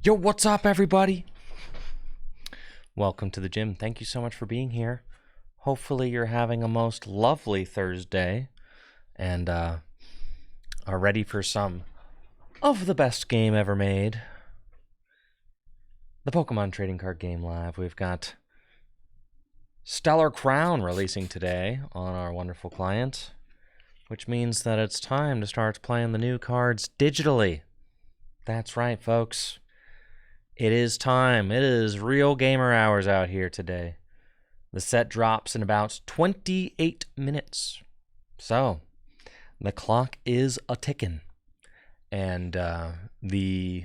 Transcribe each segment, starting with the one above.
Yo, what's up, everybody? Welcome to the gym. Thank you so much for being here. Hopefully you're having a most lovely Thursday and are ready for some of the best game ever made. The Pokemon Trading Card Game Live. We've got Stellar Crown releasing today on our wonderful client, which means that it's time to start playing the new cards digitally. That's right, folks. It is time. It is real gamer hours out here today. The set drops in about 28 minutes. So, the clock is a-ticking. And the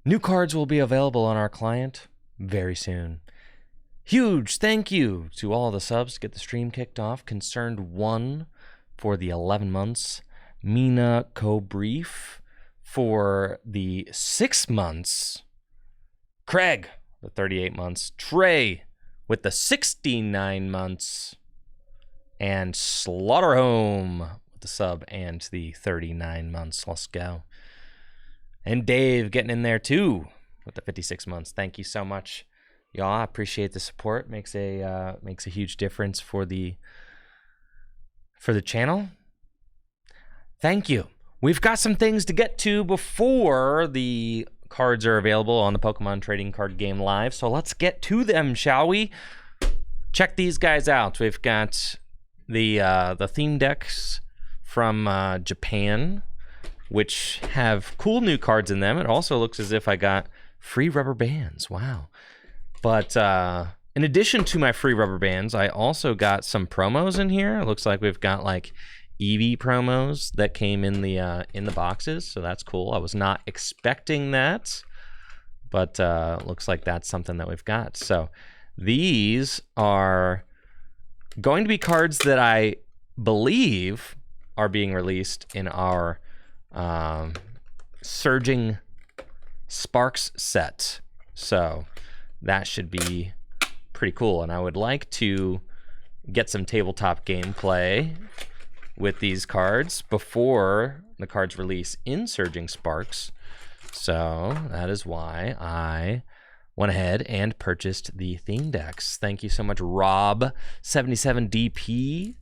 new cards will be available on our client very soon. Huge thank you to all the subs to get the stream kicked off. Concerned 1 for the 11 months. Mina Cobrief for the 6 months. Craig, the 38 months. Trey with the 69 months. And Slaughterhome with the sub and the 39 months. Let's go. And Dave getting in there too with the 56 months. Thank you so much, y'all. I appreciate the support. Makes a huge difference for the channel. Thank you. We've got some things to get to before the cards are available on the Pokemon Trading Card Game Live. So let's get to them, shall we? Check these guys out. We've got the theme decks from Japan, which have cool new cards in them. It also looks as if I got free rubber bands. Wow. But in addition to my free rubber bands, I also got some promos in here. It looks like we've got like Eevee promos that came in the boxes, so that's cool. I was not expecting that, but looks like that's something that we've got. So these are going to be cards that I believe are being released in our Surging Sparks set. So that should be pretty cool, and I would like to get some tabletop gameplay with these cards before the cards release in Surging Sparks. So that is why I went ahead and purchased the theme decks. Thank you so much, Rob77DP.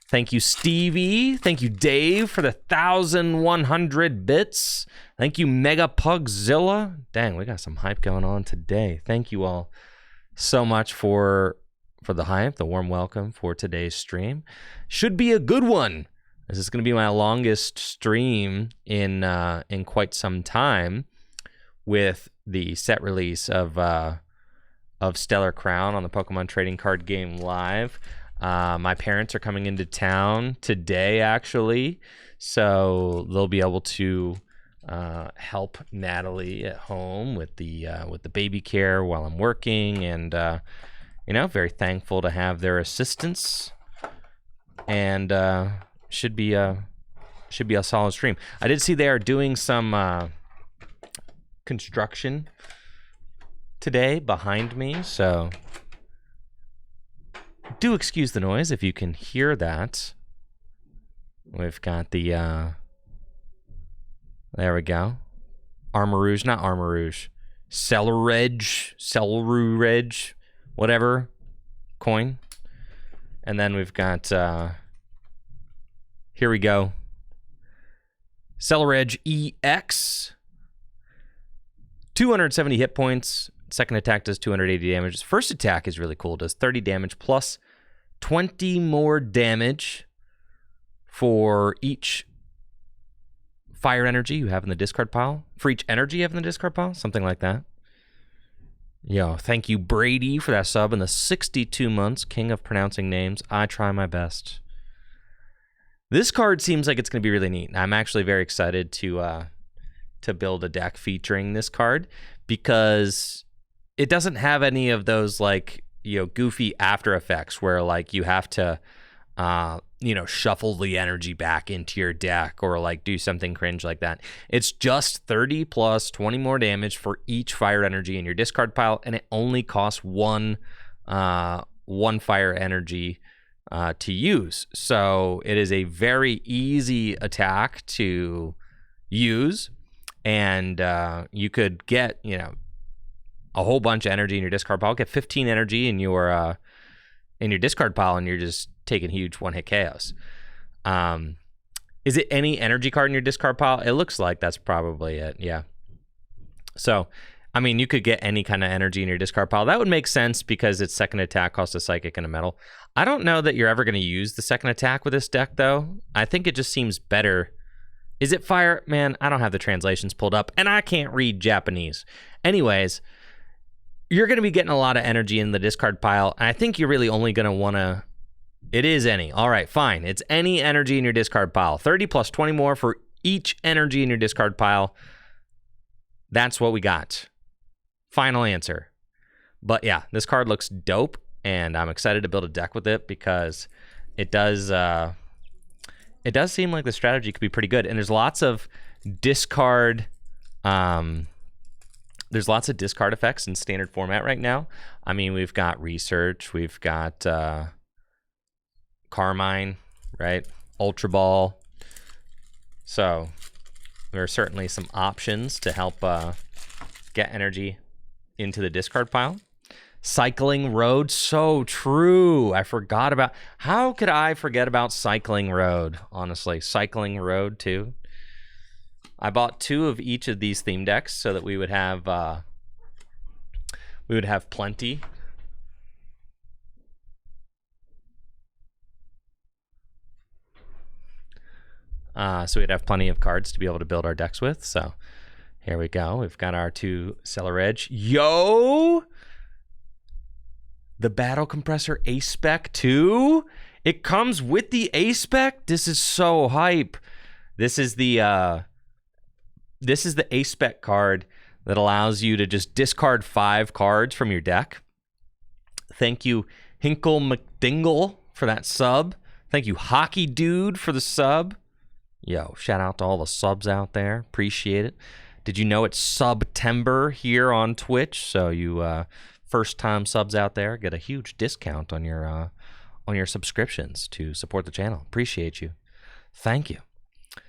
Thank you, Stevie. Thank you, Dave, for the 1,100 bits. Thank you, Mega Pugzilla. Dang, we got some hype going on today. Thank you all so much for the hype, the warm welcome for today's stream. Should be a good one. This is going to be my longest stream in quite some time, with the set release of Stellar Crown on the Pokemon Trading Card Game Live. My parents are coming into town today, actually, so they'll be able to help Natalie at home with the baby care while I'm working, and very thankful to have their assistance, and should be a solid stream. I did see they are doing some construction today behind me, so do excuse the noise if you can hear that. We've got the there we go. Armarouge, not Armarouge. Ceruledge, whatever coin. And then we've got here we go. Ceruledge EX. 270 hit points. Second attack does 280 damage. First attack is really cool. Does 30 damage plus 20 more damage for each fire energy you have in the discard pile. For each energy you have in the discard pile. Something like that. Yo, thank you, Brady, for that sub in the 62 months. King of pronouncing names. I try my best. This card seems like it's going to be really neat. I'm actually very excited to build a deck featuring this card, because it doesn't have any of those goofy after effects where you have to shuffle the energy back into your deck or do something cringe like that. It's just 30 plus 20 more damage for each fire energy in your discard pile, and it only costs one fire energy to use. So it is a very easy attack to use, and you could get, you know, a whole bunch of energy in your discard pile. Get 15 energy in your discard pile, and you're just taking huge one-hit KOs. Is it any energy card in your discard pile? It looks like that's probably it, yeah. So, I mean, you could get any kind of energy in your discard pile. That would make sense because its second attack costs a psychic and a metal. I don't know that you're ever going to use the second attack with this deck, though. I think it just seems better. Is it fire? Man, I don't have the translations pulled up, and I can't read Japanese. Anyways, you're going to be getting a lot of energy in the discard pile, and I think you're really only going to want to... It is any. All right, fine. It's any energy in your discard pile. 30 plus 20 more for each energy in your discard pile. That's what we got. Final answer. But yeah, this card looks dope, and I'm excited to build a deck with it because it does seem like the strategy could be pretty good. And there's lots of discard effects in standard format right now. I mean, we've got Research, we've got Carmine, right? Ultra Ball. So there are certainly some options to help get energy into the discard pile. Cycling Road, so true. I forgot about... How could I forget about Cycling Road? Honestly, Cycling Road too. I bought 2 of each of these theme decks so that we would have plenty. So we'd have plenty of cards to be able to build our decks with. So here we go. We've got our 2 Ceruledge. Yo! The Battle Compressor A-Spec too? It comes with the A-Spec? This is so hype. This is the A-Spec card that allows you to just discard 5 cards from your deck. Thank you, Hinkle McDingle, for that sub. Thank you, Hockey Dude, for the sub. Yo, shout out to all the subs out there. Appreciate it. Did you know it's September here on Twitch? So you first-time subs out there get a huge discount on your subscriptions to support the channel. Appreciate you. Thank you.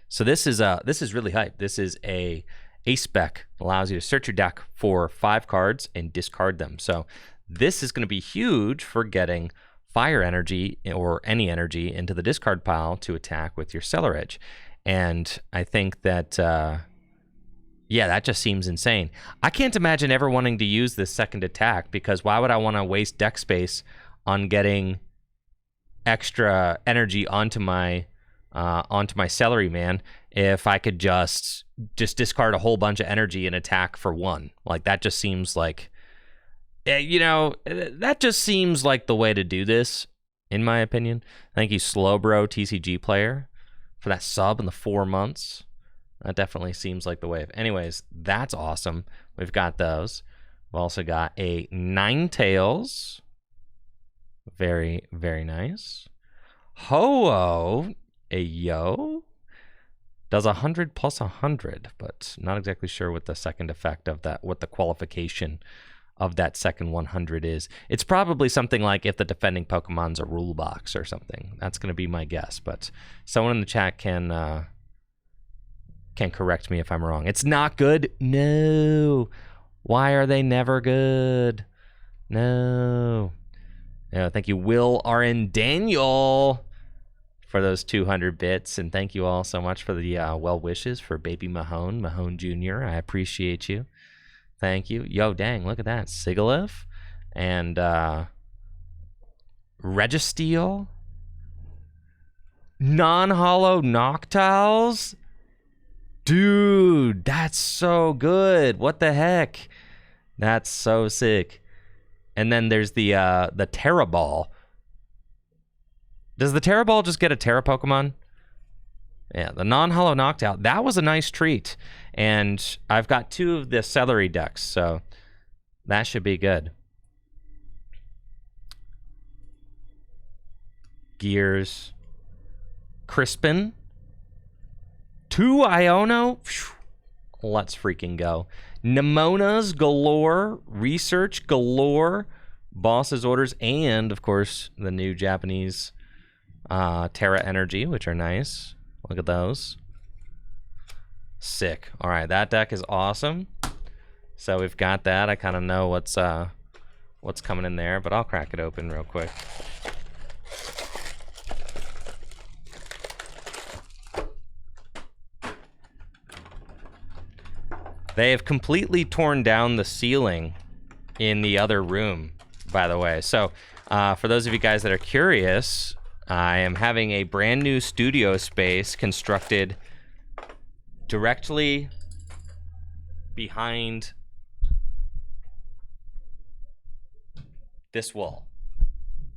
So this is really hype. This is a spec, allows you to search your deck for 5 cards and discard them. So this is going to be huge for getting fire energy or any energy into the discard pile to attack with your Ceruledge. And I think that yeah, that just seems insane. I can't imagine ever wanting to use this second attack, because why would I want to waste deck space on getting extra energy onto my celery man if I could just discard a whole bunch of energy and attack for 1? Like, that just seems like, you know, that just seems like the way to do this, in my opinion. Thank you, Slowbro TCG player, for that sub in the 4 months. That definitely seems like the wave. Anyways, that's awesome. We've got those. We've also got a Ninetales. Very, very nice. Ho-Oh, a Yo. Does 100 plus 100, but not exactly sure what the second effect of that, what the qualification of that second 100 is. It's probably something like if the defending Pokemon's a rule box or something. That's going to be my guess, but someone in the chat can correct me if I'm wrong. It's not good? No. Why are they never good? No. Thank you, Will R.N. Daniel, for those 200 bits, and thank you all so much for the well wishes for baby Mahone Jr. I appreciate you. Thank you. Yo, dang, look at that. Sigilyph and Registeel. Non-hollow Noctiles. Dude, that's so good. What the heck? That's so sick. And then there's the Terra Ball. Does the Terra Ball just get a Terra Pokemon? Yeah, the non-hollow Noctowl. That was a nice treat. And I've got 2 of the Celery decks, so that should be good. Gears. Crispin. 2 Iono. Let's freaking go. Nemonas galore. Research galore. Boss's Orders. And, of course, the new Japanese Terra Energy, which are nice. Look at those. Sick. All right, that deck is awesome. So we've got that. I kind of know what's coming in there, but I'll crack it open real quick. They have completely torn down the ceiling in the other room, by the way. So for those of you guys that are curious, I am having a brand new studio space constructed directly behind this wall.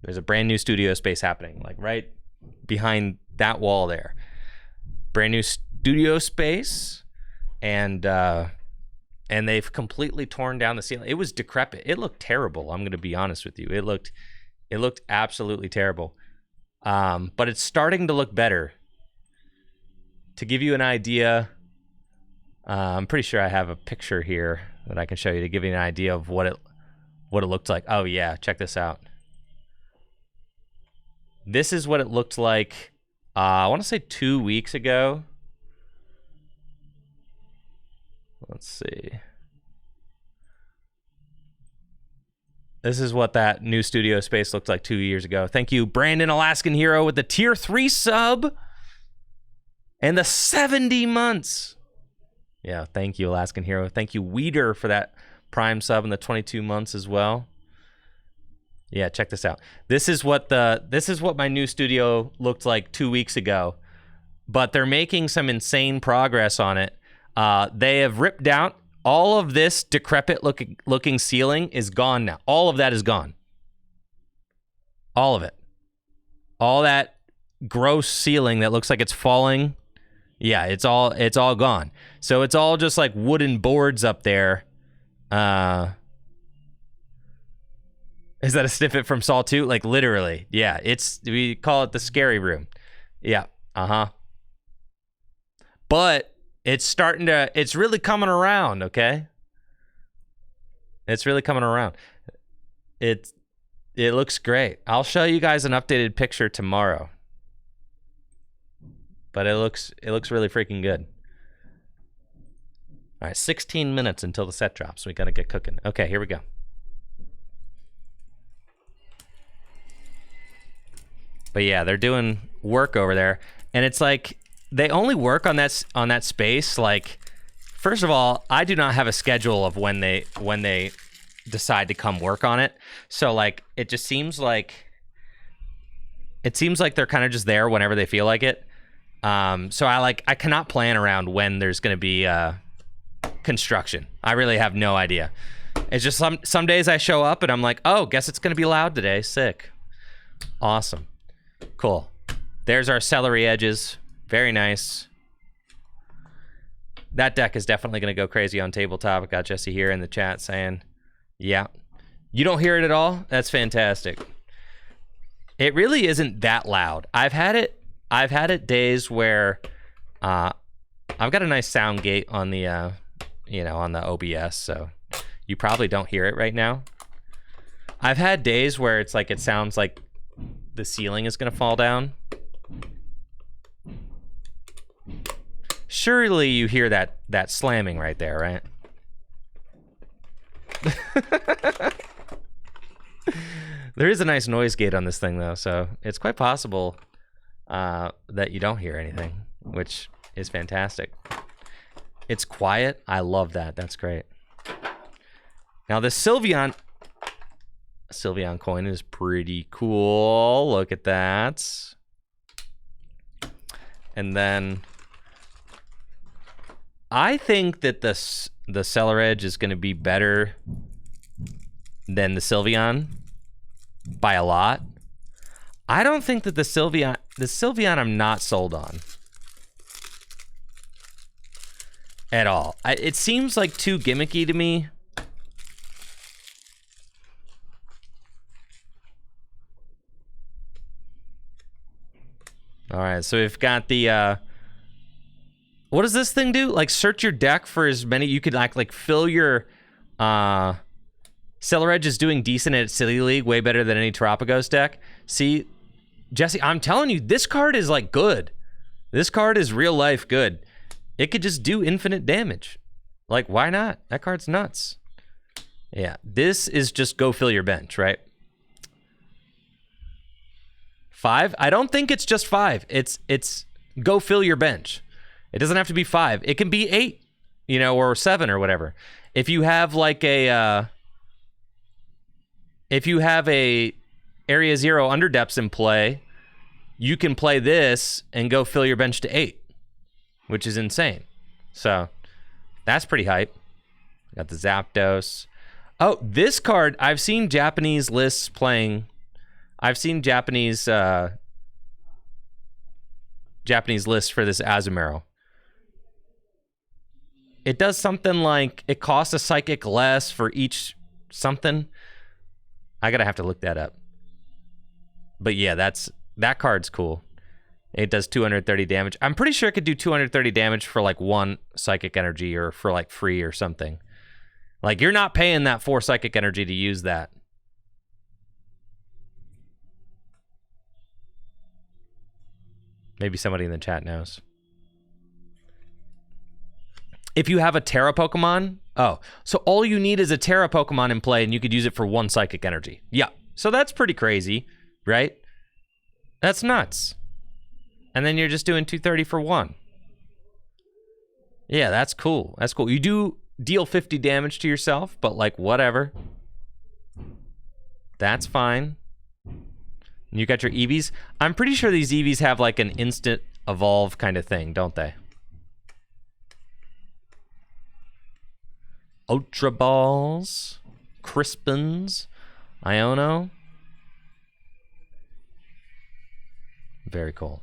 There's a brand new studio space happening, like right behind that wall there. Brand new studio space, and they've completely torn down the ceiling. It was decrepit. It looked terrible. I'm going to be honest with you. It looked absolutely terrible. But it's starting to look better. To give you an idea, I'm pretty sure I have a picture here that I can show you to give you an idea of what it looked like. Oh yeah, check this out. This is what it looked like, I want to say 2 weeks ago. Let's see. This is what that new studio space looked like 2 years ago. Thank you, Brandon Alaskan Hero, with the tier 3 sub and the 70 months. Yeah, thank you, Alaskan Hero. Thank you, Weeder, for that Prime sub and the 22 months as well. Yeah, check this out. This is what my new studio looked like 2 weeks ago, but they're making some insane progress on it. They have ripped out all of this decrepit looking ceiling is gone now. All of that is gone. All of it. All that gross ceiling that looks like it's falling. Yeah, it's all gone. So it's all just like wooden boards up there. Is that a snippet from Saw 2? Like literally. Yeah, we call it the scary room. Yeah. But it's really coming around, okay? It's really coming around. It looks great. I'll show you guys an updated picture tomorrow. But it looks really freaking good. All right, 16 minutes until the set drops. We got to get cooking. Okay, here we go. But yeah, they're doing work over there, and it's like they only work on that space. Like, first of all, I do not have a schedule of when they decide to come work on it. So like, it just seems like they're kind of just there whenever they feel like it. So I cannot plan around when there's going to be construction. I really have no idea. It's just some days I show up and I'm like, oh, guess it's going to be loud today. Sick. Awesome. Cool. There's our celery edges. Very nice. That deck is definitely going to go crazy on tabletop. I got Jesse here in the chat saying, yeah. You don't hear it at all? That's fantastic. It really isn't that loud. I've had it days where I've got a nice sound gate on the on the OBS, so you probably don't hear it right now. I've had days where it's like it sounds like the ceiling is gonna fall down. Surely you hear that slamming right there, right? There is a nice noise gate on this thing though, so it's quite possible that you don't hear anything, which is fantastic. It's quiet. I love that. That's great. Now the Sylveon coin is pretty cool. Look at that. And then I think that the Ceruledge is going to be better than the Sylveon by a lot. I don't think that the Sylveon I'm not sold on at all. It seems like too gimmicky to me. All right, so we've got the what does this thing do? Like, search your deck for as many you could like fill your Ceruledge is doing decent at City League, way better than any Terapagos deck. See, Jesse, I'm telling you, this card is like good. This card is real life good. It could just do infinite damage. Like, why not? That card's nuts. Yeah, this is just go fill your bench, right? 5? I don't think it's just 5. It's go fill your bench. It doesn't have to be 5. It can be 8, you know, or 7 or whatever. If you have like a Area 0 underdepths in play, you can play this and go fill your bench to 8, which is insane. So that's pretty hype. Got the Zapdos. Oh, this card, I've seen Japanese lists playing. I've seen Japanese lists for this Azumarill. It does something like, it costs a psychic less for each something. I gotta have to look that up. But yeah, that card's cool. It does 230 damage. I'm pretty sure it could do 230 damage for like 1 psychic energy or for like free or something. Like, you're not paying that 4 psychic energy to use that. Maybe somebody in the chat knows. If you have a Terra Pokemon, oh, so all you need is a Terra Pokemon in play and you could use it for 1 psychic energy. Yeah, so that's pretty crazy, right? That's nuts. And then you're just doing 230 for 1. Yeah, that's cool. That's cool. You do deal 50 damage to yourself, but like, whatever. That's fine. And you got your Eevees. I'm pretty sure these Eevees have like an instant evolve kind of thing, don't they? Ultra Balls, Crispins, Iono. Very cool.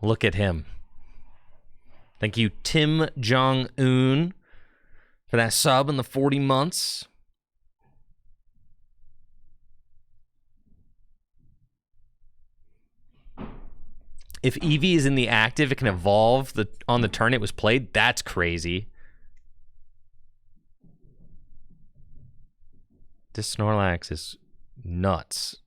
Look at him. Thank you, Tim Jong-un, for that sub in the 40 months. If Eevee is in the active, it can evolve on the turn it was played. That's crazy. This Snorlax is nuts.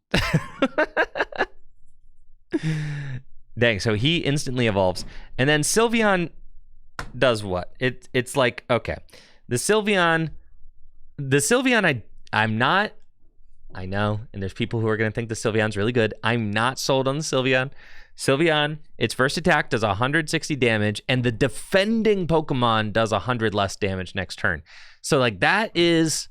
Dang, so he instantly evolves. And then Sylveon does what? It's like, okay. The Sylveon I'm not, I know, and there's people who are going to think the Sylveon's really good. I'm not sold on the Sylveon. Sylveon, its first attack does 160 damage, and the defending Pokemon does 100 less damage next turn. So like it's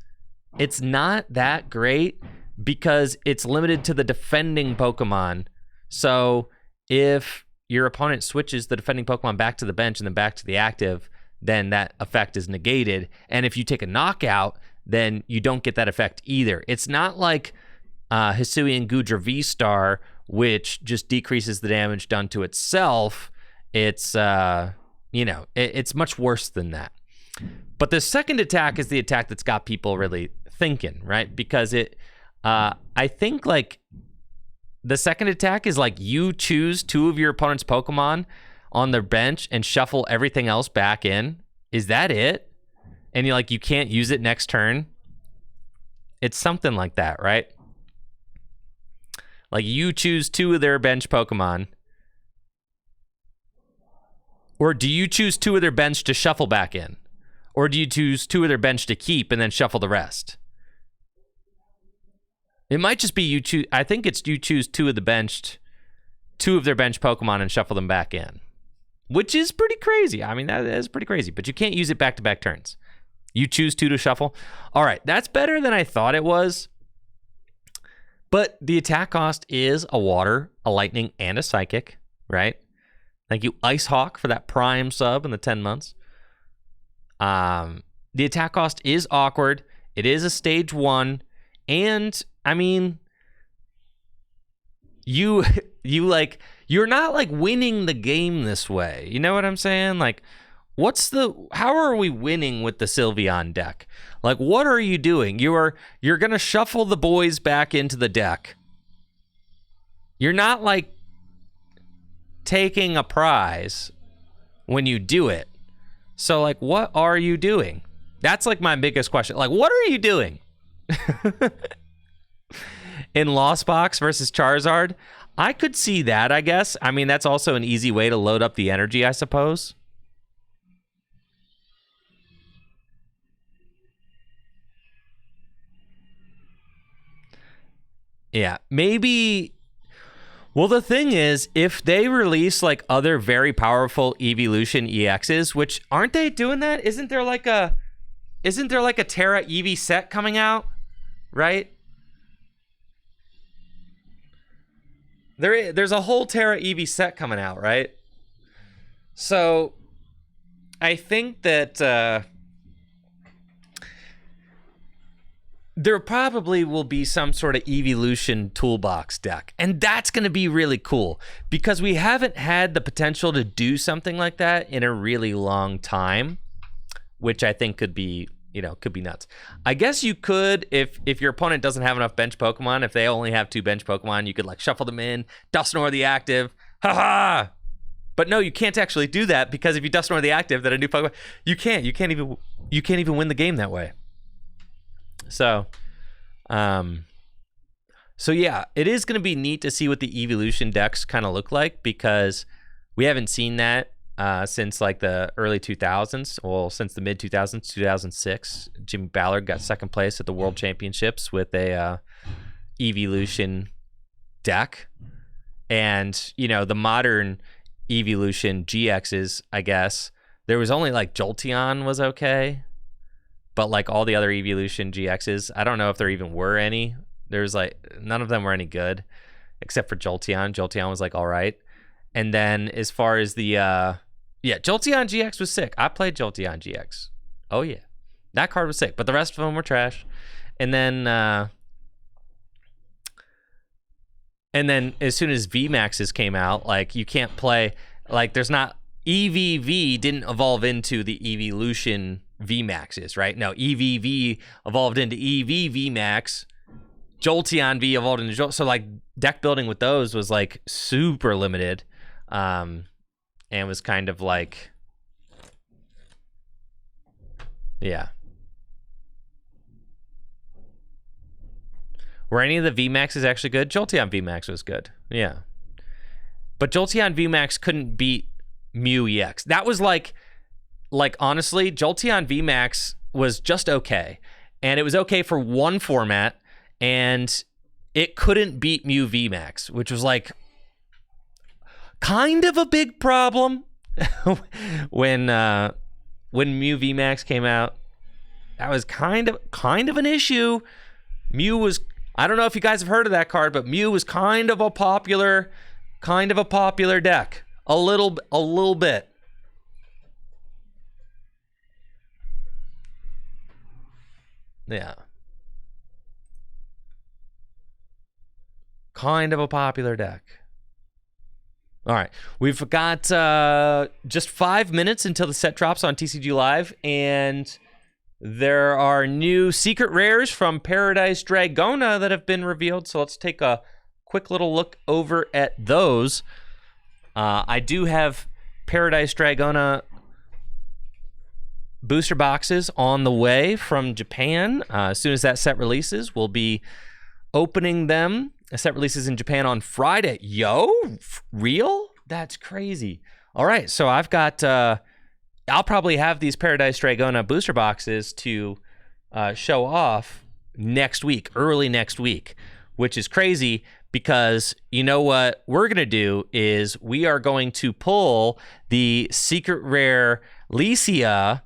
not that great because it's limited to the defending Pokemon. So if your opponent switches the defending Pokemon back to the bench and then back to the active, then that effect is negated. And if you take a knockout, then you don't get that effect either. It's not like Hisuian Goodra V-Star, which just decreases the damage done to itself. It's, it's much worse than that. But the second attack is the attack that's got people really thinking, right? Because I think like the second attack is like you choose 2 of your opponent's Pokemon on their bench and shuffle everything else back in. Is that it? And you can't use it next turn. It's something like that, right? Like you choose 2 of their bench Pokemon. Or do you choose 2 of their bench to shuffle back in? Or do you choose 2 of their bench to keep and then shuffle the rest? It might just be you choose. I think it's you choose 2 of their bench Pokemon and shuffle them back in, which is pretty crazy. I mean, that is pretty crazy, but you can't use it back-to-back turns. You choose 2 to shuffle. All right, that's better than I thought it was. But the attack cost is a water, a lightning, and a psychic, right? Thank you, Ice Hawk, for that prime sub in the 10 months. The attack cost is awkward. It is a stage 1, and I mean, you're not like winning the game this way. You know what I'm saying? Like, how are we winning with the Sylveon deck? Like, what are you doing? You're going to shuffle the boys back into the deck. You're not like taking a prize when you do it. So like, what are you doing? That's like my biggest question. Like, what are you doing? in Lost Box versus Charizard. I could see that, I guess. I mean, that's also an easy way to load up the energy, I suppose. Yeah, maybe. Well, the thing is, if they release like other very powerful Evolution EXs, which aren't they doing that? Isn't there like a Terra Eevee set coming out, right? There's a whole Terra Eevee set coming out, right? So I think that there probably will be some sort of Evolution toolbox deck. And that's going to be really cool because we haven't had the potential to do something like that in a really long time, which I think could be, could be nuts. I guess you could, if your opponent doesn't have enough bench Pokemon, if they only have 2 bench Pokemon, you could like shuffle them in, Dusknoir the active, haha. But no, you can't actually do that because if you Dusknoir the active, then a new Pokemon, you can't even win the game that way. So yeah, it is going to be neat to see what the Evolution decks kind of look like because we haven't seen that since like the early 2000s. Well, since the mid 2000s, 2006, Jimmy Ballard got second place at the World Championships with a Evolution deck, and the modern Evolution GXs, I guess there was only like Jolteon was okay. But like all the other Evolution GXs, I don't know if there even were any. There's like none of them were any good, except for Jolteon. Jolteon was like all right. And then as far as the Jolteon GX was sick. I played Jolteon GX. Oh yeah, that card was sick. But the rest of them were trash. And then as soon as VMAXs came out, like you can't play like there's not EVV didn't evolve into the Evolution VMAXs, right? No, EVV evolved into EV VMAX. Jolteon V evolved into Jolt. So like deck building with those was like super limited, and was kind of like, yeah. Were any of the VMAXs actually good? Jolteon VMAX was good, yeah. But Jolteon VMAX couldn't beat Mew EX. That was like honestly, Jolteon VMAX was just okay. And it was okay for one format, and it couldn't beat Mew VMAX, which was like kind of a big problem when Mew VMAX came out. That was kind of an issue. Mew was, I don't know if you guys have heard of that card, but Mew was kind of a popular deck. A little bit. Yeah. Kind of a popular deck. All right. We've got just 5 minutes until the set drops on TCG Live, and there are new secret rares from Paradise Dragona that have been revealed, so let's take a quick little look over at those. I do have Paradise Dragona booster boxes on the way from Japan. As soon as that set releases, we'll be opening them. A set releases in Japan on Friday. Yo, real? That's crazy. All right, so I've got, I'll probably have these Paradise Dragona booster boxes to show off next week, early next week, which is crazy because you know what we're going to do is we are going to pull the secret rare Licia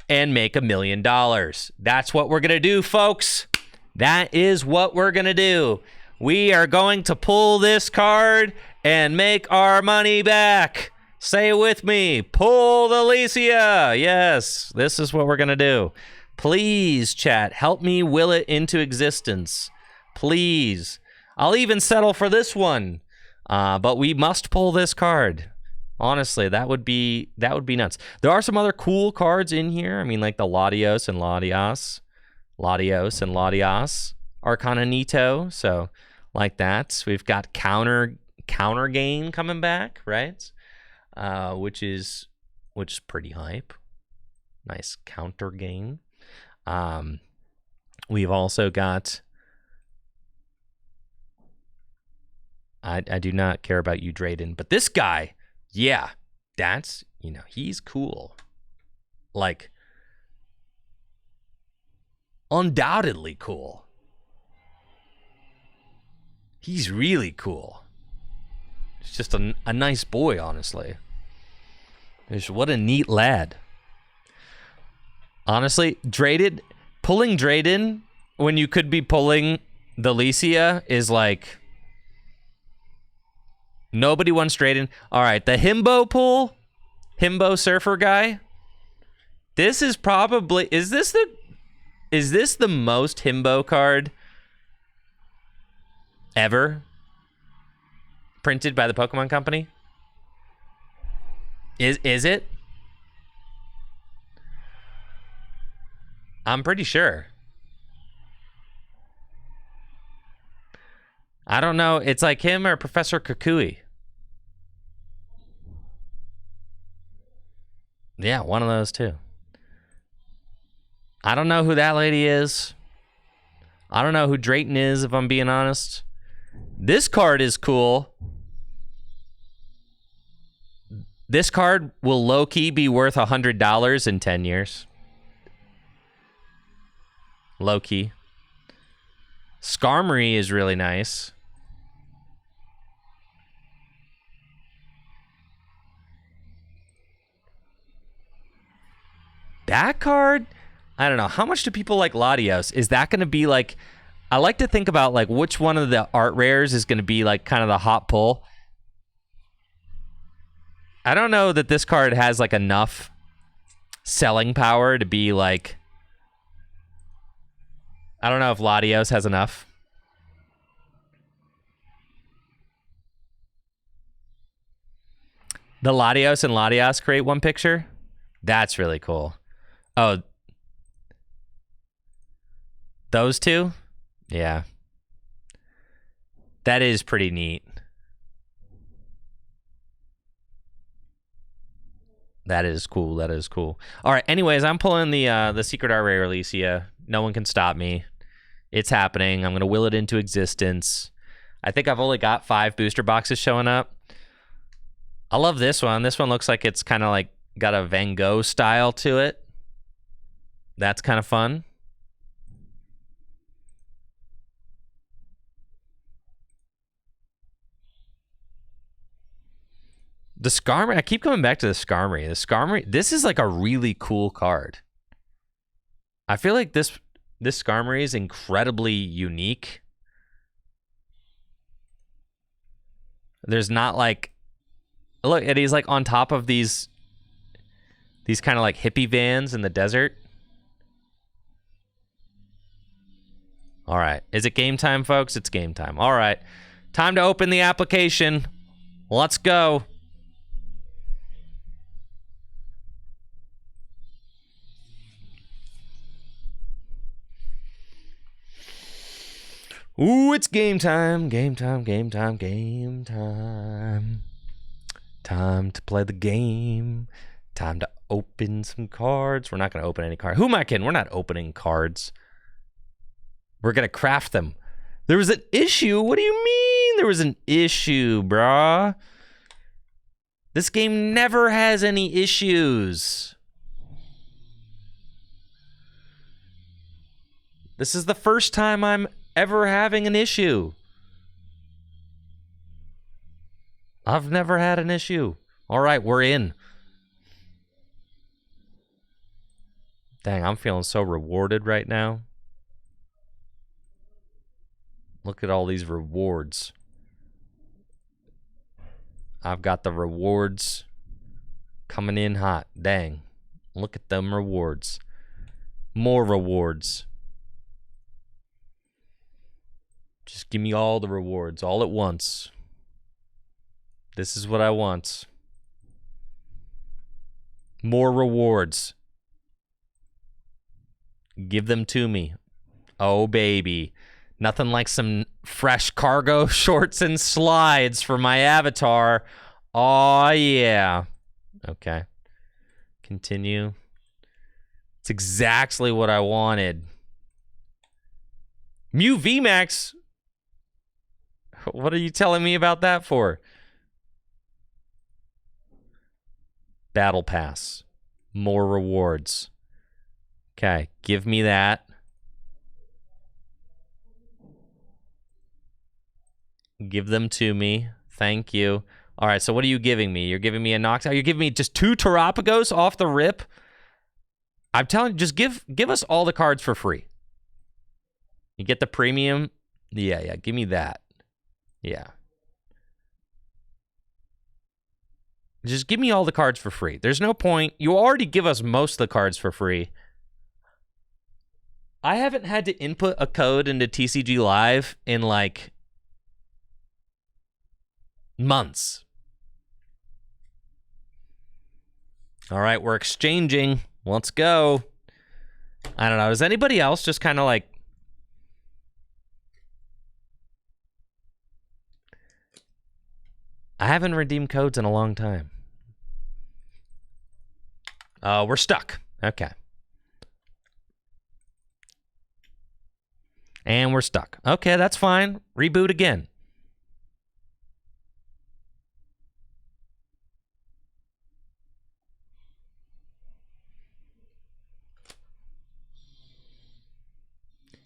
and make $1 million. That's what we're going to do, folks. That is what we're going to do. We are going to pull this card and make our money back. Say it with me. Pull the Licia. Yes, this is what we're going to do. Please, chat, help me will it into existence. Please. I'll even settle for this one. But we must pull this card. Honestly, that would be nuts. There are some other cool cards in here. I mean, like the Latios and Latias. Are kind of neato, so like that. We've got counter gain coming back, right? Which is pretty hype. Nice counter gain. We've also got I do not care about you, Drayden. But this guy, yeah, that's, he's cool. Like, undoubtedly cool. He's really cool. He's just a nice boy, honestly. What a neat lad. Honestly, pulling Drayden when you could be pulling the Licia is like... Nobody wants Drayden. All right, the Himbo pull, Himbo Surfer guy. This is probably... Is this the most Himbo card ever printed by the Pokemon Company? Is it? I'm pretty sure. I don't know. It's like him or Professor Kukui. Yeah, one of those two. I don't know who that lady is. I don't know who Drayton is, if I'm being honest. This card is cool. This card will low-key be worth $100 in 10 years. Low-key. Skarmory is really nice. That card, I don't know. How much do people like Latios? Is that going to be like... I like to think about like which one of the art rares is going to be like kind of the hot pull. I don't know that this card has like enough selling power to be like... I don't know if Latios has enough. The Latios and Latias create one picture? That's really cool. Oh. Those two? Yeah. That is pretty neat. That is cool. That is cool. All right. Anyways, I'm pulling the Secret Art Rare Alicia. No one can stop me. It's happening. I'm going to will it into existence. I think I've only got 5 booster boxes showing up. I love this one. This one looks like it's kind of like got a Van Gogh style to it. That's kind of fun. The Skarmory, I keep coming back to the Skarmory. The Skarmory, this is like a really cool card. I feel like this Skarmory is incredibly unique. There's not like... Look, and he's like on top of these kind of like hippie vans in the desert. All right. Is it game time, folks? It's game time. All right. Time to open the application. Let's go. Ooh, it's game time. Game time, game time, game time. Time to play the game. Time to open some cards. We're not going to open any cards. Who am I kidding? We're not opening cards. We're going to craft them. There was an issue. What do you mean there was an issue, brah? This game never has any issues. This is the first time I'm ever having an issue. I've never had an issue. All right, we're in. Dang, I'm feeling so rewarded right now. Look at all these rewards. I've got the rewards coming in hot. Dang. Look at them rewards. More rewards. Just give me all the rewards all at once. This is what I want. More rewards. Give them to me. Oh, baby. Nothing like some fresh cargo shorts and slides for my avatar. Oh, yeah. Okay. Continue. It's exactly what I wanted. Mew VMAX. What are you telling me about that for? Battle Pass. More rewards. Okay, give me that. Give them to me. Thank you. All right, so what are you giving me? You're giving me a Noctowl? You're giving me just 2 Terapagos off the rip? I'm telling you, just give us all the cards for free. You get the premium? Yeah, give me that. Yeah. Just give me all the cards for free. There's no point. You already give us most of the cards for free. I haven't had to input a code into TCG Live in like months. All right, we're exchanging. Let's go. I don't know. Is anybody else just kind of like... I haven't redeemed codes in a long time. We're stuck. Okay. And we're stuck. Okay, that's fine. Reboot again.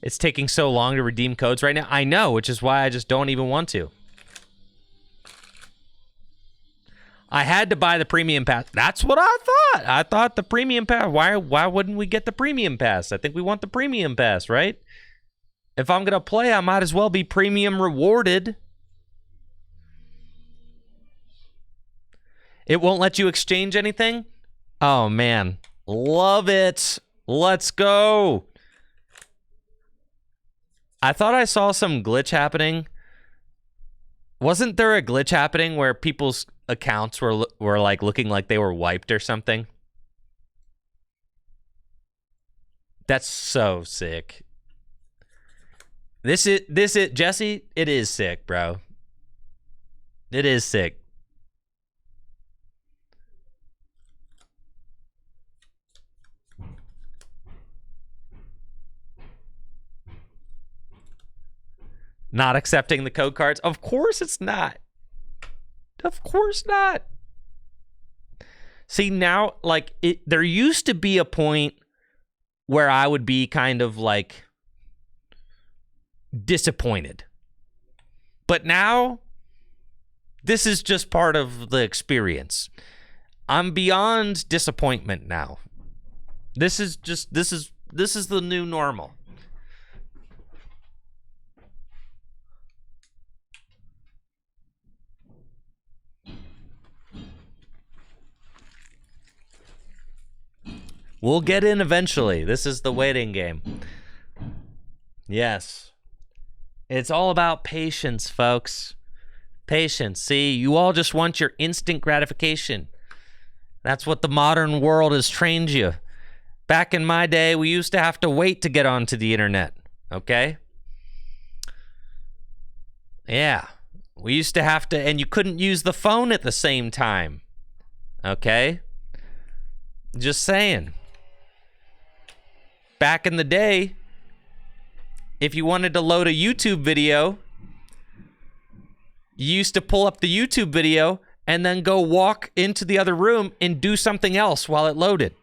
It's taking so long to redeem codes right now. I know, which is why I just don't even want to. I had to buy the premium pass. That's what I thought. I thought the premium pass. Why wouldn't we get the premium pass? I think we want the premium pass, right? If I'm going to play, I might as well be premium rewarded. It won't let you exchange anything? Oh, man. Love it. Let's go. I thought I saw some glitch happening. Wasn't there a glitch happening where people's accounts were like looking like they were wiped or something? That's so sick. This is Jesse, it is sick, bro. It is sick. Not accepting the code cards? Of course it's not. Of course not. See, now, like, there used to be a point where I would be kind of, like, disappointed. But now, this is just part of the experience. I'm beyond disappointment now. This is the new normal. We'll get in eventually. This is the waiting game. Yes. It's all about patience, folks. Patience. See, you all just want your instant gratification. That's what the modern world has trained you. Back in my day, we used to have to wait to get onto the internet. Okay? Yeah. We used to have to, and you couldn't use the phone at the same time. Okay? Just saying. Back in the day, if you wanted to load a YouTube video, you used to pull up the YouTube video and then go walk into the other room and do something else while it loaded.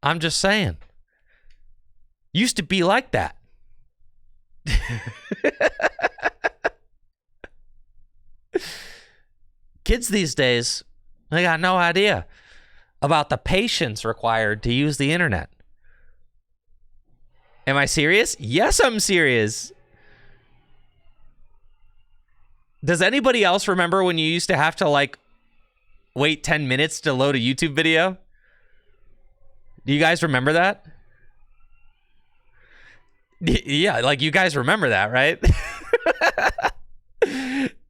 I'm just saying. Used to be like that. Kids these days, they got no idea about the patience required to use the internet. Am I serious? Yes, I'm serious. Does anybody else remember when you used to have to, like, wait 10 minutes to load a YouTube video? Do you guys remember that? Yeah, like, you guys remember that, right?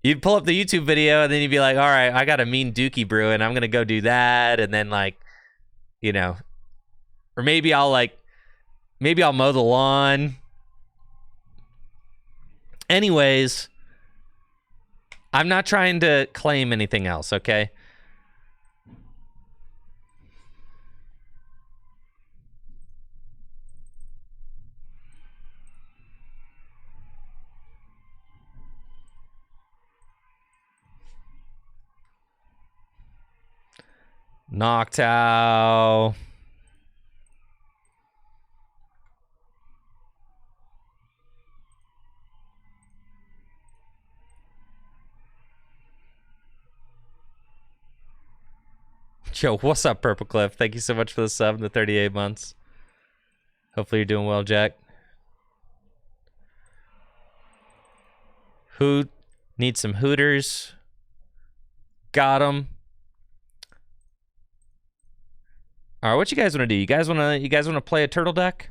You'd pull up the YouTube video, and then you'd be like, all right, I got a mean dookie brewing. I'm going to go do that. And then, like, you know, or maybe I'll mow the lawn. Anyways, I'm not trying to claim anything else, okay? Noctowl. Yo, what's up, Purple Cliff? Thank you so much for the sub and the 38 months. Hopefully you're doing well, Jack. Who needs some Hooters? Got him. All right, what you guys want to do? You guys want to play a turtle deck?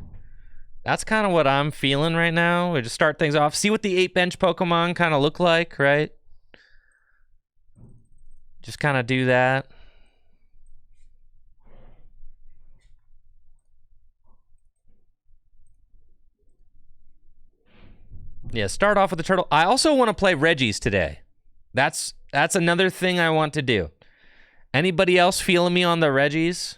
That's kind of what I'm feeling right now. We just start things off. See what the 8 bench Pokemon kind of look like, right? Just kind of do that. Yeah, start off with the turtle. I also want to play Regis today. That's another thing I want to do. Anybody else feeling me on the Regis?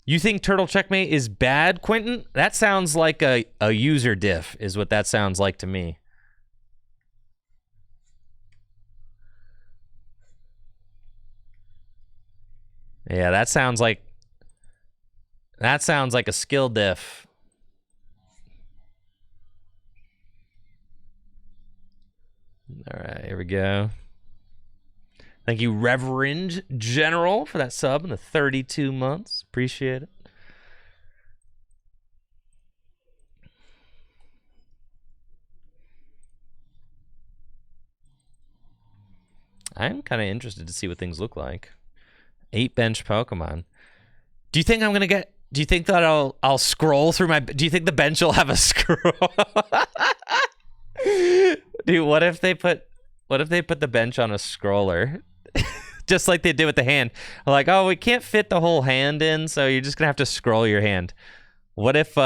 You think Turtle Checkmate is bad, Quentin? That sounds like a user diff, is what that sounds like to me. Yeah, that sounds like a skill diff. All right, here we go. Thank you, Reverend General, for that sub in the 32 months. Appreciate it. I'm kind of interested to see what things look like. 8 bench Pokemon. Do you think I'm gonna get? Do you think that I'll scroll through my? Do you think the bench will have a scroll? Dude, what if they put the bench on a scroller? Just like they did with the hand. Like, oh, we can't fit the whole hand in, so you're just gonna have to scroll your hand. What if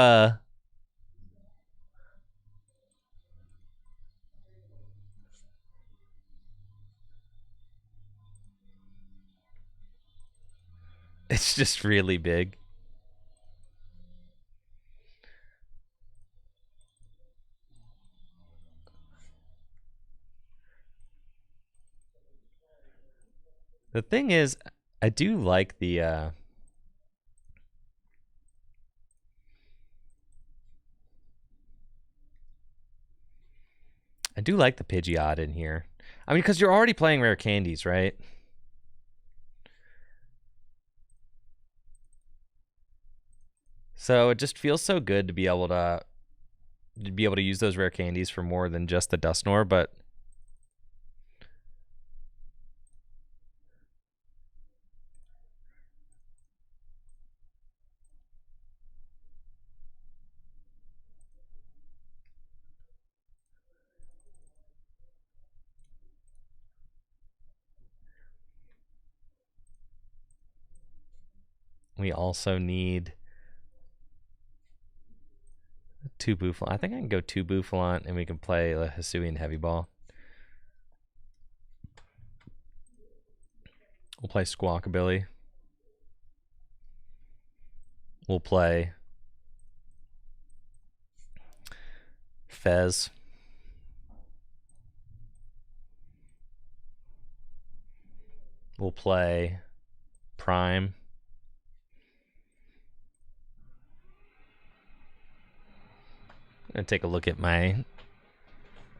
it's just really big? The thing is, I do like the Pidgeot in here. I mean, because you're already playing rare candies, right? So it just feels so good to be able to use those rare candies for more than just the Dusknoir, but we also need 2 Bouffalant. I think I can go 2 Bouffalant and we can play a Hisuian Heavy Ball. We'll play Squawkabilly. We'll play Fez. We'll play Prime. I'm gonna take a look at my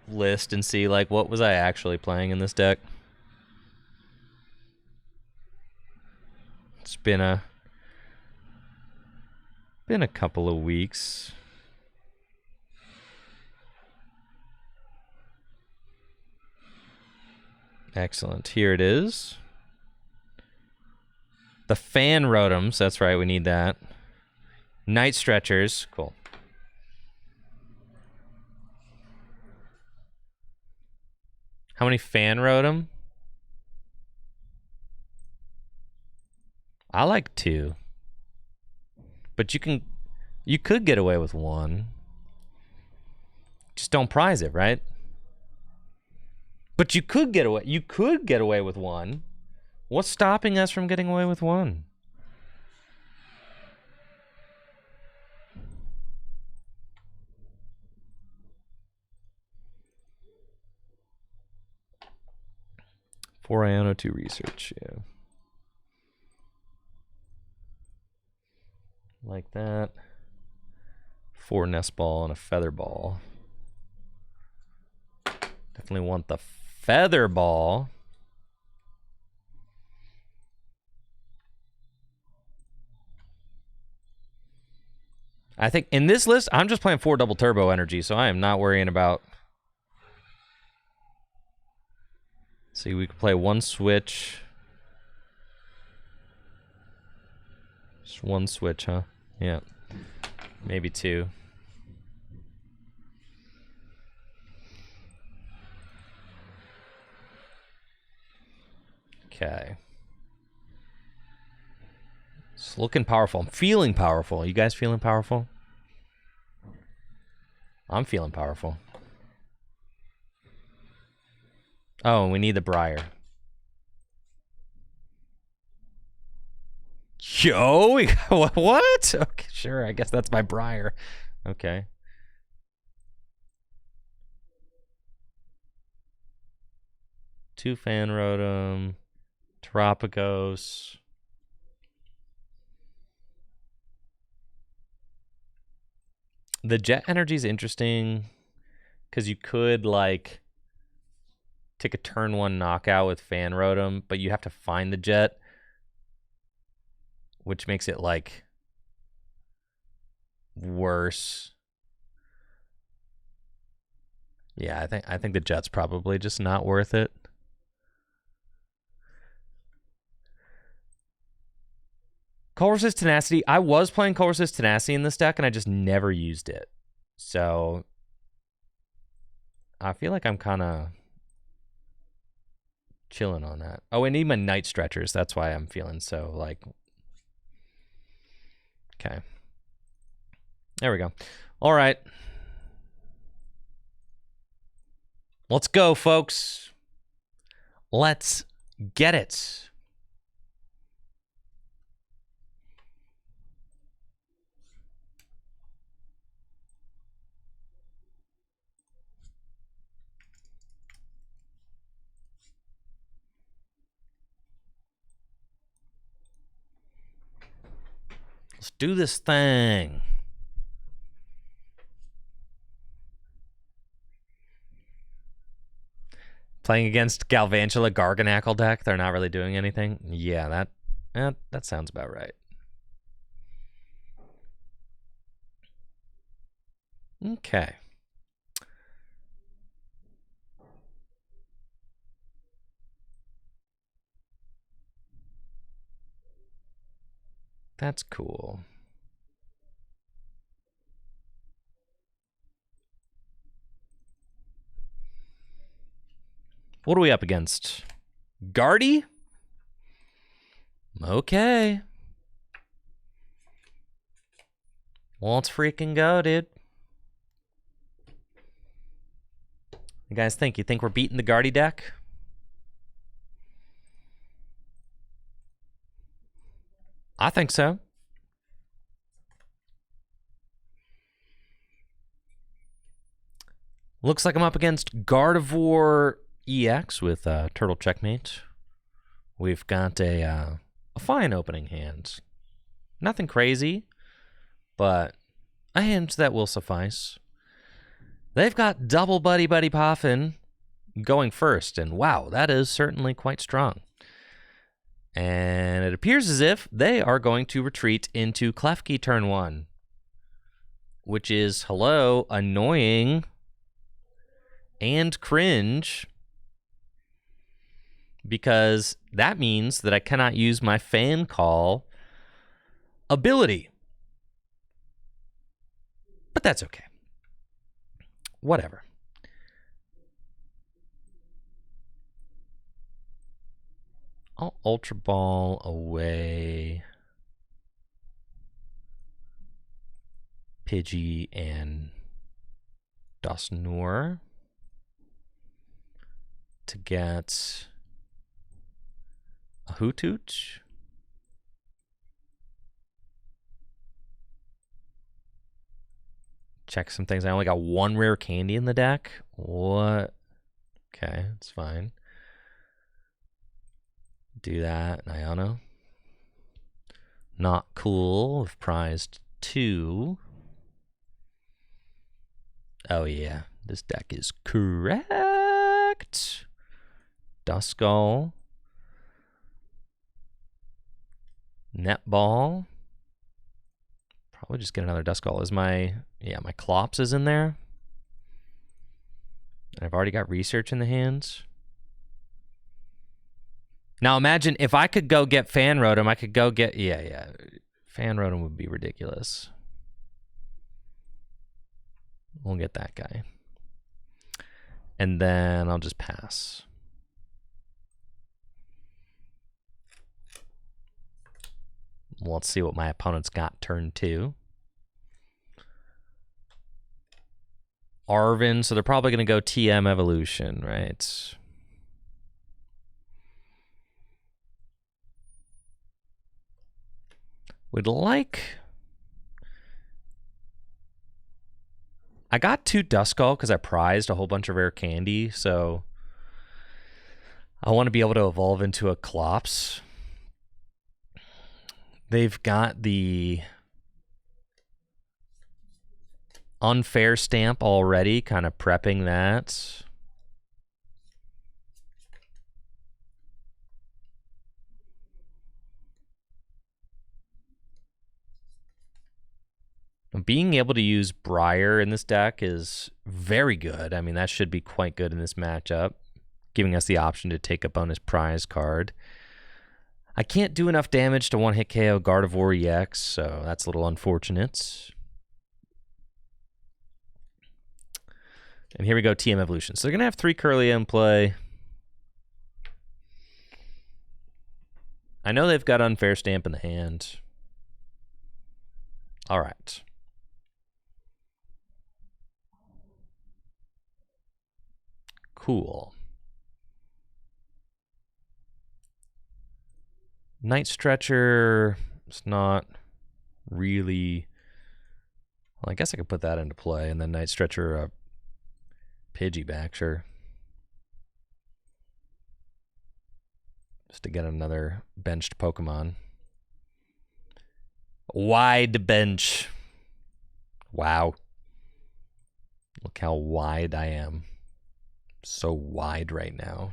list and see, like, what was I actually playing in this deck. It's been a couple of weeks. Excellent. Here it is. The Fan Rotoms. That's right, we need that. Night Stretchers. Cool. How many Fan Rotom? I like 2. But you could get away with 1. Just don't prize it, right? But you could get away with 1. What's stopping us from getting away with 1? 4 Iono, 2 Research, yeah. Like that. 4 Nest Ball and a Feather Ball. Definitely want the Feather Ball. I think in this list, I'm just playing 4 Double Turbo Energy, so I am not worrying about... See, we could play 1 switch. Just 1 switch, huh? Yeah. Maybe 2. Okay. It's looking powerful. I'm feeling powerful. You guys feeling powerful? I'm feeling powerful. Oh, we need the Briar. Yo, what? Okay, sure. I guess that's my Briar. Okay. Two Fan Rotom, Terapagos. The Jet Energy is interesting because you could like take a turn 1 knockout with Fan Rotom, but you have to find the Jet, which makes it like worse. Yeah, I think the Jet's probably just not worth it. Colress's Tenacity. I was playing Colress's Tenacity in this deck, and I just never used it. So I feel like I'm kind of chilling on that. Oh, I need my Night Stretchers. That's why I'm feeling so like... Okay. There we go. All right. Let's go, folks. Let's get it. Let's do this thing. Playing against Galvantula Garganacl deck, they're not really doing anything. Yeah, that sounds about right. Okay. That's cool. What are we up against? Guardy? Okay. Well, let's freaking go, dude. You guys think? You think we're beating the Guardy deck? I think so. Looks like I'm up against Gardevoir EX with Turtle Checkmate. We've got a fine opening hand. Nothing crazy, but a hand that will suffice. They've got double Buddy Buddy Poffin going first, and wow, that is certainly quite strong. And it appears as if they are going to retreat into Klefki turn 1, which is, hello, annoying and cringe, because that means that I cannot use my Fan Call ability. But that's okay. Whatever. I'll Ultra Ball away Pidgey and Dusknoir to get a Hoothoot. Check some things. I only got 1 rare candy in the deck. What? Okay, it's fine. Do that, Iono. Not cool. We've prized 2. Oh yeah, this deck is correct. Duskull. Netball. Probably just get another Duskull. Is my Clops is in there. And I've already got Research in the hands. Now imagine if I could go get Fan Rotom, I could go get Fan Rotom would be ridiculous. We'll get that guy. And then I'll just pass. Let's see what my opponent's got turn 2. Arvin, so they're probably going to go TM Evolution, right? Would like... I got 2 Duskull because I prized a whole bunch of rare candy, so I want to be able to evolve into a Clops. They've got the unfair stamp already, kind of prepping that. Being able to use Briar in this deck is very good. I mean, that should be quite good in this matchup, giving us the option to take a bonus prize card. I can't do enough damage to one-hit KO Gardevoir EX, so that's a little unfortunate. And here we go, TM Evolution. So they're going to have 3 Kirlia in play. I know they've got Unfair Stamp in the hand. All right. Cool. Night Stretcher, it's not really... Well, I guess I could put that into play, and then Night Stretcher, Pidgey back, sure. Just to get another benched Pokemon. Wide bench. Wow. Look how wide I am. So wide right now.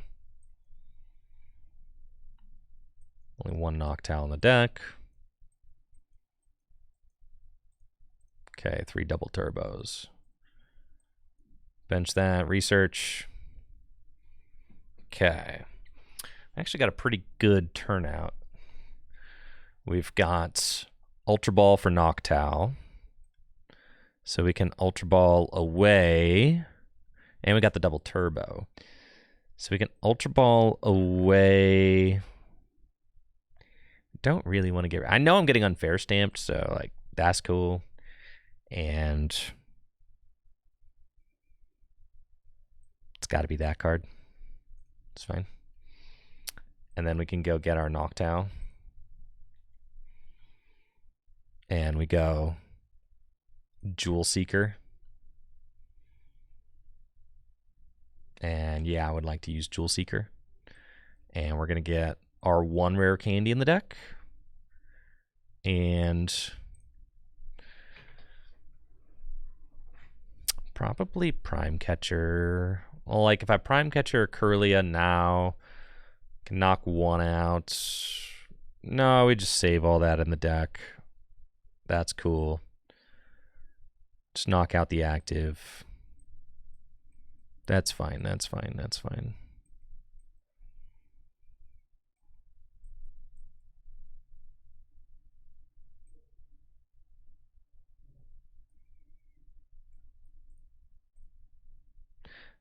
Only 1 Noctowl in the deck. Okay, 3 double turbos. Bench that, research. Okay. Actually got a pretty good turnout. We've got Ultra Ball for Noctowl. So we can Ultra Ball away. And we got the double turbo. So we can Ultra Ball away. Don't really want to get... I know I'm getting unfair stamped, so like that's cool. And it's got to be that card. It's fine. And then we can go get our Noctowl. And we go Jewel Seeker. And yeah, I would like to use Jewel Seeker. And we're going to get our 1 rare candy in the deck. And probably Prime Catcher. Well, like if I Prime Catcher Kirlia now, I can knock 1 out. No, we just save all that in the deck. That's cool. Just knock out the active. That's fine, that's fine, that's fine.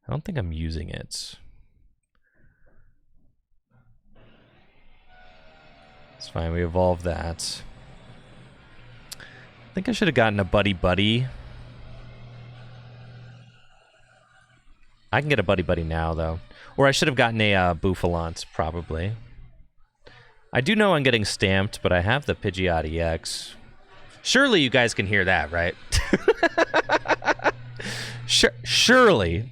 I don't think I'm using it. It's fine, we evolved that. I think I should have gotten a Buddy Buddy. I can get a Buddy Buddy now, though. Or I should have gotten a Bouffalance, probably. I do know I'm getting stamped, but I have the Pidgeot EX. Surely you guys can hear that, right? Surely.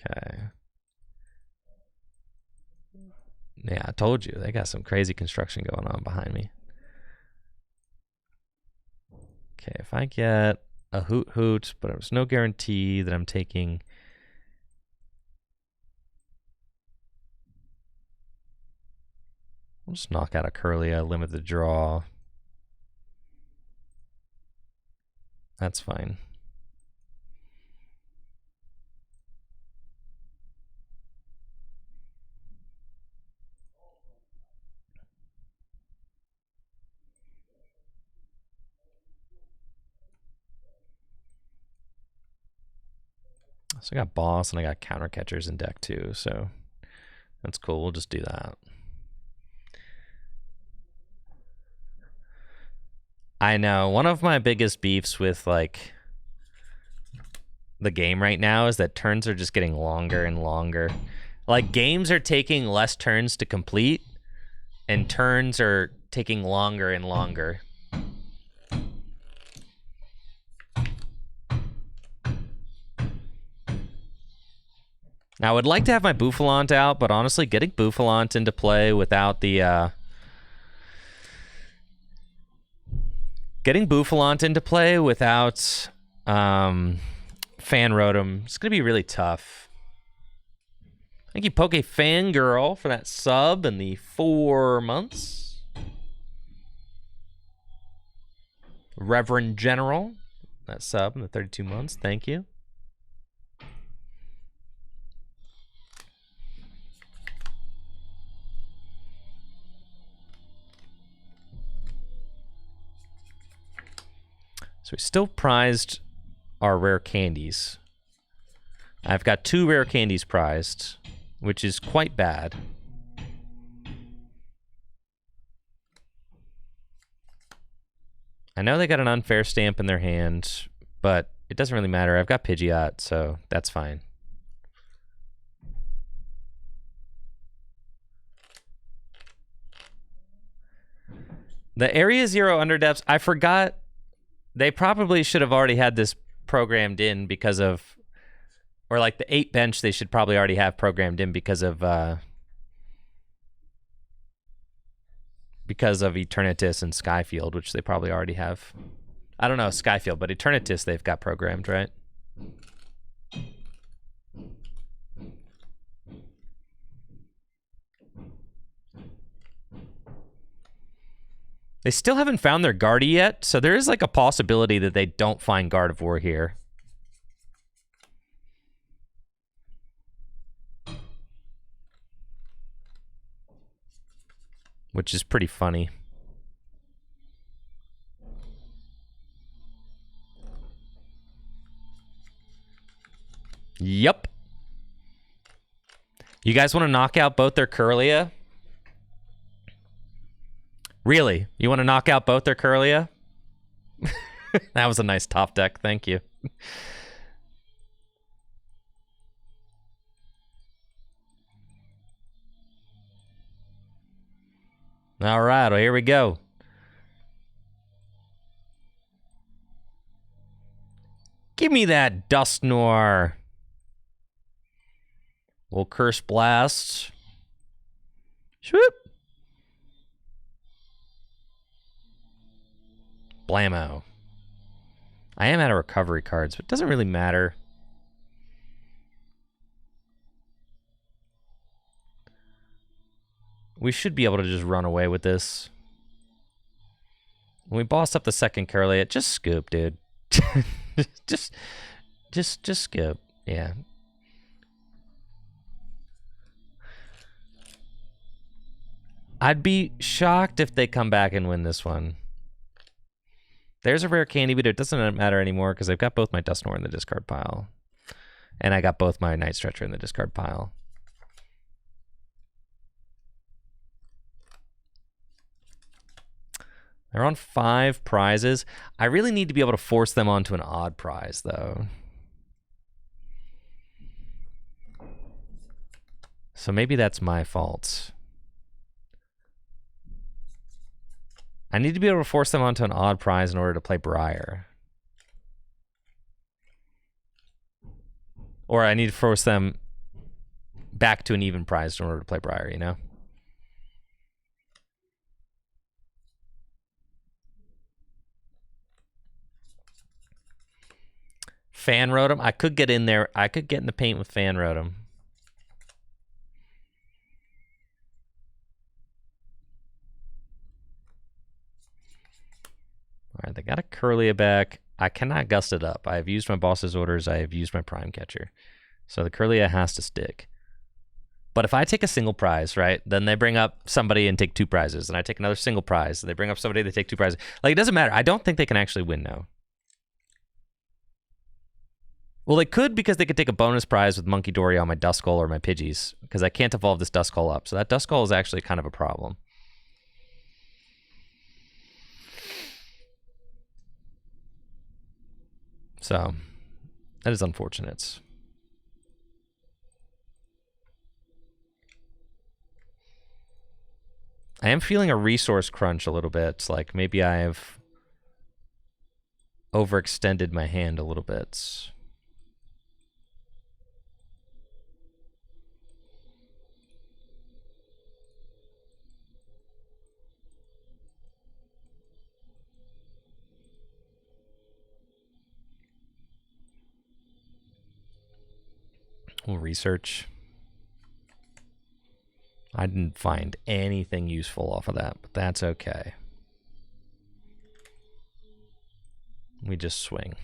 Okay. Yeah, I told you. They got some crazy construction going on behind me. Okay, if I get a Hoot Hoot, but there's no guarantee that I'm taking... I'll just knock out a Curlia, limit the draw. That's fine. So I got Boss and I got Counter Catchers in deck too, so that's cool. We'll just do that. I know. One of my biggest beefs with like the game right now is that turns are just getting longer and longer. Like games are taking less turns to complete, and turns are taking longer and longer. Now, I would like to have my Bouffalante out, but honestly, getting Bouffalante into play without the... getting Bouffalante into play without Fan Rotom is going to be really tough. Thank you, Poke Fangirl, for that sub and the 4 months. Reverend General, that sub in the 32 months. Thank you. So we still prized our rare candies. I've got 2 rare candies prized, which is quite bad. I know they got an unfair stamp in their hand, but it doesn't really matter. I've got Pidgeot, so that's fine. The Area Zero Underdepths, I forgot. They probably should have already had this programmed in because of, or like the 8 bench, they should probably already have programmed in because of Eternatus and Skyfield, which they probably already have. I don't know Skyfield, but Eternatus they've got programmed, right? They still haven't found their Guardy yet, so there is like a possibility that they don't find Gardevoir here. Which is pretty funny. Yup. You guys want to knock out both their Curlia? Really? You want to knock out both their Curlia? That was a nice top deck. Thank you. All right. Well, here we go. Give me that Dust Noir. We'll Curse Blast. Swoop. Blammo. I am out of recovery cards, but it doesn't really matter. We should be able to just run away with this. When we boss up the second Curlia, just scoop, dude. just scoop. Yeah. I'd be shocked if they come back and win this one. There's a rare candy, but it doesn't matter anymore because I've got both my Dusknoir in the discard pile. And I got both my Night Stretcher in the discard pile. They're on 5 prizes. I really need to be able to force them onto an odd prize, though. So maybe that's my fault. I need to be able to force them onto an odd prize in order to play Briar. Or I need to force them back to an even prize in order to play Briar, you know? Fan Rotom. I could get in there. I could get in the paint with Fan Rotom. All right, they got a Curlia back. I cannot gust it up. I have used my boss's orders. I have used my Prime Catcher. So the Curlia has to stick. But if I take a single prize, right, then they bring up somebody and take 2 prizes. And I take another single prize. They bring up somebody, they take 2 prizes. Like, it doesn't matter. I don't think they can actually win now. Well, they could because they could take a bonus prize with Monkey Dory on my Duskull or my Pidgeys. Because I can't evolve this Duskull up. So that Duskull is actually kind of a problem. So, that is unfortunate. I am feeling a resource crunch a little bit. Like, maybe I have overextended my hand a little bit. We'll research. I didn't find anything useful off of that, but that's okay. We just swing.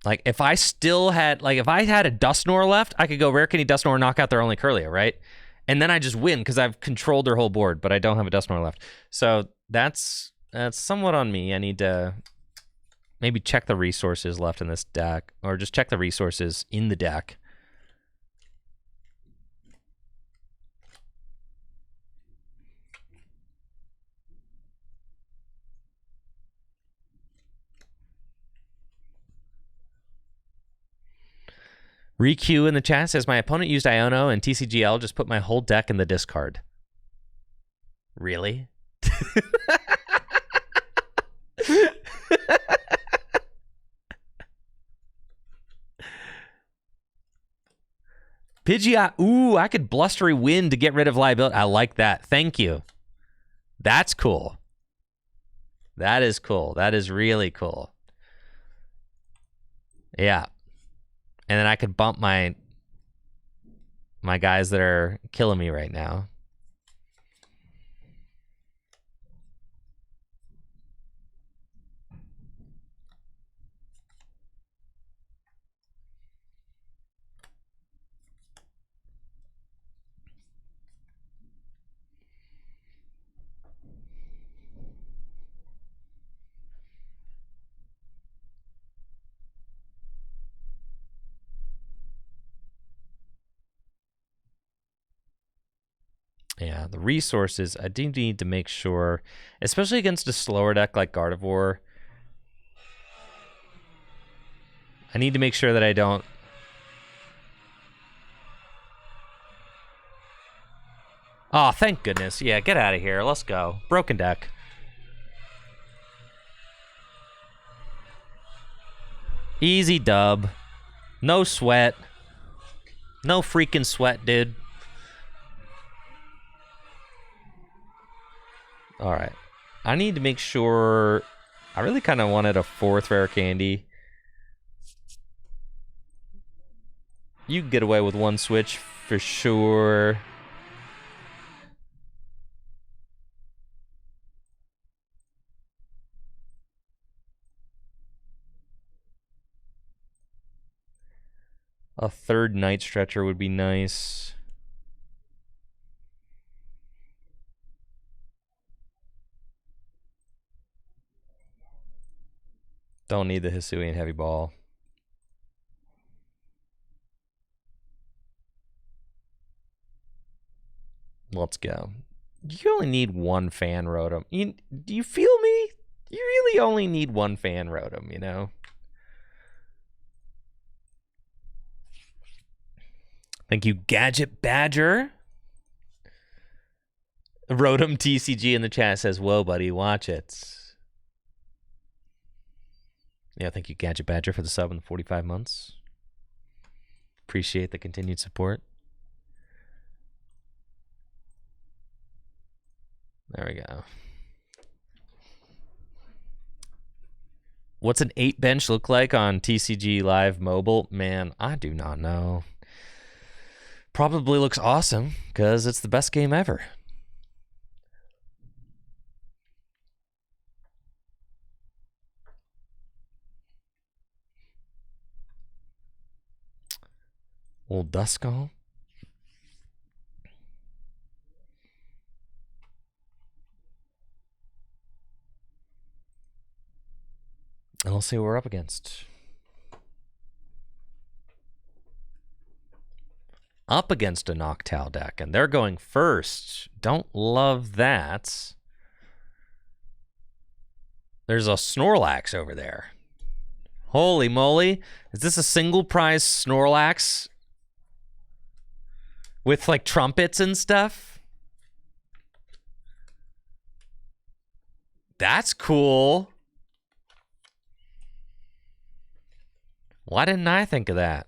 Like, if I still had, like, if I had a Dusknoir left, I could go Rare Candy Dusknoir, knock out their only Curlia, right? And then I just win because I've controlled their whole board, but I don't have a Dusknoir left. So that's somewhat on me. I need to maybe check the resources left in this deck, or just check the resources in the deck. ReQ in the chat says, my opponent used Iono and TCGL, just put my whole deck in the discard. Really? Pidgeot, ooh, I could Blustery Wind to get rid of liability. I like that. Thank you. That's cool. That is cool. That is really cool. Yeah. And then I could bump my guys that are killing me right now. Yeah, the resources, I do need to make sure, especially against a slower deck like Gardevoir, I need to make sure that I don't... Oh, thank goodness. Yeah, get out of here. Let's go. Broken deck. Easy dub. No sweat. No freaking sweat, dude. All right. I need to make sure... I really kind of wanted a 4th Rare Candy. You can get away with 1 switch for sure. A 3rd Night Stretcher would be nice. Don't need the Hisuian Heavy Ball. Let's go. You only need 1 Fan Rotom. Do you feel me? You really only need 1 Fan Rotom, you know? Thank you, Gadget Badger. Rotom TCG in the chat says, whoa, buddy, watch it. Yeah, thank you, Gadget Badger, for the sub in the 45 months. Appreciate the continued support. There we go. What's an 8 bench look like on TCG Live Mobile? Man, I do not know. Probably looks awesome because it's the best game ever. Old Duskull. And we'll see what we're up against. Up against a Noctowl deck, and they're going first. Don't love that. There's a Snorlax over there. Holy moly. Is this a single prize Snorlax? With like trumpets and stuff? That's cool. Why didn't I think of that?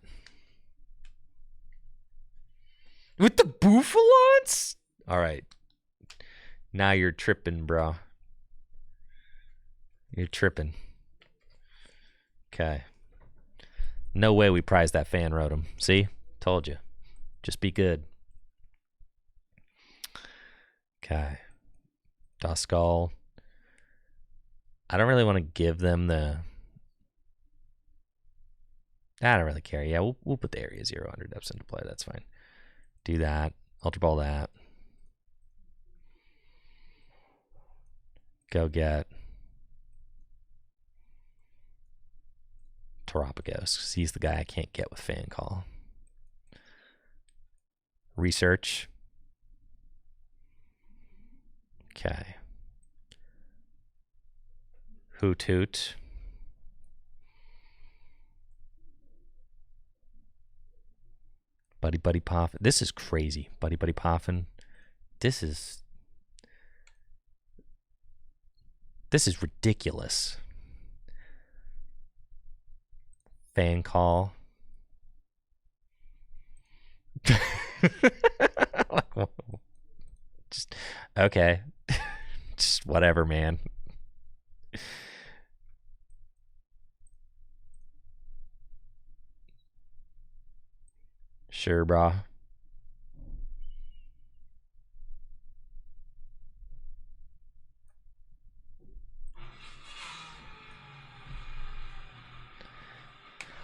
With the Bouffalons? All right. Now you're tripping, bro. You're tripping. Okay. No way we prized that fan rotom. See? Told you. Just be good. Okay. Duskull. I don't really want to give them the... I don't really care. Yeah, we'll put the Area 0 under depths into play. That's fine. Do that. Ultra Ball that. Go get Terapagos, because he's the guy I can't get with Fan Call. Research. Okay. Hoot Hoot. Buddy Buddy Poffin. This is crazy. Buddy Buddy Poffin. This is ridiculous. Fan Call. Just okay. Just whatever, man. Sure, brah.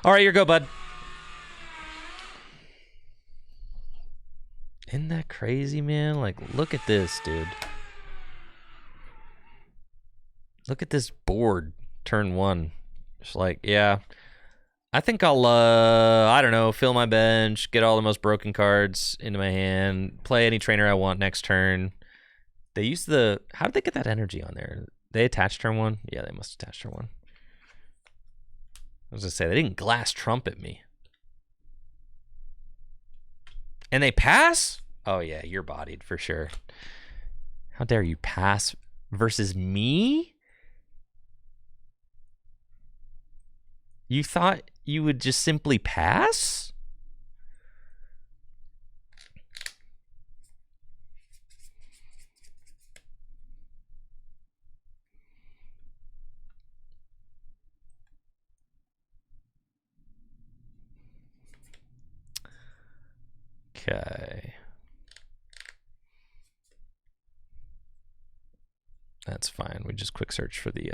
All right, your go, bud. Isn't that crazy, man? Like, look at this, dude. Look at this board, turn 1. Just like, yeah. I think I'll, I don't know, fill my bench, get all the most broken cards into my hand, play any trainer I want next turn. They use the... How did they get that energy on there? They attached turn 1? Yeah, they must attach turn 1. I was going to say, they didn't glass trumpet me. And they pass? Oh, yeah, you're bodied for sure. How dare you pass versus me? You thought you would just simply pass? Okay. That's fine. We just quick search for the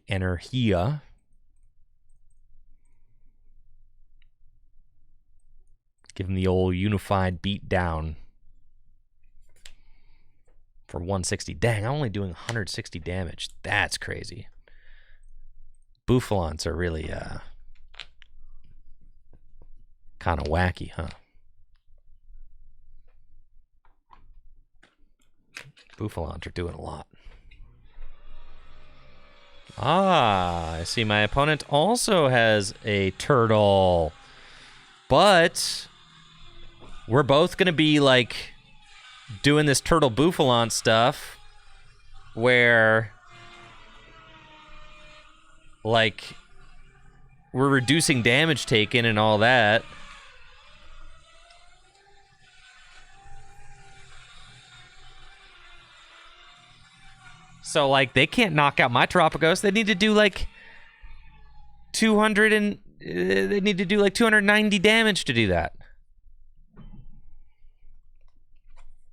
Energia. Give him the old unified beat down for 160. Dang, I'm only doing 160 damage. That's crazy. Bouffalons are really kind of wacky, huh? Bouffalons are doing a lot. Ah, I see my opponent also has a turtle. But we're both going to be like doing this turtle Bouffalon stuff where like we're reducing damage taken and all that. So, like, they can't knock out my Tropicos. They need to do, like, 290 damage to do that.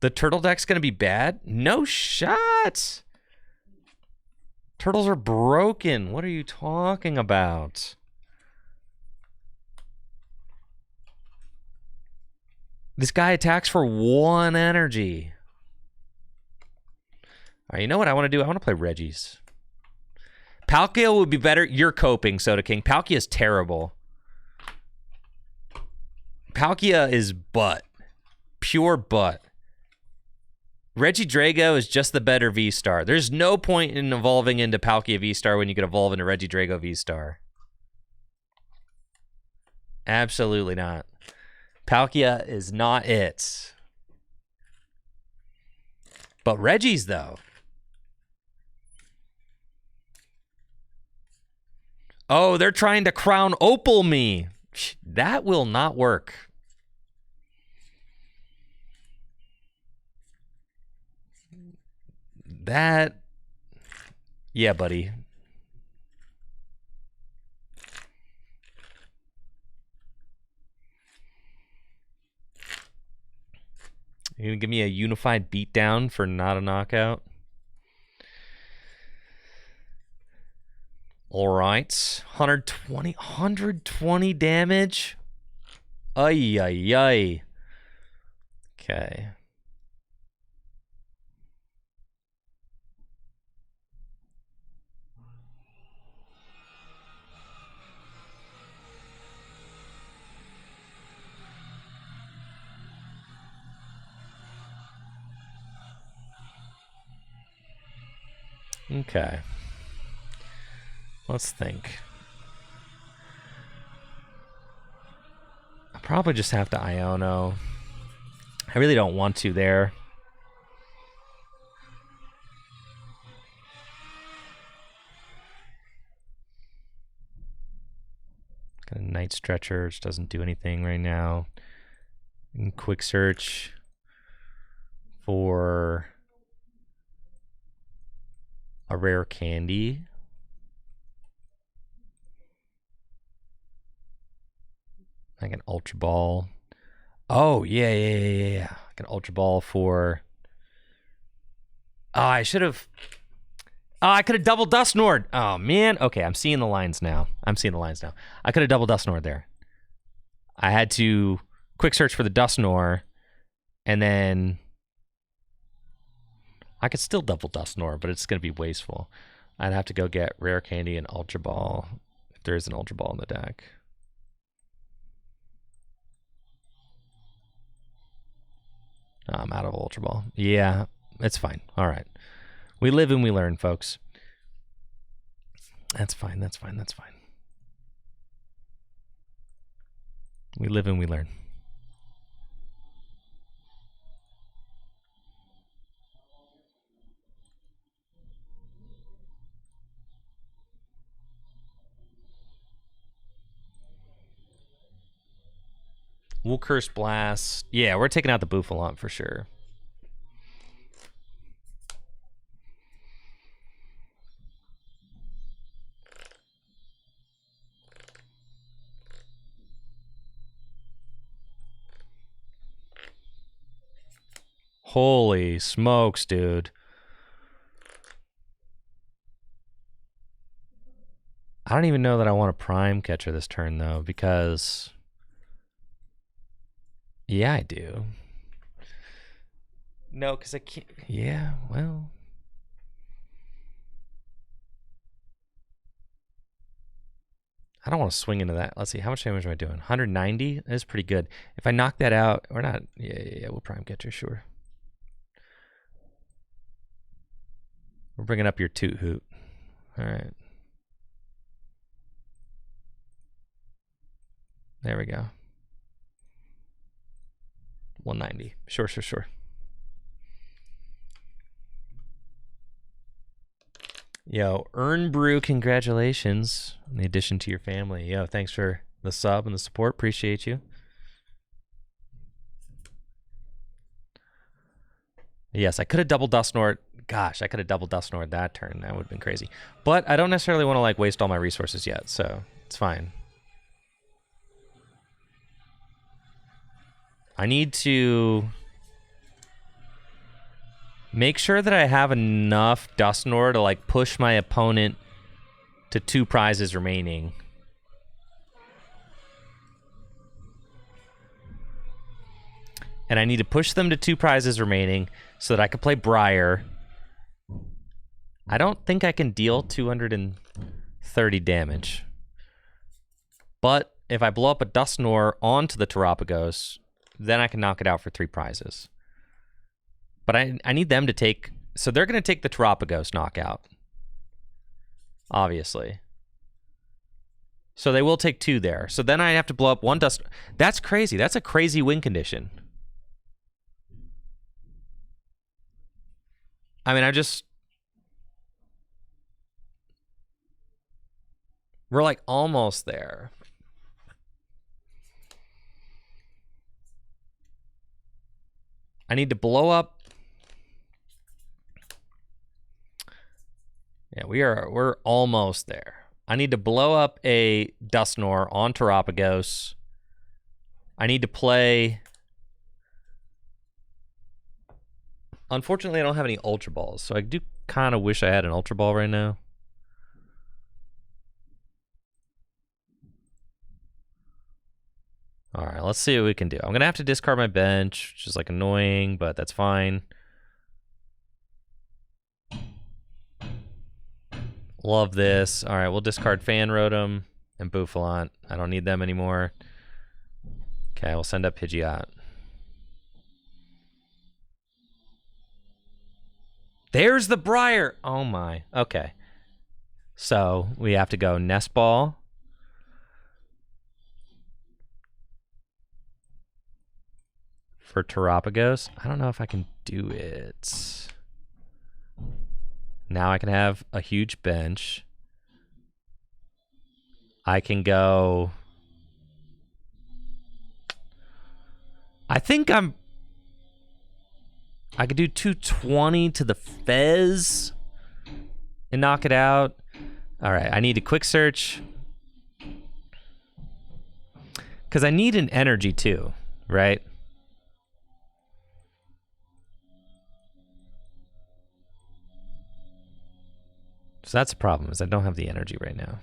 The turtle deck's going to be bad? No shot. Turtles are broken. What are you talking about? This guy attacks for 1 energy. All right, you know what I want to do? I want to play Regis. Palkia would be better. You're coping, Soda King. Palkia is terrible. Palkia is butt. Pure butt. Regidrago is just the better V-Star. There's no point in evolving into Palkia V-Star when you could evolve into Regidrago V-Star. Absolutely not. Palkia is not it. But Regis, though. Oh, they're trying to crown Opal me. That will not work. That... Yeah, buddy. You gonna give me a unified beatdown for not a knockout? All right, 120 damage. Ay, ay, ay. Okay. Okay. Let's think. I probably just have to Iono. I really don't want to there. Got a Night Stretcher, which doesn't do anything right now. And quick search for a rare candy. Like an Ultra Ball. Oh, yeah. Like an Ultra Ball for... Oh, I should have... Oh, I could have double Dusknored. Oh, man. Okay, I'm seeing the lines now. I could have double Dusknored there. I had to quick search for the Dusknoir, and then... I could still double Dusknoir, but it's going to be wasteful. I'd have to go get Rare Candy and Ultra Ball, if there is an Ultra Ball in the deck. Oh, I'm out of Ultra Ball. Yeah, it's fine. All right. We live and we learn, folks. That's fine. We live and we learn. We'll Curse Blast. Yeah, we're taking out the Bouffalont for sure. Holy smokes, dude. I don't even know that I want a Prime Catcher this turn, though, because... Yeah, I do. No, because I can't... Yeah, well... I don't want to swing into that. Let's see, how much damage am I doing? 190? That is pretty good. If I knock that out, or not... Yeah, we'll Prime Catcher, sure. We're bringing up your Toot Hoot. All right. There we go. 190. Sure. Yo, Earn Brew, congratulations on the addition to your family. Yo, thanks for the sub and the support. Appreciate you. Yes, I could have double Dusknoir. gosh, I could have double Dusknored that turn. That would have been crazy. But I don't necessarily want to like waste all my resources yet, so it's fine. I need to make sure that I have enough Dusknoir to like push my opponent to 2 prizes remaining. And I need to push them to 2 prizes remaining so that I can play Briar. I don't think I can deal 230 damage. But if I blow up a Dusknoir onto the Terapagos, then I can knock it out for 3 prizes. But I need them to take... So they're going to take the Terapagos knockout. Obviously. So they will take 2 there. So then I have to blow up 1 Dusknoir. That's crazy. That's a crazy win condition. I mean, we're like almost there. I need to blow up. Yeah, we're almost there. I need to blow up a Dusknoir on Terapagos. I need to play... Unfortunately, I don't have any Ultra Balls, so I do kind of wish I had an Ultra Ball right now. All right, let's see what we can do. I'm going to have to discard my bench, which is like annoying, but that's fine. Love this. All right, we'll discard Fan Rotom and Bouffalant. I don't need them anymore. Okay, we'll send up Pidgeot. There's the Briar. Oh my. Okay. So we have to go Nest Ball. For Terapagos. I don't know if I can do it. Now I can have a huge bench. I can go... I think I could do 220 to the Fez and knock it out. All right, I need a quick search. Because I need an energy too, right? So that's a problem, is I don't have the energy right now.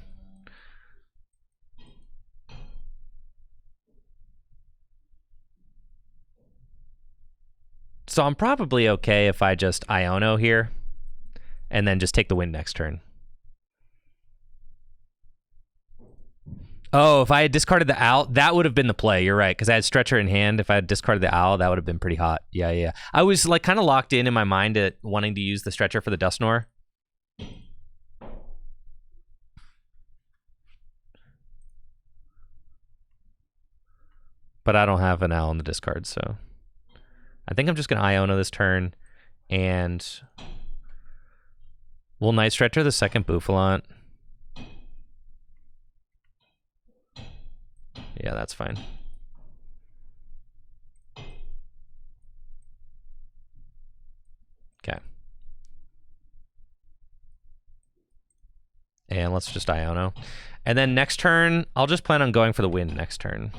So I'm probably okay if I just Iono here and then just take the win next turn. Oh, if I had discarded the Owl, that would have been the play. You're right, because I had Stretcher in hand. If I had discarded the Owl, that would have been pretty hot. Yeah. I was like kind of locked in my mind at wanting to use the Stretcher for the Dusknoir. But I don't have an Owl in the discard, so... I think I'm just going to Iono this turn, and we'll Night Stretcher the second Bouffalant. Yeah, that's fine. Okay. And let's just Iono. And then next turn, I'll just plan on going for the win next turn.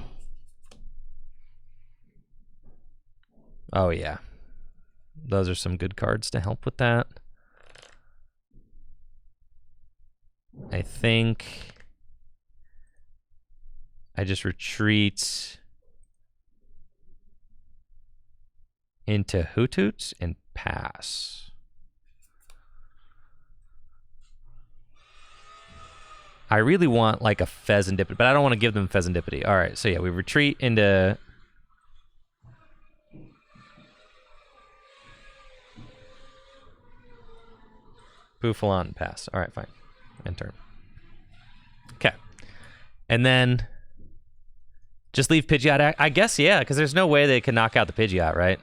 Oh, yeah. Those are some good cards to help with that. I think I just retreat into Hootoots and pass. I really want like a Pheasantipity, but I don't want to give them Pheasantipity. All right, so yeah, we retreat into... Bouffalant and pass. All right, fine. End turn. Okay. And then just leave Pidgeot. I guess, yeah, because there's no way they can knock out the Pidgeot, right?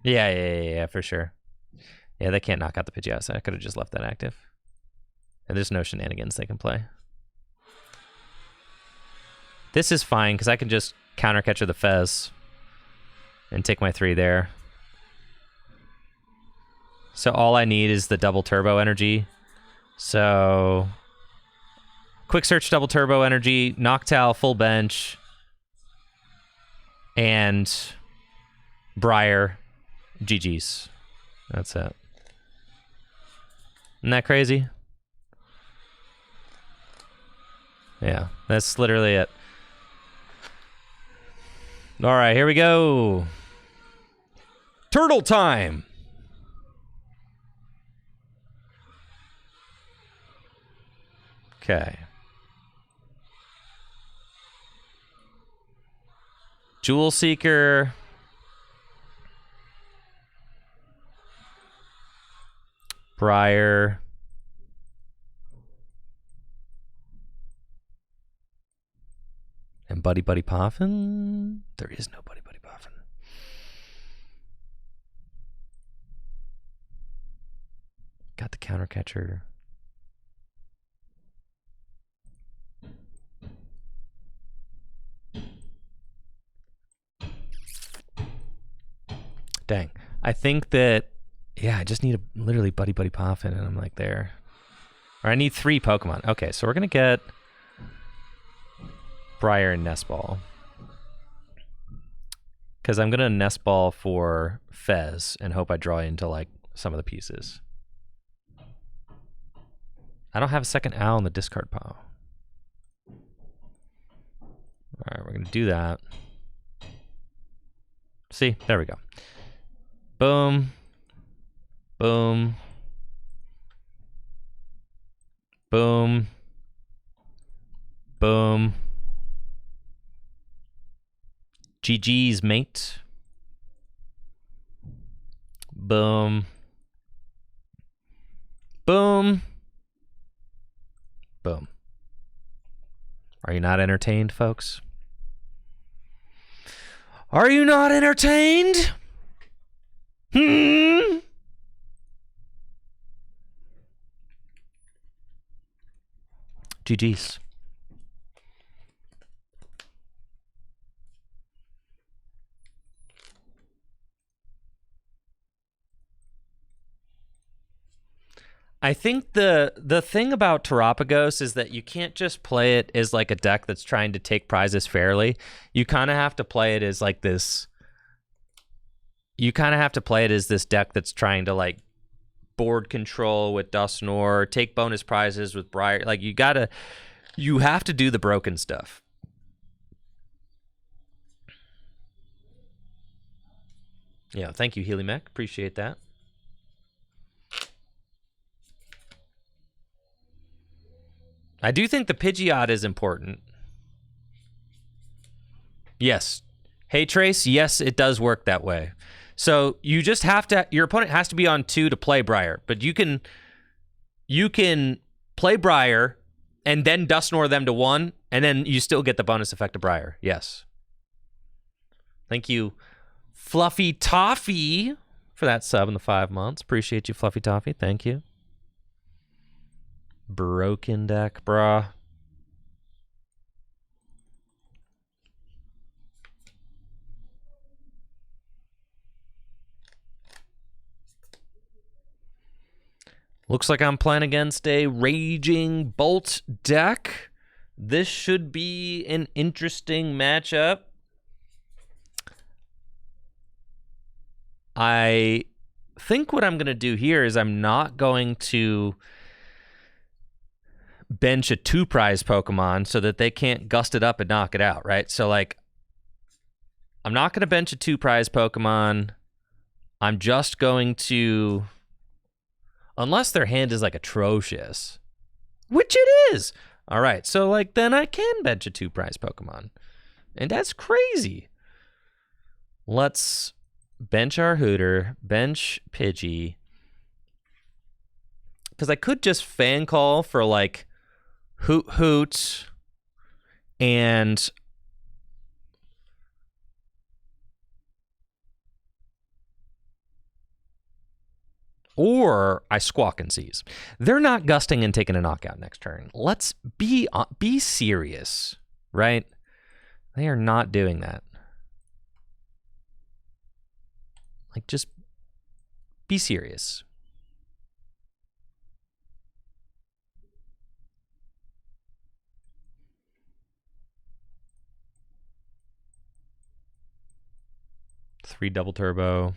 Yeah, for sure. Yeah, they can't knock out the Pidgeot, so I could have just left that active. And there's no shenanigans they can play. This is fine, because I can just counter catcher the Fez and take my 3 there. So all I need is the double turbo energy. So quick search, double turbo energy, Noctowl, full bench, and Briar, GG's. That's it. Isn't that crazy? Yeah, that's literally it. All right, here we go. Turtle time. Okay. Jewel Seeker. Briar. And Buddy Buddy Poffin? There is no Buddy Buddy Poffin. Got the counter catcher. Dang. I think that, yeah, I just need a literally Buddy Buddy Poffin, and I'm like there. Or I need 3 Pokemon. Okay, so we're going to get Briar and Nest Ball. Because I'm going to Nest Ball for Fez and hope I draw into like some of the pieces. I don't have a second owl in the discard pile. Alright, we're going to do that. See, there we go. Boom. Boom. Boom. Boom. GG's, mate. Boom. Boom. Boom. Are you not entertained, folks? Are you not entertained? GG's. I think the thing about Terapagos is that you can't just play it as like a deck that's trying to take prizes fairly. You kind of have to play it as like this. You kind of have to play it as this deck that's trying to like board control with Dusknoir, take bonus prizes with Briar. Like you have to do the broken stuff. Yeah, thank you, Healy Mech. Appreciate that. I do think the Pidgeot is important. Yes. Hey, Trace, yes, it does work that way. So you just have to, your opponent has to be on 2 to play Briar, but you can play Briar and then Dusknoir them to 1, and then you still get the bonus effect of Briar. Yes. Thank you, Fluffy Toffee, for that sub in the 5 months. Appreciate you, Fluffy Toffee. Thank you. Broken deck, brah. Looks like I'm playing against a Raging Bolt deck. This should be an interesting matchup. I think what I'm going to do here is I'm not going to bench a 2-prize Pokemon so that they can't gust it up and knock it out, right? So, like, I'm not going to bench a 2-prize Pokemon. I'm just going to... Unless their hand is, like, atrocious. Which it is! Alright, so, like, then I can bench a 2-prize Pokemon. And that's crazy. Let's bench our Hooter, bench Pidgey. Because I could just fan call for, like, Hoot, and or I Squawk and Seize. They're not gusting and taking a knockout next turn. Let's be serious, right? They are not doing that. Like, just be serious. 3 double turbo.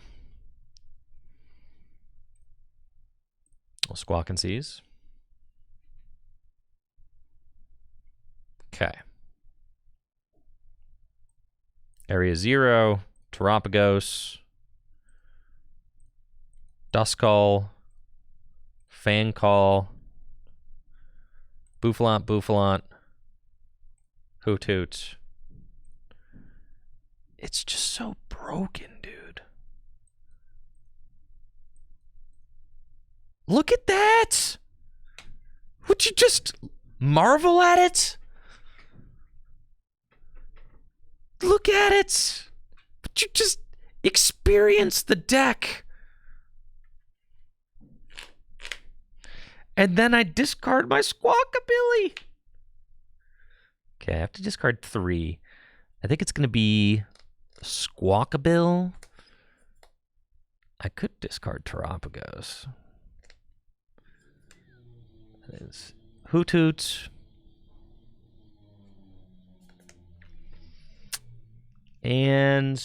Squawk and Seize. Okay. Area 0, Terapagos, Duskull, Fan Call, Bouffalant, Hoot Hoot. It's just so broken, dude. Look at that! Would you just marvel at it? Look at it! Would you just experience the deck? And then I discard my Squawkabilly. Okay, I have to discard 3. I think it's going to be Squawkabill. I could discard Terapagos. That is Hoot Hoot. And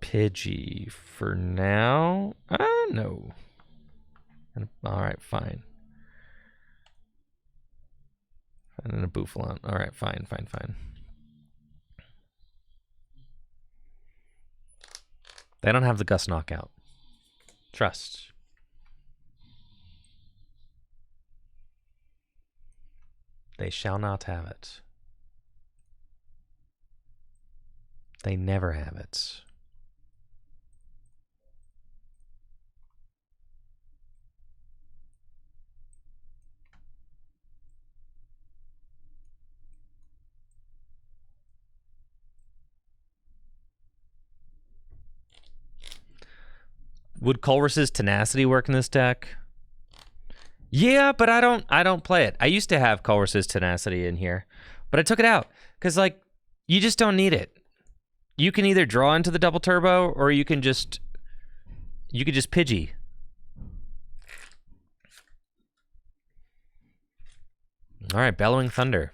Pidgey for now. No. All right, fine. And then a Bouffalant. All right, fine. They don't have the Gus knockout. Trust. They shall not have it. They never have it. Would Colress's Tenacity work in this deck? Yeah, but I don't play it. I used to have Colress's Tenacity in here, but I took it out because like you just don't need it. You can either draw into the double turbo or you can just Pidgey. All right, Bellowing Thunder.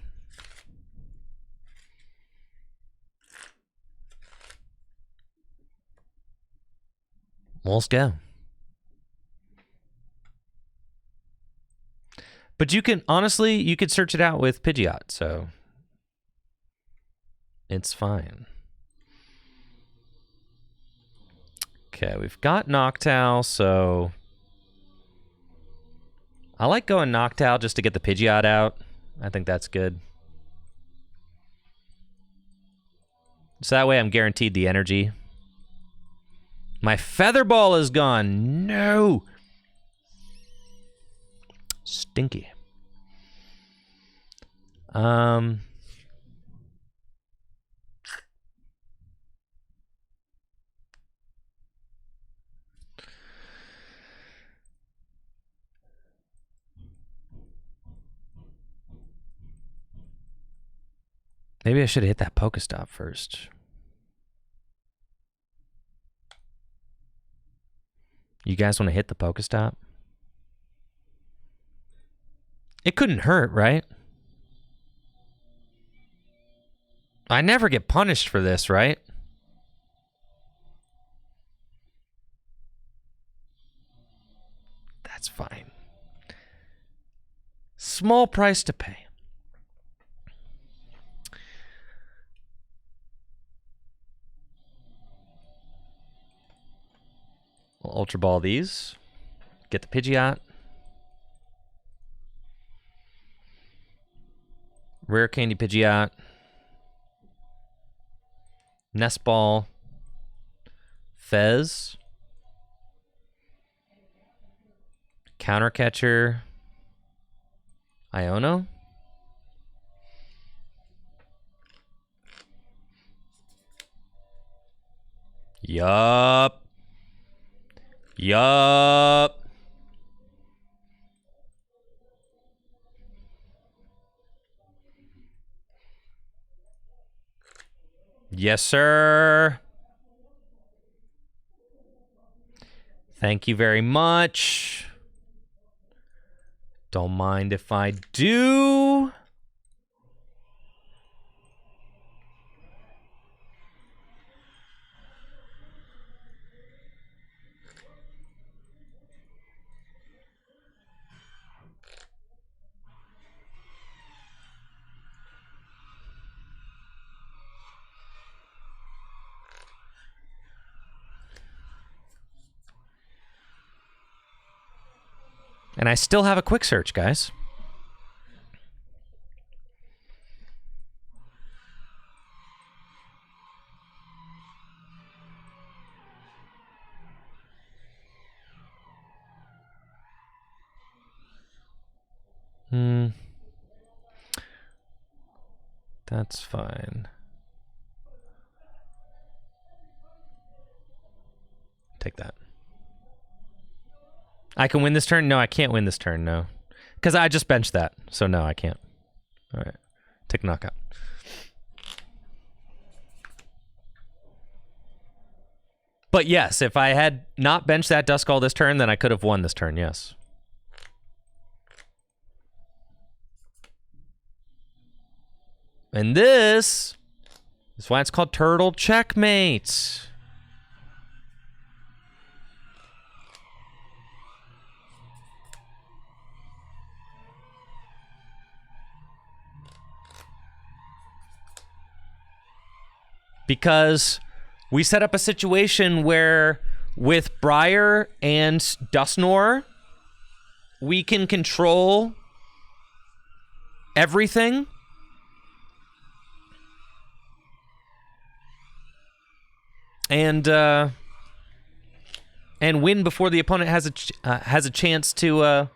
Let's go. But you can, honestly, you could search it out with Pidgeot, so it's fine. Okay, we've got Noctowl, so I like going Noctowl just to get the Pidgeot out. I think that's good. So that way I'm guaranteed the energy. My Feather Ball is gone. No. Stinky. Maybe I should have hit that Pokestop first. You guys want to hit the Pokestop? It couldn't hurt, right? I never get punished for this, right? That's fine. Small price to pay. We'll Ultra Ball these. Get the Pidgeot. Rare Candy Pidgeot. Nest Ball. Fez. Counter Catcher. Iono. Yup. Yup. Yes, sir. Thank you very much. Don't mind if I do. And I still have a quick search, guys. That's fine. Take that. I can win this turn? No, I can't win this turn, no. Because I just benched that, so no, I can't. All right, take knockout. But yes, if I had not benched that Duskull this turn, then I could have won this turn, yes. And this is why it's called Turtle Checkmate. Because we set up a situation where with Briar and Dusknoir, we can control everything. And win before the opponent has a chance to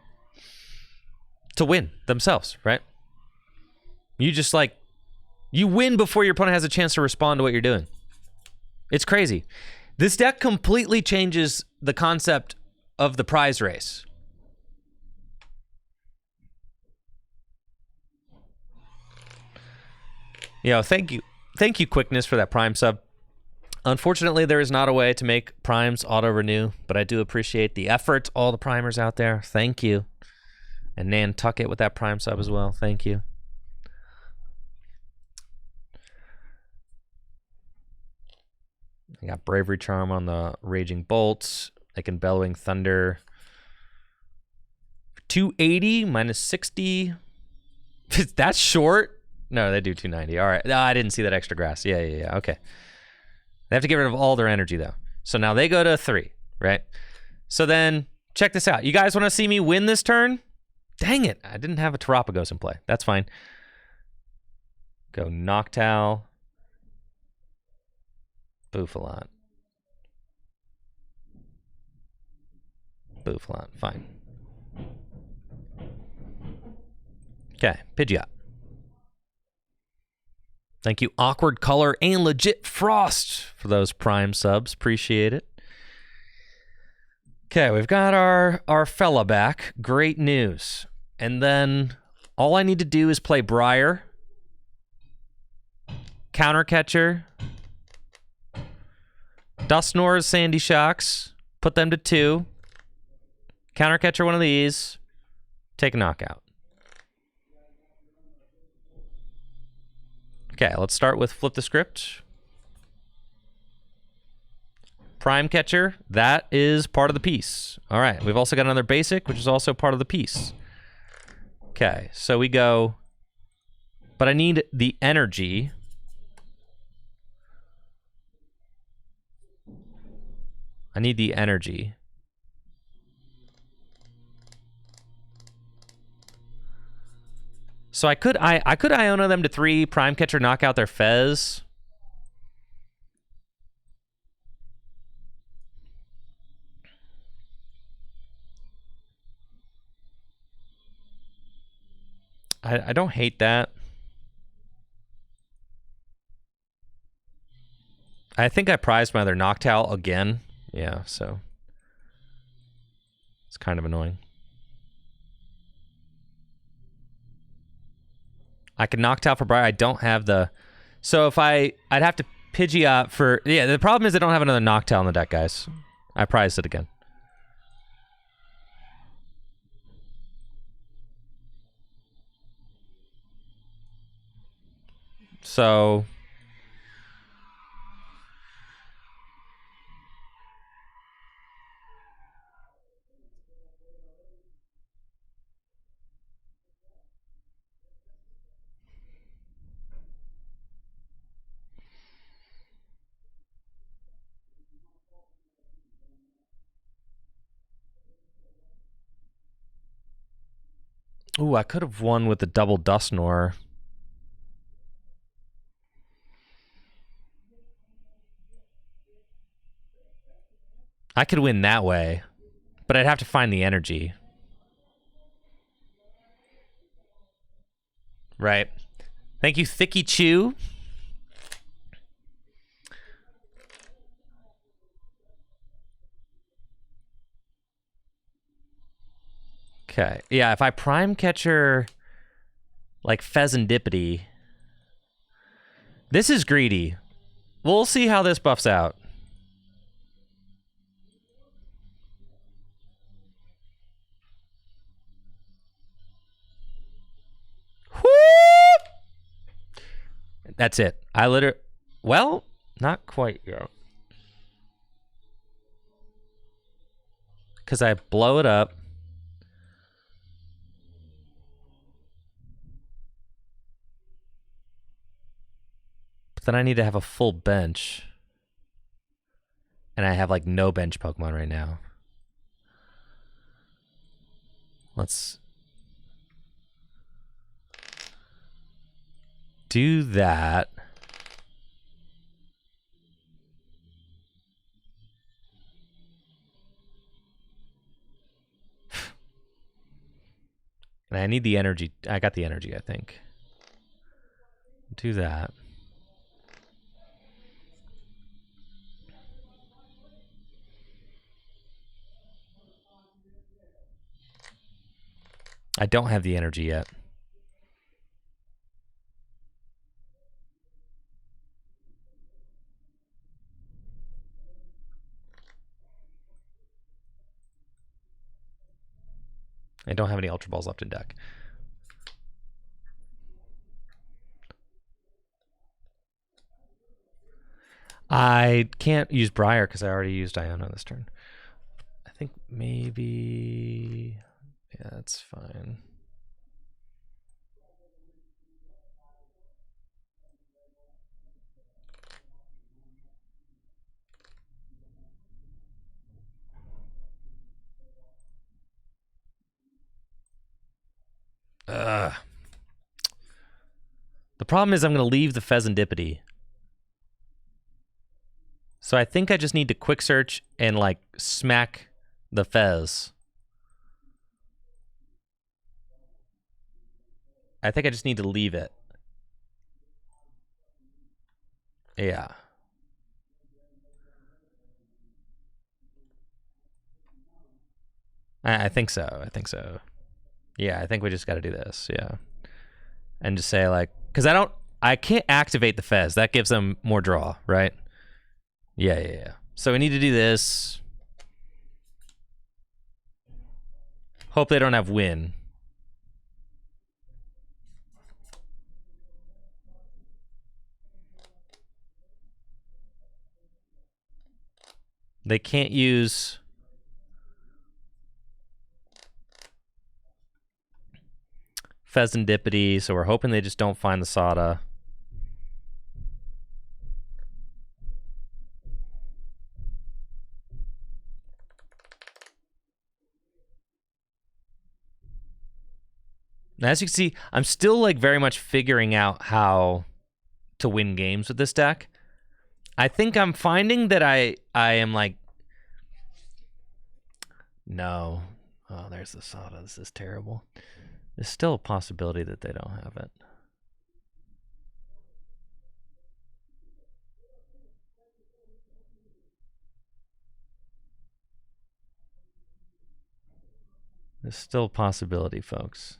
win themselves, right? You win before your opponent has a chance to respond to what you're doing. It's crazy. This deck completely changes the concept of the prize race. Thank you, Quickness, for that Prime sub. Unfortunately, there is not a way to make primes auto-renew, but I do appreciate the effort, all the primers out there. Thank you. And Nantucket with that Prime sub as well. Thank you. I got Bravery Charm on the Raging Bolts. I can Bellowing Thunder. 280 minus 60. That's short? No, they do 290. All right. No, I didn't see that extra grass. Yeah. Okay. They have to get rid of all their energy, though. So now they go to 3, right? So then, check this out. You guys want to see me win this turn? Dang it. I didn't have a Terapagos in play. That's fine. Go Noctowl. Bouffalant. Bouffalant. Fine. Okay. Pidgeot. Thank you, Awkward Color and Legit Frost, for those Prime subs. Appreciate it. Okay, we've got our fella back. Great news. And then all I need to do is play Briar, Countercatcher, Dusknoir's Sandy Shocks, put them to 2, Countercatcher one of these, take a knockout. Okay, let's start with Flip the Script. Prime Catcher, that is part of the piece. All right, we've also got another basic, which is also part of the piece. Okay, so we go, but I need the energy. I need the energy. So I could Iona them to 3, Prime Catcher, knock out their Fez. I don't hate that. I think I prized my other Noctowl again. Yeah, so it's kind of annoying. I can Noctowl for Briar. I don't have the... So if I'd have to Pidgeot for... Yeah, the problem is I don't have another Noctowl in the deck, guys. I prized it again. So... Ooh, I could have won with the double Dusknoir. I could win that way, but I'd have to find the energy. Right. Thank you, Thicky Chew. Okay. Yeah, if I prime catcher like Pheasantipity, this is greedy. We'll see how this buffs out. Whoop! That's it. I literally, well, not quite yet. Because I blow it up. But then I need to have a full bench. And I have like no bench Pokemon right now. Let's do that. And I need the energy. I got the energy, I think. Do that. I don't have the energy yet. I don't have any Ultra Balls left in deck. I can't use Briar because I already used Iona this turn. I think maybe... Yeah, that's fine. Ugh. The problem is I'm going to leave the Pheasantipity. So I think I just need to quick search and like smack the Fez. I think I just need to leave it. Yeah. I think so. I think so. Yeah, I think we just got to do this. Yeah. And just say like, because I can't activate the Fez. That gives them more draw, right? Yeah. So we need to do this. Hope they don't have win. They can't use... Pheasantipity, so we're hoping they just don't find the Sada. As you can see, I'm still like very much figuring out how to win games with this deck. I think I'm finding that I am like... No. Oh, there's the Sada. This is terrible. There's still a possibility that they don't have it. There's still a possibility, folks.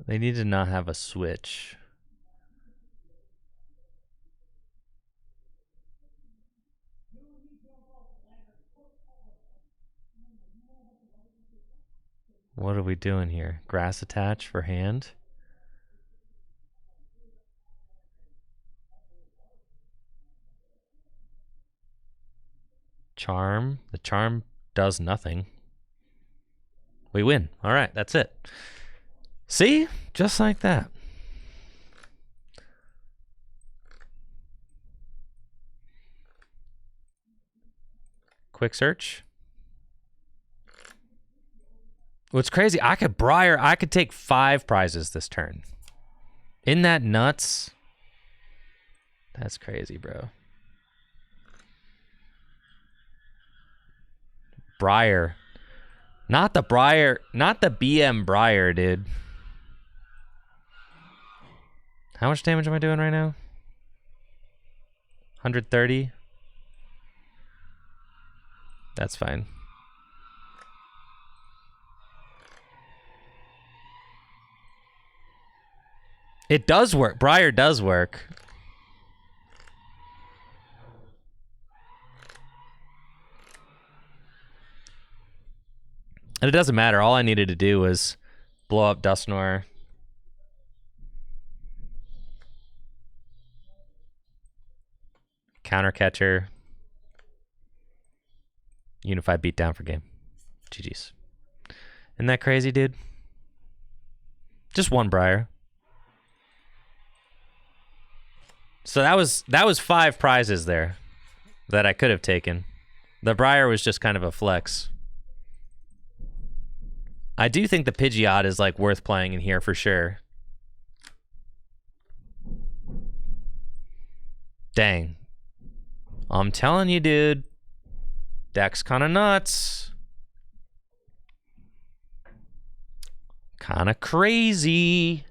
They need to not have a switch. What are we doing here? Grass attach for hand? Charm. The charm does nothing. We win. All right, that's it. See? Just like that. Quick search. What's crazy, I could take 5 prizes this turn. Isn't that nuts? That's crazy, bro. Briar. Not the BM Briar, dude. How much damage am I doing right now? 130? That's fine. It does work. Briar does work. And it doesn't matter. All I needed to do was blow up Dusknoir. Counter catcher. Unified beatdown for game. GG's. Isn't that crazy, dude? Just one Briar. So that was 5 prizes there that I could have taken. The Briar was just kind of a flex. I do think the Pidgeot is like worth playing in here for sure. Dang. I'm telling you, dude. Deck's kind of nuts. Kind of crazy.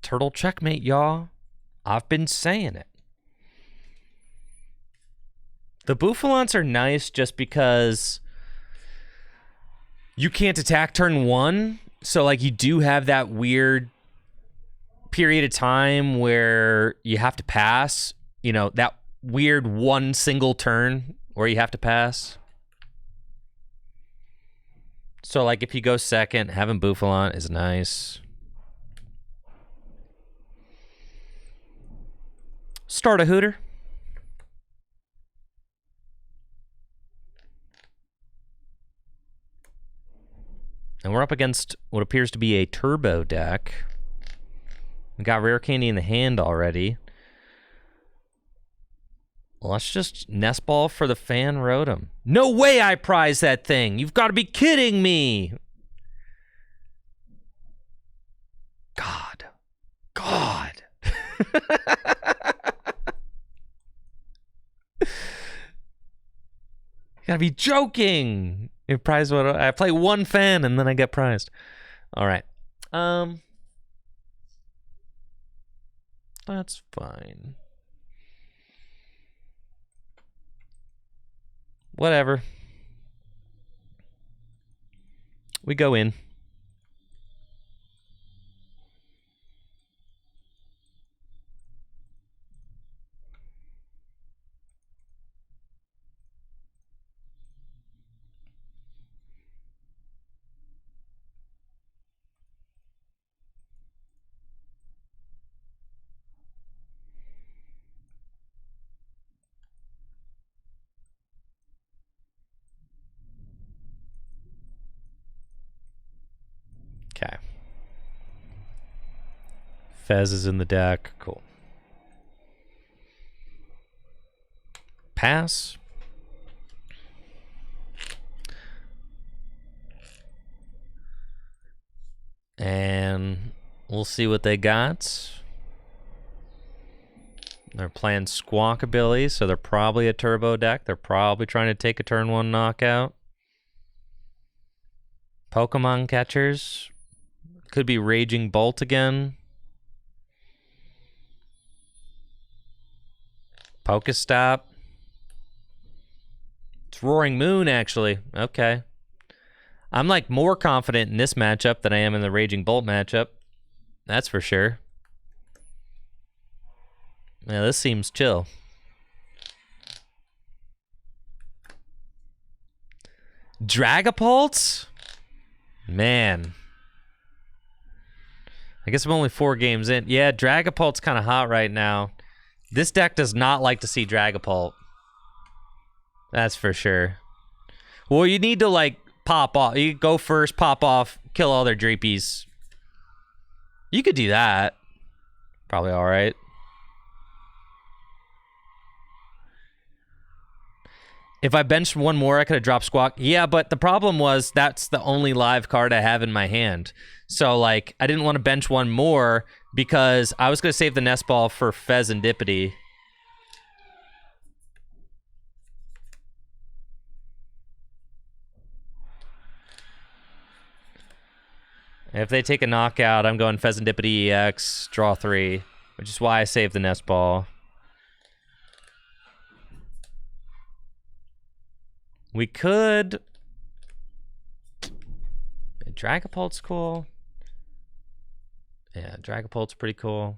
Turtle checkmate, y'all. I've been saying it. The Bouffalants are nice just because you can't attack turn 1. So, like, you do have that weird period of time where you have to pass. You know, that weird one single turn where you have to pass. So, like, if you go second, having Bouffalant is nice. Start a hooter. And we're up against what appears to be a turbo deck. We got Rare Candy in the hand already. Let's just nest ball for the Fan Rotom. No way I prize that thing. You've got to be kidding me. God. You gotta be joking. You prize what I play one fan and then I get prized. All right. That's fine. Whatever. We go in. Okay. Fez is in the deck. Cool. Pass. And we'll see what they got. They're playing Squawkabilly, so they're probably a turbo deck. They're probably trying to take a turn 1 knockout. Pokemon catchers. Could be Raging Bolt again. Pokestop. It's Roaring Moon, actually. Okay. I'm like more confident in this matchup than I am in the Raging Bolt matchup. That's for sure. Yeah, this seems chill. Dragapult? Man. I guess I'm only 4 games in. Yeah, Dragapult's kind of hot right now. This deck does not like to see Dragapult. That's for sure. Well, you need to, like, pop off. You go first, pop off, kill all their Dreepies. You could do that. Probably all right. If I benched one more, I could have dropped Squawk. Yeah, but the problem was that's the only live card I have in my hand. So, like, I didn't want to bench one more because I was going to save the Nest Ball for Fez and Dippity. If they take a knockout, I'm going Fez and Dippity EX, draw 3, which is why I saved the Nest Ball. We could... Dragapult's cool. Yeah, Dragapult's pretty cool.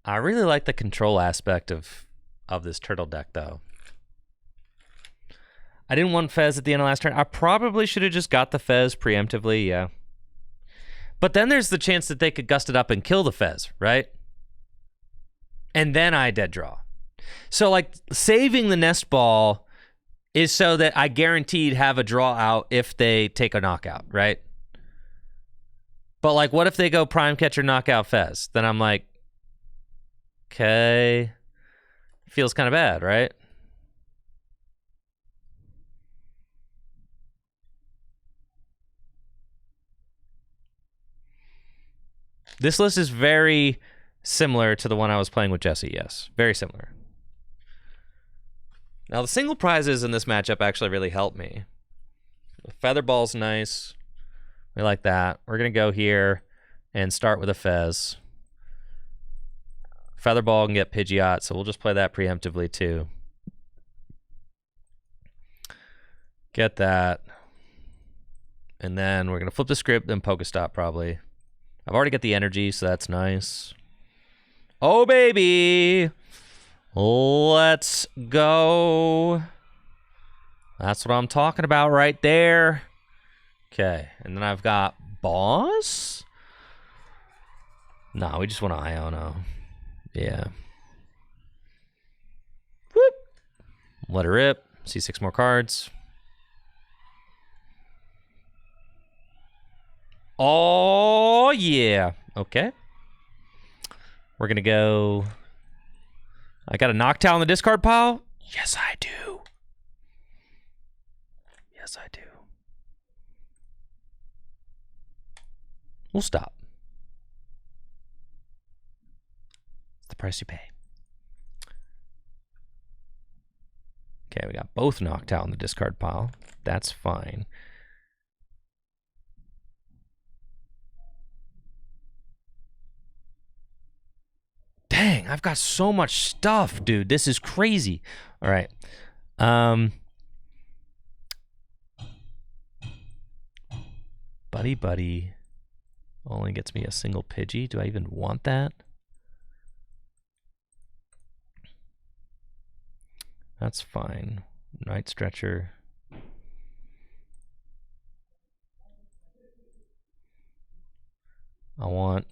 I really like the control aspect of this turtle deck, though. I didn't want Fez at the end of last turn. I probably should have just got the Fez preemptively, yeah. But then there's the chance that they could gust it up and kill the Fez, right? And then I dead draw. So, like, saving the Nest Ball is so that I guaranteed have a draw out if they take a knockout, right? But, like, what if they go Prime Catcher, knockout Fez? Then I'm like, okay, feels kind of bad, right? This list is very similar to the one I was playing with Jesse, yes. Very similar. Now, the single prizes in this matchup actually really helped me. The Feather Ball's nice. We like that. We're going to go here and start with a Fez. Feather Ball can get Pidgeot, so we'll just play that preemptively too. Get that. And then we're going to flip the script, then Pokestop probably. I've already got the energy, so that's nice. Oh, baby! Let's go. That's what I'm talking about right there. Okay, and then I've got Boss? No, we just want to Iono. Yeah. Whoop. Let her rip. See 6 more cards. Oh, yeah. Okay. We're going to go... I got a Noctowl in the discard pile? Yes, I do. Yes, I do. We'll stop. It's the price you pay. Okay, we got both Noctowl in the discard pile. That's fine. Dang, I've got so much stuff, dude. This is crazy. All right. Buddy only gets me a single Pidgey. Do I even want that? That's fine. Night Stretcher. I want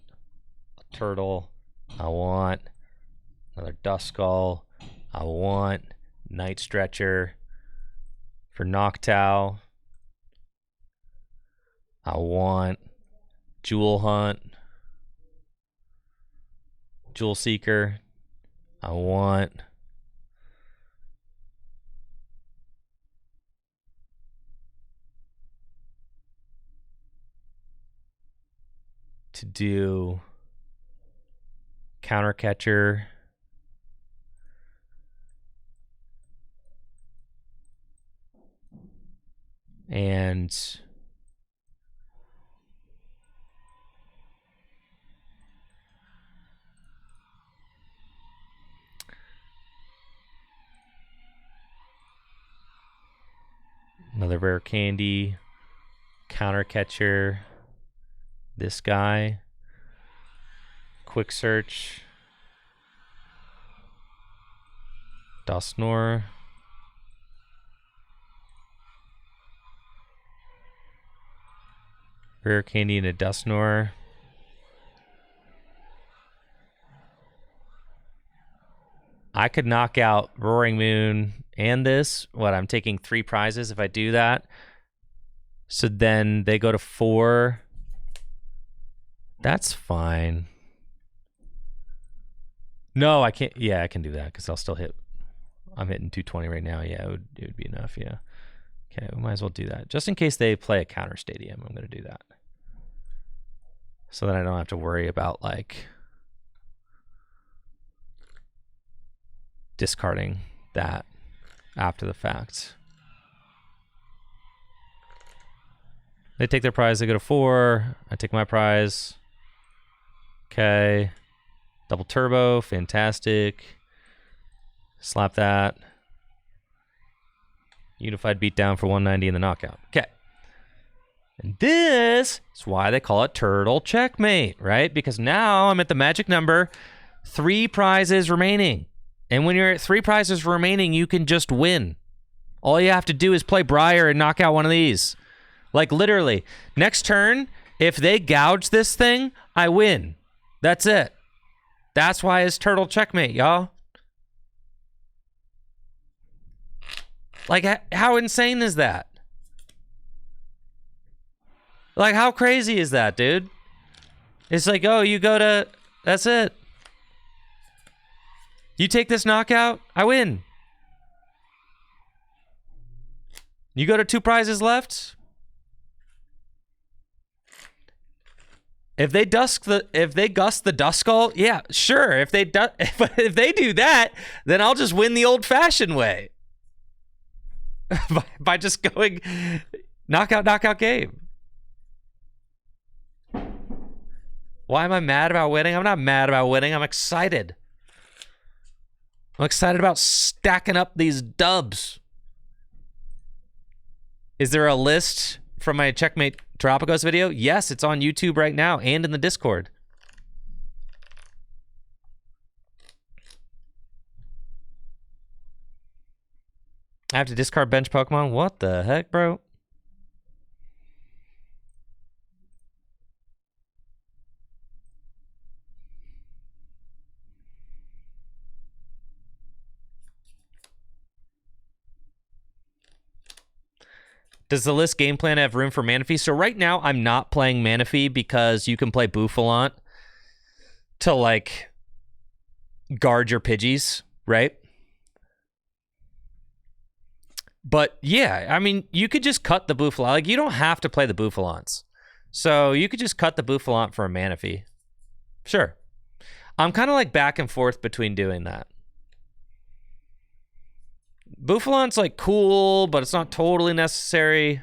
a turtle. I want another Duskull. I want Night Stretcher for Noctowl. I want Jewel Hunt. Jewel Seeker. I want to do Counter Catcher. And another Rare Candy, Counter Catcher, this guy, Quick Search, Dusknoir, Rare Candy and a Dusknoir. I could knock out Roaring Moon and this. What, I'm taking 3 prizes if I do that. So then they go to 4. That's fine. No, I can't. Yeah, I can do that because I'll still hit. I'm hitting 220 right now. Yeah, it would be enough. Yeah. Okay, we might as well do that. Just in case they play a counter stadium, I'm going to do that. So that I don't have to worry about, like, discarding that after the fact. They take their prize, they go to 4. I take my prize. Okay. Double turbo, fantastic. Slap that. Unified beatdown for 190 in the knockout. Okay. And this is why they call it Turtle Checkmate, right? Because now I'm at the magic number, 3 prizes remaining. And when you're at 3 prizes remaining, you can just win. All you have to do is play Briar and knock out one of these. Like, literally, next turn, if they gouge this thing, I win. That's it. That's why it's Turtle Checkmate, y'all. Like, how insane is that? Like, how crazy is that, dude? It's like, oh, you go to... That's it. You take this knockout, I win. You go to 2 prizes left. If they gust the Duskull, yeah, sure. If they do that, then I'll just win the old-fashioned way. by just going knockout game. Why am I mad about winning? I'm not mad about winning. I'm excited. I'm excited about stacking up these dubs. Is there a list from my Checkmate Tropicos video? Yes, it's on YouTube right now and in the Discord. I have to discard bench Pokemon? What the heck, bro? Does the list game plan have room for Manaphy? So right now, I'm not playing Manaphy because you can play Bouffalant to, like, guard your Pidgeys, right? But yeah, I mean, you could just cut the Bouffalant. Like, you don't have to play the Bouffalants. So you could just cut the Bouffalant for a Manaphy. Sure. I'm kind of like back and forth between doing that. Bouffalant's like cool, but it's not totally necessary.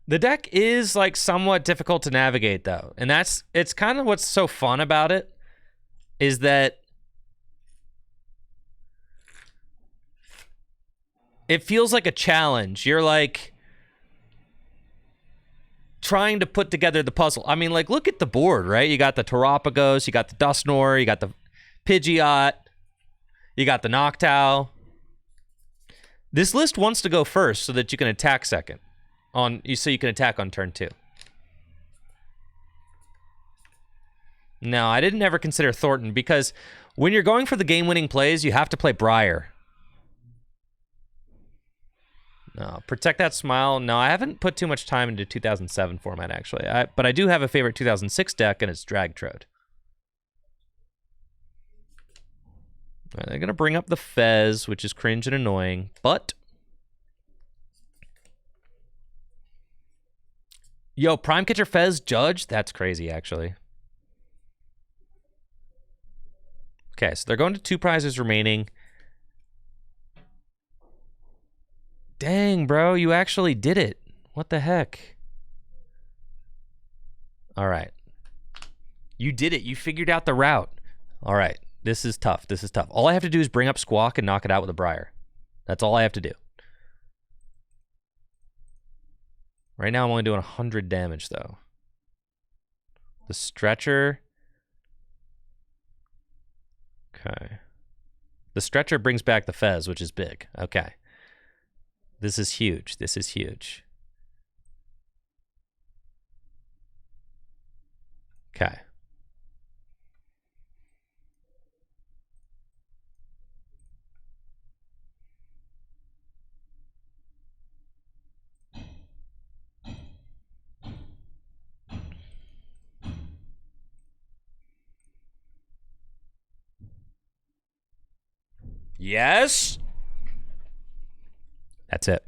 The deck is like somewhat difficult to navigate though. And it's kind of what's so fun about it is that it feels like a challenge. You're like trying to put together the puzzle. I mean, like, look at the board, right? You got the Terapagos, you got the Dusknoir, you got the Pidgeot, you got the Noctowl. This list wants to go first so that you can attack second. So you can attack on turn 2. No, I didn't ever consider Thornton because when you're going for the game-winning plays, you have to play Briar. No, Protect That Smile. No, I haven't put too much time into 2007 format, actually. But I do have a favorite 2006 deck, and it's Dragtrode. All right, they're going to bring up the Fez, which is cringe and annoying, but... Yo, Prime Catcher Fez Judge? That's crazy, actually. Okay, so they're going to 2 prizes remaining. Dang, bro, you actually did it. What the heck? All right. You did it. You figured out the route. All right. This is tough. This is tough. All I have to do is bring up Squawk and knock it out with a Briar. That's all I have to do. Right now, I'm only doing 100 damage, though. The Stretcher. Okay. The stretcher brings back the Fez, which is big. Okay. This is huge. This is huge. Okay. Yes. That's it.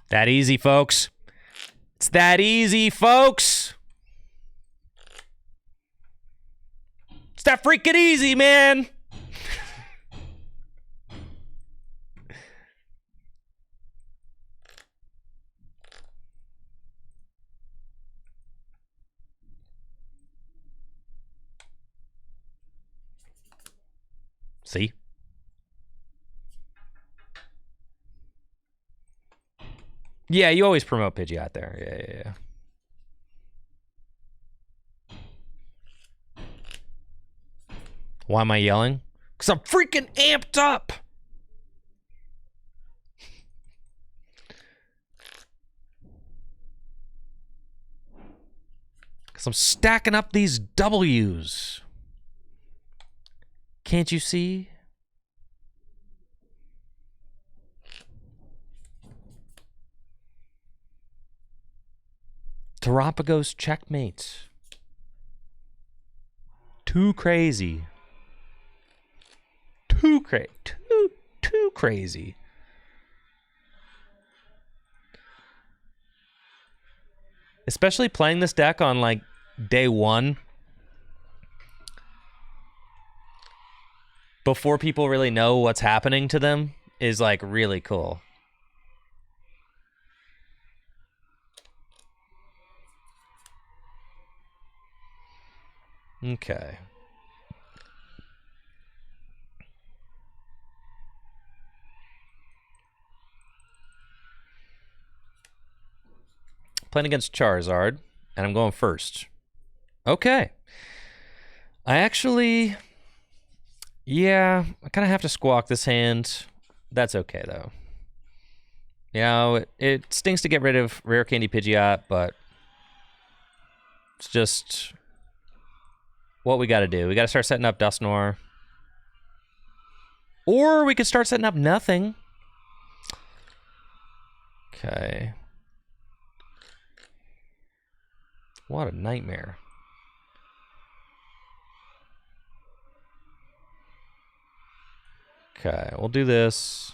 That easy, folks. It's that easy, folks. It's that freaking easy, man. See? Yeah, you always promote Pidgeot there. Yeah. Why am I yelling? Because I'm freaking amped up. Because I'm stacking up these W's. Can't you see? Terapagos checkmate. Too crazy. Too crazy. Especially playing this deck on like day one. Before people really know what's happening to them is like really cool. Okay. Playing against Charizard, and I'm going first. Okay. I actually... Yeah, I kind of have to squawk this hand. That's okay, though. You know, it stings to get rid of Rare Candy Pidgeot, but it's just what we got to do. We got to start setting up Dusknoir. Or we could start setting up nothing. Okay. What a nightmare. Okay, we'll do this.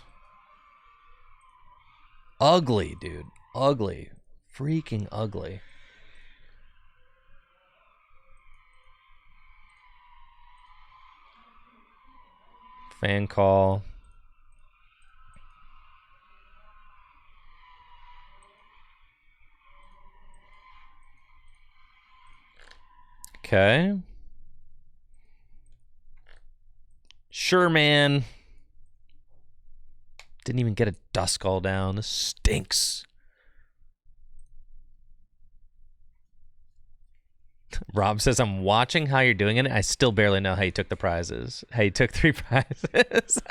Ugly, dude. Ugly. Freaking ugly. Fan call. Okay. Sure, man. Didn't even get a Duskull down. This stinks. Rob says, I'm watching how you're doing it. I still barely know how you took the prizes. How you took 3 prizes.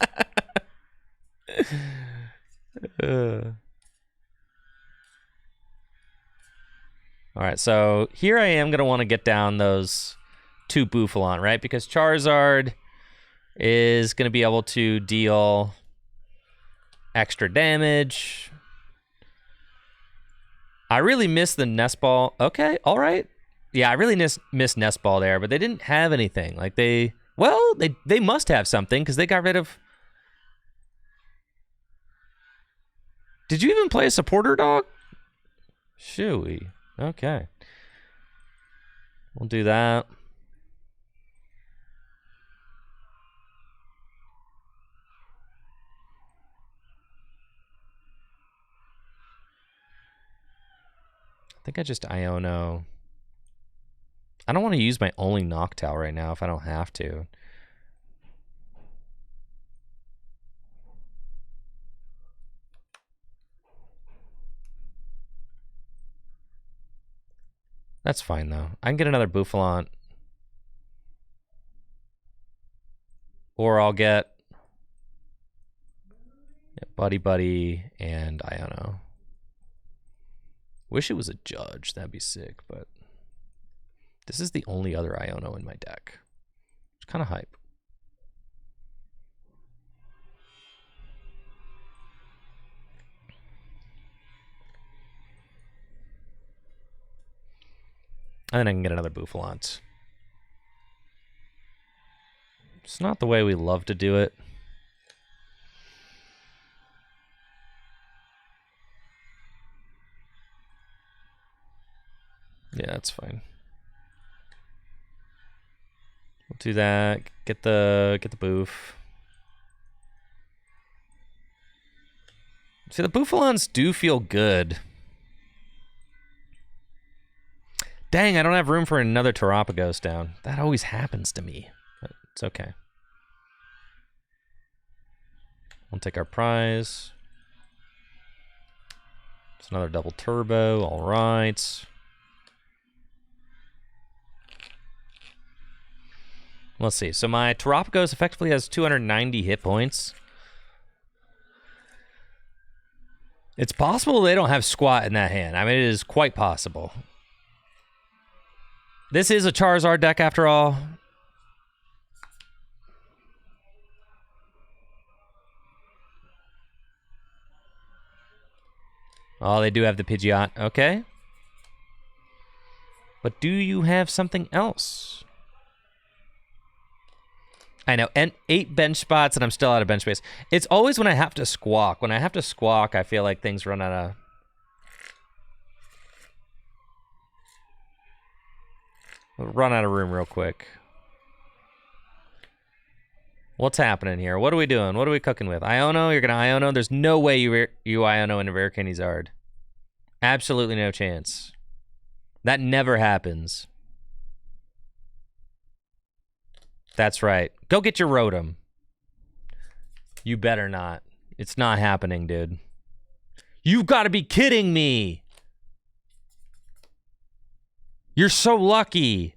All right, so here I am going to want to get down those 2 Bouffalon, right? Because Charizard is going to be able to deal extra damage. I really miss the Nest Ball. Okay, all right. Yeah, I really miss Nest Ball there, but they didn't have anything. Like they must have something because they got rid of... Did you even play a supporter dog? Shooey. Okay. We'll do that. I think I just Iono. I don't want to use my only Noctowl right now if I don't have to. That's fine, though. I can get another Boufflant. Or I'll get Buddy Buddy and Iono. Wish it was a Judge. That'd be sick, but this is the only other Iono in my deck. It's kind of hype. And then I can get another Boufflant. It's not the way we love to do it. Yeah, that's fine. We'll do that. Get the boof. See, the Bouffalants do feel good. Dang, I don't have room for another Terapagos down. That always happens to me. But it's okay. We'll take our prize. It's another double turbo. All right. Let's see. So my Terapagos effectively has 290 hit points. It's possible they don't have squat in that hand. I mean, it is quite possible. This is a Charizard deck after all. Oh, they do have the Pidgeot. Okay. But do you have something else? I know, and 8 bench spots, and I'm still out of bench space. It's always when I have to squawk. When I have to squawk, I feel like things run out of room real quick. What's happening here? What are we doing? What are we cooking with? Iono? You're gonna Iono? There's no way you Iono into Rare Candy Zard. Absolutely no chance. That never happens. That's right. Go get your Rotom. You better not. It's not happening, dude. You've got to be kidding me. You're so lucky.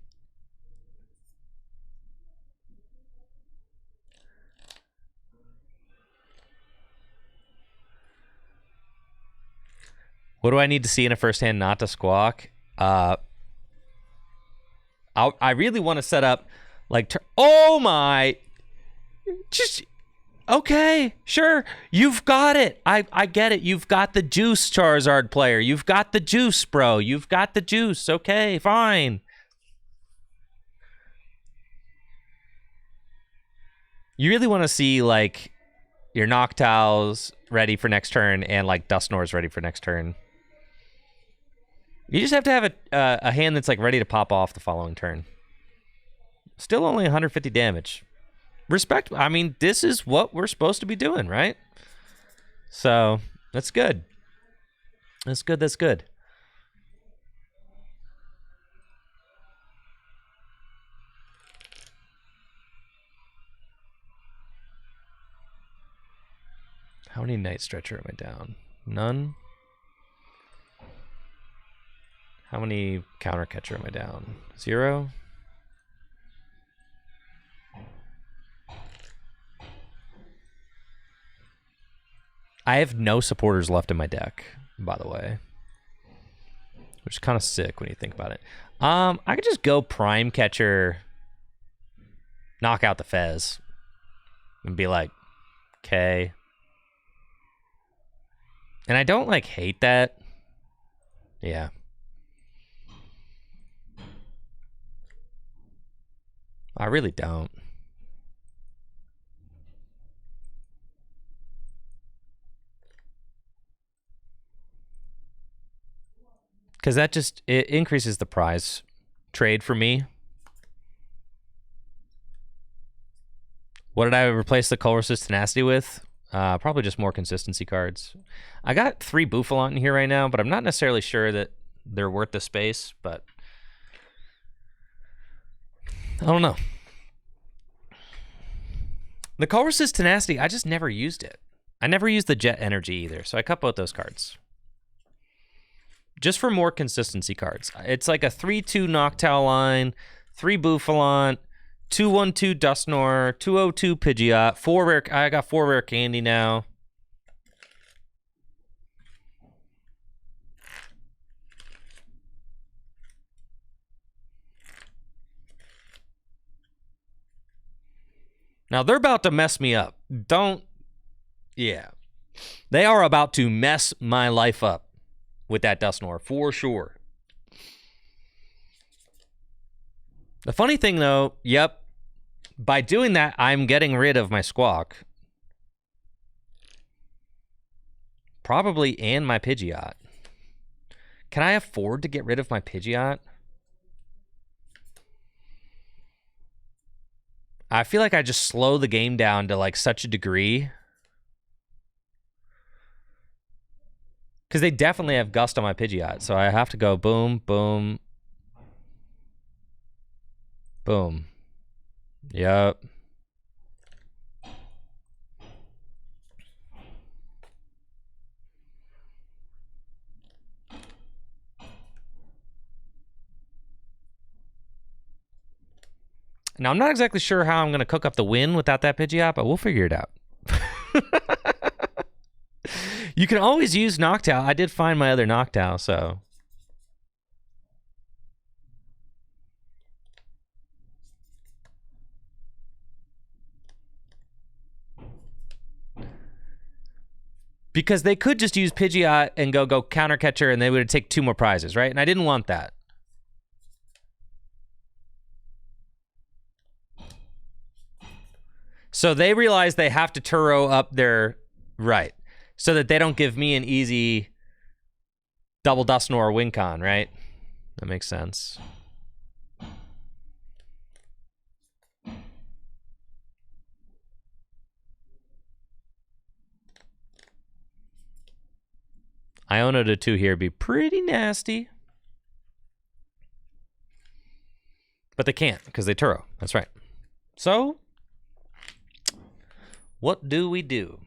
What do I need to see in a first hand not to squawk? I really want to set up like, oh my, just, okay, sure, you've got it. I get it. You've got the juice, Charizard player. You've got the juice, bro. You've got the juice. Okay, fine. You really want to see, like, your Noctowls ready for next turn and, like, Dusknoirs ready for next turn. You just have to have a hand that's, like, ready to pop off the following turn. Still only 150 damage. Respect. I mean, this is what we're supposed to be doing, right? So, that's good. That's good, that's good. How many Night Stretcher am I down? None? How many Counter Catcher am I down? 0? I have no supporters left in my deck, by the way. Which is kind of sick when you think about it. I could just go Prime Catcher, knock out the Fez, and be like, okay. And I don't, like, hate that. Yeah. I really don't. Because that just, it increases the prize trade for me. What did I replace the Colress's Tenacity with? Probably just more consistency cards. I got 3 Bouffalot in here right now, but I'm not necessarily sure that they're worth the space, but I don't know. The Colress's Tenacity, I just never used it. I never used the Jet Energy either, so I cut both those cards. just for more consistency cards. It's like a 3-2 Noctowl line, 3 Bouffalant, 2-1-2 Dusknoir, 2-0-2 Pidgeot, 4 rare. I got 4 rare candy now. Now they're about to mess me up. Yeah. They are about to mess my life up with that Dusknoir, for sure. The funny thing, though, yep, by doing that, I'm getting rid of my Squawk. Probably, and my Pidgeot. Can I afford to get rid of my Pidgeot? I feel like I just slow the game down to, like, such a degree. Because they definitely have Gust on my Pidgeot, so I have to go boom, boom, boom. Yep. Now, I'm not exactly sure how I'm going to cook up the win without that Pidgeot, but we'll figure it out. You can always use Noctowl. I did find my other Noctowl, so... Because they could just use Pidgeot and go counter catcher, and they would take 2 more prizes, right? And I didn't want that. So they realize they have to Turo up their... Right. So that they don't give me an easy double Dusknoir win con, right? That makes sense. Iono to 2 here would be pretty nasty. But they can't, because they Turo. That's right. So, what do we do?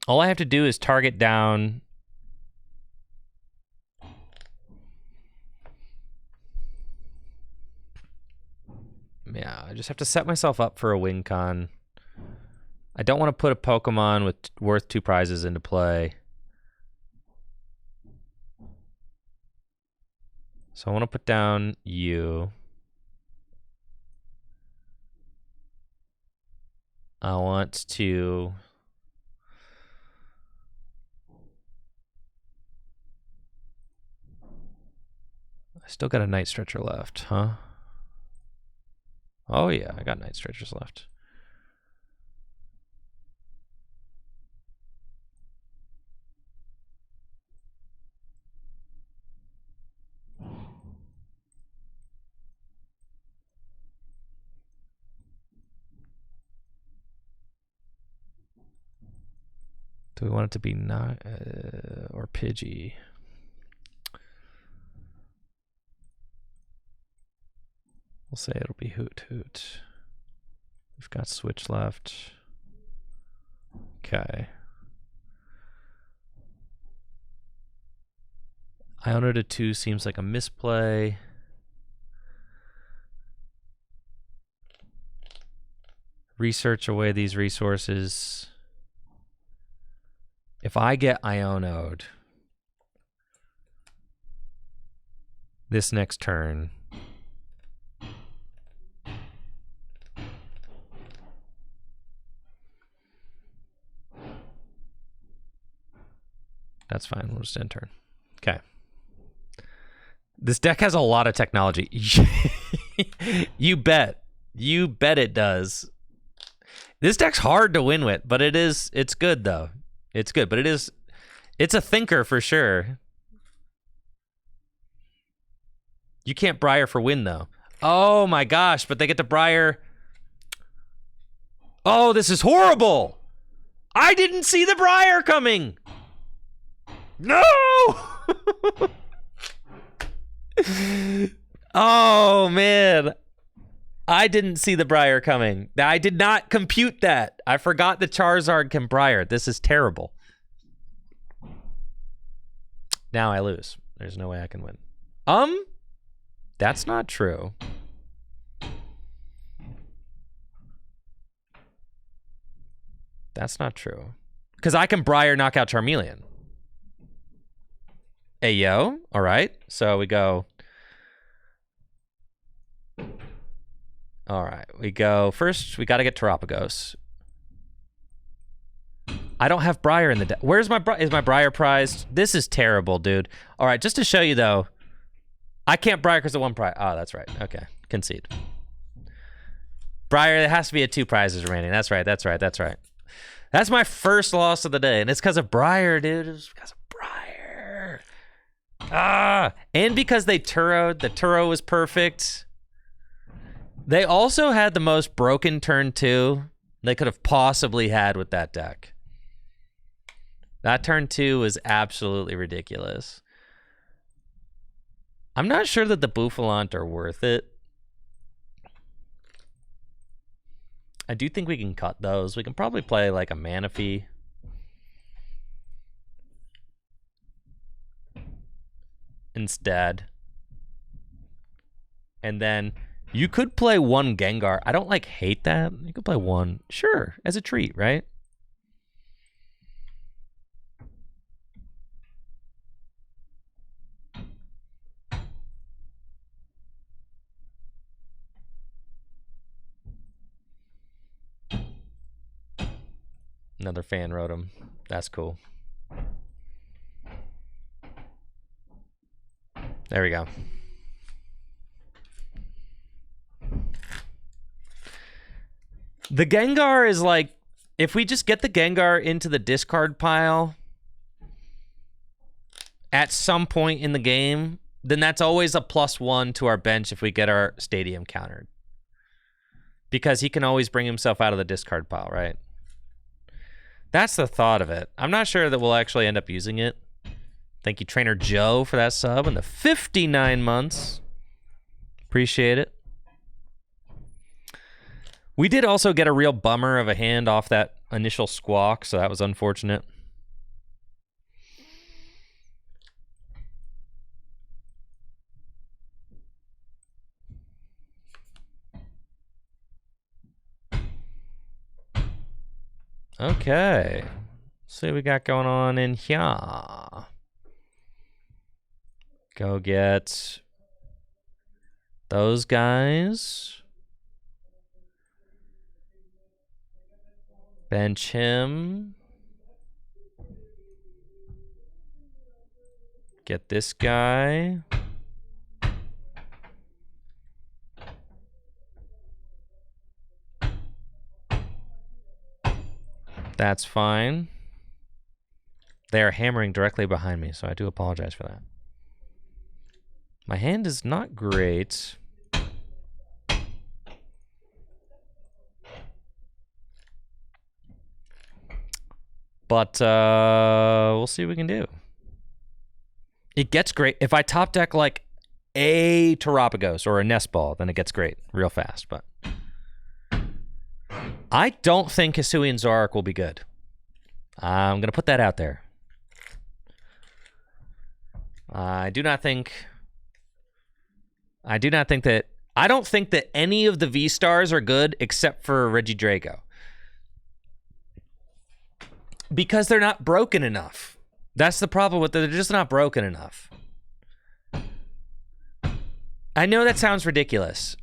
All I have to do is target down... Yeah, I just have to set myself up for a win con. I don't want to put a Pokemon with worth 2 prizes into play. So I want to put down you. I want to... I still got a Night Stretcher left, huh? Oh yeah, I got Night Stretchers left. Do we want it to be not or Pidgey? We'll say it'll be Hoot Hoot. We've got Switch left. Okay. Iono to 2 seems like a misplay. Research away these resources. If I get Iono'd this next turn, that's fine. We'll just end turn. Okay. This deck has a lot of technology. You bet. You bet it does. This deck's hard to win with, but it's good though. It's good, but it's a thinker for sure. You can't Briar for win though. Oh my gosh, but they get to Briar. Oh, this is horrible. I didn't see the Briar coming. No! Oh man. I didn't see the Briar coming. I did not compute that. I forgot the Charizard can Briar. This is terrible. Now I lose. There's no way I can win. That's not true. That's not true. Because I can Briar knock out Charmeleon. Hey, yo. All right. So we go. All right. We go. First, we got to get Terapagos. I don't have Briar in the deck. Where's my Briar? Is my Briar prized? This is terrible, dude. All right. Just to show you, though, I can't Briar because of one prize. Oh, that's right. Okay. Concede. Briar, it has to be at 2 prizes remaining. That's right. That's right. That's right. That's my first loss of the day, and it's because of Briar, dude. It's because of Briar. And because they Turo'd. The Turo was perfect. They also had the most broken turn 2 they could have possibly had with that deck. That turn 2 was absolutely ridiculous. I'm not sure that the Bouffalante are worth it. I do think we can cut those. We can probably play like a Manaphy. Instead. And then you could play 1 Gengar. I don't like hate that. You could play 1. Sure, as a treat, right? Another fan wrote him. That's cool. There we go. The Gengar is like, if we just get the Gengar into the discard pile at some point in the game, then that's always a +1 to our bench if we get our stadium countered. Because he can always bring himself out of the discard pile, right? That's the thought of it. I'm not sure that we'll actually end up using it. Thank you, Trainer Joe, for that sub and the 59 months. Appreciate it. We did also get a real bummer of a hand off that initial squawk, so that was unfortunate. Okay. Let's see what we got going on in here. Go get those guys. Bench him. Get this guy. That's fine. They are hammering directly behind me, so I do apologize for that. My hand is not great. But we'll see what we can do. It gets great. If I top deck like a Terapagos or a Nest Ball, then it gets great real fast. But I don't think Hisuian Zoroark will be good. I'm going to put that out there. I do not think that... I don't think that any of the V-Stars are good except for Regidrago. Because they're not broken enough. That's the problem with them. They're just not broken enough. I know that sounds ridiculous.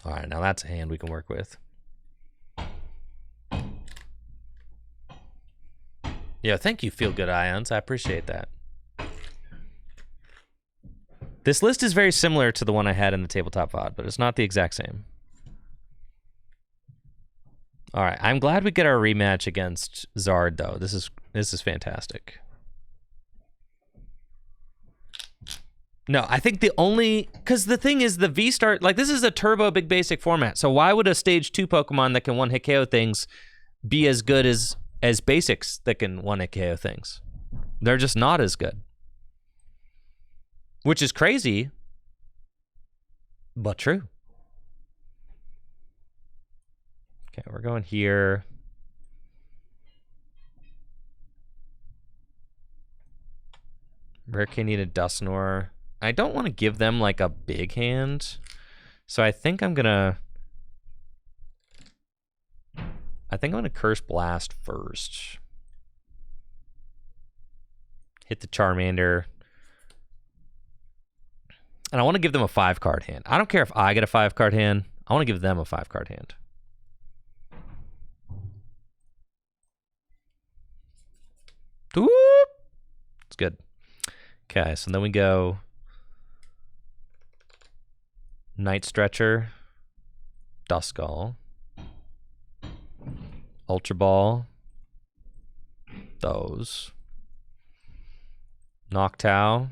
All right, now that's a hand we can work with. Yeah, thank you, Feel Good Ions. I appreciate that. This list is very similar to the one I had in the tabletop VOD, but it's not the exact same. All right, I'm glad we get our rematch against Zard, though. This is fantastic. No, I think the only... Because the thing is, the V-Star... Like, this is a turbo big basic format, so why would a stage 2 Pokemon that can one-hit KO things be as good as as basics that can 1-hit KO things. They're just not as good. Which is crazy, but true. Okay, we're going here. Rare Candy to Dusknoir. I don't want to give them like a big hand, so I think I'm gonna Curse Blast first. Hit the Charmander. And I want to give them a 5-card hand. I don't care if I get a 5-card hand. I want to give them a 5-card hand. Whoop! It's good. Okay, so then we go Night Stretcher, Duskull, Ultra Ball, those, Noctowl,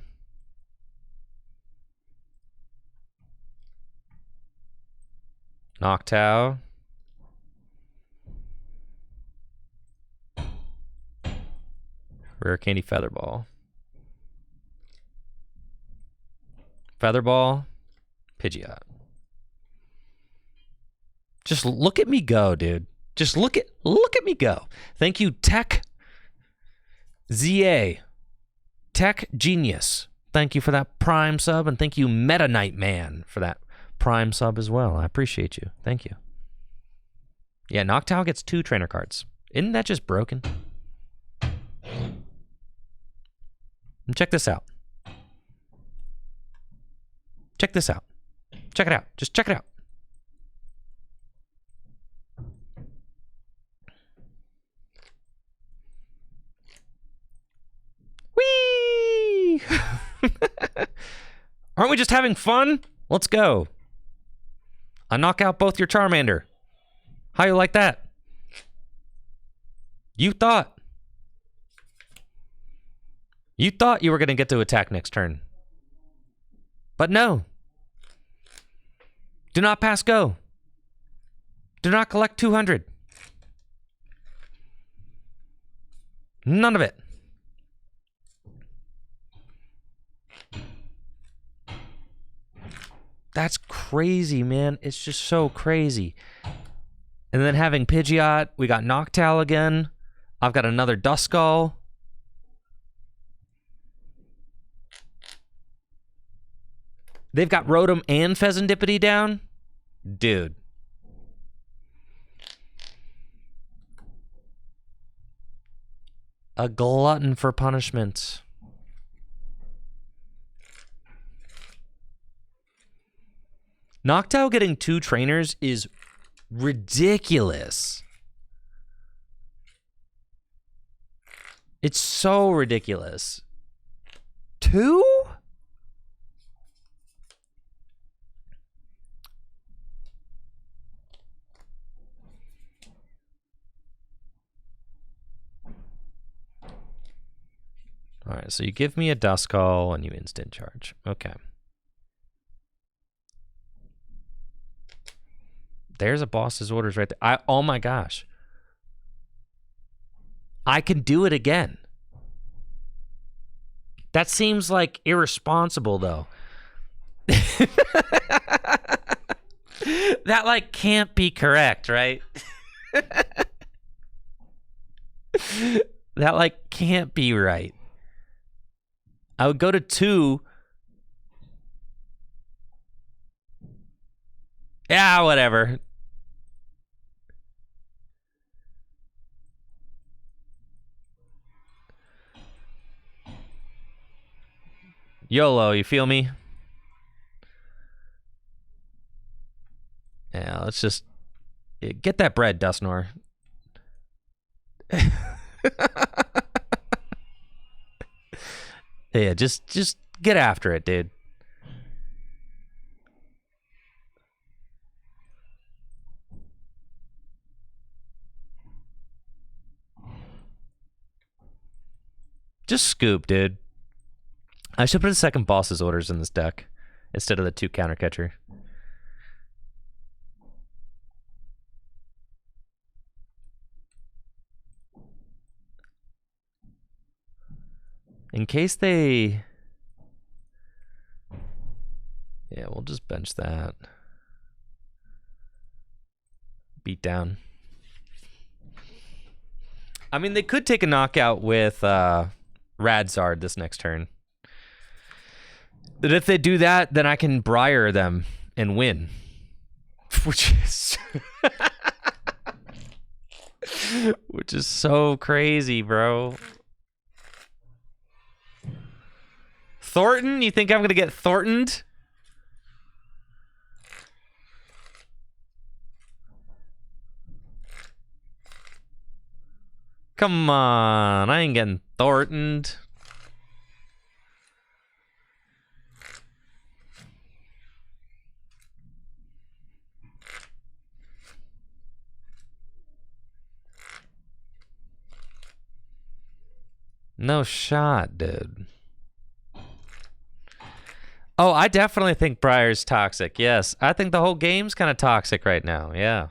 Rare Candy Featherball, Pidgeot. Just look at me go, dude. Just look at me go. Thank you, Tech ZA. Tech Genius. Thank you for that Prime sub, and thank you, Meta Knight Man, for that Prime sub as well. I appreciate you. Thank you. Yeah, Noctowl gets 2 trainer cards. Isn't that just broken? And check this out. Check this out. Check it out. Just check it out. Whee! Aren't we just having fun? Let's go. I knock out both your Charmander. How you like that? You thought you were going to get to attack next turn. But no. Do not pass go. Do not collect 200. None of it. That's crazy, man. It's just so crazy. And then having Pidgeot, we got Noctowl again. I've got another Duskull. They've got Rotom and Pheasantipity down? Dude. A glutton for punishment. Noctowl getting 2 trainers is ridiculous. It's so ridiculous. 2? All right, so you give me a Duskull and you instant charge. Okay. There's a boss's orders right there. Oh my gosh. I can do it again. That seems like irresponsible though. That like can't be correct, right? That like can't be right. I would go to 2. Yeah, whatever. YOLO, you feel me? Yeah, let's just get that bread, Dusknoir. Yeah, just get after it, dude. Just scoop, dude. I should put a second boss's orders in this deck instead of the 2 counter catcher. In case they... Yeah, we'll just bench that. Beat down. I mean, they could take a knockout with Radzard this next turn. But if they do that, then I can Briar them and win. Which is... which is so crazy, bro. Thornton? You think I'm going to get Thorntoned? Come on. I ain't getting Thorntoned. No shot, dude. Oh, I definitely think Briar's toxic. Yes, I think the whole game's kind of toxic right now. Yeah.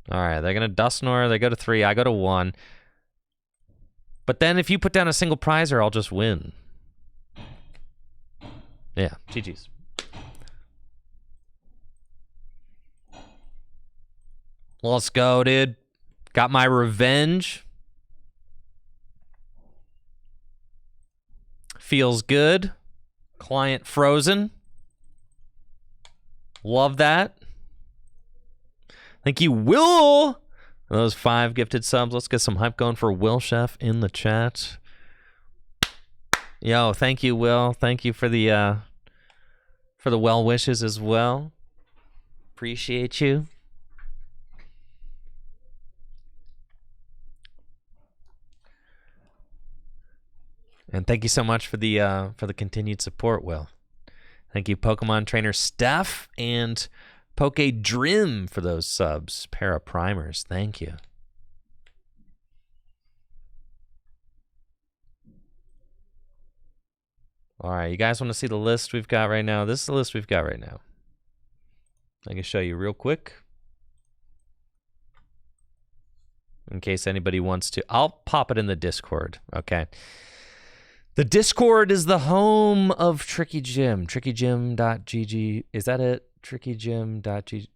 All right, they're going to Dusknoir. They go to 3. I go to 1. But then if you put down a single prizer, I'll just win. Yeah, GG's. Let's go, dude. Got my revenge. Feels good. Client frozen. Love that. Thank you, Will. Those 5 gifted subs. Let's get some hype going for Will Chef in the chat. Yo, thank you, Will. Thank you for the well wishes as well. Appreciate you. And thank you so much for the continued support, Will. Thank you, Pokemon Trainer Steph and Pokedrim for those subs. Para primers. Thank you. All right, you guys want to see the list we've got right now? This is the list we've got right now. I can show you real quick. In case anybody wants to. I'll pop it in the Discord, okay? The Discord is the home of Tricky Gym. TrickyGym.gg. Is that it? TrickyGym.gg.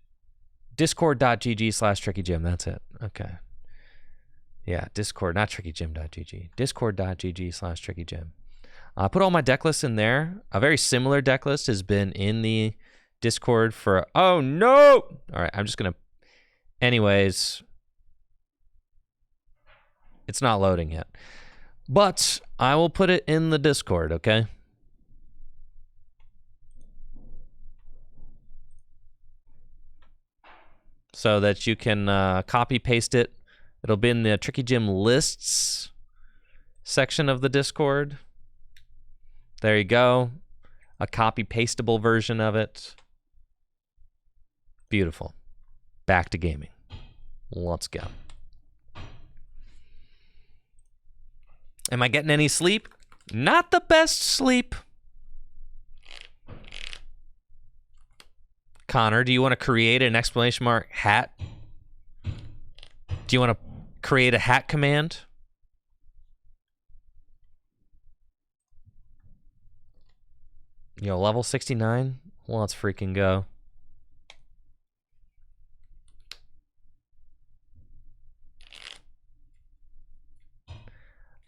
Discord.gg/TrickyGym. That's it. Okay. Yeah, Discord, not TrickyGym.gg. Discord.gg/TrickyGym. I put all my deck lists in there. A very similar deck list has been in the Discord for... Oh, no! All right, I'm just going to... Anyways. It's not loading yet. But I will put it in the Discord, okay? So that you can copy paste it. It'll be in the Tricky Gym lists section of the Discord. There you go. A copy pastable version of it. Beautiful. Back to gaming. Let's go. Am I getting any sleep? Not the best sleep. Connor, do you want to create an exclamation mark hat? Do you want to create a hat command? Yo, level 69? Let's freaking go.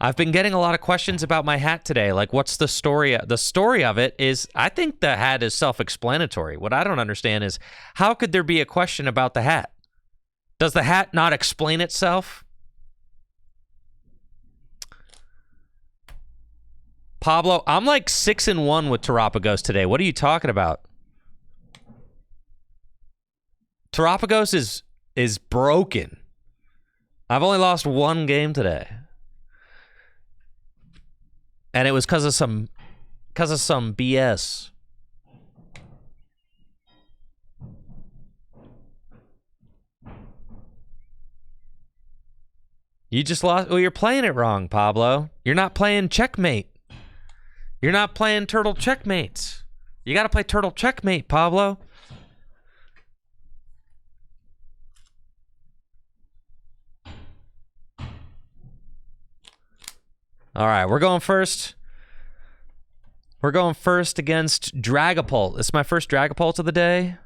I've been getting a lot of questions about my hat today. Like, what's the story? The story of it is, I think the hat is self-explanatory. What I don't understand is, how could there be a question about the hat? Does the hat not explain itself? Pablo, I'm like 6-1 with Terapagos today. What are you talking about? Terapagos is broken. I've only lost 1 game today. And it was because of some BS. You just lost. Well, you're playing it wrong, Pablo. You're not playing Checkmate. You're not playing Turtle Checkmates. You got to play Turtle Checkmate, Pablo. All right, we're going first. We're going first against Dragapult. This is my first Dragapult of the day.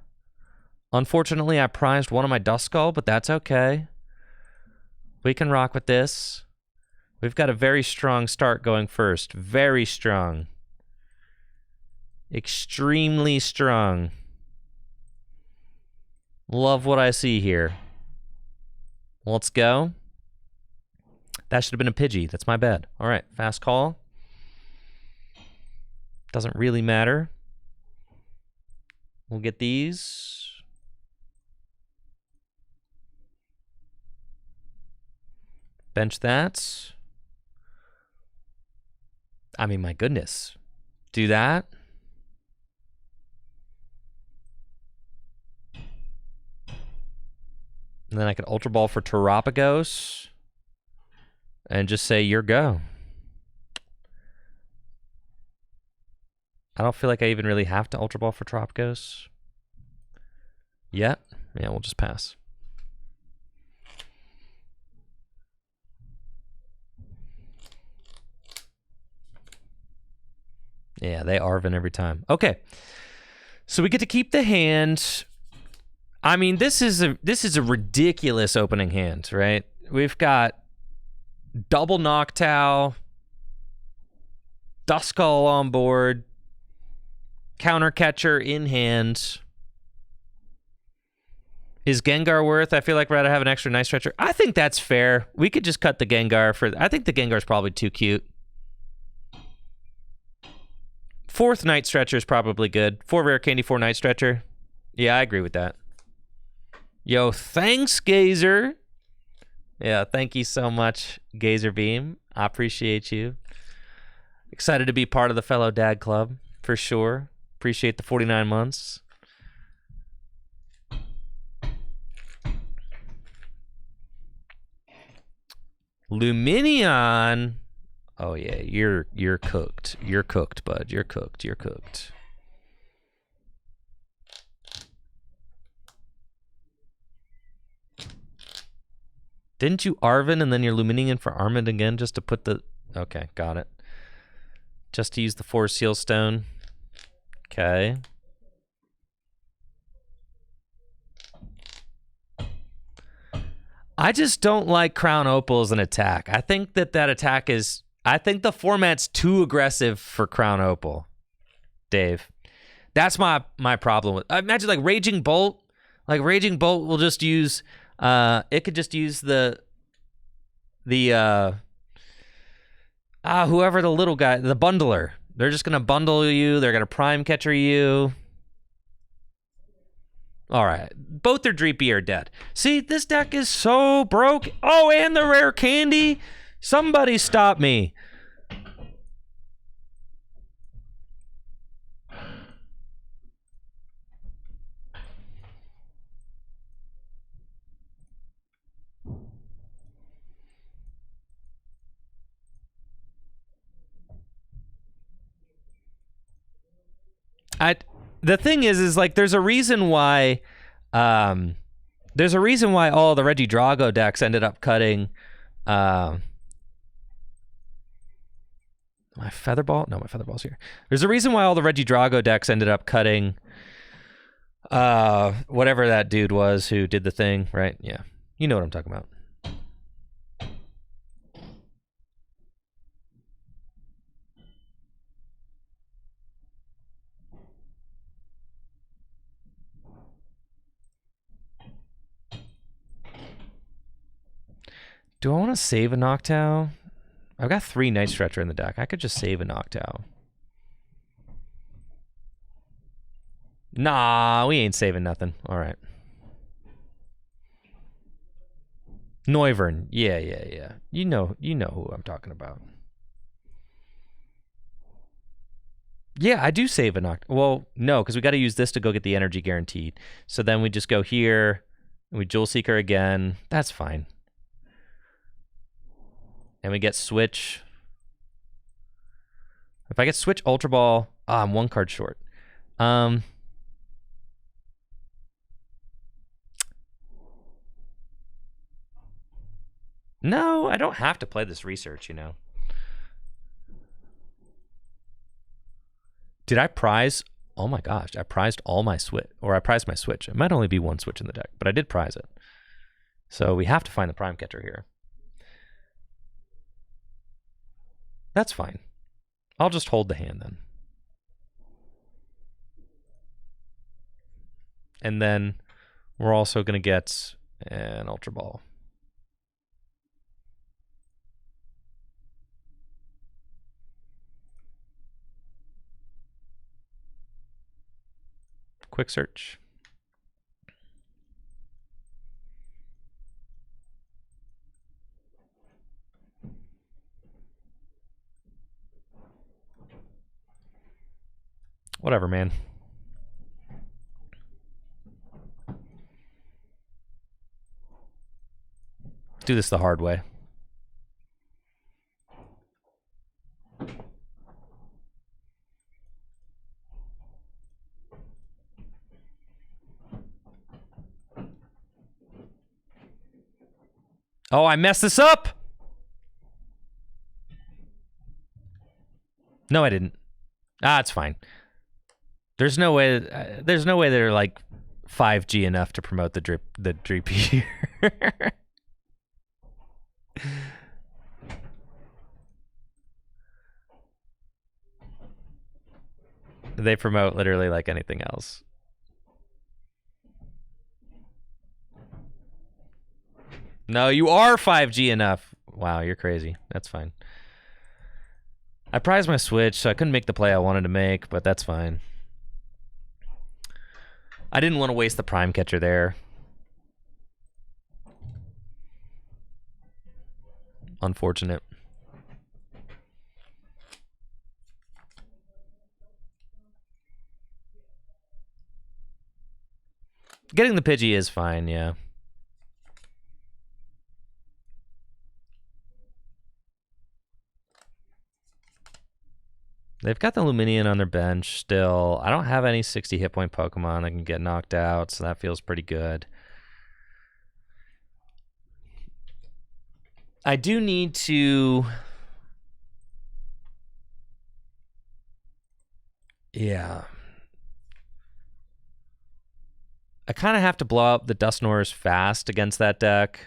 Unfortunately, I prized one of my Duskull, but that's okay. We can rock with this. We've got a very strong start going first. Very strong. Extremely strong. Love what I see here. Let's go. That should have been a Pidgey. That's my bad. All right, fast call. Doesn't really matter. We'll get these. Bench that. I mean, my goodness. Do that. And then I could Ultra Ball for Terapagos. And just say, your go. I don't feel like I even really have to Ultra Ball for Terapagos yet. Yeah, we'll just pass. Yeah, they Arven every time. Okay. So we get to keep the hand. I mean, this is a ridiculous opening hand, right? We've got double Noctowl, Duskull on board, counter catcher in hand. Is Gengar worth? I feel like we'd rather have an extra Night Stretcher. I think that's fair. We could just cut the Gengar for. I think the Gengar's probably too cute. Fourth Night Stretcher is probably good. 4 Rare Candy, 4 Night Stretcher. Yeah, I agree with that. Yo, thanks, Gazer. Yeah, thank you so much, Gazer Beam. I appreciate you. Excited to be part of the fellow dad club, for sure. Appreciate the 49 months. Luminion. Oh yeah, you're cooked. You're cooked, bud. You're cooked. You're cooked. Didn't you Arven and then you're Luminion for Armand again just to put the... Okay, got it. Just to use the 4 Seal Stone. Okay. I just don't like Crown Opal as an attack. I think that attack is... I think the format's too aggressive for Crown Opal, Dave. That's my problem with... Imagine like Raging Bolt. Like Raging Bolt will just use... it could just use the whoever the little guy, the bundler. They're just gonna bundle you. They're gonna prime catcher you. All right, both their Dreepy are dead. See, this deck is so broke. Oh, and the rare candy. Somebody stop me. The thing is like there's a reason why all the Regidrago decks ended up cutting my Featherball? No, my Featherball's here. There's a reason why all the Regidrago decks ended up cutting whatever that dude was who did the thing, right? Yeah. You know what I'm talking about. Do I want to save a Noctowl? I've got 3 Night Stretcher in the deck. I could just save a Noctowl. Nah, we ain't saving nothing. All right. Noivern. Yeah. You know who I'm talking about. Yeah, I do save a Noctowl. Well, no, because we got to use this to go get the energy guaranteed. So then we just go here, and we Jewel Seeker again. That's fine. And we get Switch. If I get Switch Ultra Ball, I'm 1 card short. No, I don't have to play this research, you know. Did I prize? Oh my gosh, I prized all my switch, or I prized my switch. It might only be one switch in the deck, but I did prize it. So we have to find the prime catcher here. That's fine. I'll just hold the hand then. And then we're also going to get an Ultra Ball. Quick search. Whatever, man. Do this the hard way. Oh, I messed this up! No, I didn't. Ah, it's fine. There's no way they're like 5G enough to promote the drip here. They promote literally like anything else. No, you are 5G enough. Wow, you're crazy. That's fine. I prized my switch, so I couldn't make the play I wanted to make, but that's fine. I didn't want to waste the prime catcher there. Unfortunate. Getting the Pidgey is fine, yeah. They've got the Luminion on their bench still. I don't have any 60 hit point Pokemon that can get knocked out, so that feels pretty good. I do need to... Yeah. I kind of have to blow up the Dusknoirs fast against that deck.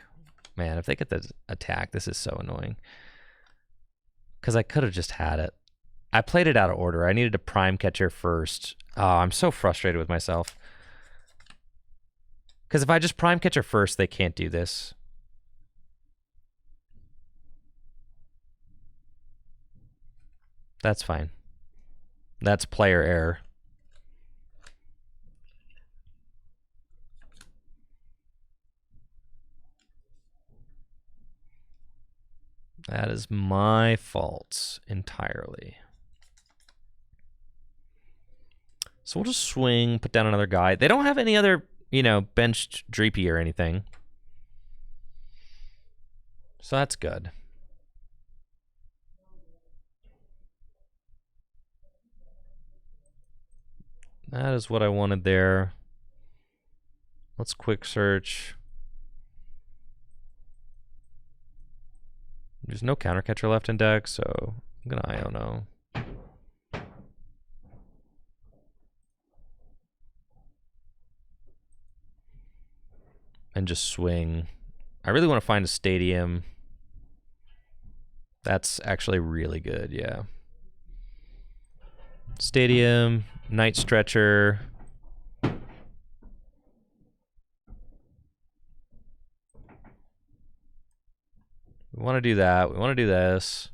Man, if they get the attack, this is so annoying. Because I could have just had it. I played it out of order. I needed a prime catcher first. Oh, I'm so frustrated with myself. Because if I just prime catcher first, they can't do this. That's fine. That's player error. That is my fault entirely. So we'll just swing, put down another guy. They don't have any other, you know, benched Dreepy or anything. So that's good. That is what I wanted there. Let's quick search. There's no counter catcher left in deck, so I'm gonna Iono. And just swing. I really want to find a stadium. That's actually really good, yeah. Stadium, Night Stretcher. We want to do that. We want to do this.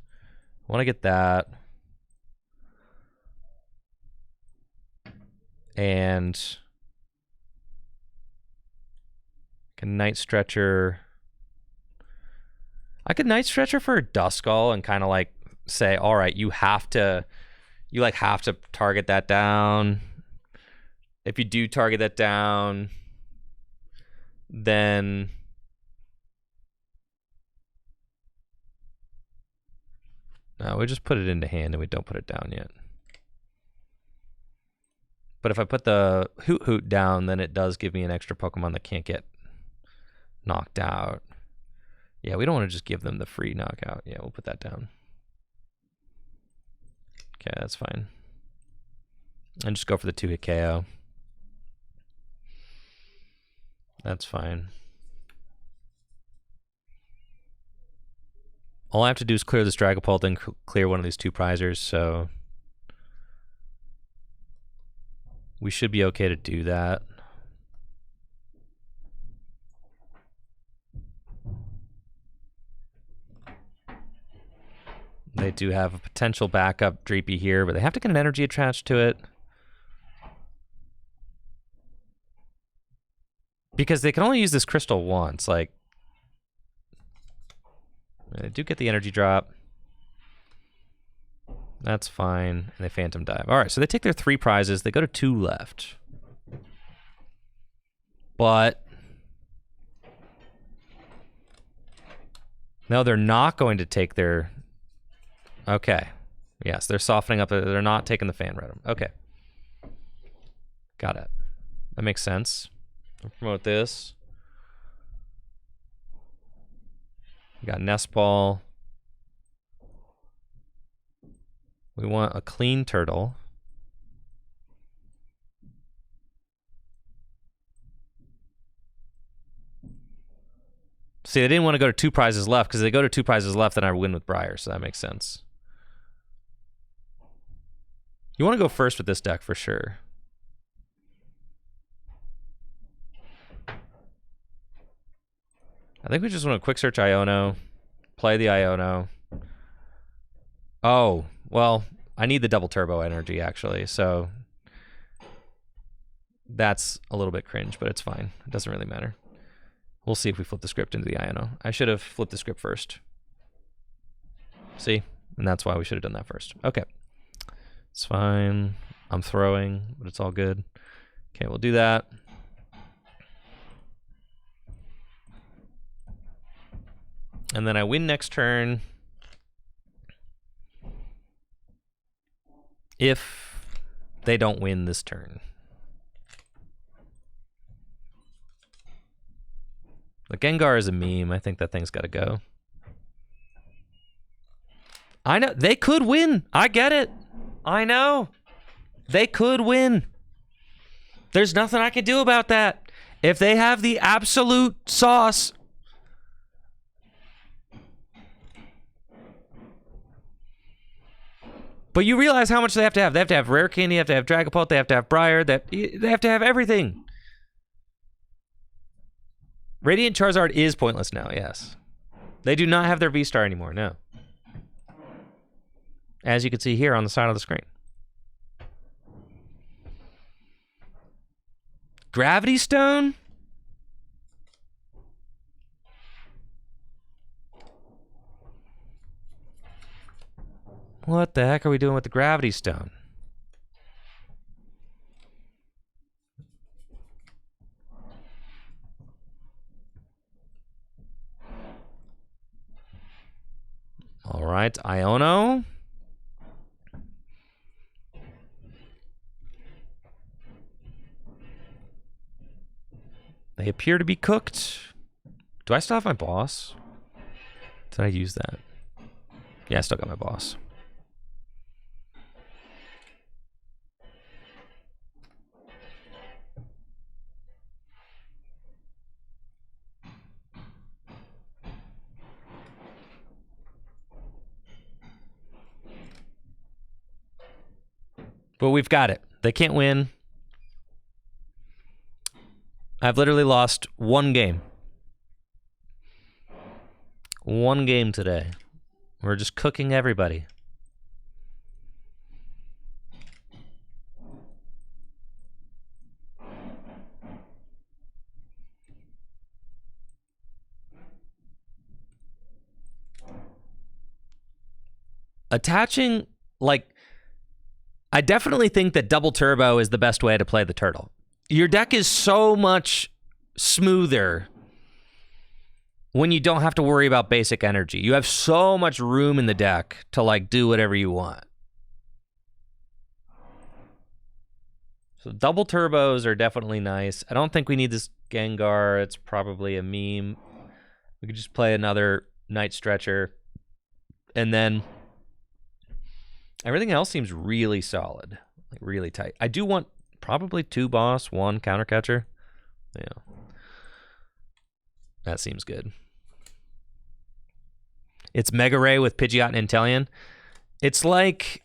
We want to get that. And can Night Stretcher. I could Night Stretcher for a Duskull and kind of like say, all right, you have to target that down. If you do target that down, then no, we just put it into hand and we don't put it down yet. But if I put the Hoot Hoot down, then it does give me an extra Pokemon that can't get knocked out. Yeah, we don't want to just give them the free knockout. Yeah, we'll put that down. Okay, that's fine. And just go for the 2-hit KO. That's fine. All I have to do is clear this Dragapult, then clear one of these 2 prizers, so we should be okay to do that. They do have a potential backup Dreepy here, but they have to get an energy attached to it. Because they can only use this crystal once, like... They do get the energy drop. That's fine. And they Phantom Dive. Alright, so they take their 3 prizes. They go to 2 left. But... No, they're not going to take their... Okay. Yes, they're softening up. They're not taking the Fan Rotom. Okay. Got it. That makes sense. I'll promote this. We got Nest Ball. We want a clean turtle. See, they didn't want to go to 2 prizes left, because if they go to 2 prizes left, then I win with Briar, so that makes sense. You want to go first with this deck for sure. I think we just want to quick search Iono, play the Iono. Oh, well, I need the double turbo energy actually, so that's a little bit cringe, but it's fine. It doesn't really matter. We'll see if we flip the script into the Iono. I should have flipped the script first. See? And that's why we should have done that first. Okay. It's fine. I'm throwing, but it's all good. Okay, we'll do that. And then I win next turn. If they don't win this turn. The Gengar is a meme. I think that thing's got to go. I know. They could win. I get it. I know. They could win. There's nothing I can do about that. If they have the absolute sauce. But you realize how much they have to have. They have to have Rare Candy, they have to have Dragapult, they have to have Briar, they have to have everything. Radiant Charizard is pointless now, yes. They do not have their V-Star anymore, no. As you can see here on the side of the screen. Gravity Stone? What the heck are we doing with the Gravity Stone? All right, Iono. They appear to be cooked. Do I still have my boss? Did I use that? Yeah, I still got my boss. But we've got it. They can't win. I've literally lost one game. One game today. We're just cooking everybody. Attaching, like, I definitely think that double turbo is the best way to play the turtle. Your deck is so much smoother when you don't have to worry about basic energy. You have so much room in the deck to like do whatever you want. So double turbos are definitely nice. I don't think we need this Gengar. It's probably a meme. We could just play another Night Stretcher. And then everything else seems really solid. Like really tight. I do want probably 2 boss, 1 counter catcher. Yeah. That seems good. It's Mega Ray with Pidgeot and Inteleon. It's like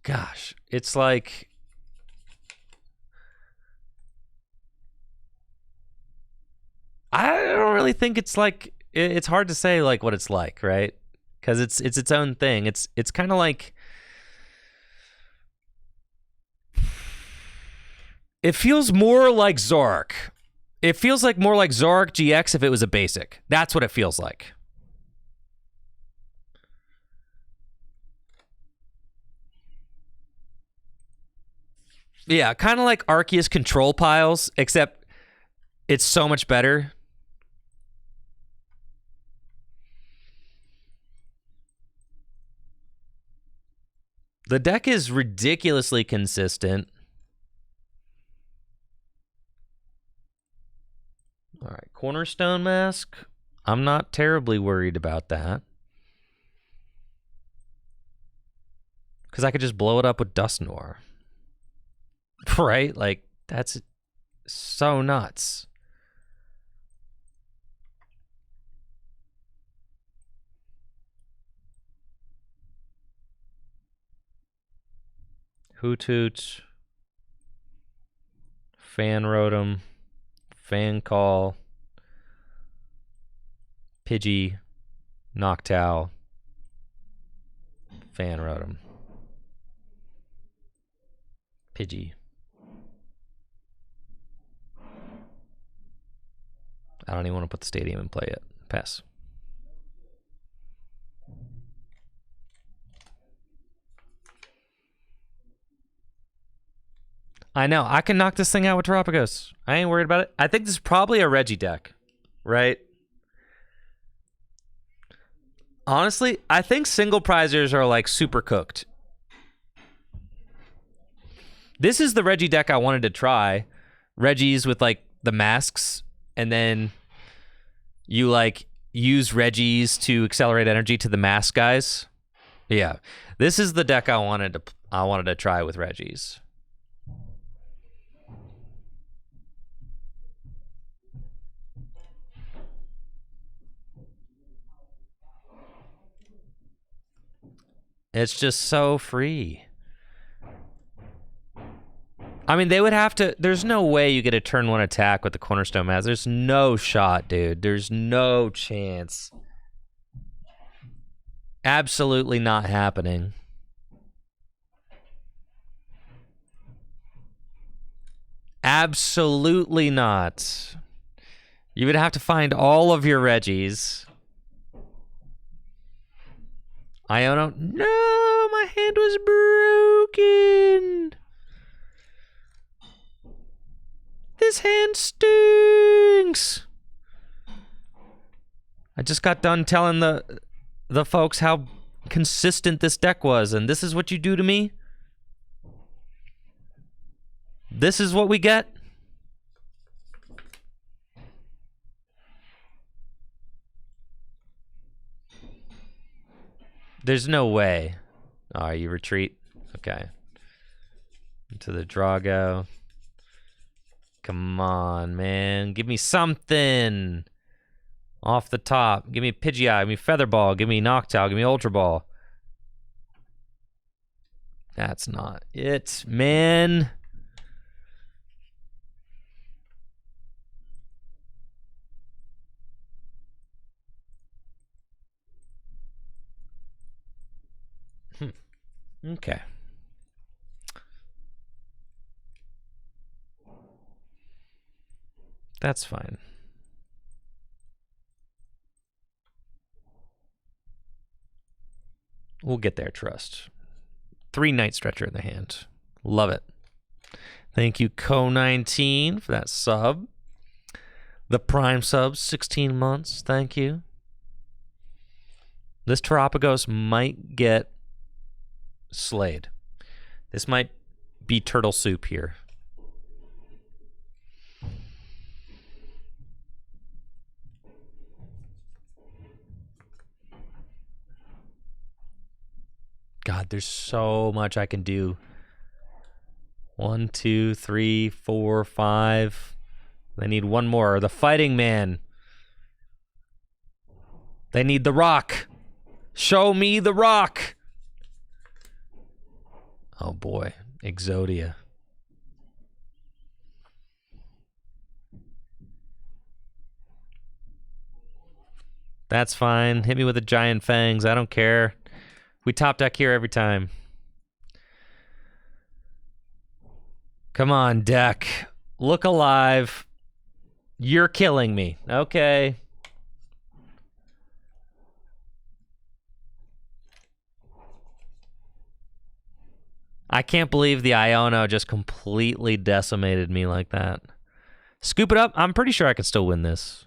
gosh, it's like I don't really think it's like it's hard to say like what it's like, right? Because it's its own thing. It's kind of like it feels more like Zork. It feels like more like Zork GX if it was a basic. That's what it feels like. Yeah, kind of like Arceus Control Piles, except it's so much better. The deck is ridiculously consistent. All right, Cornerstone Mask. I'm not terribly worried about that. Because I could just blow it up with Dust Noir. Right? Like, that's so nuts. Hoothoot. Fan Rotom. Fan Call. Pidgey. Noctowl. Fan Rotom. Pidgey. I don't even want to put the stadium in play yet. Pass. I know. I can knock this thing out with Terapagos. I ain't worried about it. I think this is probably a Reggie deck, right? Honestly, I think single prizers are like super cooked. This is the Reggie deck I wanted to try. Reggie's with like the masks, and then you like use Reggie's to accelerate energy to the mask guys. Yeah. This is the deck I wanted to try with Reggie's. It's just so free. I mean, they would have to... There's no way you get a turn 1 attack with the Cornerstone Mask. There's no shot, dude. There's no chance. Absolutely not happening. Absolutely not. You would have to find all of your Reggies. I don't... No, my hand was broken. This hand stinks. I just got done telling the folks how consistent this deck was, and this is what you do to me? This is what we get? There's no way. Oh, you retreat? Okay. Into the Drago. Come on, man. Give me something. Off the top. Give me Pidgeot. Give me Featherball. Give me Noctowl. Give me Ultra Ball. That's not it, man. Okay. That's fine. We'll get there, trust. 3 Night Stretcher in the hand. Love it. Thank you, Co19, for that sub. The Prime subs, 16 months. Thank you. This Terapagos might get slayed. This might be turtle soup here. God, there's so much I can do. 1, 2, 3, 4, 5. They need one more. The Fighting Man. They need the rock. Show me the rock. Oh boy, Exodia. That's fine. Hit me with the giant fangs. I don't care. We top deck here every time. Come on, deck. Look alive. You're killing me. Okay. I can't believe the Iono just completely decimated me like that. Scoop it up. I'm pretty sure I can still win this.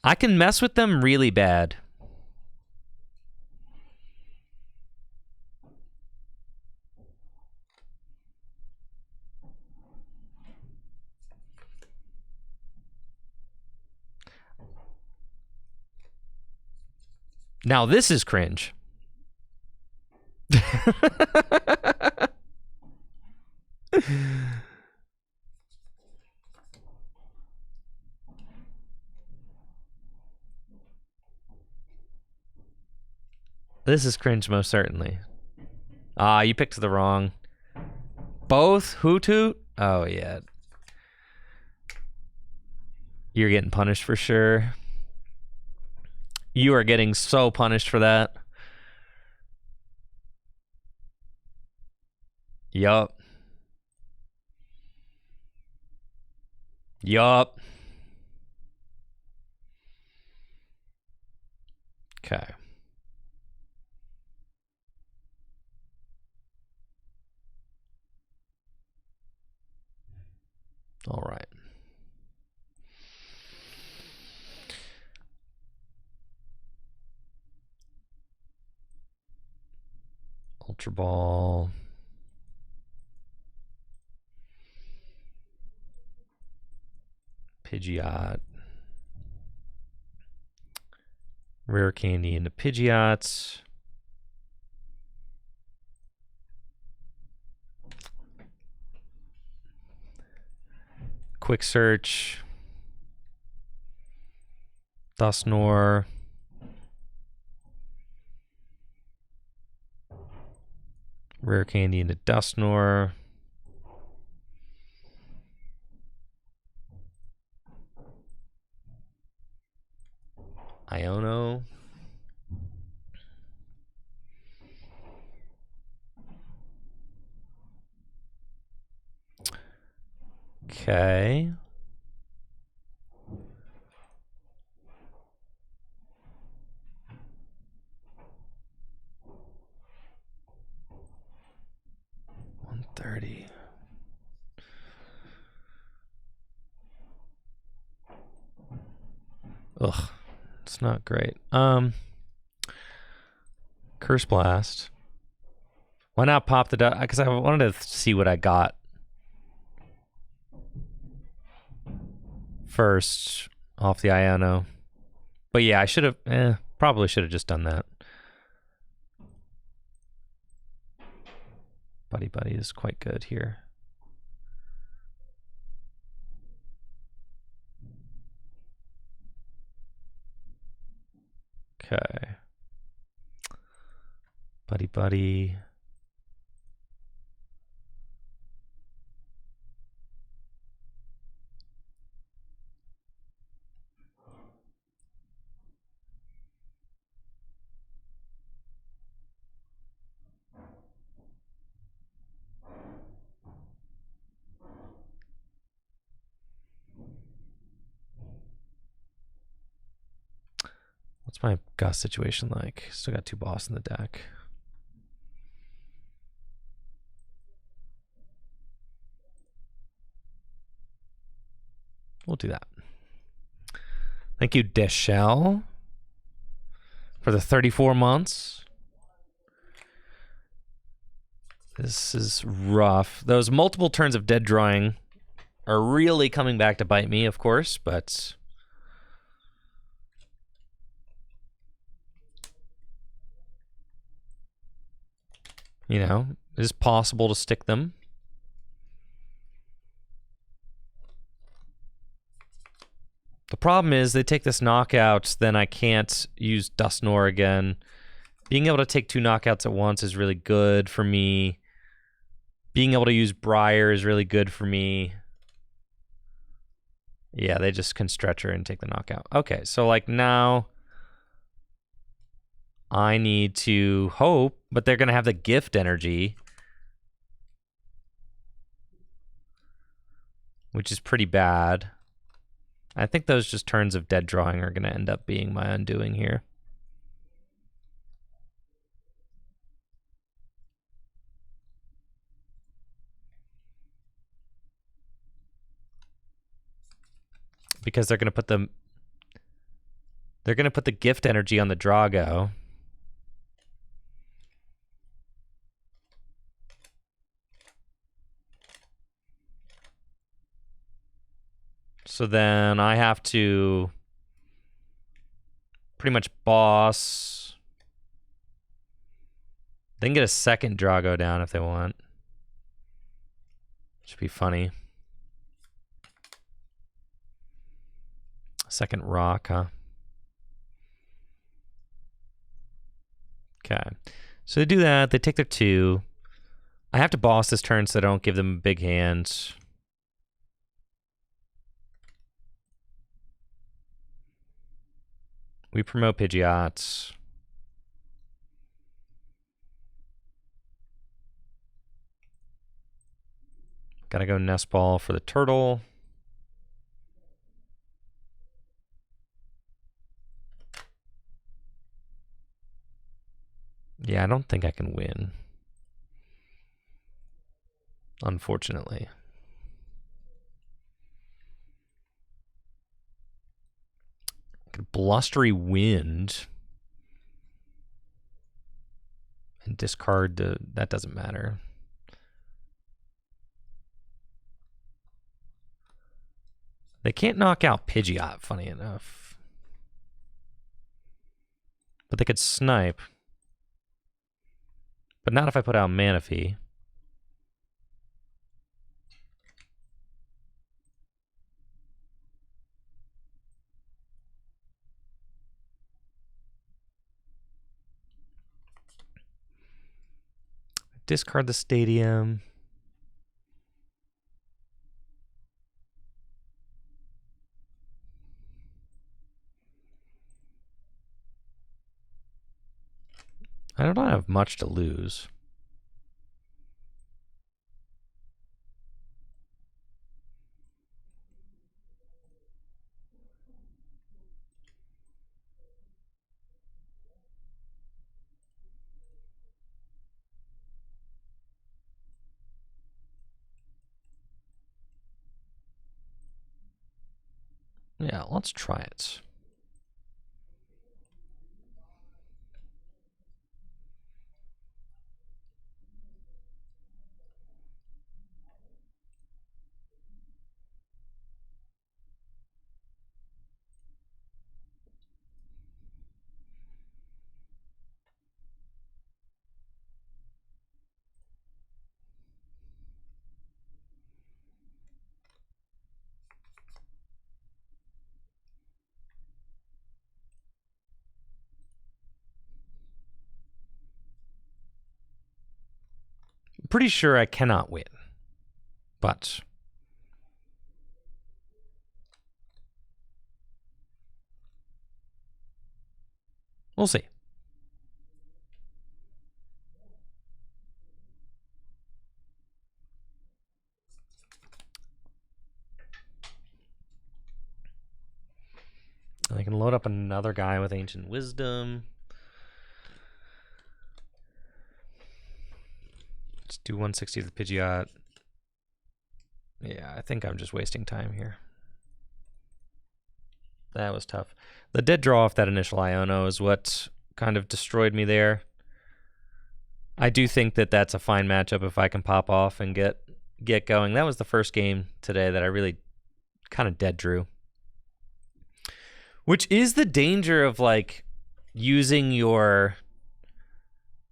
I can mess with them really bad. Now this is cringe. This is cringe most certainly. Ah, you picked the wrong. Both? Hoot Hoot? Oh, yeah. You're getting punished for sure. You are getting so punished for that. Yup. Yup. Okay. All right. Ultra Ball. Pidgeot. Rare Candy into Pidgeots. Quick Search. Dusknoir. Rare Candy into Dusknoir. Iono. Okay. $130. Ugh, it's not great. Curse Blast. Why not pop the duck? Because I wanted to see what I got first off the Iono. But yeah, I should have, probably should have just done that. Buddy Buddy is quite good here. Okay. Buddy Buddy. What's my Gus situation like? Still got 2 boss in the deck. We'll do that. Thank you, Deschel, for the 34 months. This is rough. Those multiple turns of dead drawing are really coming back to bite me, of course, but You know, it is possible to stick them. The problem is they take this knockout, then I can't use Dusknoir again. Being able to take 2 knockouts at once is really good for me. Being able to use Briar is really good for me. Yeah, they just can stretch her and take the knockout. Okay, so like now I need to hope, but they're going to have the gift energy, which is pretty bad. I think those just turns of dead drawing are going to end up being my undoing here. Because they're going to put the gift energy on the Drago. So then I have to pretty much boss. They can get a second Drago down if they want. Should be funny. Second rock, huh? Okay. So they do that. They take their 2. I have to boss this turn so I don't give them a big hand. We promote Pidgeot. Gotta go Nest Ball for the turtle. Yeah, I don't think I can win. Unfortunately. Blustery Wind. And discard the... That doesn't matter. They can't knock out Pidgeot, funny enough. But they could snipe. But not if I put out Manaphy. Discard the stadium. I don't have much to lose. Yeah, let's try it. Pretty sure I cannot win, but we'll see. I can load up another guy with Ancient Wisdom. Let's do 160 to the Pidgeot. Yeah, I think I'm just wasting time here. That was tough. The dead draw off that initial Iono is what kind of destroyed me there. I do think that that's a fine matchup if I can pop off and get going. That was the first game today that I really kind of dead drew. Which is the danger of like using your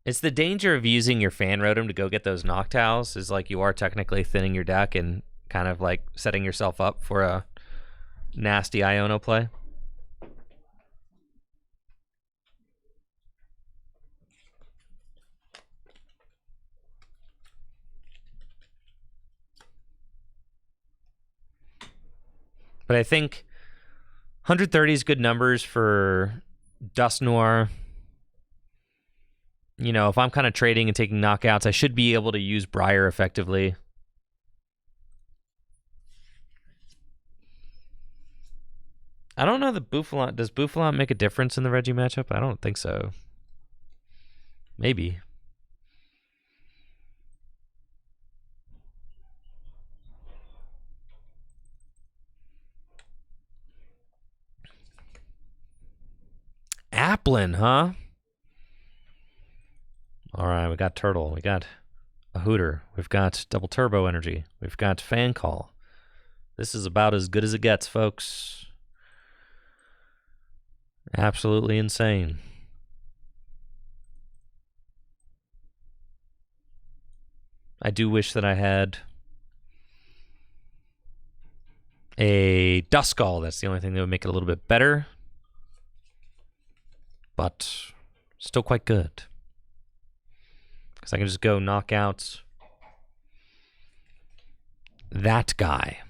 It's the danger of using your Fan Rotom to go get those Noctowls, is like you are technically thinning your deck and kind of like setting yourself up for a nasty Iono play. But I think 130 is good numbers for Dusknoir. You know, if I'm kind of trading and taking knockouts, I should be able to use Briar effectively. I don't know that Bouffalant... Does Bouffalant make a difference in the Reggie matchup? I don't think so. Maybe. Applin, huh? All right, we got Turtle. We got a Hooter. We've got Double Turbo Energy. We've got Fan Call. This is about as good as it gets, folks. Absolutely insane. I do wish that I had a Duskull. That's the only thing that would make it a little bit better. But still quite good. Because I can just go knock out that guy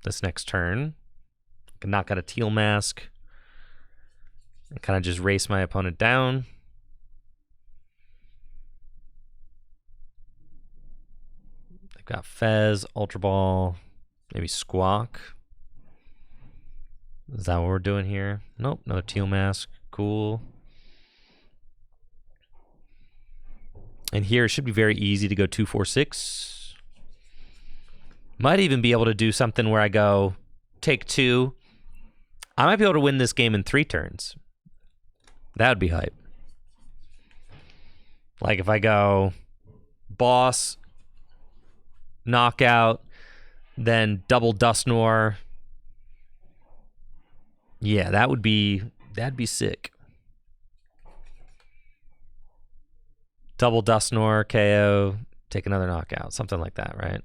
this next turn. I can knock out a Teal Mask and kind of just race my opponent down. I've got Fez, Ultra Ball, maybe Squawk. Is that what we're doing here? Nope, another Teal Mask. Cool. And here it should be very easy to go 2-4-6. Might even be able to do something where I go take 2. I might be able to win this game in 3 turns. That would be hype. Like if I go Boss, Knockout, then double Dusknoir. Yeah, that'd be sick. Double Dusknoir, KO, take another knockout, something like that, right?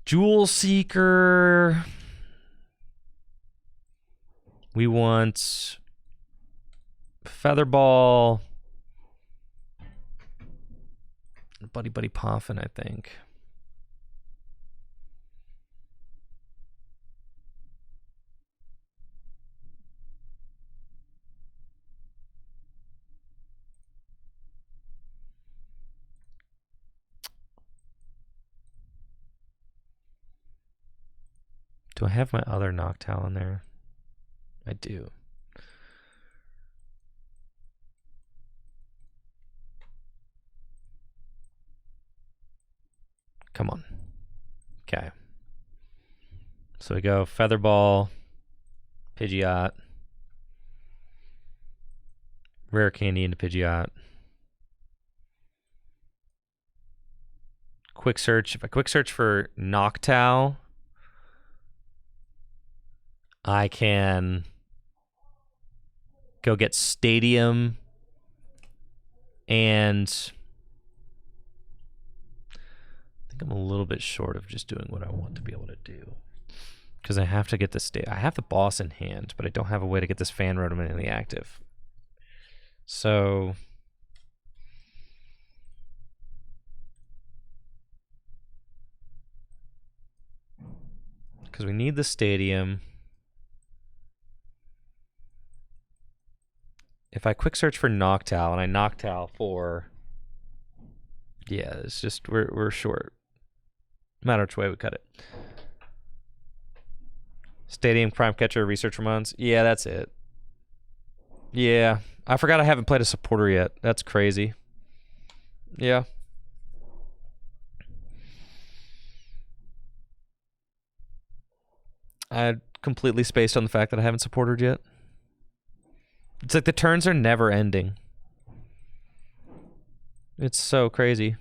Jewel Seeker. We want Featherball. Buddy Buddy Poffin, I think. Do I have my other Noctowl in there? I do. Come on. Okay. So we go Featherball, Pidgeot, Rare Candy into Pidgeot. Quick search. If I quick search for Noctowl, I can go get Stadium and I think I'm a little bit short of just doing what I want to be able to do. Because I have to get this I have the Boss in hand, but I don't have a way to get this Fan Rotom in the active. So because we need the Stadium. If I quick search for Noctowl and I Noctowl for, yeah, it's just we're short. No matter which way we cut it. Stadium, Prime Catcher, Research Ramons. Yeah, that's it. Yeah, I forgot I haven't played a supporter yet. That's crazy. Yeah. I completely spaced on the fact that I haven't supported yet. It's like the turns are never ending. It's so crazy.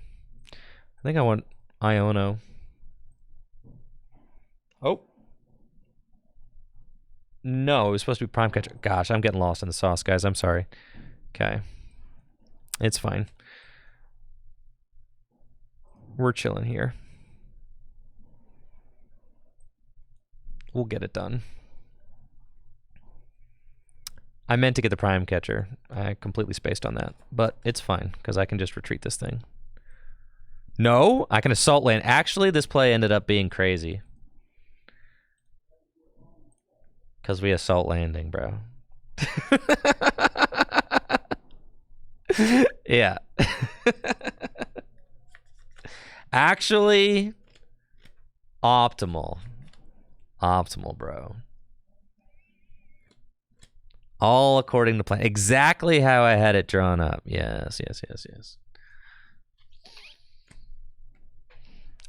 I think I want Iono. Oh. No, it was supposed to be Prime Catcher. Gosh, I'm getting lost in the sauce, guys. I'm sorry. Okay. It's fine. We're chilling here. We'll get it done. I meant to get the Prime Catcher. I completely spaced on that. But it's fine, because I can just retreat this thing. No, I can Assault Land. Actually, this play ended up being crazy. Because we Assault Landing, bro. Yeah. Actually, optimal. Optimal, bro. All according to plan. Exactly how I had it drawn up. Yes, yes, yes, yes.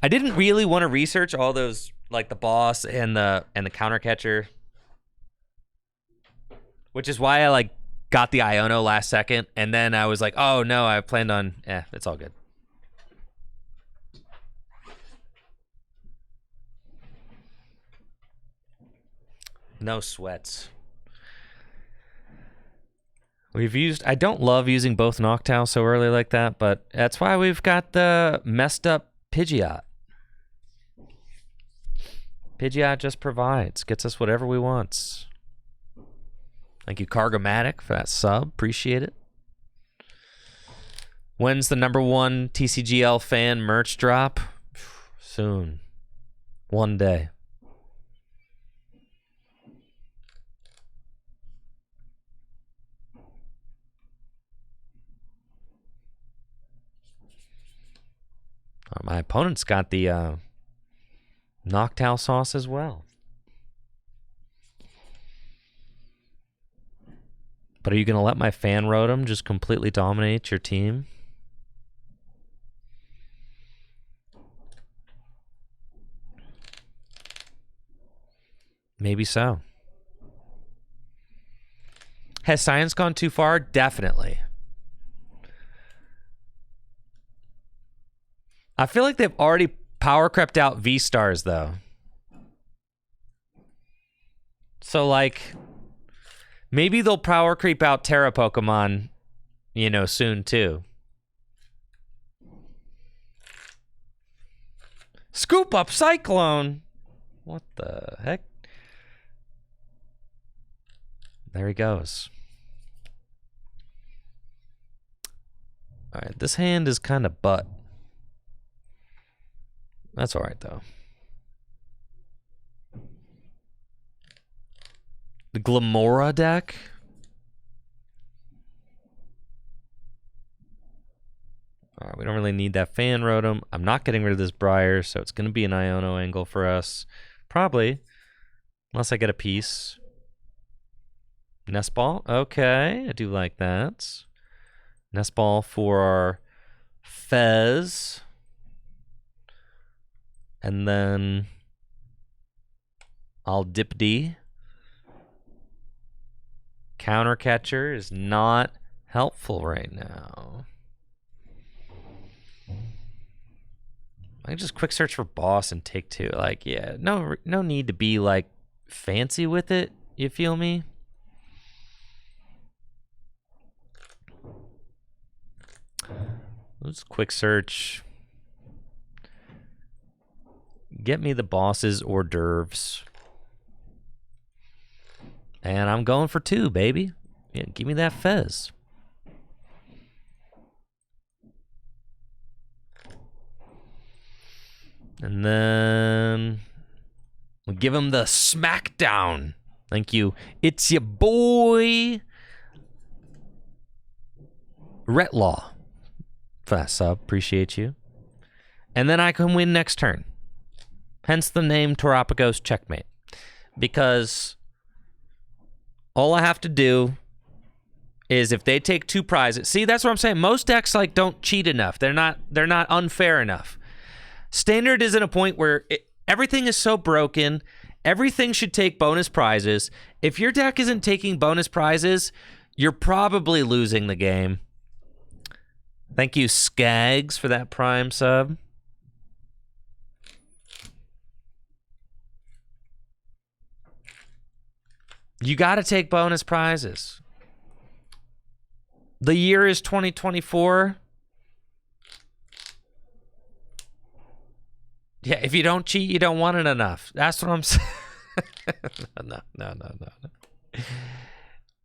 I didn't really want to research all those, like the boss and the counter catcher, which is why I like got the Iono last second, and then I was like, oh no, I planned on. It's all good. No sweats. We've used, I don't love using both Noctowl so early like that, but that's why we've got the messed up Pidgeot. Pidgeot just provides, gets us whatever we want. Thank you, Cargomatic, for that sub. Appreciate it. When's the #1 TCGL fan merch drop? Soon. One day. My opponent's got the Noctowl sauce as well. But are you going to let my fan Rotom just completely dominate your team? Maybe so. Has science gone too far? Definitely. I feel like they've already power crept out V-Stars, though. So, like, maybe they'll power creep out Terra Pokemon, you know, soon, too. Scoop up Cyclone! What the heck? There he goes. Alright, this hand is kind of butt. That's alright, though. The Glamora deck? Alright, we don't really need that fan Rotom. I'm not getting rid of this Briar, so it's going to be an Iono angle for us. Probably. Unless I get a piece. Nest Ball? Okay, I do like that. Nest Ball for our Fez. And then I'll dip D. Counter Catcher is not helpful right now. I can just quick search for boss and take two. Like, yeah, no need to be like fancy with it. You feel me? Let's quick search. Get me the boss's hors d'oeuvres. And I'm going for two, baby. Yeah, give me that Fez. And then we'll give him the smackdown. Thank you. It's your boy Retlaw for that sub. Appreciate you. And then I can win next turn. Hence the name Terapagos Checkmate. Because all I have to do is if they take two prizes. See, that's what I'm saying. Most decks like don't cheat enough. They're not unfair enough. Standard is in a point where everything is so broken. Everything should take bonus prizes. If your deck isn't taking bonus prizes, you're probably losing the game. Thank you, Skags, for that Prime sub. You got to take bonus prizes. The year is 2024. Yeah, if you don't cheat, you don't want it enough. That's what I'm saying. No.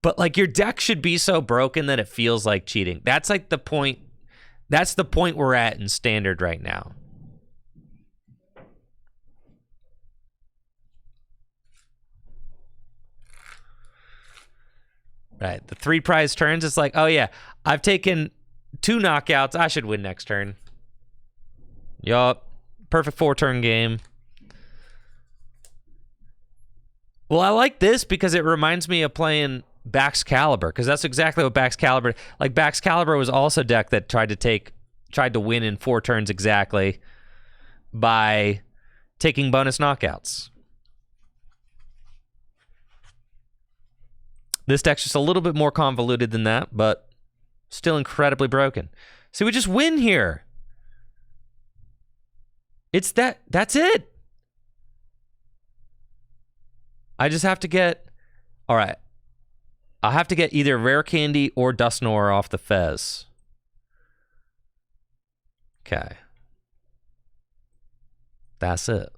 But like your deck should be so broken that it feels like cheating. That's like the point. That's the point we're at in standard right now. Right, the 3 prize turns, it's like, oh yeah, I've taken 2 knockouts. I should win next turn. Yup. Perfect 4-turn game. Well, I like this because it reminds me of playing Baxcalibur, because that's exactly what Baxcalibur... Like, Baxcalibur was also a deck that tried to win in 4 turns exactly by taking bonus knockouts. This deck's just a little bit more convoluted than that, but still incredibly broken. So we just win here. It's that's it. I just have to get, all right. I have to get either Rare Candy or Dusknoir off the Fez. Okay. That's it.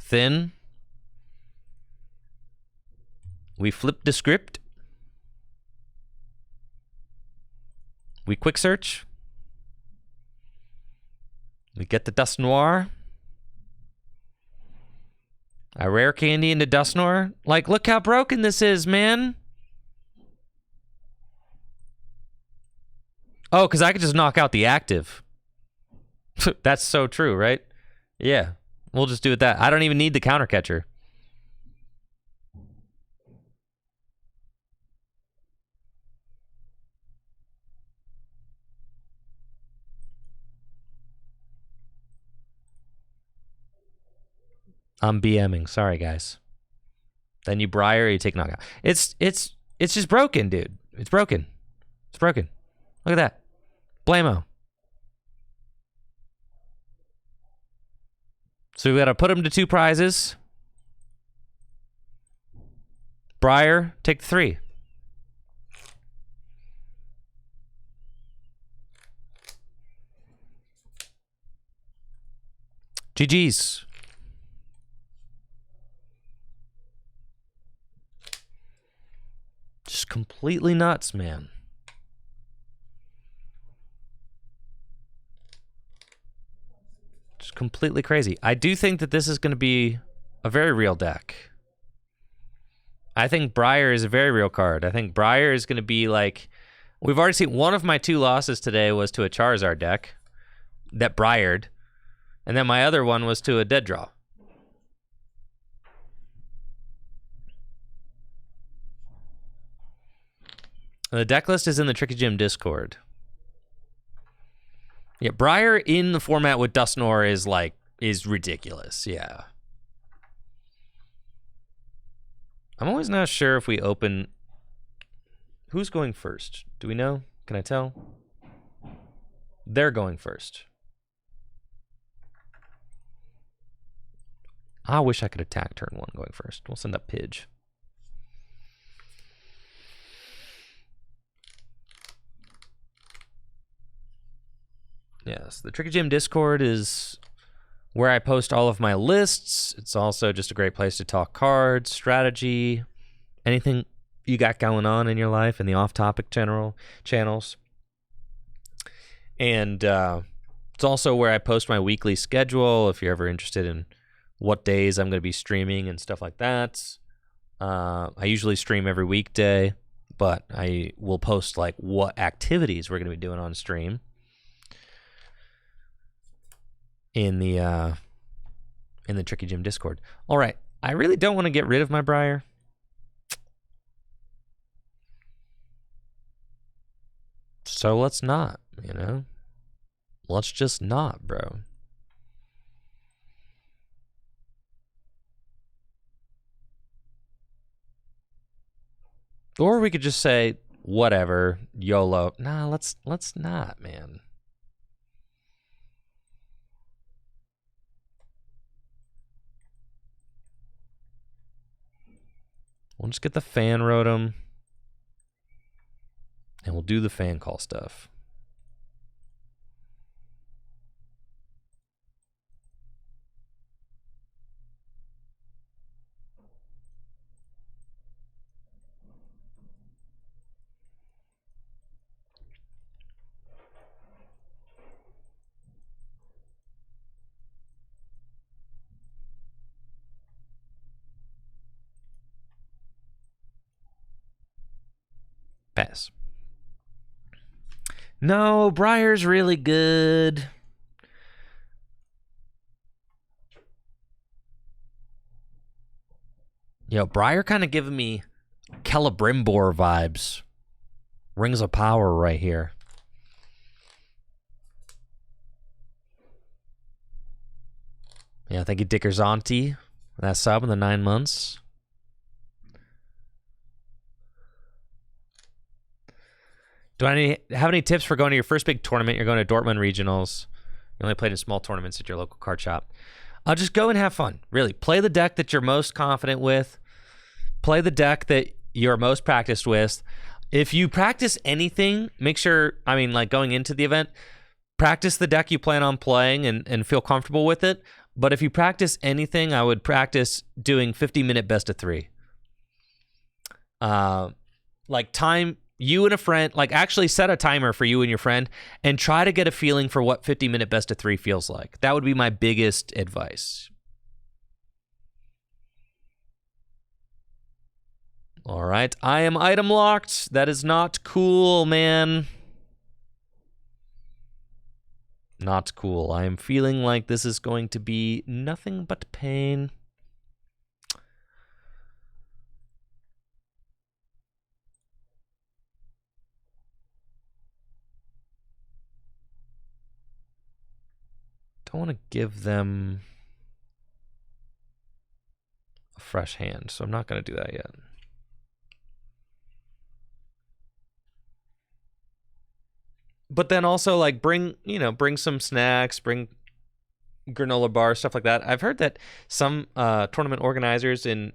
Thin. We flip the script. We quick search. We get the Dusknoir. I Rare Candy into Dusknoir. Like, look how broken this is, man. Oh, because I could just knock out the active. That's so true, right? Yeah. We'll just do it that. I don't even need the counter catcher. I'm BMing. Sorry, guys. Then you Briar, you take knockout. It's just broken, dude. It's broken. It's broken. Look at that. Blammo. So we got to put him to 2 prizes. Briar, take 3. GG's. Just completely nuts, man. Just completely crazy. I do think that this is going to be a very real deck. I think Briar is a very real card. I think Briar is going to be like... We've already seen one of my 2 losses today was to a Charizard deck that Briared. And then my other one was to a dead draw. The deck list is in the Tricky Gym Discord. Yeah, Briar in the format with Dusknoir is ridiculous. Yeah. I'm always not sure if we open... Who's going first? Do we know? Can I tell? They're going first. I wish I could attack turn 1 going first. We'll send up Pidge. Yes, the Tricky Gym Discord is where I post all of my lists. It's also just a great place to talk cards, strategy, anything you got going on in your life, in the off-topic channels. And it's also where I post my weekly schedule if you're ever interested in what days I'm going to be streaming and stuff like that. I usually stream every weekday, but I will post like what activities we're going to be doing on stream in the Tricky Gym Discord. All right, I really don't want to get rid of my Briar. So let's not, you know? Let's just not, bro. Or we could just say, whatever, YOLO. Nah, let's not, man. We'll just get the fan rotom. And we'll do the fan call stuff. Pass. No, Briar's really good. Yo, Briar kind of giving me Celebrimbor vibes. Rings of Power right here. Yeah, thank you, Dickersonti. That sub in the 9 months. Do I have any tips for going to your first big tournament? You're going to Dortmund Regionals. You only played in small tournaments at your local card shop. Just go and have fun. Really, play the deck that you're most confident with. Play the deck that you're most practiced with. If you practice anything, make sure, I mean, like going into the event, practice the deck you plan on playing and feel comfortable with it. But if you practice anything, I would practice doing 50-minute best of 3. Like time... You and a friend, like actually set a timer for you and your friend and try to get a feeling for what 50-minute best of 3 feels like. That would be my biggest advice. All right. I am item locked. That is not cool, man. Not cool. I am feeling like this is going to be nothing but pain. Don't want to give them a fresh hand, so I'm not going to do that yet. But then also like bring some snacks, bring granola bars, stuff like that. I've heard that some tournament organizers in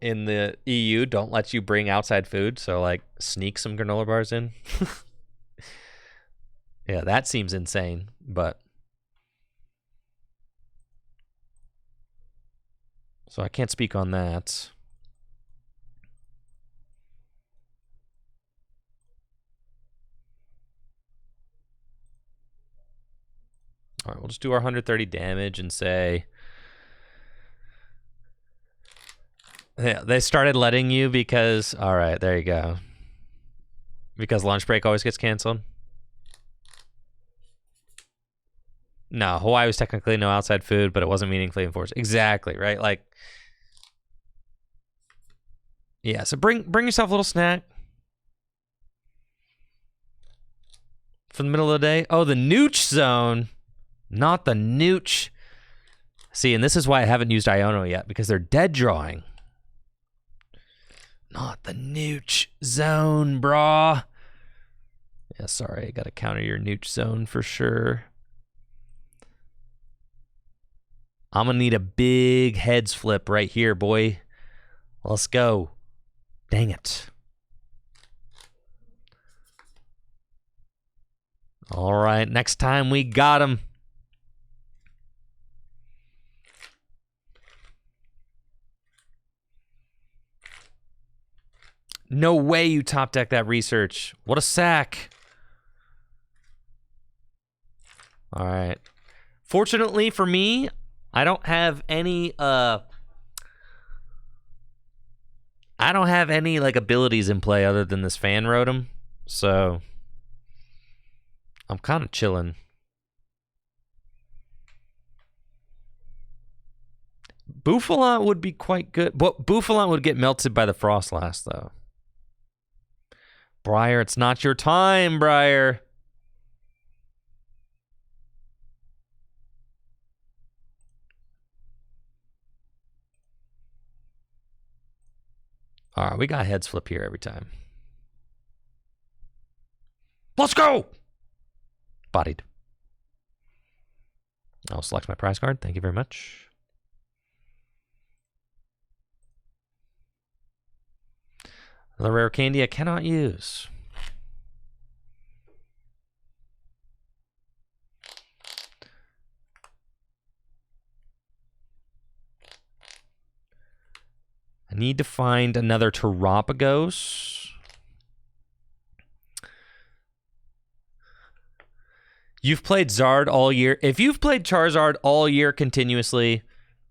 the EU don't let you bring outside food, so like sneak some granola bars in. Yeah, that seems insane, but so I can't speak on that. All right, we'll just do our 130 damage and say... Yeah, they started letting you because... All right, there you go. Because lunch break always gets canceled? No, Hawaii was technically no outside food, but it wasn't meaningfully enforced. Exactly, right? Like... Yeah, so bring yourself a little snack. For the middle of the day. Oh, the Nooch zone. Not the Nooch. See, and this is why I haven't used Iono yet, because they're dead drawing. Not the Nooch zone, brah. Yeah, sorry, I gotta counter your Nooch zone for sure. I'm gonna need a big heads flip right here, boy. Let's go. Dang it. All right, next time we got him. No way you top deck that research. What a sack. All right. Fortunately for me, I don't have any like abilities in play other than this fan rotom. So I'm kind of chilling. Bouffalant would be quite good. But Bouffalant would get melted by the Frostlass, though. Briar, it's not your time, Briar. All right, we got heads flip here every time. Let's go! Bodied. I'll select my prize card. Thank you very much. The rare candy I cannot use. I need to find another Terapagos. You've played Zard all year. If you've played Charizard all year continuously,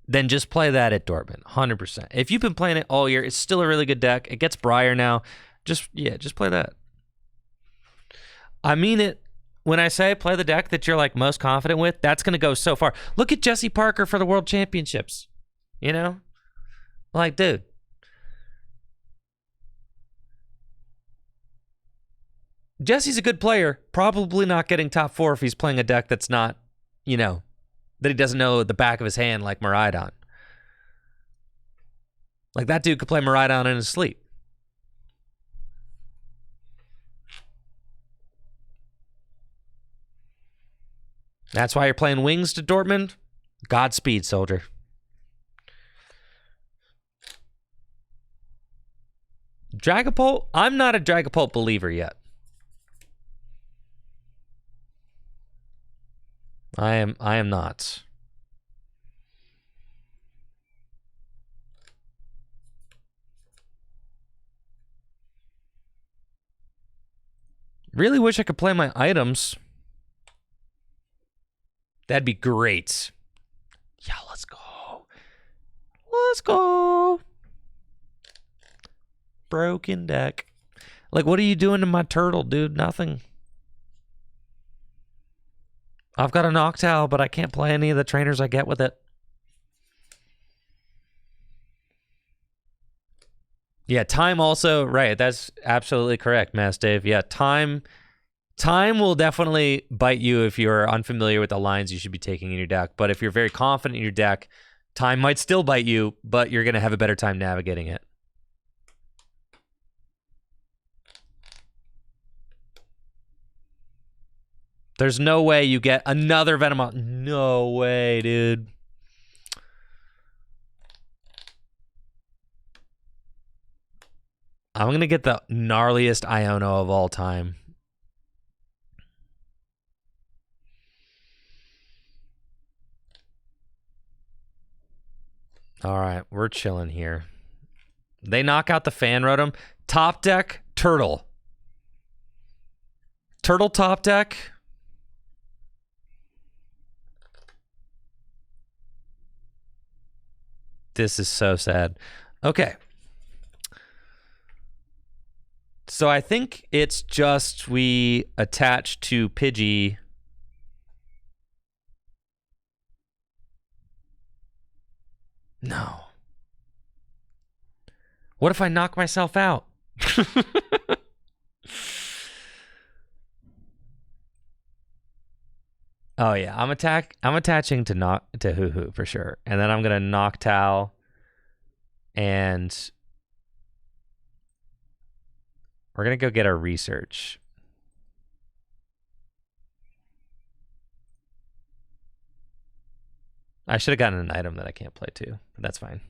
then just play that at Dortmund, 100%. If you've been playing it all year, it's still a really good deck. It gets Briar now. Just play that. I mean it. When I say play the deck that you're like most confident with, that's going to go so far. Look at Jesse Parker for the World Championships. You know? Like, dude. Jesse's a good player. Probably not getting top 4 if he's playing a deck that's not, you know, that he doesn't know the back of his hand like Miraidon. Like, that dude could play Miraidon in his sleep. That's why you're playing Wings to Dortmund. Godspeed, soldier. Dragapult? I'm not a Dragapult believer yet. I am not. Really wish I could play my items. That'd be great. Yeah, let's go. Let's go. Broken deck. Like, what are you doing to my turtle, dude? Nothing. I've got a Noctowl, but I can't play any of the trainers I get with it. Yeah, time also, right. That's absolutely correct, Mass Dave. Yeah, time will definitely bite you if you're unfamiliar with the lines you should be taking in your deck. But if you're very confident in your deck, time might still bite you, but you're going to have a better time navigating it. There's no way you get another Venomoth. No way, dude. I'm going to get the gnarliest Iono of all time. All right, we're chilling here. They knock out the Fan Rotom. Top deck, Turtle. Turtle top deck. This is so sad. Okay. So I think it's just we attach to Pidgey. No. What if I knock myself out? Oh yeah, I'm attaching to Hoo-Hoo for sure. And then I'm gonna Noctowl and we're gonna go get our research. I should have gotten an item that I can't play too, but that's fine.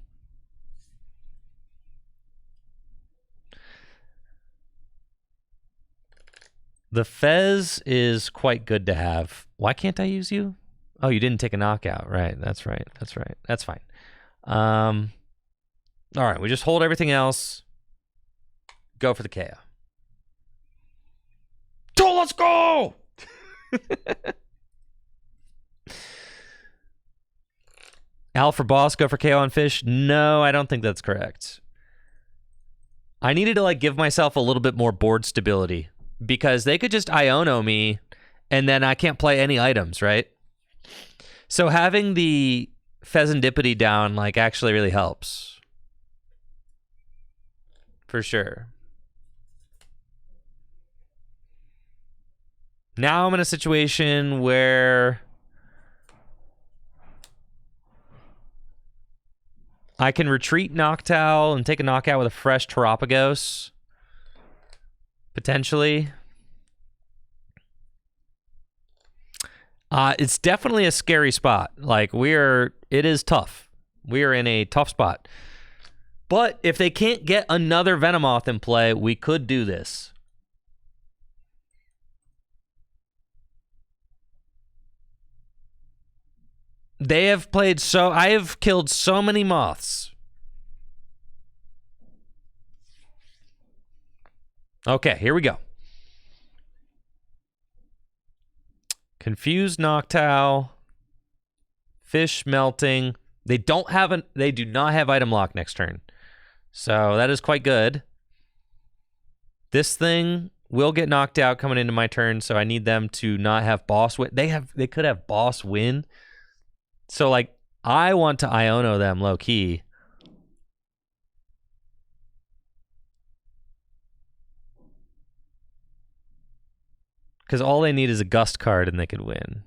The Fez is quite good to have. Why can't I use you? Oh, you didn't take a knockout. Right, that's right. That's right. That's fine. All right, we just hold everything else. Go for the KO. Oh, let's go! Al for boss, go for KO on fish. No, I don't think that's correct. I needed to like give myself a little bit more board stability because they could just Iono me and then I can't play any items, right? So having the Pheasantipity down like actually really helps. For sure. Now I'm in a situation where I can retreat Noctowl and take a knockout with a fresh Terapagos. Potentially. It's definitely a scary spot. Like, it is tough. We are in a tough spot. But if they can't get another Venomoth in play, we could do this. They have played so... I have killed so many moths. Okay, here we go. Confused Noctowl. Fish melting. They do not have item lock next turn. So that is quite good. This thing will get knocked out coming into my turn, so I need them to not have boss win. They could have boss win. So like I want to Iono them low key. Because all they need is a gust card and they could win.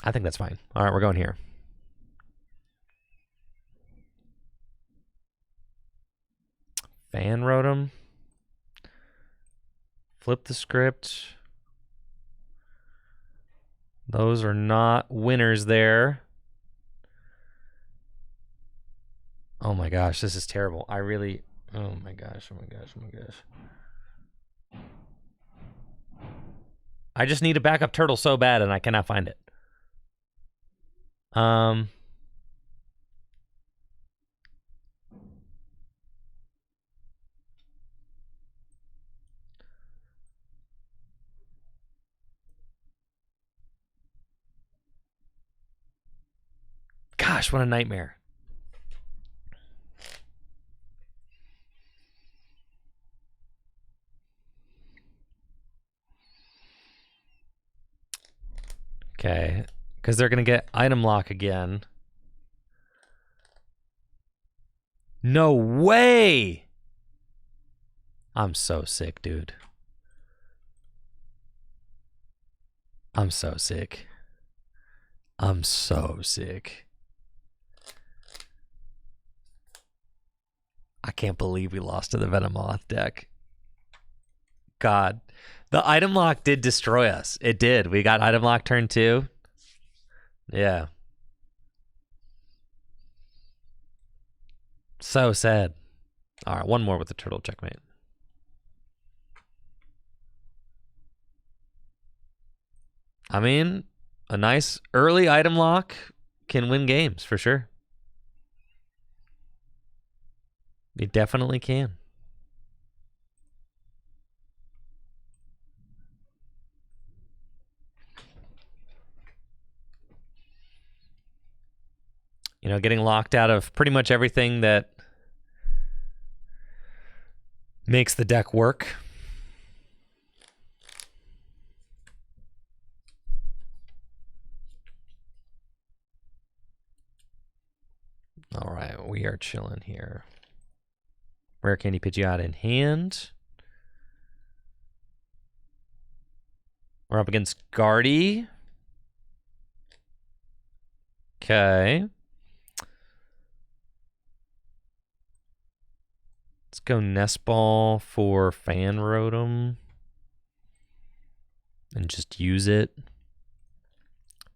I think that's fine. All right, we're going here. Fan Rotom. Flip the script. Those are not winners there. Oh my gosh, this is terrible. I really... Oh my gosh, oh my gosh, oh my gosh. I just need a backup turtle so bad and I cannot find it. Gosh, what a nightmare. Okay, because they're going to get item lock again. No way! I'm so sick, dude. I'm so sick. I'm so sick. I can't believe we lost to the Venomoth deck. God. The item lock did destroy us. It did. We got item lock turn 2. Yeah. So sad. All right, one more with the turtle checkmate. I mean, a nice early item lock can win games for sure. It definitely can. You know, getting locked out of pretty much everything that makes the deck work. All right, we are chilling here. Rare Candy Pidgeot in hand. We're up against Guardy. Okay. Let's go Nest Ball for Fan Rotom. And just use it.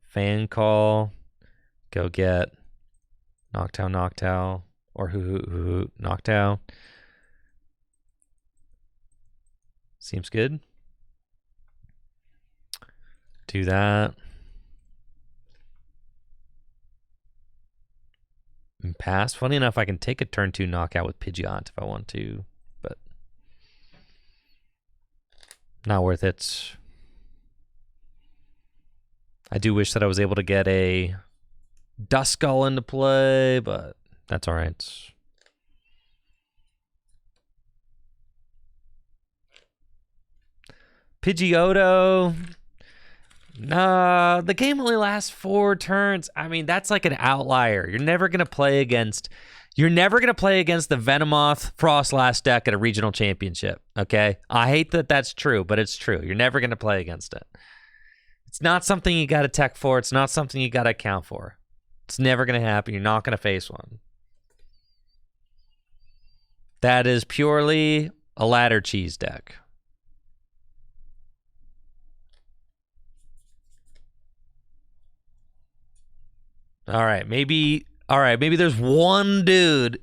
Fan Call. Go get Noctowl. Or Hoo Noctowl. Seems good. Do that. And pass. Funny enough, I can take a turn 2 knockout with Pidgeot if I want to, but not worth it. I do wish that I was able to get a Duskull into play, but that's all right. Pidgeotto. Nah, the game only lasts 4 turns. I mean, that's like an outlier. You're never gonna play against the Venomoth Frostlass deck at a regional championship. Okay, I hate that that's true, but it's true. You're never gonna play against it. It's not something you got to tech for. It's not something you got to account for. It's never gonna happen. You're not gonna face one. That is purely a ladder cheese deck. All right, maybe there's one dude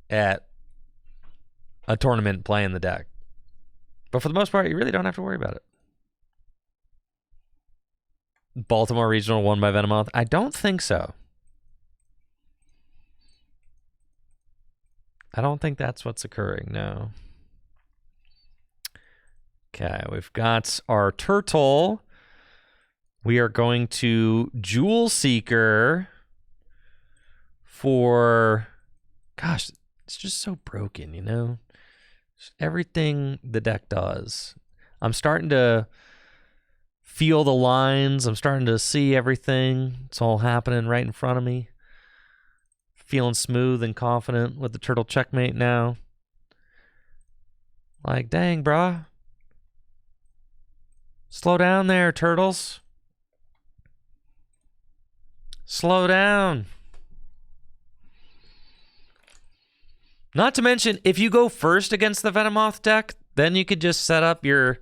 at a tournament playing the deck. But for the most part, you really don't have to worry about it. Baltimore Regional won by Venomoth? I don't think so. I don't think that's what's occurring, no. Okay, we've got our turtle. We are going to Jewel Seeker for... Gosh, it's just so broken, you know? Just everything the deck does. I'm starting to feel the lines. I'm starting to see everything. It's all happening right in front of me. Feeling smooth and confident with the turtle checkmate now. Like, dang, brah. Slow down there, turtles. Slow down. Not to mention, if you go first against the Venomoth deck, then you could just set up your...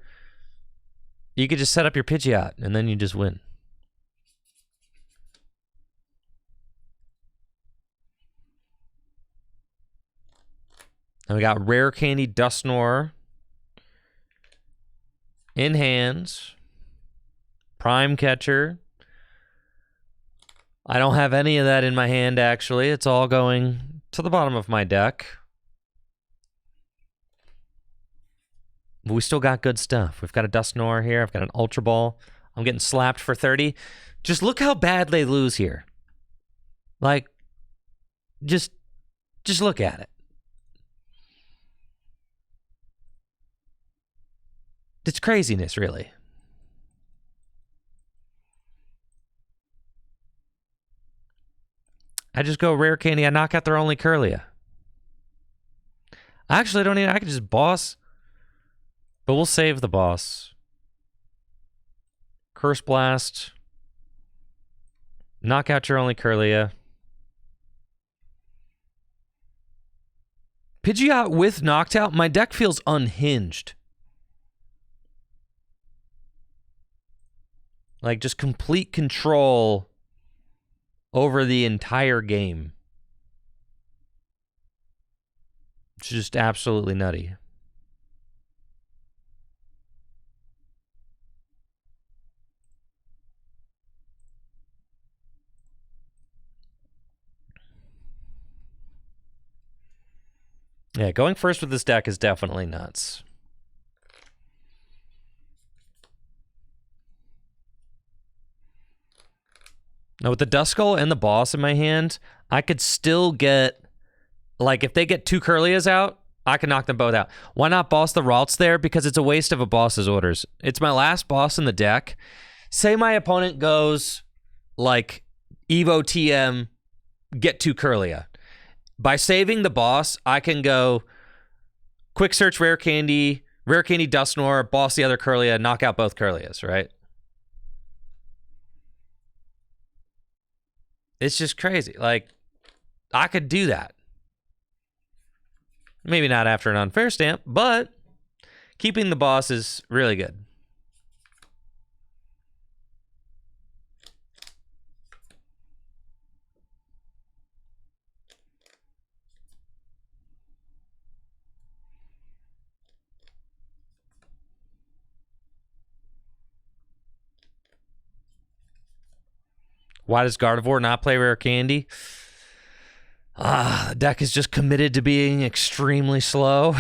You could just set up your Pidgeot, and then you just win. And we got Rare Candy Dusknoir in hands. Prime Catcher. I don't have any of that in my hand, actually. It's all going to the bottom of my deck. But we still got good stuff. We've got a Dusknoir here. I've got an Ultra Ball. I'm getting slapped for 30. Just look how bad they lose here. Like, just look at it. It's craziness, really. I just go Rare Candy. I knock out their only Curlia. I actually don't even... I could just boss... But we'll save the boss. Curse Blast. Knock out your only Curlia. Pidgeot with knocked out. My deck feels unhinged. Like just complete control over the entire game. It's just absolutely nutty. Yeah, going first with this deck is definitely nuts. Now, with the Duskull and the boss in my hand, I could still get... Like, if they get 2 Curlias out, I can knock them both out. Why not boss the Ralts there? Because it's a waste of a boss's orders. It's my last boss in the deck. Say my opponent goes, like, Evo TM, get 2 Curlia. By saving the boss, I can go quick search Rare Candy Dusknoir, boss the other Curlia, knock out both Curlias, right? It's just crazy. Like, I could do that. Maybe not after an unfair stamp, but keeping the boss is really good. Why does Gardevoir not play Rare Candy? The deck is just committed to being extremely slow.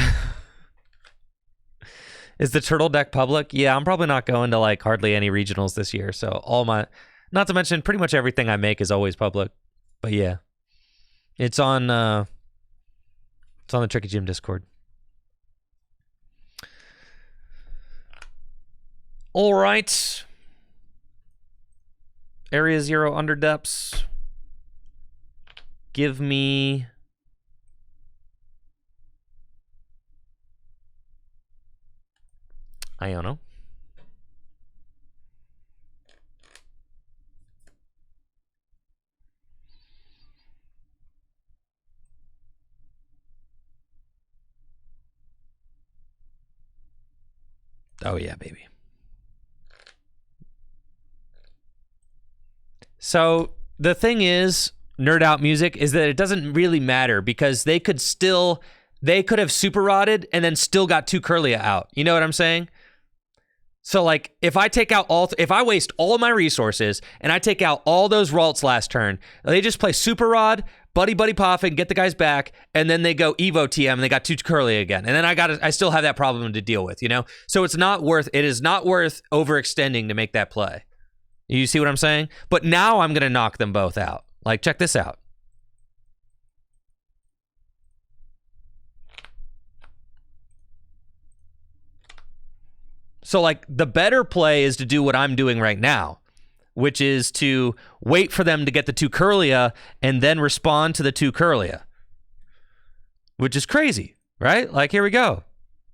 Is the turtle deck public? Yeah, I'm probably not going to like hardly any regionals this year. So all my, not to mention pretty much everything I make is always public. But yeah, it's on the Tricky Gym Discord. All right. Area 0 under depths. Give me... Iono. Oh yeah, baby. So the thing is, Nerd Out Music, is that it doesn't really matter because they could have super rotted and then still got 2 Curlia out. You know what I'm saying? So like if I waste all of my resources and I take out all those Ralts last turn, they just play Super Rod, Buddy Poffin, get the guys back, and then they go Evo TM and they got 2 Curly again. And then I still have that problem to deal with, you know? So it is not worth overextending to make that play. You see what I'm saying? But now I'm gonna knock them both out. Like, check this out. So like the better play is to do what I'm doing right now, which is to wait for them to get the 2 Curlia and then respond to the 2 Curlia, which is crazy, right? Like, here we go.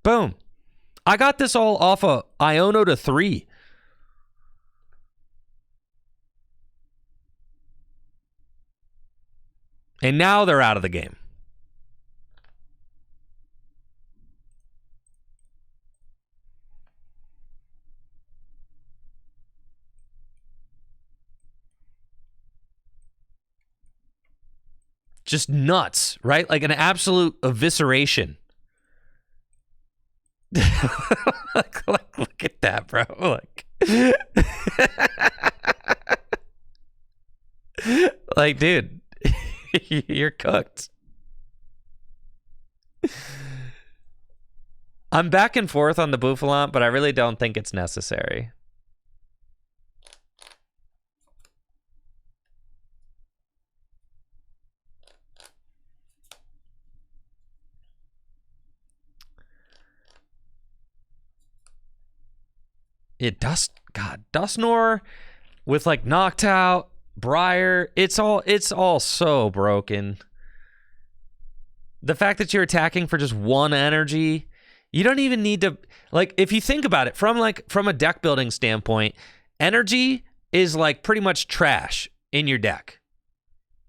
Boom. I got this all off of Iono to 3. And now they're out of the game. Just nuts, right? Like an absolute evisceration. Look at that, bro. Like, dude, you're cooked. I'm back and forth on the Bouffalant, but I really don't think it's necessary. Dusknoir with like knocked out, Briar, it's all so broken. The fact that you're attacking for just 1 energy, you don't even need to, like, if you think about it from a deck building standpoint, energy is like pretty much trash in your deck.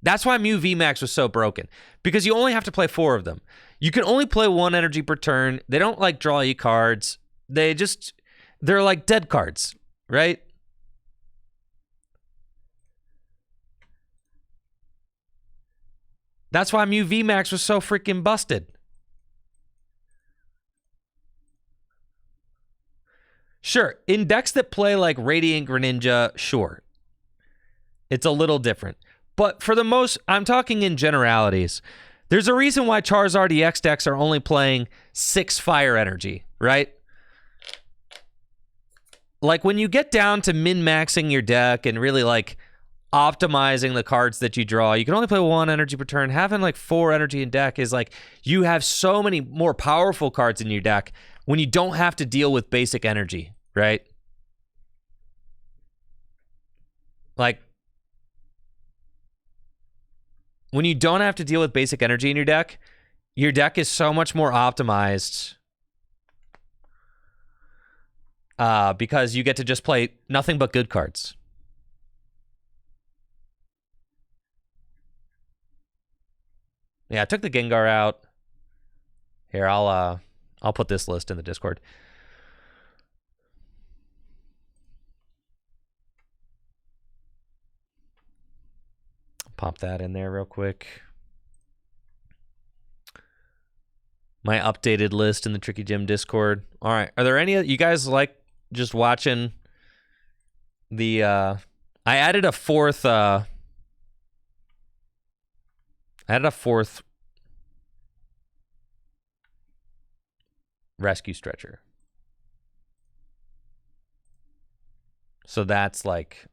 That's why Mew VMAX was so broken, because you only have to play 4 of them. You can only play 1 energy per turn. They don't like draw you cards. They're like dead cards, right? That's why Mew VMAX was so freaking busted. Sure, in decks that play like Radiant Greninja, sure. It's a little different. But for the most, I'm talking in generalities. There's a reason why Charizard EX decks are only playing 6 fire energy, right? Like when you get down to min-maxing your deck and really like optimizing the cards that you draw, you can only play 1 energy per turn. Having like 4 energy in deck is like, you have so many more powerful cards in your deck when you don't have to deal with basic energy, right? Like, when you don't have to deal with basic energy in your deck is so much more optimized because you get to just play nothing but good cards. Yeah, I took the Gengar out. Here, I'll put this list in the Discord. Pop that in there real quick. My updated list in the Tricky Gym Discord. All right, are there any you guys like just watching the I added a fourth rescue stretcher. So that's like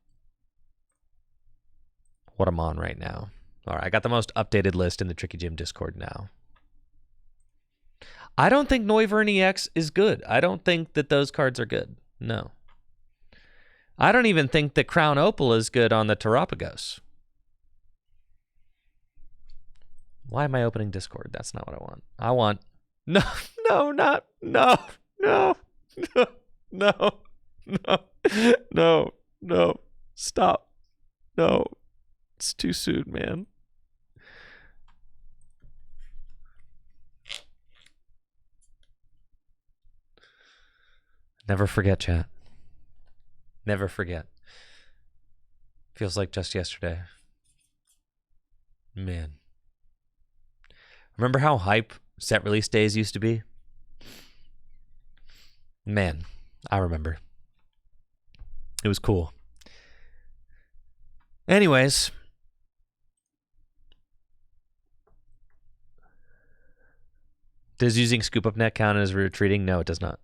what I'm on right now. All right, I got the most updated list in the Tricky Gym Discord now. I don't think Noivern EX is good. I don't think that those cards are good. No. I don't even think that Crown Opal is good on the Terapagos. Why am I opening Discord? That's not what I want. I want... No, stop. No. It's too soon, man. Never forget, chat. Never forget. Feels like just yesterday. Man. Remember how hype set release days used to be? Man, I remember. It was cool. Anyways. Does using Scoop Up Net count as retreating? No, it does not.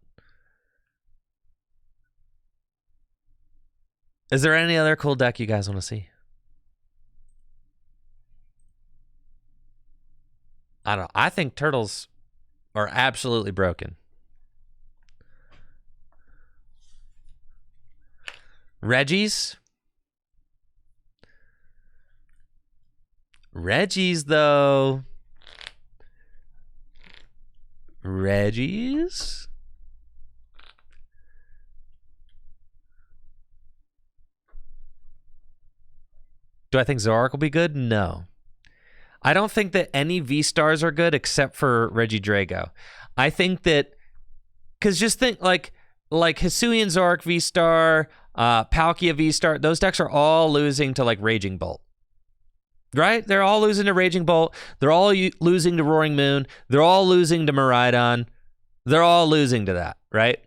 Is there any other cool deck you guys want to see? I don't know. I think turtles are absolutely broken. Regis, though. Regis? Do I think Zoroark will be good? No. I don't think that any V-Stars are good except for Regidrago. I think that, because just think like Hisuian Zoroark V-Star, Palkia V-Star, those decks are all losing to like Raging Bolt. Right? They're all losing to Raging Bolt. They're all losing to Roaring Moon. They're all losing to Miraidon. They're all losing to that, right?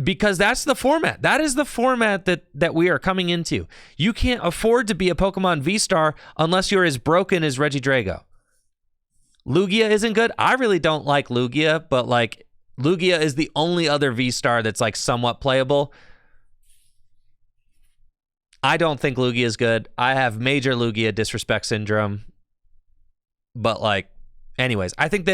Because that's the format. That is the format that we are coming into. You can't afford to be a Pokemon V-Star unless you're as broken as Regidrago. Lugia isn't good. I really don't like Lugia, but like Lugia is the only other V-Star that's like somewhat playable. I don't think Lugia is good. I have major Lugia disrespect syndrome. But like, anyways, I think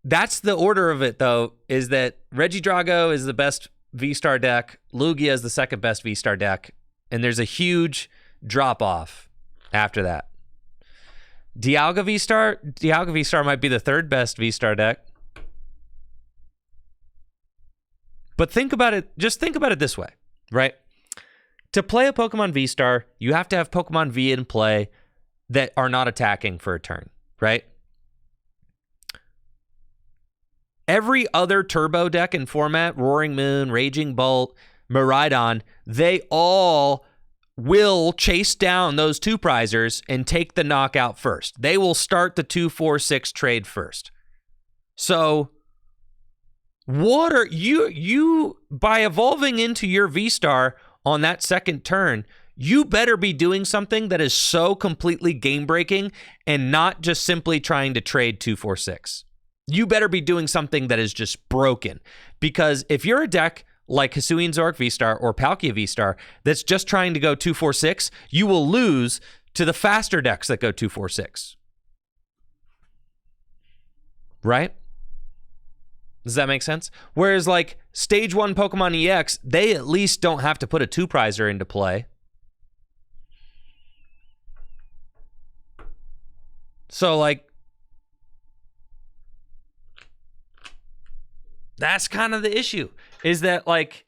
that's the order of it, though, is that Regidrago is the best V-Star deck, Lugia is the second best V-Star deck, and there's a huge drop-off after that. Dialga V-Star might be the third best V-Star deck. But think about it, just think about it this way, right? To play a Pokemon V-Star, you have to have Pokemon V in play that are not attacking for a turn, right? Every other turbo deck in format, Roaring Moon, Raging Bolt, Miraidon, they all will chase down those two prizers and take the knockout first. They will start the 2-4-6 trade first. So what are you by evolving into your V-Star on that second turn, you better be doing something that is so completely game-breaking and not just simply trying to trade 2-4-6. You better be doing something that is just broken. Because if you're a deck like Hisuian Zoroark V-Star or Palkia V-Star that's just trying to go 2-4-6, you will lose to the faster decks that go 2-4-6. Right? Does that make sense? Whereas like Stage 1 Pokemon EX, they at least don't have to put a two-prizer into play. So like, that's kind of the issue, is that like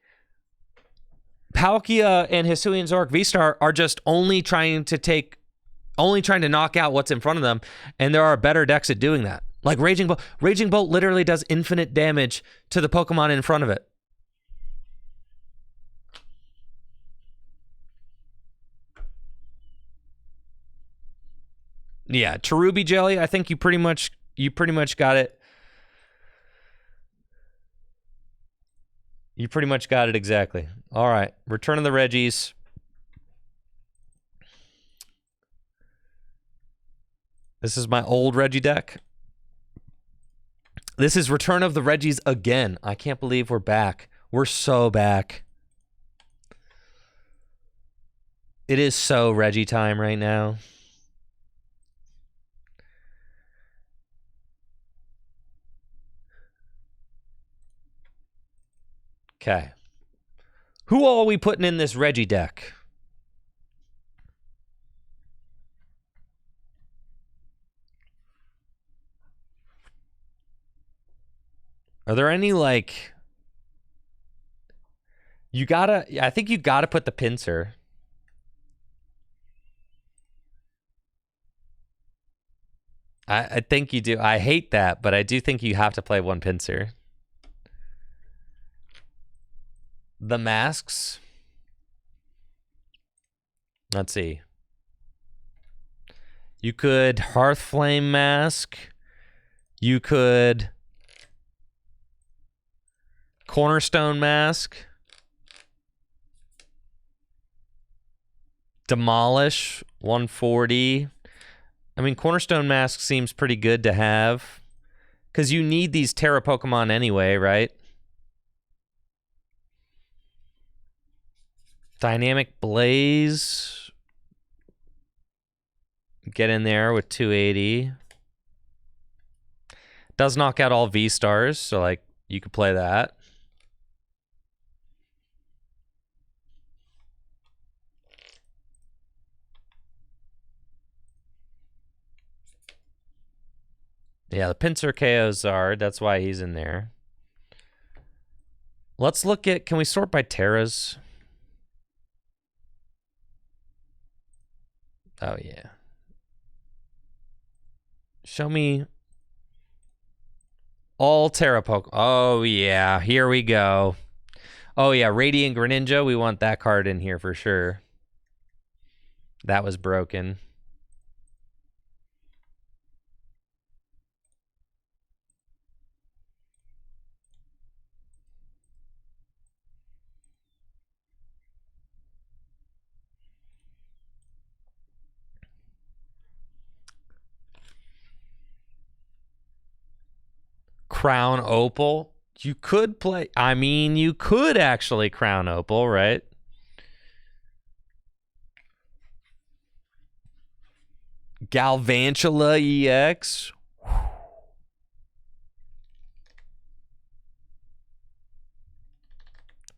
Palkia and Hisuian Zoroark V-Star are just only trying to knock out what's in front of them, and there are better decks at doing that. Like Raging Bolt. Raging Bolt literally does infinite damage to the Pokemon in front of it. Yeah, Cherubi Jelly, I think you pretty much got it. You pretty much got it exactly. All right, Return of the Regis. This is my old Regi deck. This is Return of the Regis again. I can't believe we're back. We're so back. It is so Regi time right now. Okay. Who all are we putting in this Regi deck? Are there any, like... I think you gotta put the Pinsir. I think you do. I hate that, but I do think you have to play one Pinsir. The masks. Let's see. You could Hearthflame Mask. You could Cornerstone Mask. Demolish 140. I mean, Cornerstone Mask seems pretty good to have. Because you need these Terra Pokemon anyway, right? Dynamic Blaze. Get in there with 280. Does knock out all V-Stars, so like you could play that. Yeah, the Pinsir KOs are. That's why he's in there. Let's look at... Can we sort by Terras? Oh, yeah. Show me all Terra Pokemon. Oh, yeah. Here we go. Oh, yeah. Radiant Greninja. We want that card in here for sure. That was broken. Crown Opal. You could play... I mean, you could actually Crown Opal, right? Galvantula EX.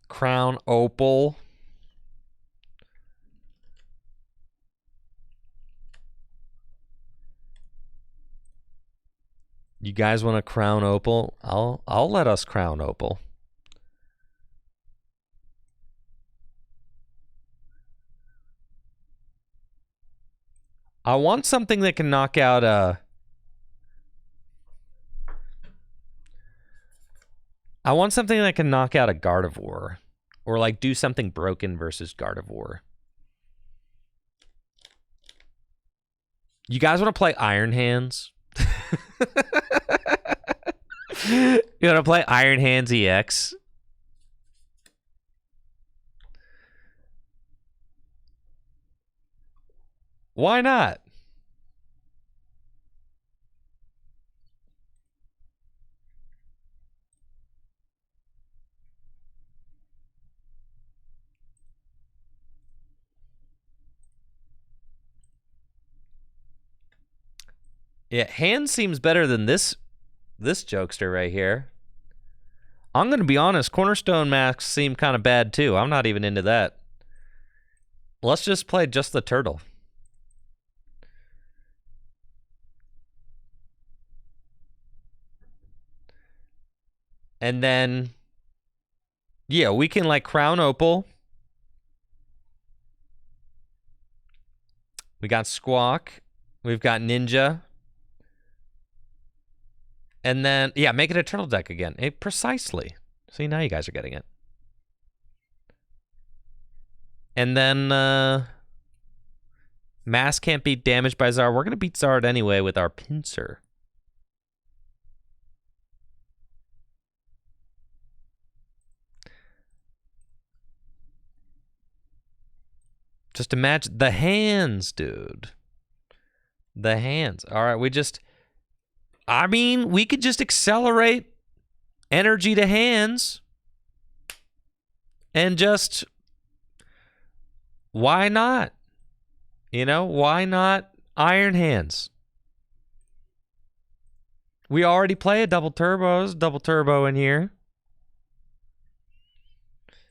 Crown Opal. You guys want to Crown Opal? I'll let us Crown Opal. I want something that can knock out a... I want something that can knock out a Gardevoir. Or like do something broken versus Gardevoir. You guys want to play Iron Hands? You want to play Iron Hands EX? Why not? Yeah, Hands seems better than this jokester right here. I'm going to be honest, Cornerstone masks seem kind of bad too. I'm not even into that. Let's just play just the turtle. And then, yeah, we can like Crown Opal. We got Squawk. We've got Ninja. And then, yeah, make it a turtle deck again. Precisely. See, now you guys are getting it. And then, Mass can't be damaged by Zard. We're going to beat Zard anyway with our Pinsir. Just imagine the hands, dude. The hands. All right, we just... I mean, we could just accelerate energy to hands. And just... Why not? You know, why not Iron Hands? We already play a double turbo in here.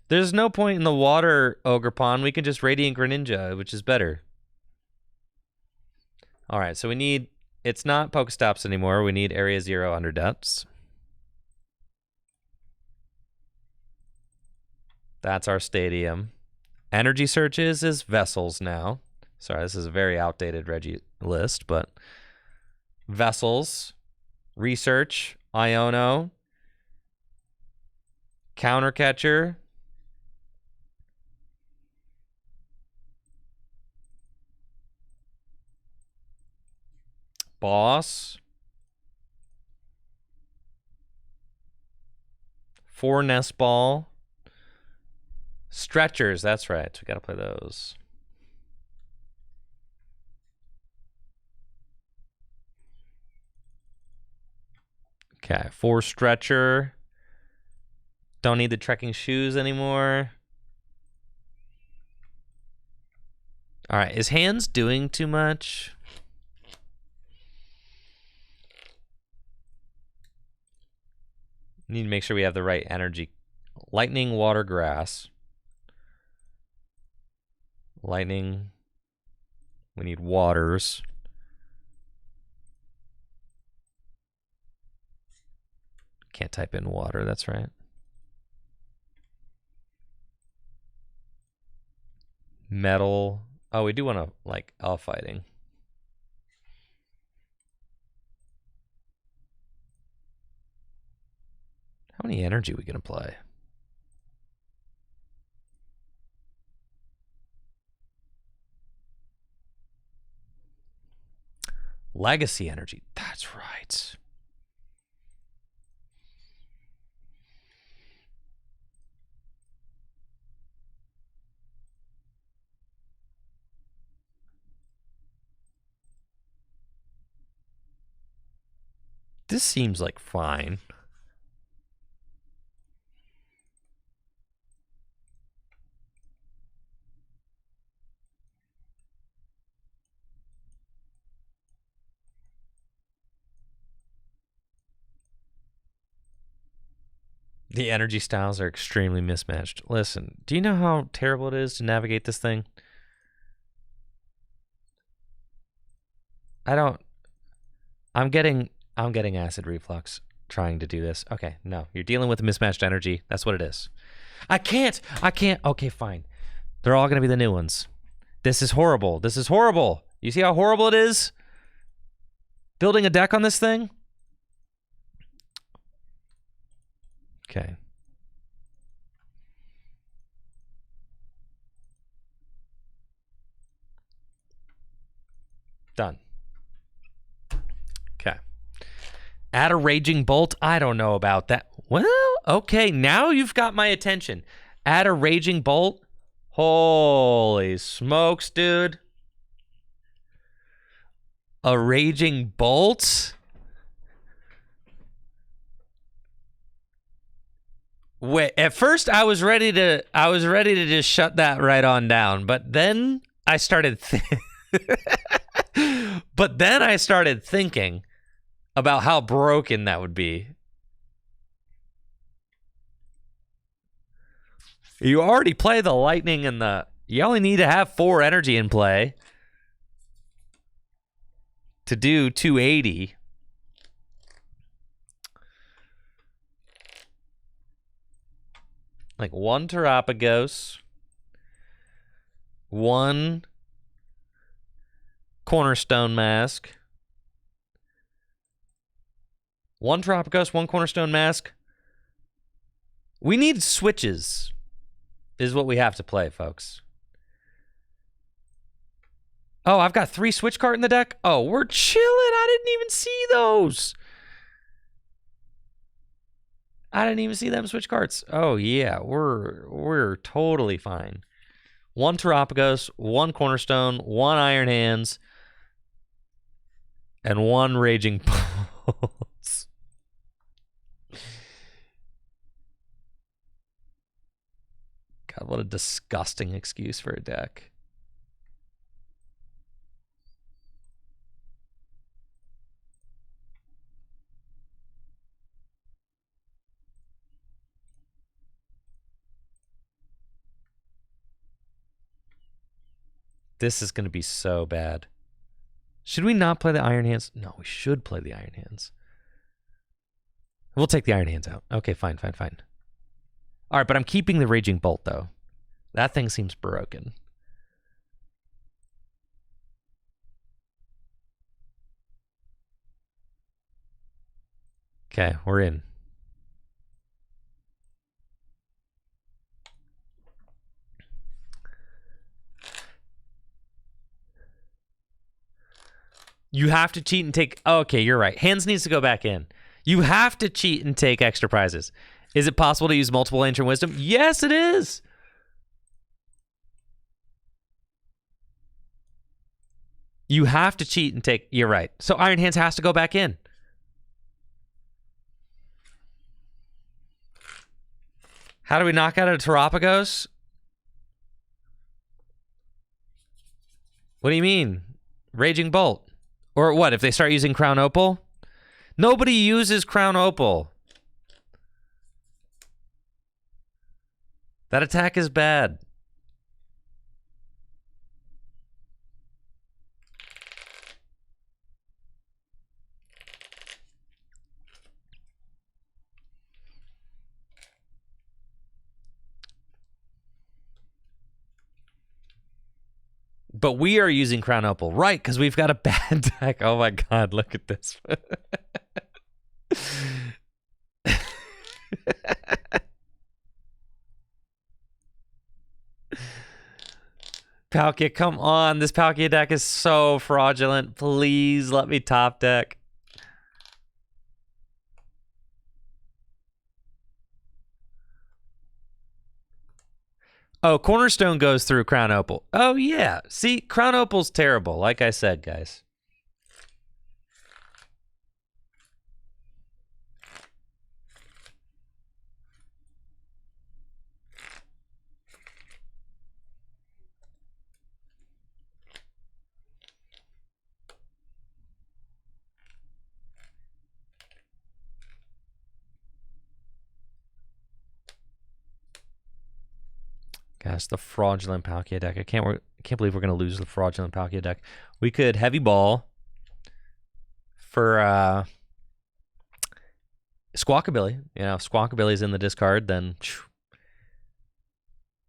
There's no point in the water Ogre Pond. We can just Radiant Greninja, which is better. All right, so we need... It's not Pokestops anymore. We need Area 0 under depths. That's our stadium. Energy searches is vessels now. Sorry, this is a very outdated Reggie list, but vessels, research, Iono, counter catcher, Boss. 4 Nest Ball. Stretchers, that's right. We gotta play those. Okay, 4 Stretcher. Don't need the trekking shoes anymore. All right, is hands doing too much? Need to make sure we have the right energy. Lightning, water, grass. Lightning. We need waters. Can't type in water, that's right. Metal. Oh, we do want to, like, fighting. How many energy are we going to play? Legacy energy. That's right. This seems like fine. The energy styles are extremely mismatched. Listen, do you know how terrible it is to navigate this thing? I'm getting acid reflux trying to do this. Okay, no. You're dealing with mismatched energy. That's what it is. I can't. Okay, fine. They're all going to be the new ones. This is horrible. This is horrible. You see how horrible it is? Building a deck on this thing? Okay. Done. Okay. Add a Raging Bolt? I don't know about that. Well, okay. Now you've got my attention. Add a Raging Bolt? Holy smokes, dude. A Raging Bolt? Wait, at first I was ready to just shut that right on down, but then I started thinking about how broken that would be. You already play the lightning and you only need to have 4 energy in play to do 280. Like 1 Terapagos, 1 Cornerstone Mask, 1 Terapagos, 1 Cornerstone Mask. We need switches, is what we have to play, folks. Oh, I've got 3 switch card in the deck? Oh, we're chilling. I didn't even see those. I didn't even see them switch cards. Oh, yeah. We're totally fine. 1 Terapagos, 1 Cornerstone, 1 Iron Hands, and 1 Raging Bolts. God, what a disgusting excuse for a deck. This is going to be so bad. Should we not play the Iron Hands? No, we should play the Iron Hands. We'll take the Iron Hands out. Okay, fine. All right, but I'm keeping the Raging Bolt, though. That thing seems broken. Okay, we're in. You have to cheat and take... Oh, okay, you're right. Hands needs to go back in. You have to cheat and take extra prizes. Is it possible to use multiple Ancient Wisdom? Yes, it is. You have to cheat and take... You're right. So Iron Hands has to go back in. How do we knock out a Terapagos? What do you mean? Raging Bolt. Or what, if they start using Crown Opal? Nobody uses Crown Opal. That attack is bad. But we are using Crown Opal, right? Because we've got a bad deck. Oh my god, look at this. Palkia, come on. This Palkia deck is so fraudulent. Please let me top deck. Oh, Cornerstone goes through Crown Opal. Oh, yeah. See, Crown Opal's terrible, like I said, guys. Gosh, the fraudulent Palkia deck. I can't believe we're going to lose the fraudulent Palkia deck. We could heavy ball for Squawkabilly. You know, if Squawkabilly's in the discard, then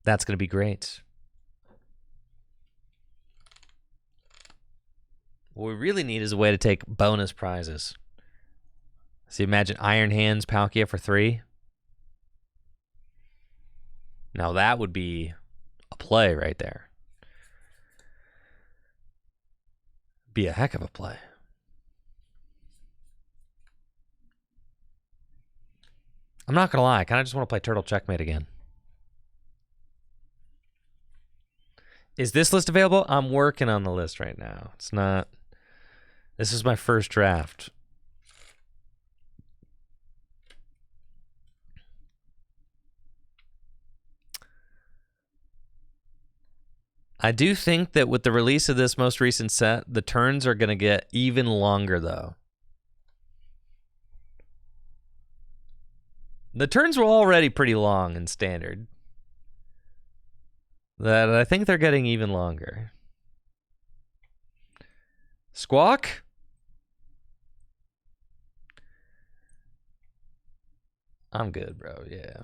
that's going to be great. What we really need is a way to take bonus prizes. So imagine Iron Hands Palkia for 3. Now that would be a play right there. Be a heck of a play. I'm not going to lie. I kind of just want to play Turtle Checkmate again. Is this list available? I'm working on the list right now. It's not... This is my first draft. I do think that with the release of this most recent set, the turns are going to get even longer, though. The turns were already pretty long in Standard. That I think they're getting even longer. Squawk? I'm good, bro. Yeah.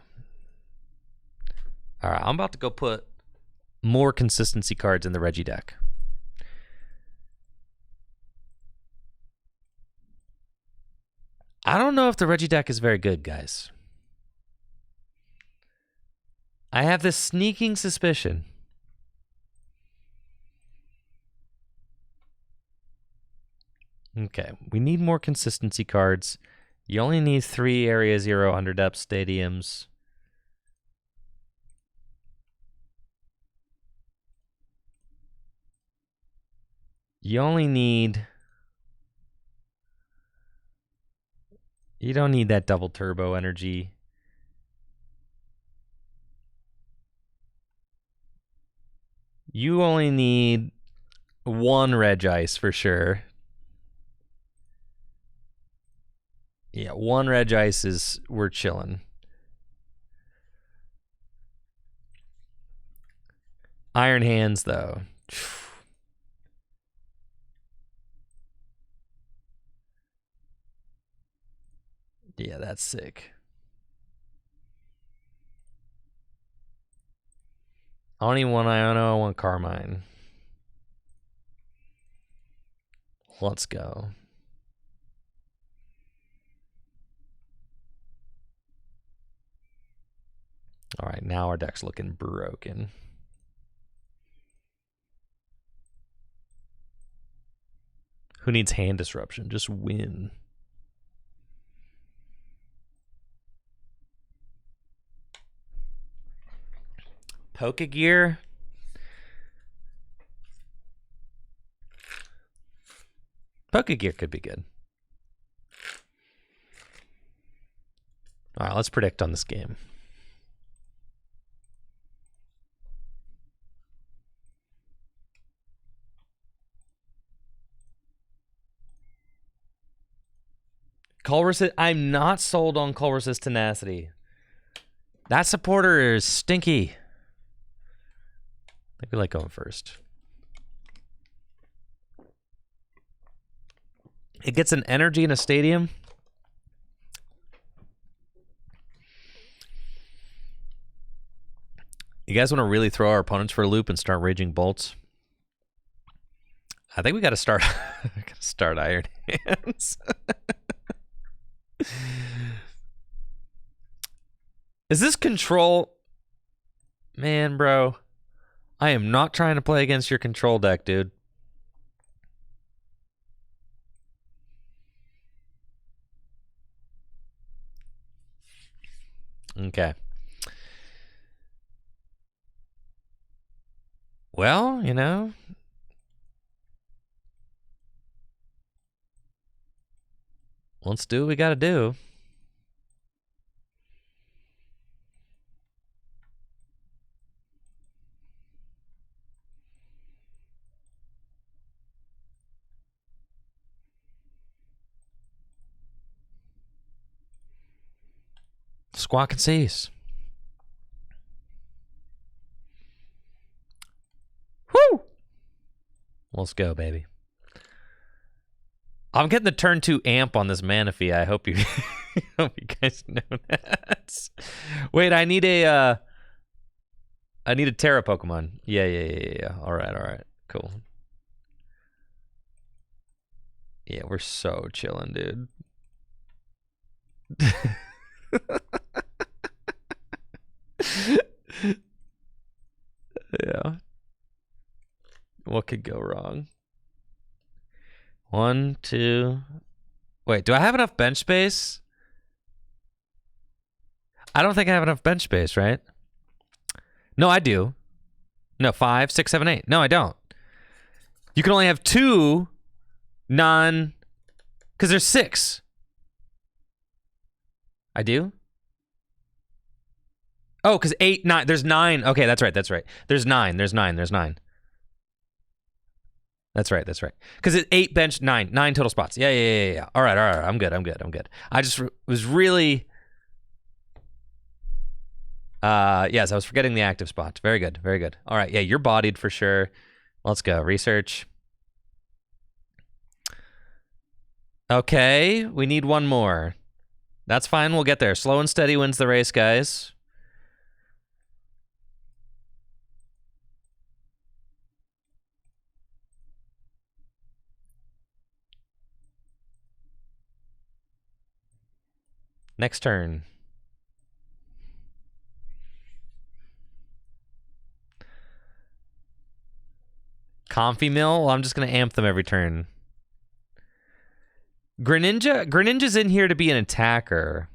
All right, I'm about to go put more consistency cards in the Reggie deck. I don't know if the Reggie deck is very good, guys. I have this sneaking suspicion. Okay, we need more consistency cards. You only need 3 Area 0 Underdepth stadiums. You only need... You don't need that double turbo energy. You only need 1 Regice for sure. Yeah, 1 Regice is... We're chilling. Iron Hands, though. Yeah, that's sick. I don't even want Iono, I want Carmine. Let's go. All right, now our deck's looking broken. Who needs hand disruption? Just win. Pokegear. Pokegear could be good. All right, let's predict on this game. Culver's, I'm not sold on Culver's tenacity. That supporter is stinky. I think we like going first. It gets an energy in a stadium. You guys want to really throw our opponents for a loop and start raging bolts? I think we got to start. Start Iron Hands. Is this control? Man, bro. I am not trying to play against your control deck, dude. Okay. Well, you know. Let's do what we gotta do. Squawk and seize. Woo! Let's go, baby. I'm getting the turn 2 amp on this Manaphy. I hope you hope you guys know that. Wait, I need a Terra Pokemon. Yeah. All right. Cool. Yeah, we're so chilling, dude. Yeah. What could go wrong? 1, 2. Wait, do I have enough bench space? I don't think I have enough bench space, right? No, I do. No, 5, 6, 7, 8. No, I don't. You can only have 2 non... Because there's 6. I do? Oh, because 8, 9. There's 9. Okay, that's right. There's 9. There's 9. That's right. Because it's 8 bench, 9 total spots. Yeah. All right. I'm good. I just was really... yes, I was forgetting the active spots. Very good. All right, yeah, you're bodied for sure. Let's go. Research. Okay, we need one more. That's fine, we'll get there. Slow and steady wins the race, guys. Next turn. Comfy Mill? Well, I'm just going to amp them every turn. Greninja's in here to be an attacker.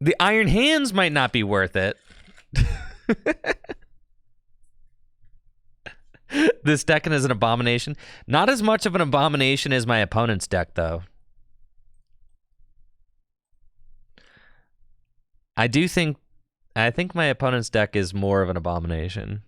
The Iron Hands might not be worth it. This deck is an abomination. Not as much of an abomination as my opponent's deck, though. I think my opponent's deck is more of an abomination.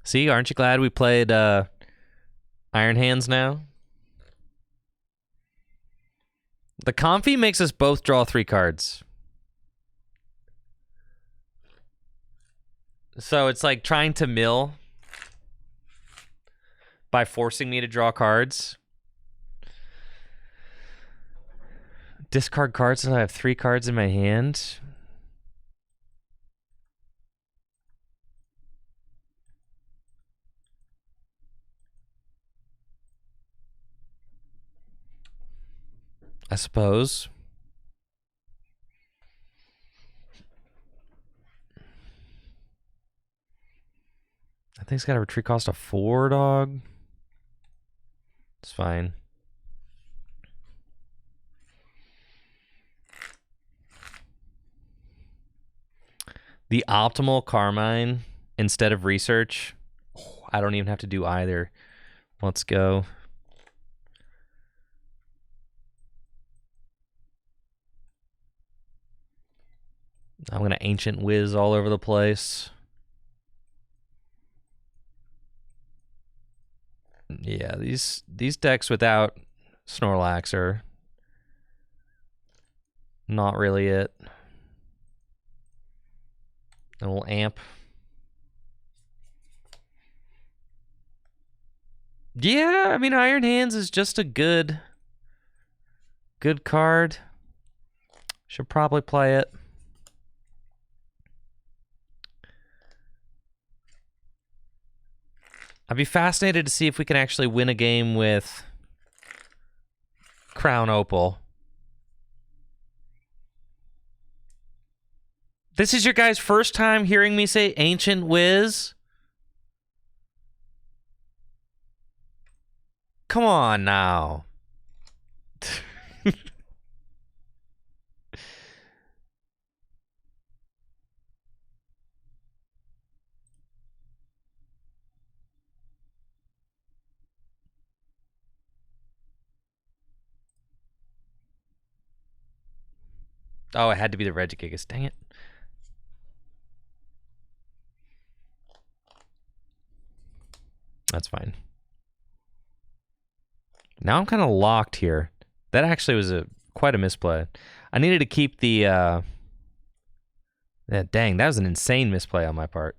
See, aren't you glad we played Iron Hands now? The Comfy makes us both draw 3 cards. So it's like trying to mill by forcing me to draw cards. Discard cards until I have 3 cards in my hand. I suppose. I think it's got a retreat cost of 4, dog. It's fine. The optimal Carmine instead of research. Oh, I don't even have to do either. Let's go. I'm going to Ancient Whiz all over the place. Yeah, these decks without Snorlax are not really it. A little amp. Yeah, I mean, Iron Hands is just a good card. Should probably play it. I'd be fascinated to see if we can actually win a game with Crown Opal. This is your guys' first time hearing me say Ancient Whiz? Come on now. Oh, it had to be the Regigigas. Dang it. That's fine. Now I'm kind of locked here. That actually was quite a misplay. I needed to keep the... yeah, dang, that was an insane misplay on my part.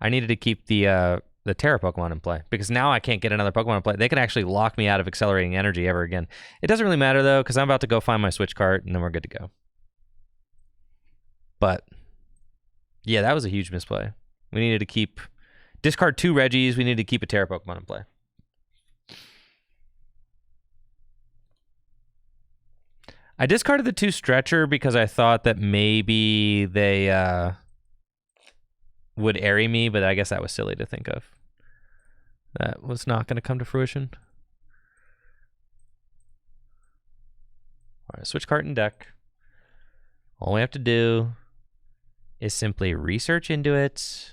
I needed to keep the Terra Pokemon in play, because now I can't get another Pokemon in play. They can actually lock me out of Accelerating Energy ever again. It doesn't really matter, though, because I'm about to go find my Switch cart, and then we're good to go. But, yeah, that was a huge misplay. We needed to keep... Discard 2 Regis. We needed to keep a Terra Pokemon in play. I discarded the 2 Stretcher because I thought that maybe they would Airy me, but I guess that was silly to think of. That was not going to come to fruition. All right, switch cart and deck. All we have to do is simply research into it.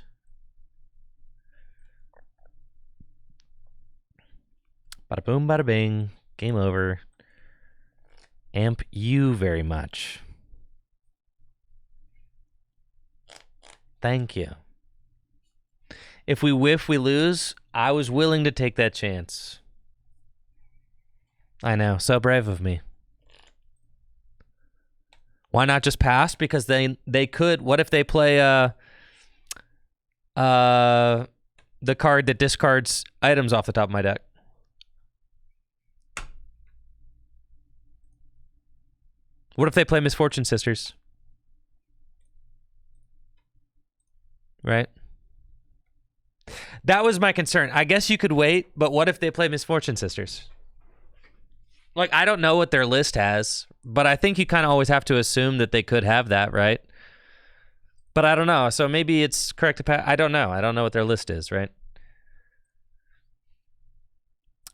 Bada boom, bada bing. Game over. Amp you very much. Thank you. If we whiff, we lose. I was willing to take that chance. I know, so brave of me. Why not just pass? Because they could. What if they play the card that discards items off the top of my deck? What if they play Misfortune Sisters? Right? That was my concern. I guess you could wait, but what if they play Misfortune Sisters? Like, I don't know what their list has, but I think you kind of always have to assume that they could have that, right? But I don't know. So maybe it's correct to pass. I don't know. I don't know what their list is, right?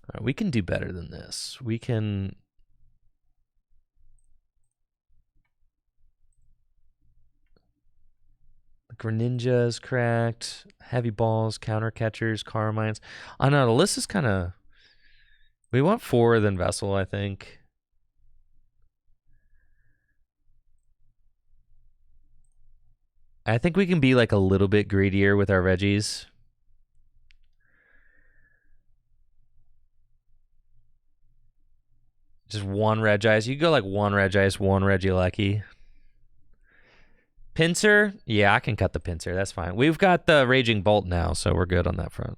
All right, we can do better than this. We can... Greninja is cracked. Heavy balls, counter catchers, Carmines. I know the list is kind of... We want 4 than Vessel, I think. I think we can be like a little bit greedier with our Regis. Just 1 Regis. You can go like 1 Regis, 1 Regieleki. Pinsir? Yeah, I can cut the Pinsir. That's fine. We've got the Raging Bolt now, so we're good on that front.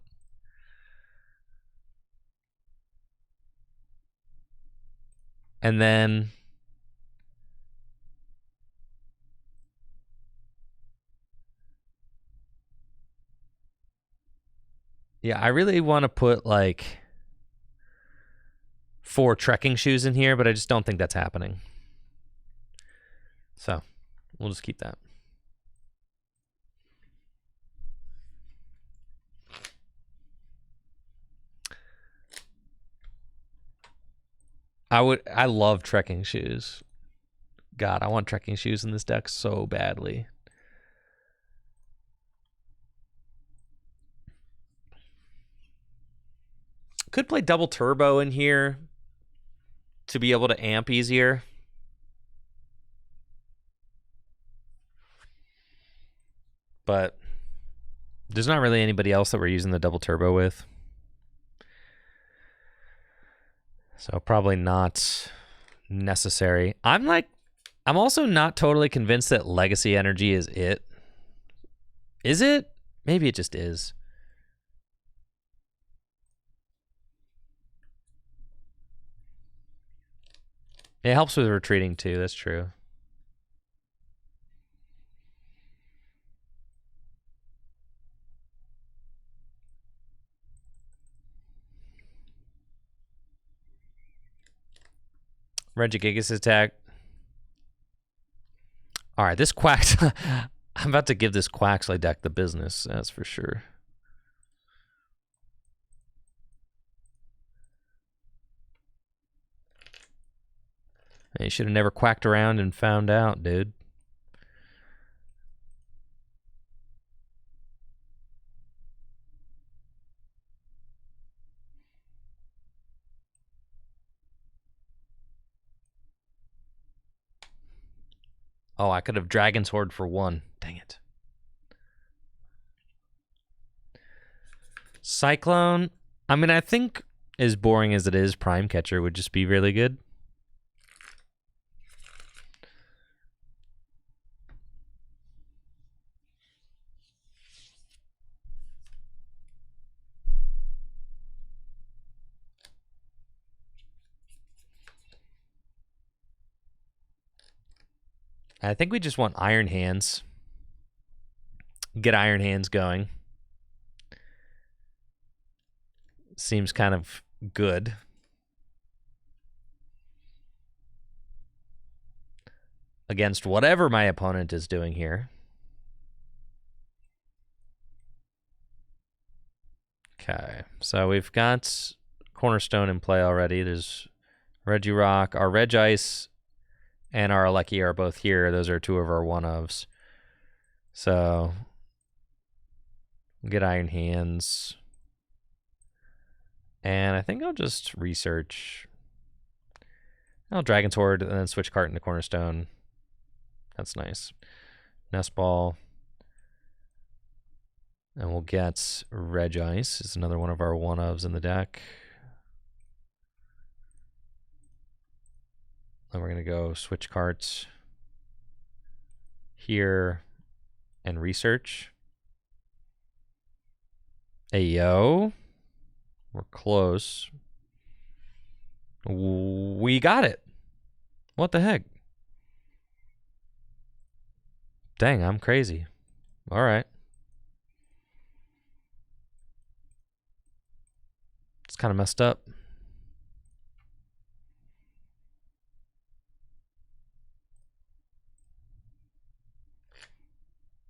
And then Yeah, I really want to put like 4 trekking shoes in here, but I just don't think that's happening. So we'll just keep that. I love trekking shoes. God, I want trekking shoes in this deck so badly. Could play double turbo in here to be able to amp easier. But there's not really anybody else that we're using the double turbo with. So probably not necessary. I'm also not totally convinced that Legacy Energy is it. Is it? Maybe it just is. It helps with retreating too, that's true. Regigigas attack. All right, this Quacks. I'm about to give this Quaxley deck the business, that's for sure. You should have never quacked around and found out, dude. Oh, I could have Dragon's Horde for 1. Dang it. Cyclone. I mean, I think as boring as it is, Prime Catcher would just be really good. I think we just want Iron Hands. Get Iron Hands going. Seems kind of good. Against whatever my opponent is doing here. Okay, so we've got Cornerstone in play already. There's Regirock, our Regice, and our Alecki are both here. Those are 2 of our one-ofs. So, get Iron Hands. And I think I'll just research. I'll Dragon's Horde and then switch cart into Cornerstone. That's nice. Nest Ball. And we'll get Regice. It's another one of our one-ofs in the deck. Then we're going to go switch carts here and research. Hey, yo. We're close. We got it. What the heck? Dang, I'm crazy. All right. It's kind of messed up.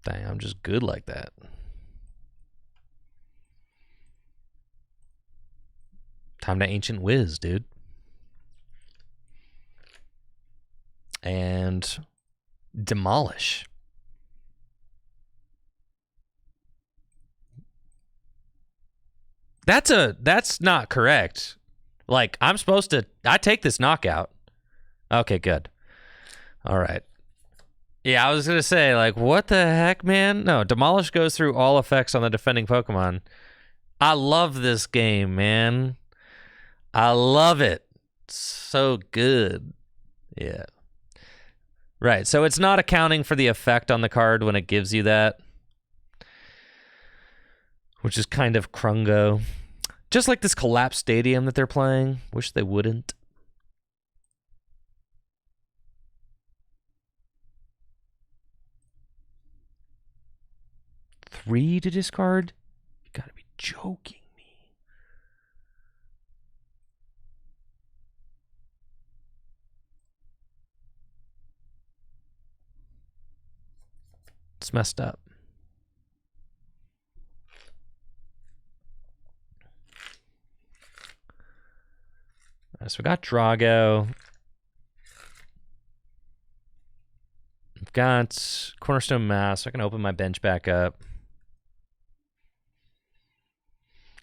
Dang, I'm just good like that. Time to Ancient Wiz, dude. And Demolish. That's not correct. Like, I'm supposed to, I take this knockout. Okay, good. All right. Yeah, I was going to say, like, what the heck, man? No, Demolish goes through all effects on the defending Pokemon. I love this game, man. I love it. So good. Yeah. Right, so it's not accounting for the effect on the card when it gives you that. Which is kind of crungo. Just like this collapsed stadium that they're playing. Wish they wouldn't. Three to discard? You gotta be joking It's messed up. So we got Drago. I've got Cornerstone Mass. So I can open my bench back up.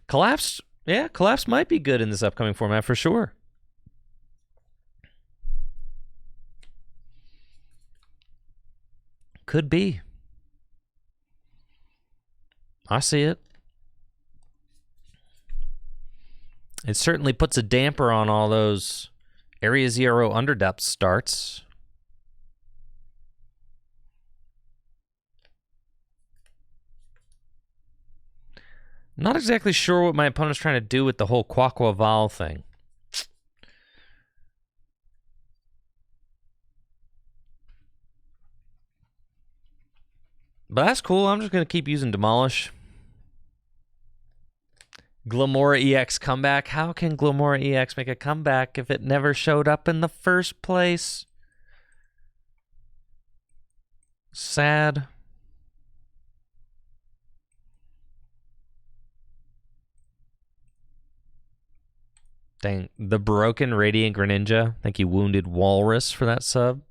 Collapse. Yeah, Collapse might be good in this upcoming format for sure. Could be. I see it. It certainly puts a damper on all those Area Zero underdepth starts. Not exactly sure what my opponent's trying to do with the whole Quaquaval thing. But that's cool. I'm just going to keep using Demolish. Glamora EX comeback. How can Glamora EX make a comeback if it never showed up in the first place? Sad. Dang. The Broken Radiant Greninja. Thank you, Wounded Walrus, for that sub.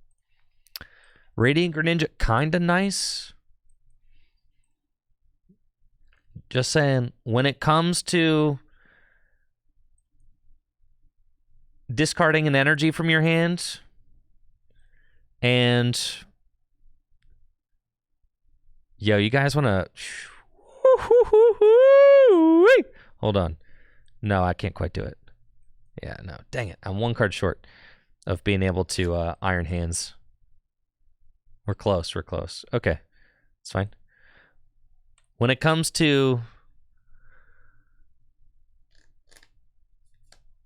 Radiant Greninja, kinda nice. Just saying, when it comes to discarding an energy from your hand and yo, you guys want to hold on. No, I can't quite do it. Yeah, no, dang it. I'm one card short of being able to Iron Hands. We're close. Okay, it's fine. When it comes to...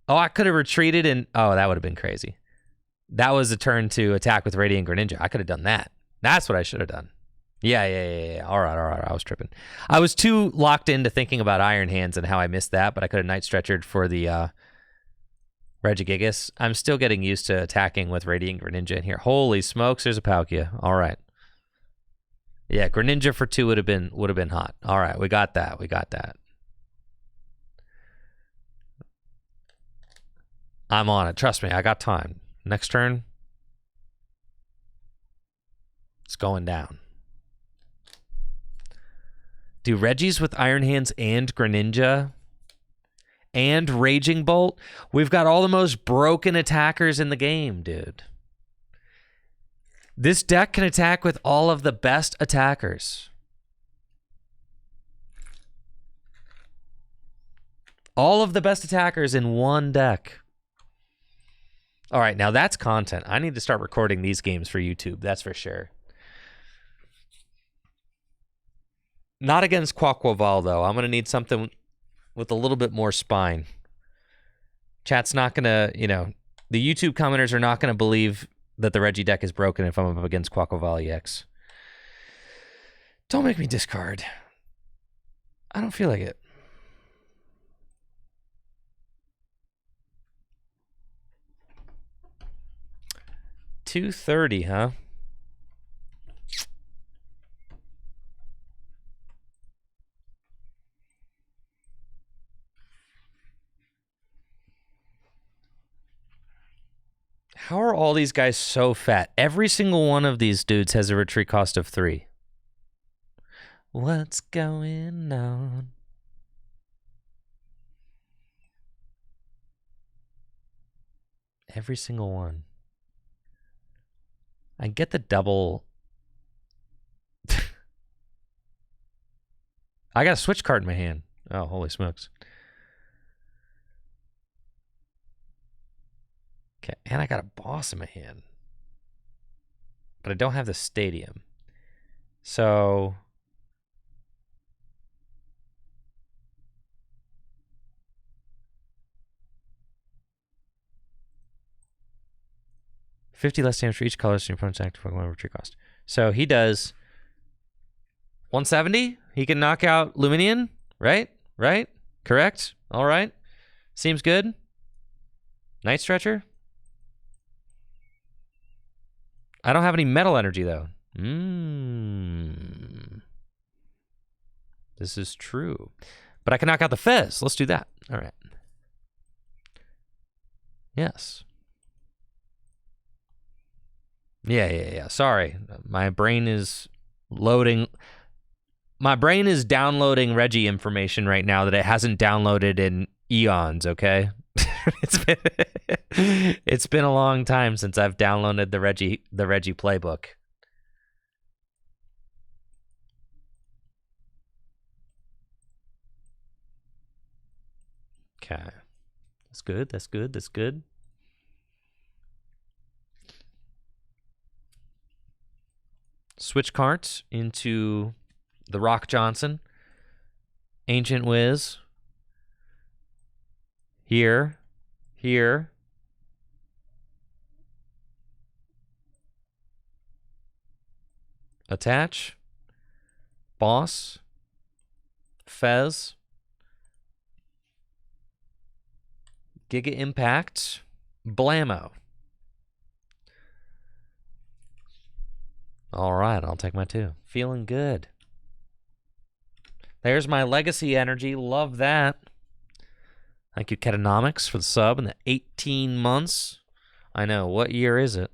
Oh, I could have retreated and... Oh, that would have been crazy. That was a turn to attack with Radiant Greninja. I could have done that. That's what I should have done. Yeah. All right. I was tripping. I was too locked into thinking about Iron Hands and how I missed that, but I could have Night Stretchered for the Regigigas. I'm still getting used to attacking with Radiant Greninja in here. Holy smokes, there's a Palkia. All right. Yeah, Greninja for 2 would have been hot. All right, we got that. I'm on it. Trust me, I got time. Next turn, it's going down. Do Regis with Iron Hands and Greninja and Raging Bolt? We've got all the most broken attackers in the game, dude. This deck can attack with all of the best attackers. All of the best attackers in one deck. All right, now that's content. I need to start recording these games for YouTube, that's for sure. Not against Quaquaval, though. I'm going to need something with a little bit more spine. Chat's not going to, the YouTube commenters are not going to believe that the Reggie deck is broken if I'm up against Quaquaval EX. Don't make me discard. I don't feel like it. $230, huh? How are all these guys so fat? Every single one of these dudes has a retreat cost of 3. What's going on? Every single one. I get the double. I got a switch card in my hand. Oh, holy smokes. Okay, and I got a boss in my hand. But I don't have the stadium. So... $50 less damage for each color so your opponent's active Pokemon retreat cost. So he does 170. He can knock out Luminion, right? Right? Correct? All right. Seems good. Night Stretcher. I don't have any metal energy, though. This is true. But I can knock out the Fez. Let's do that. All right. Yes. Yeah. Sorry. My brain is loading. My brain is downloading Reggie information right now that it hasn't downloaded in eons, okay? It's been a long time since I've downloaded the Reggie playbook. Okay. That's good. That's good. That's good. Switch carts into the Rock Johnson. Ancient Wiz. Here. Attach. Boss. Fez. Giga Impact. Blammo. All right, I'll take my 2. Feeling good. There's my legacy energy. Love that. Thank you, Ketonomics, for the sub and the 18 months. I know. What year is it?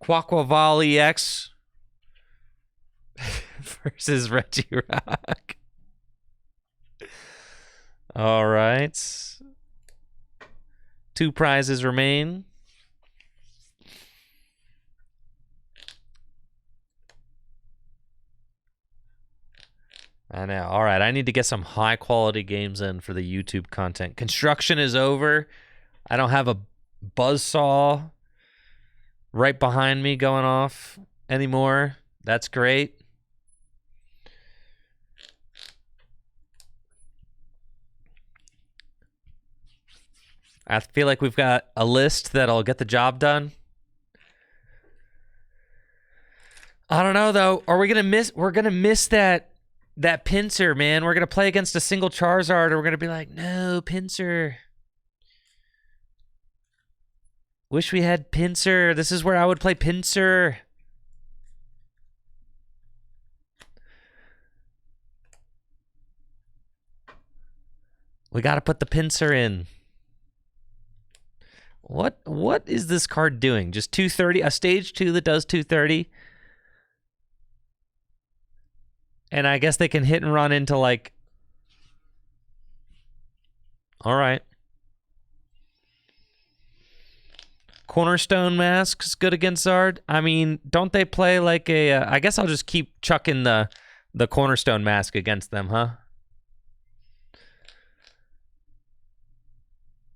Quaquaval EX versus Reggie Rock. All right. 2 prizes remain. I know. All right, I need to get some high-quality games in for the YouTube content. Construction is over. I don't have a buzzsaw right behind me going off anymore. That's great. I feel like we've got a list that'll get the job done. I don't know though. Are we gonna miss? We're gonna miss that pincer, man. We're gonna play against a single Charizard, or we're gonna be like, no, pincer. Wish we had pincer. This is where I would play pincer. We gotta put the pincer in. What is this card doing? Just 230? A stage 2 that does 230? And I guess they can hit and run into like... All right. Cornerstone Mask's good against Zard. I mean, don't they play like a... I guess I'll just keep chucking the Cornerstone Mask against them, huh?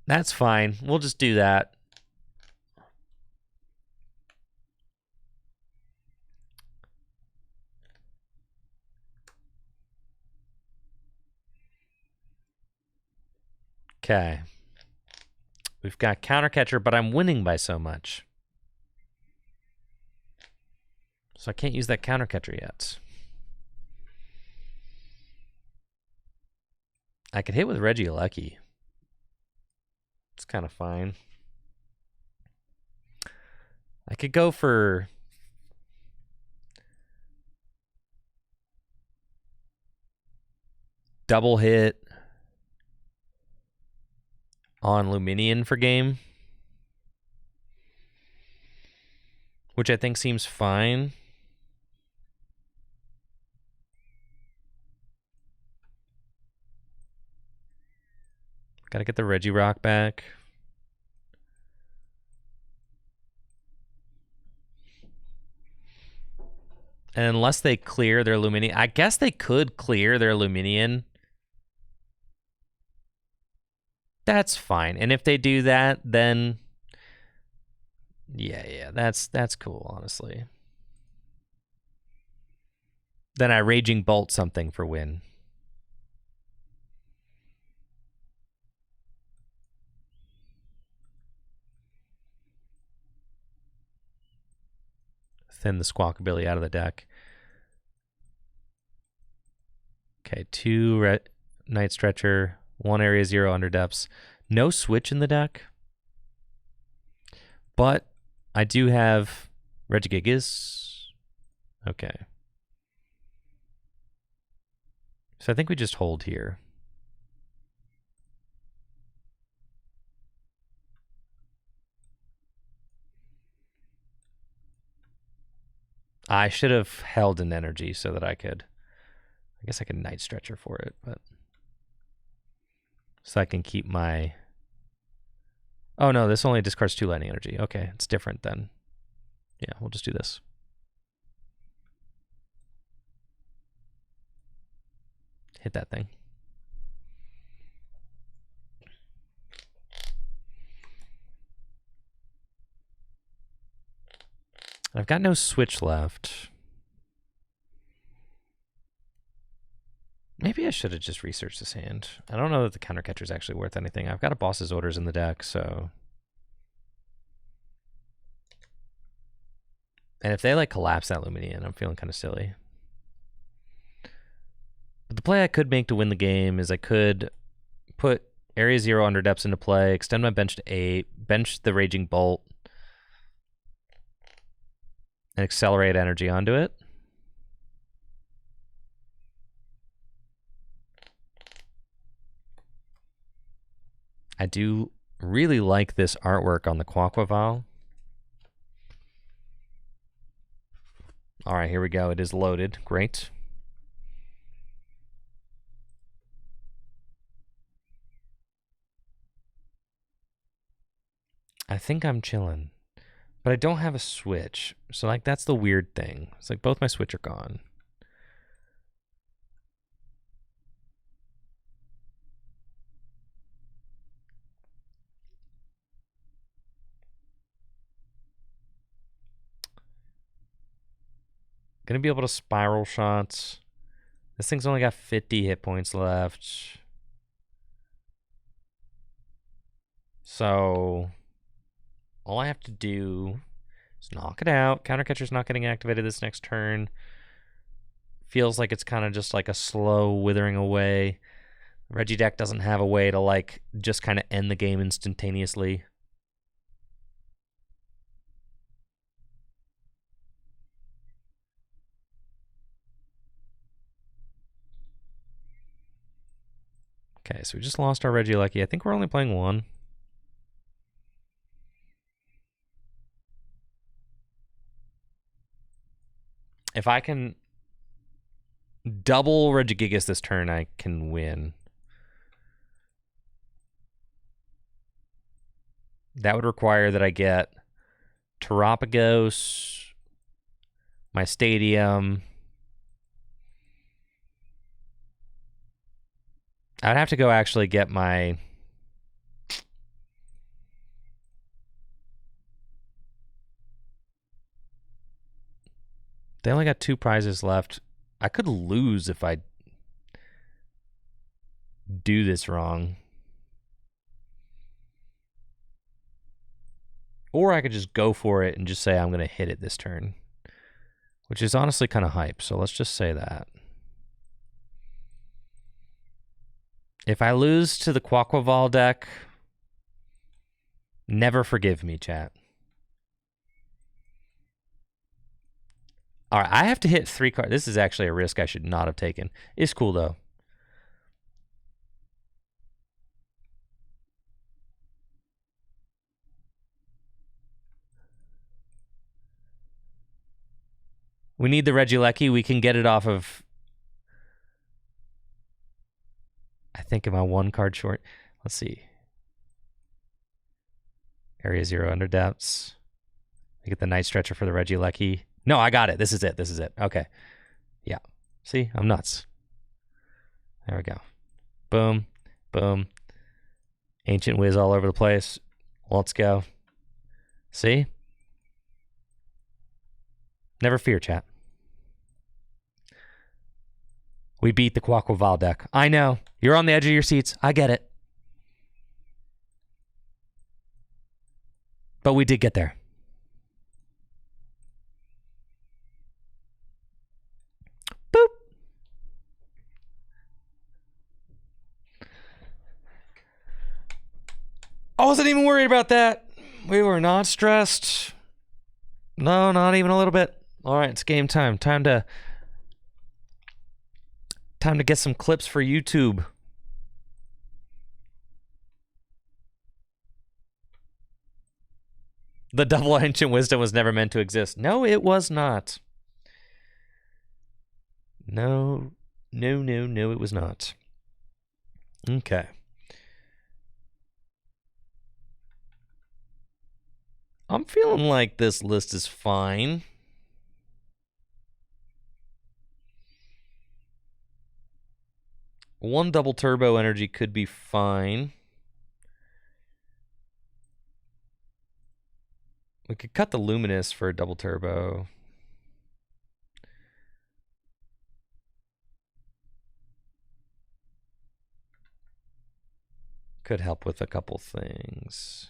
That's fine. We'll just do that. Okay. We've got Counter Catcher, but I'm winning by so much. So I can't use that Counter Catcher yet. I could hit with Regieleki. It's kind of fine. I could go for... double hit on Luminion for game, which I think seems fine. Gotta get the Regirock back. And unless they clear their Luminion, I guess they could clear their Luminion. That's fine. And if they do that, then yeah, that's cool, honestly. Then I Raging Bolt something for win. Thin the Squawkabilly out of the deck. Okay, 2 Night Stretcher, 1 Area 0 under depths. No switch in the deck. But I do have Regigigas. Okay. So I think we just hold here. I should have held an energy so that I could, I guess I could Night Stretcher for it, but so I can keep my, oh no, this only discards 2 lightning energy. Okay, it's different then. Yeah, we'll just do this. Hit that thing. I've got no switch left. Maybe I should have just researched this hand. I don't know that the counter catcher is actually worth anything. I've got a boss's orders in the deck, so. And if they like collapse that Luminian, I'm feeling kind of silly. But the play I could make to win the game is I could put Area 0 under depths into play, extend my bench to 8, bench the Raging Bolt, and accelerate energy onto it. I do really like this artwork on the Quaquaval. All right, here we go. It is loaded. Great. I think I'm chilling, but I don't have a switch. So like that's the weird thing. It's like both my switch are gone. Gonna be able to spiral shots. This thing's only got 50 hit points left. So all I have to do is knock it out. Countercatcher's not getting activated this next turn. Feels like it's kind of just like a slow withering away. Reggie deck doesn't have a way to like just kind of end the game instantaneously. Okay, so we just lost our Regieleki. I think we're only playing one. If I can double Regigigas this turn, I can win. That would require that I get Terapagos, my Stadium. I'd have to go actually get my... They only got 2 prizes left. I could lose if I do this wrong. Or I could just go for it and just say I'm going to hit it this turn. Which is honestly kind of hype, so let's just say that. If I lose to the Quaquaval deck, never forgive me, chat. All right, I have to hit 3 cards. This is actually a risk I should not have taken. It's cool, though. We need the Regieleki. We can get it off of... I think am I 1 card short? Let's see. Area 0 under depths. I get the Night Stretcher for the Regieleki. No, I got it. This is it. This is it. Okay. Yeah. See? I'm nuts. There we go. Boom. Boom. Ancient Whiz all over the place. Let's go. See? Never fear, chat. We beat the Quaquaval deck. I know. You're on the edge of your seats. I get it. But we did get there. Boop. I wasn't even worried about that. We were not stressed. No, not even a little bit. All right, it's game time. Time to Time to get some clips for YouTube. The double ancient wisdom was never meant to exist. No, it was not. No, it was not. Okay. I'm feeling like this list is fine. One double turbo energy could be fine. We could cut the luminous for a double turbo. Could help with a couple things.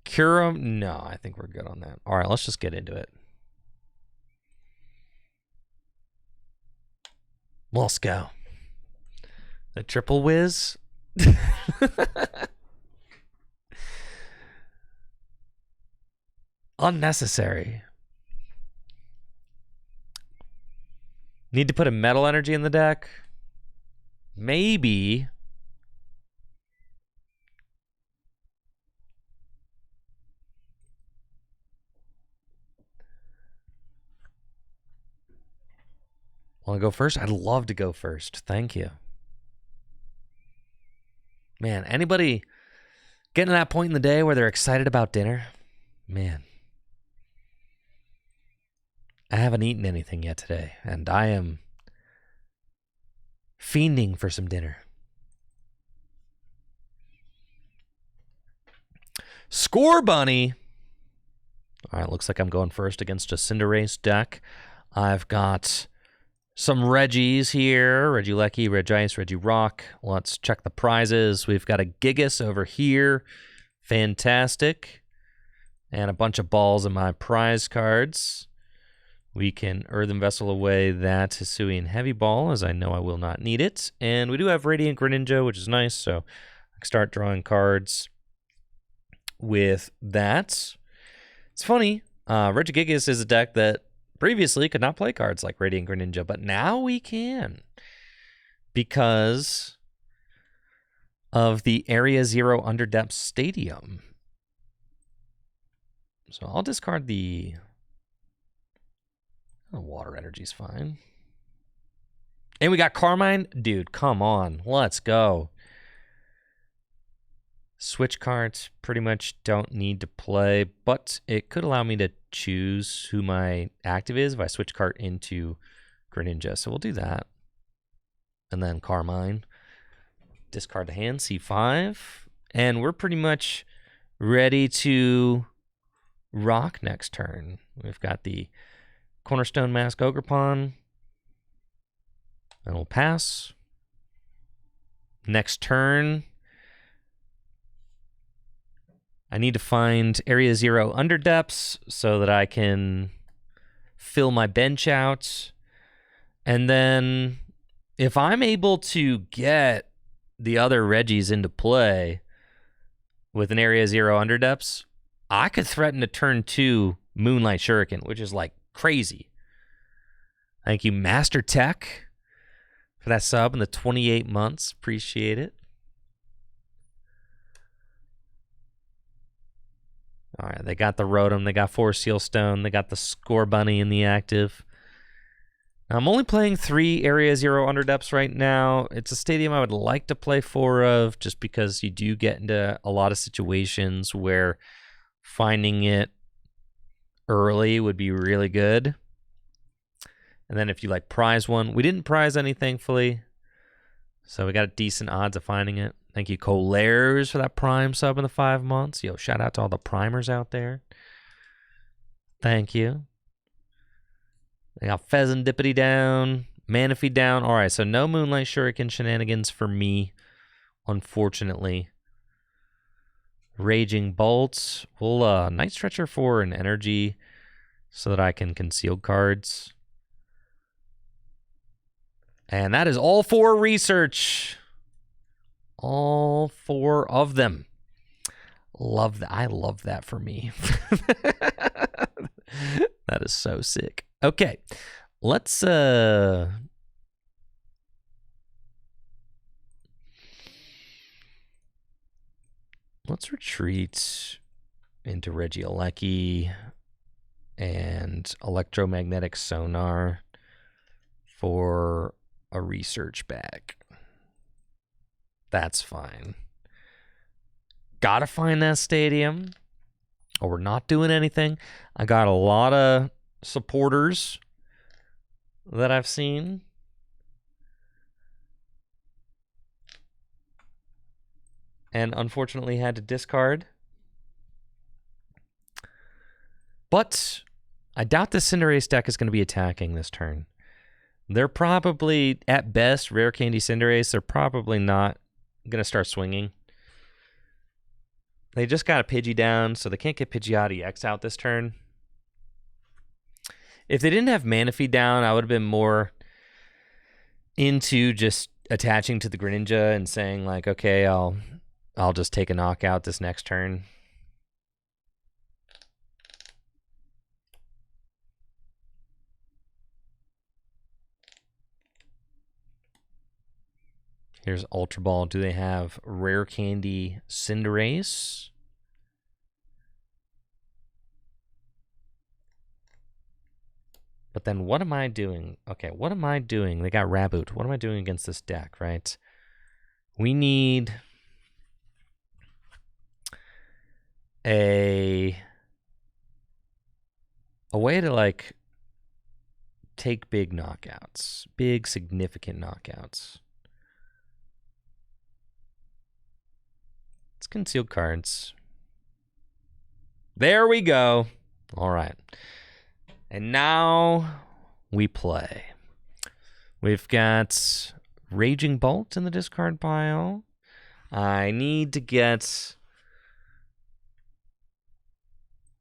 Curum? No, I think we're good on that. All right, let's just get into it. Let's go. The triple whiz. Unnecessary. Need to put a metal energy in the deck? Maybe. Want to go first? I'd love to go first. Thank you. Man, anybody getting to that point in the day where they're excited about dinner? Man. I haven't eaten anything yet today, and I am fiending for some dinner. Score Bunny. All right, looks like I'm going first against a Cinderace deck. I've got some Reggies here. Regieleki, Regice, Regirock. Let's check the prizes. We've got a Gigas over here. Fantastic. And a bunch of balls in my prize cards. We can Earthen Vessel away that Hisuian Heavy Ball, as I know I will not need it. And we do have Radiant Greninja, which is nice, so I can start drawing cards with that. It's funny, Regigigas is a deck that previously could not play cards like Radiant Greninja, but now we can because of the Area Zero Underdepth Stadium. So I'll discard the... Oh, water energy's fine. And we got Carmine. Dude, come on. Let's go. Switch cards pretty much don't need to play, but it could allow me to choose who my active is if I switch card into Greninja. So we'll do that. And then Carmine. Discard the hand, C5. And we're pretty much ready to rock next turn. We've got the Cornerstone Mask Ogerpon. And we'll pass. Next turn, I need to find Area Zero Underdepths so that I can fill my bench out. And then if I'm able to get the other Reggies into play with an Area Zero Underdepths, I could threaten to turn 2 Moonlight Shuriken, which is like crazy. Thank you, Master Tech, for that sub in the 28 months. Appreciate it. All right, they got the Rotom, they got 4 Sealstone, they got the Score Bunny in the active. Now, I'm only playing 3 Area Zero Underdepths right now. It's a stadium I would like to play 4 of just because you do get into a lot of situations where finding it early would be really good. And then if you like prize one, we didn't prize any, thankfully. So we got a decent odds of finding it. Thank you, Colares, for that Prime sub in the 5 months. Yo, shout out to all the primers out there. Thank you. They got Pheasant Dippity down, Manaphy down. All right, so no Moonlight Shuriken shenanigans for me, unfortunately. Raging Bolts. We'll Night Stretcher for an energy so that I can conceal cards. And that is all 4 research. All 4 of them. Love that. I love that for me. That is so sick. Okay, let's retreat into Regieleki and electromagnetic sonar for a research bag. That's fine. Gotta find that stadium, or we're not doing anything. I got a lot of supporters that I've seen. And unfortunately had to discard. But I doubt the Cinderace deck is going to be attacking this turn. They're probably, at best, Rare Candy Cinderace. They're probably not going to start swinging. They just got a Pidgey down, so they can't get Pidgeotto EX out this turn. If they didn't have Manaphy down, I would have been more into just attaching to the Greninja and saying, like, okay, I'll just take a knockout this next turn. Here's Ultra Ball. Do they have Rare Candy Cinderace? But then what am I doing? Okay, what am I doing? They got Raboot. What am I doing against this deck, right? We need a way to, like, take big knockouts. Big, significant knockouts. It's concealed cards. There we go. All right. And now we play. We've got Raging Bolt in the discard pile. I need to get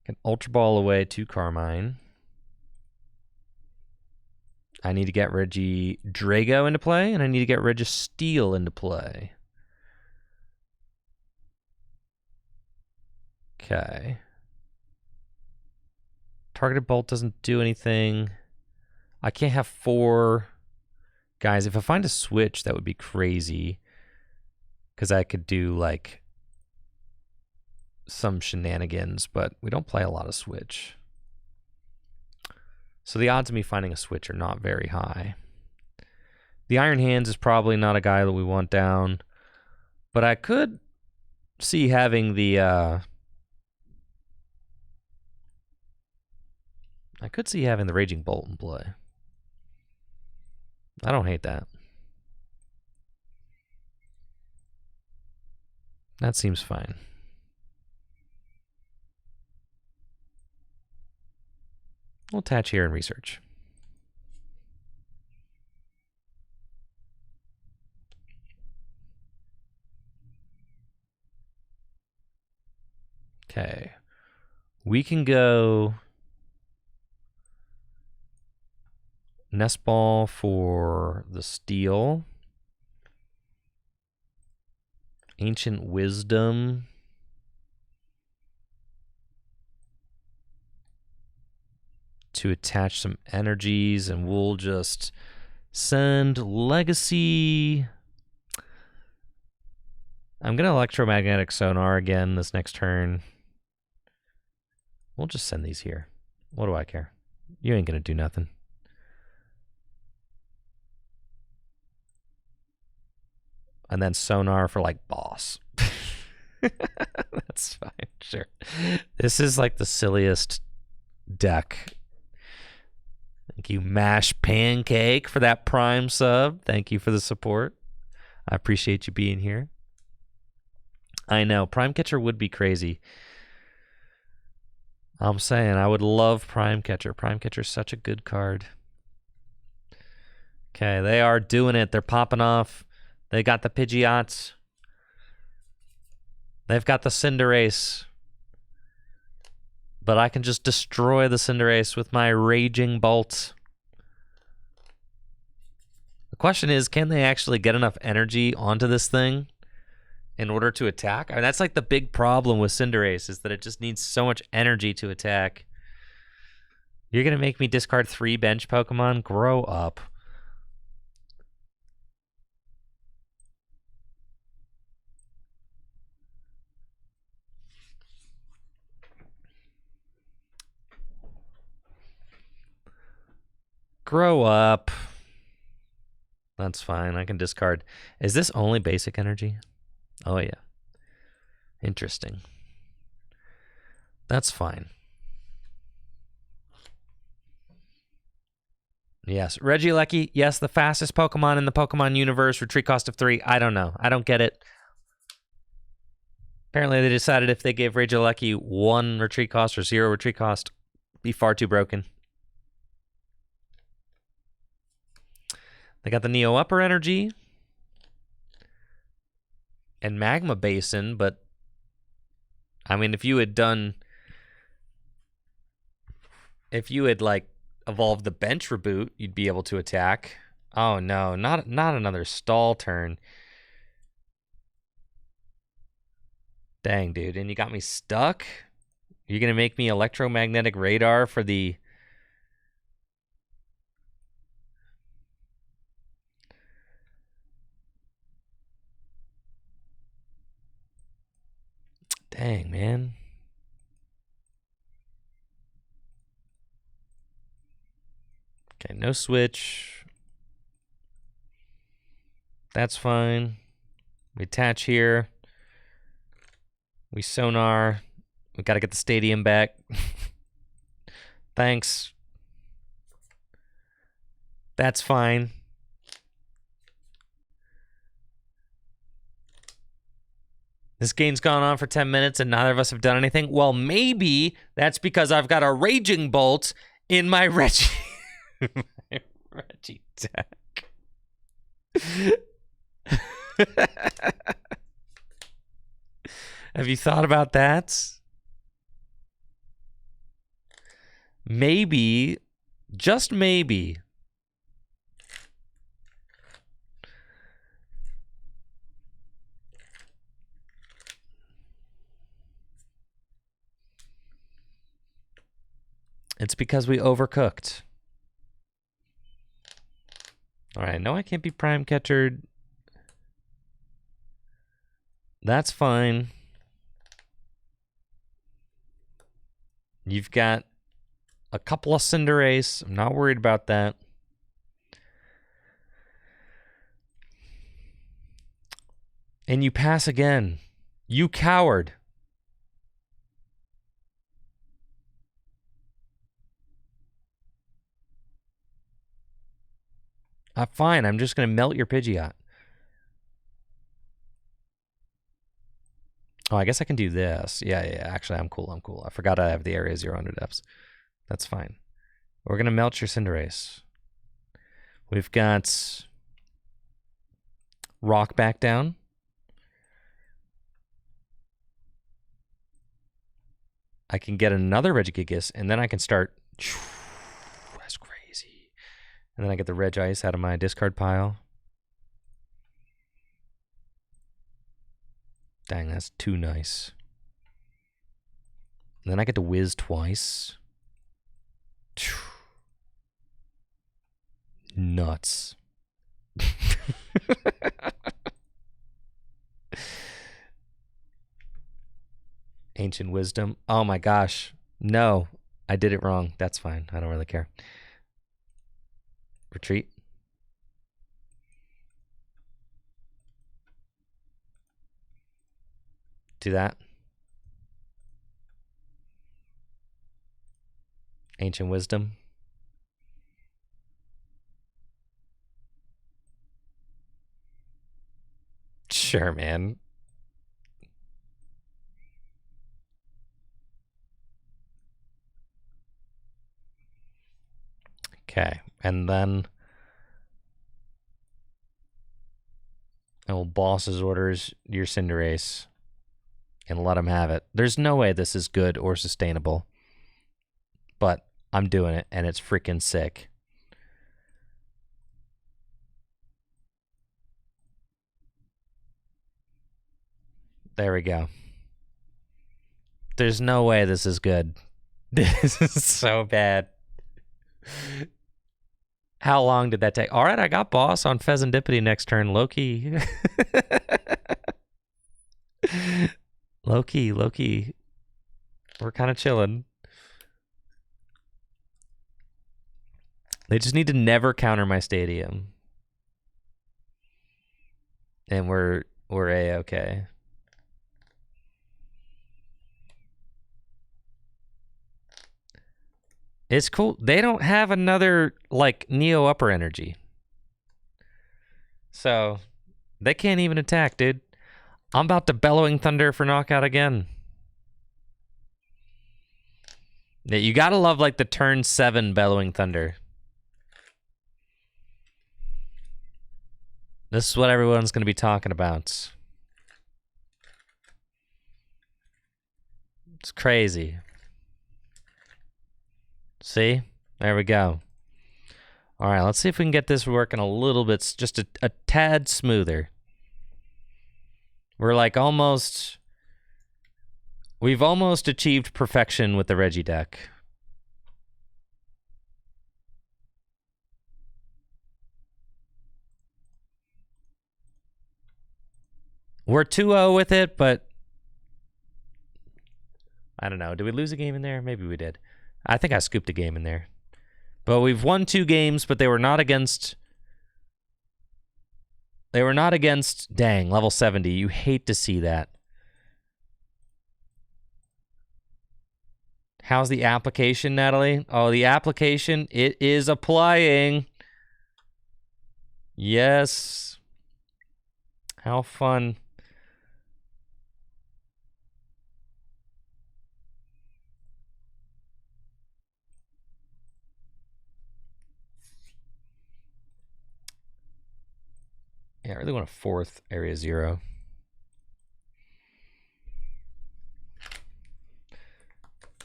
an Ultra Ball away to Carmine. I need to get Reggie Drago into play, and I need to get Regis Steel into play. Okay. Targeted Bolt doesn't do anything. I can't have 4 guys. If I find a switch, that would be crazy. Because I could do, like, some shenanigans, but we don't play a lot of switch. So the odds of me finding a switch are not very high. The Iron Hands is probably not a guy that we want down. But I could see having the... I could see having the Raging Bolt in play. I don't hate that. That seems fine. We'll attach here and research. Okay. We can go Nest Ball for the Steel. Ancient Wisdom. To attach some energies, and we'll just send Legacy. I'm going to Electromagnetic Sonar again this next turn. We'll just send these here. What do I care? You ain't going to do nothing. And then Sonar for, like, Boss. That's fine, sure. This is, like, the silliest deck. Thank you, Mash Pancake, for that Prime sub. Thank you for the support. I appreciate you being here. I know, Prime Catcher would be crazy. I'm saying, I would love Prime Catcher. Prime Catcher's such a good card. Okay, they are doing it. They're popping off. They got the Pidgeots. They've got the Cinderace. But I can just destroy the Cinderace with my Raging Bolt. The question is, can they actually get enough energy onto this thing in order to attack? I mean, that's like the big problem with Cinderace, is that it just needs so much energy to attack. You're going to make me discard 3 bench Pokemon? Grow up. Grow up. That's fine. I can discard. Is this only basic energy? Oh, yeah. Interesting. That's fine. Yes. Regieleki, yes, the fastest Pokemon in the Pokemon universe, retreat cost of 3. I don't know. I don't get it. Apparently they decided if they gave Regieleki 1 retreat cost or 0 retreat cost, be far too broken. They got the Neo Upper Energy and Magma Basin, but I mean, if you had like evolved the bench reboot, you'd be able to attack. Oh no, not another stall turn. Dang, dude, and you got me stuck? You're gonna make me electromagnetic radar for the... Dang, man. Okay, no switch. That's fine. We attach here. We sonar. We gotta get the stadium back. Thanks. That's fine. This game's gone on for 10 minutes and neither of us have done anything. Well, maybe that's because I've got a Raging Bolt in my Reggie... my Reggie deck. Have you thought about that? Maybe, just maybe. It's because we overcooked. All right, no, I can't be prime catchered. That's fine. You've got a couple of Cinderace. I'm not worried about that. And you pass again. You coward. Fine, I'm just going to melt your Pidgeot. Oh, I guess I can do this. Yeah, actually, I'm cool. I forgot I have the area 0 under depths. That's fine. We're going to melt your Cinderace. We've got Rock back down. I can get another Regigigas, and then I can start... That's crazy. And then I get the Regice out of my discard pile. Dang, that's too nice. And then I get to whiz twice. Nuts. Ancient Wisdom. Oh my gosh. No, I did it wrong. That's fine. I don't really care. Retreat. Do that. Ancient Wisdom. Sure, man. Okay, and then I will boss's orders your Cinderace and let him have it. There's no way this is good or sustainable, but I'm doing it, and it's freaking sick. There we go. There's no way this is good. This is so bad. How long did that take? All right, I got boss on Pheasantipity next turn. Loki. Loki. We're kind of chilling. They just need to never counter my stadium. And we're A-okay. It's cool. They don't have another, like, Neo Upper Energy. So, they can't even attack, dude. I'm about to Bellowing Thunder for knockout again. Yeah, you gotta love, like, the turn 7 Bellowing Thunder. This is what everyone's gonna be talking about. It's crazy. See? There we go. All right, let's see if we can get this working a little bit, just a tad smoother. We're like almost... We've almost achieved perfection with the Reggie deck. We're 2-0 with it, but... I don't know. Did we lose a game in there? Maybe we did. I think I scooped a game in there. But we've won 2 games, but they were not against... They were not against, dang, level 70. You hate to see that. How's the application, Natalie? Oh, the application, it is applying. Yes. How fun. Yeah, I really want a 4th Area 0.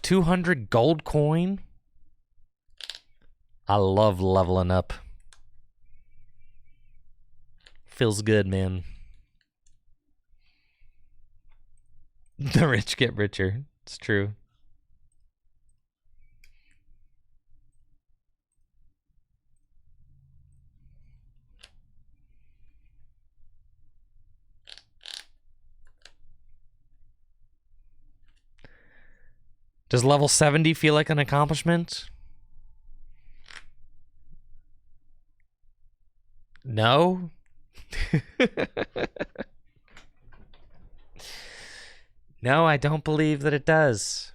$200 gold coin. I love leveling up. Feels good, man. The rich get richer. It's true. Does level 70 feel like an accomplishment? No? No, I don't believe that it does.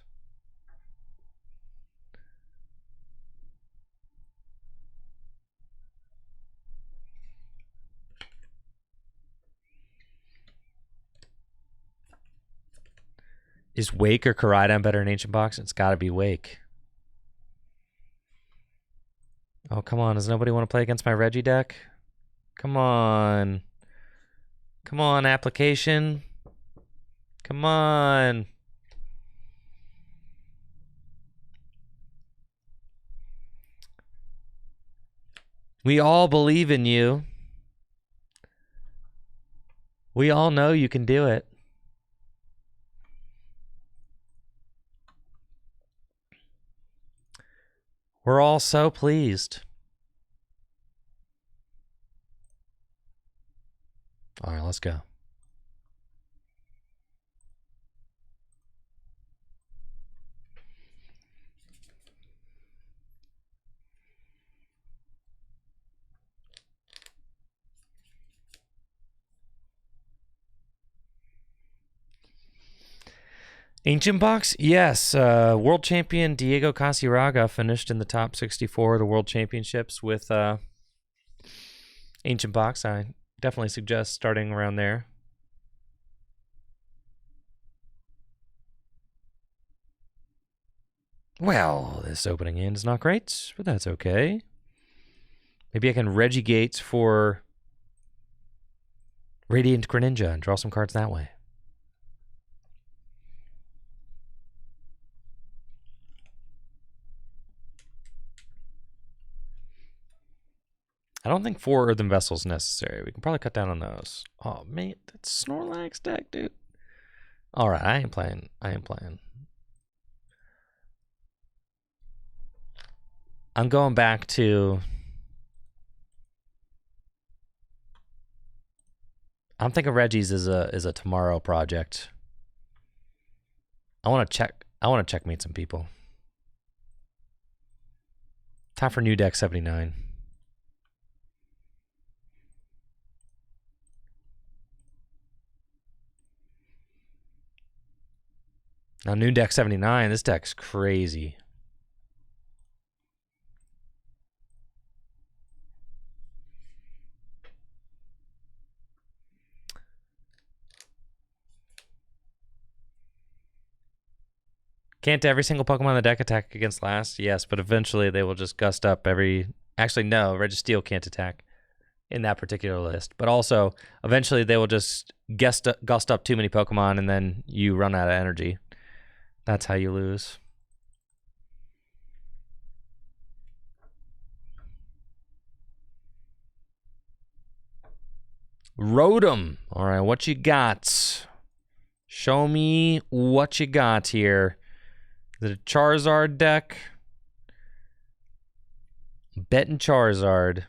Is Wake or Koraidon better in Ancient Box? It's got to be Wake. Oh, come on. Does nobody want to play against my Reggie deck? Come on. Come on, application. Come on. We all believe in you. We all know you can do it. We're all so pleased. All right, let's go. Ancient Box? Yes. World champion Diego Casiraga finished in the top 64 of the World Championships with Ancient Box. I definitely suggest starting around there. Well, this opening hand is not great, but that's okay. Maybe I can Reggie Gates for Radiant Greninja and draw some cards that way. I don't think 4 Earthen Vessels necessary. We can probably cut down on those. Oh, man, that's Snorlax deck, dude. All right, I ain't playing. I'm going back to... I'm thinking Regis is a tomorrow project. I want to checkmate some people. Time for new deck 79. Now new deck 79, this deck's crazy. Can't every single Pokemon in the deck attack against last? Yes, but eventually they will just gust up every... Actually, no, Registeel can't attack in that particular list. But also, eventually they will just gust up too many Pokemon and then you run out of energy. That's how you lose. Rotom. All right, what you got? Show me what you got here. Is it a Charizard deck? Betting Charizard.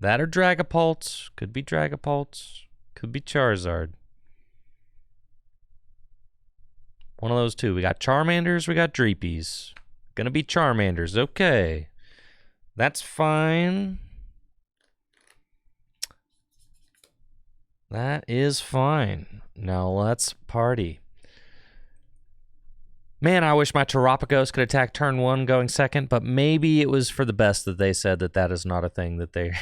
That or Dragapult. Could be Dragapult. Could be Charizard. One of those two. We got Charmanders, we got Dreepies. Gonna be Charmanders. Okay. That's fine. That is fine. Now let's party. Man, I wish my Terapagos could attack turn 1 going second, but maybe it was for the best that they said that that is not a thing that they...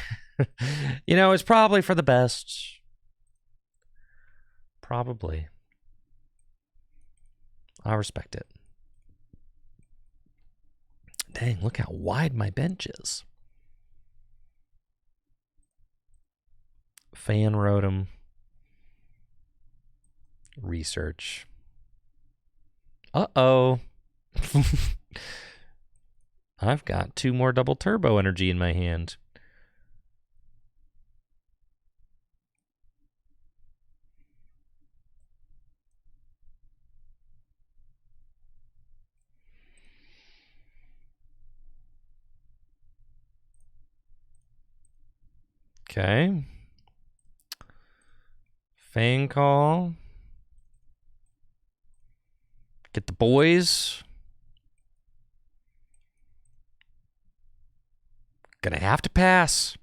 You know, it's probably for the best. Probably. I respect it. Dang, look how wide my bench is. Fan Rotom. Research. Uh-oh. I've got 2 more double turbo energy in my hand. Okay. Fang Call. Get the boys. Gonna have to pass.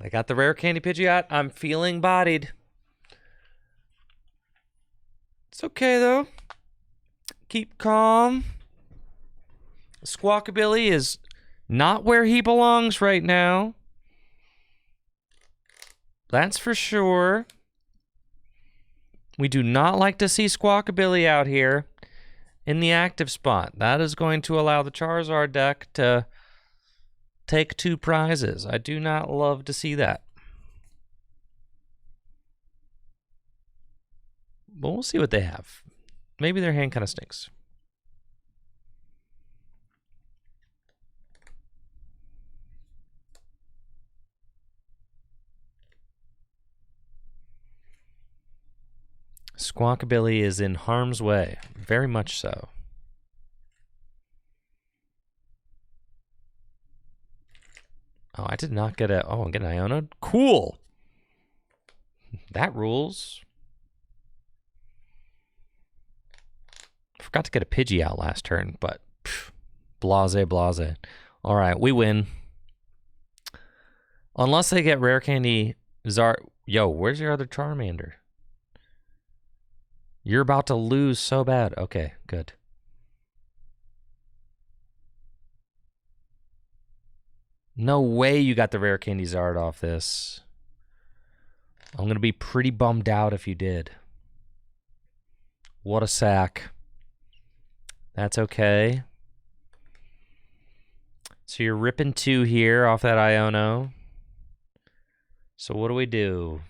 I got the rare candy Pidgeot. I'm feeling bodied. It's okay though. Keep calm. Squawkabilly is not where he belongs right now. That's for sure. We do not like to see Squawkabilly out here in the active spot. That is going to allow the Charizard deck to take 2 prizes. I do not love to see that. But we'll see what they have. Maybe their hand kind of stinks. Squawkabilly is in harm's way. Very much so. Oh, I did not get a... Oh, I'm getting Iono. Cool. That rules. Forgot to get a Pidgey out last turn, but... Pff, blase. All right, we win. Unless they get Rare Candy Zard... Yo, where's your other Charmander? You're about to lose so bad. Okay, good. No way you got the Rare Candy Zard off this. I'm going to be pretty bummed out if you did. What a sack. That's okay. So you're ripping 2 here off that Iono. So what do?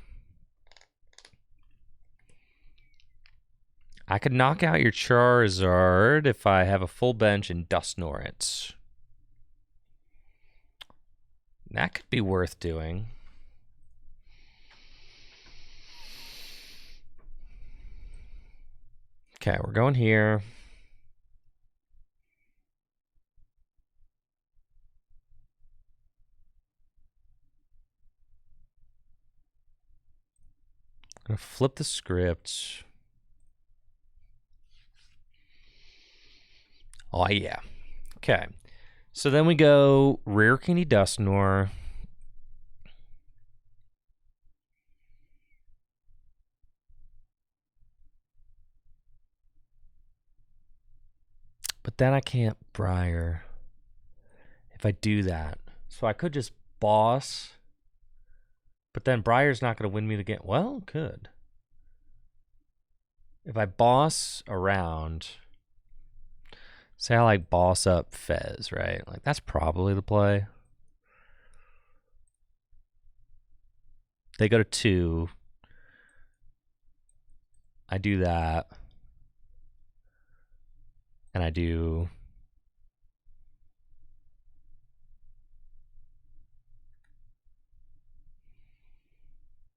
I could knock out your Charizard if I have a full bench and Dusknoir it. That could be worth doing. Okay, we're going here. I'm going to flip the script. Oh, yeah. Okay. So then we go Rare Candy Dusknoir. But then I can't Briar if I do that. So I could just boss. But then Briar's not going to win me the game. Well, could. If I boss around, say I like boss up Fez, right? Like that's probably the play. They go to 2. I do that. And I do...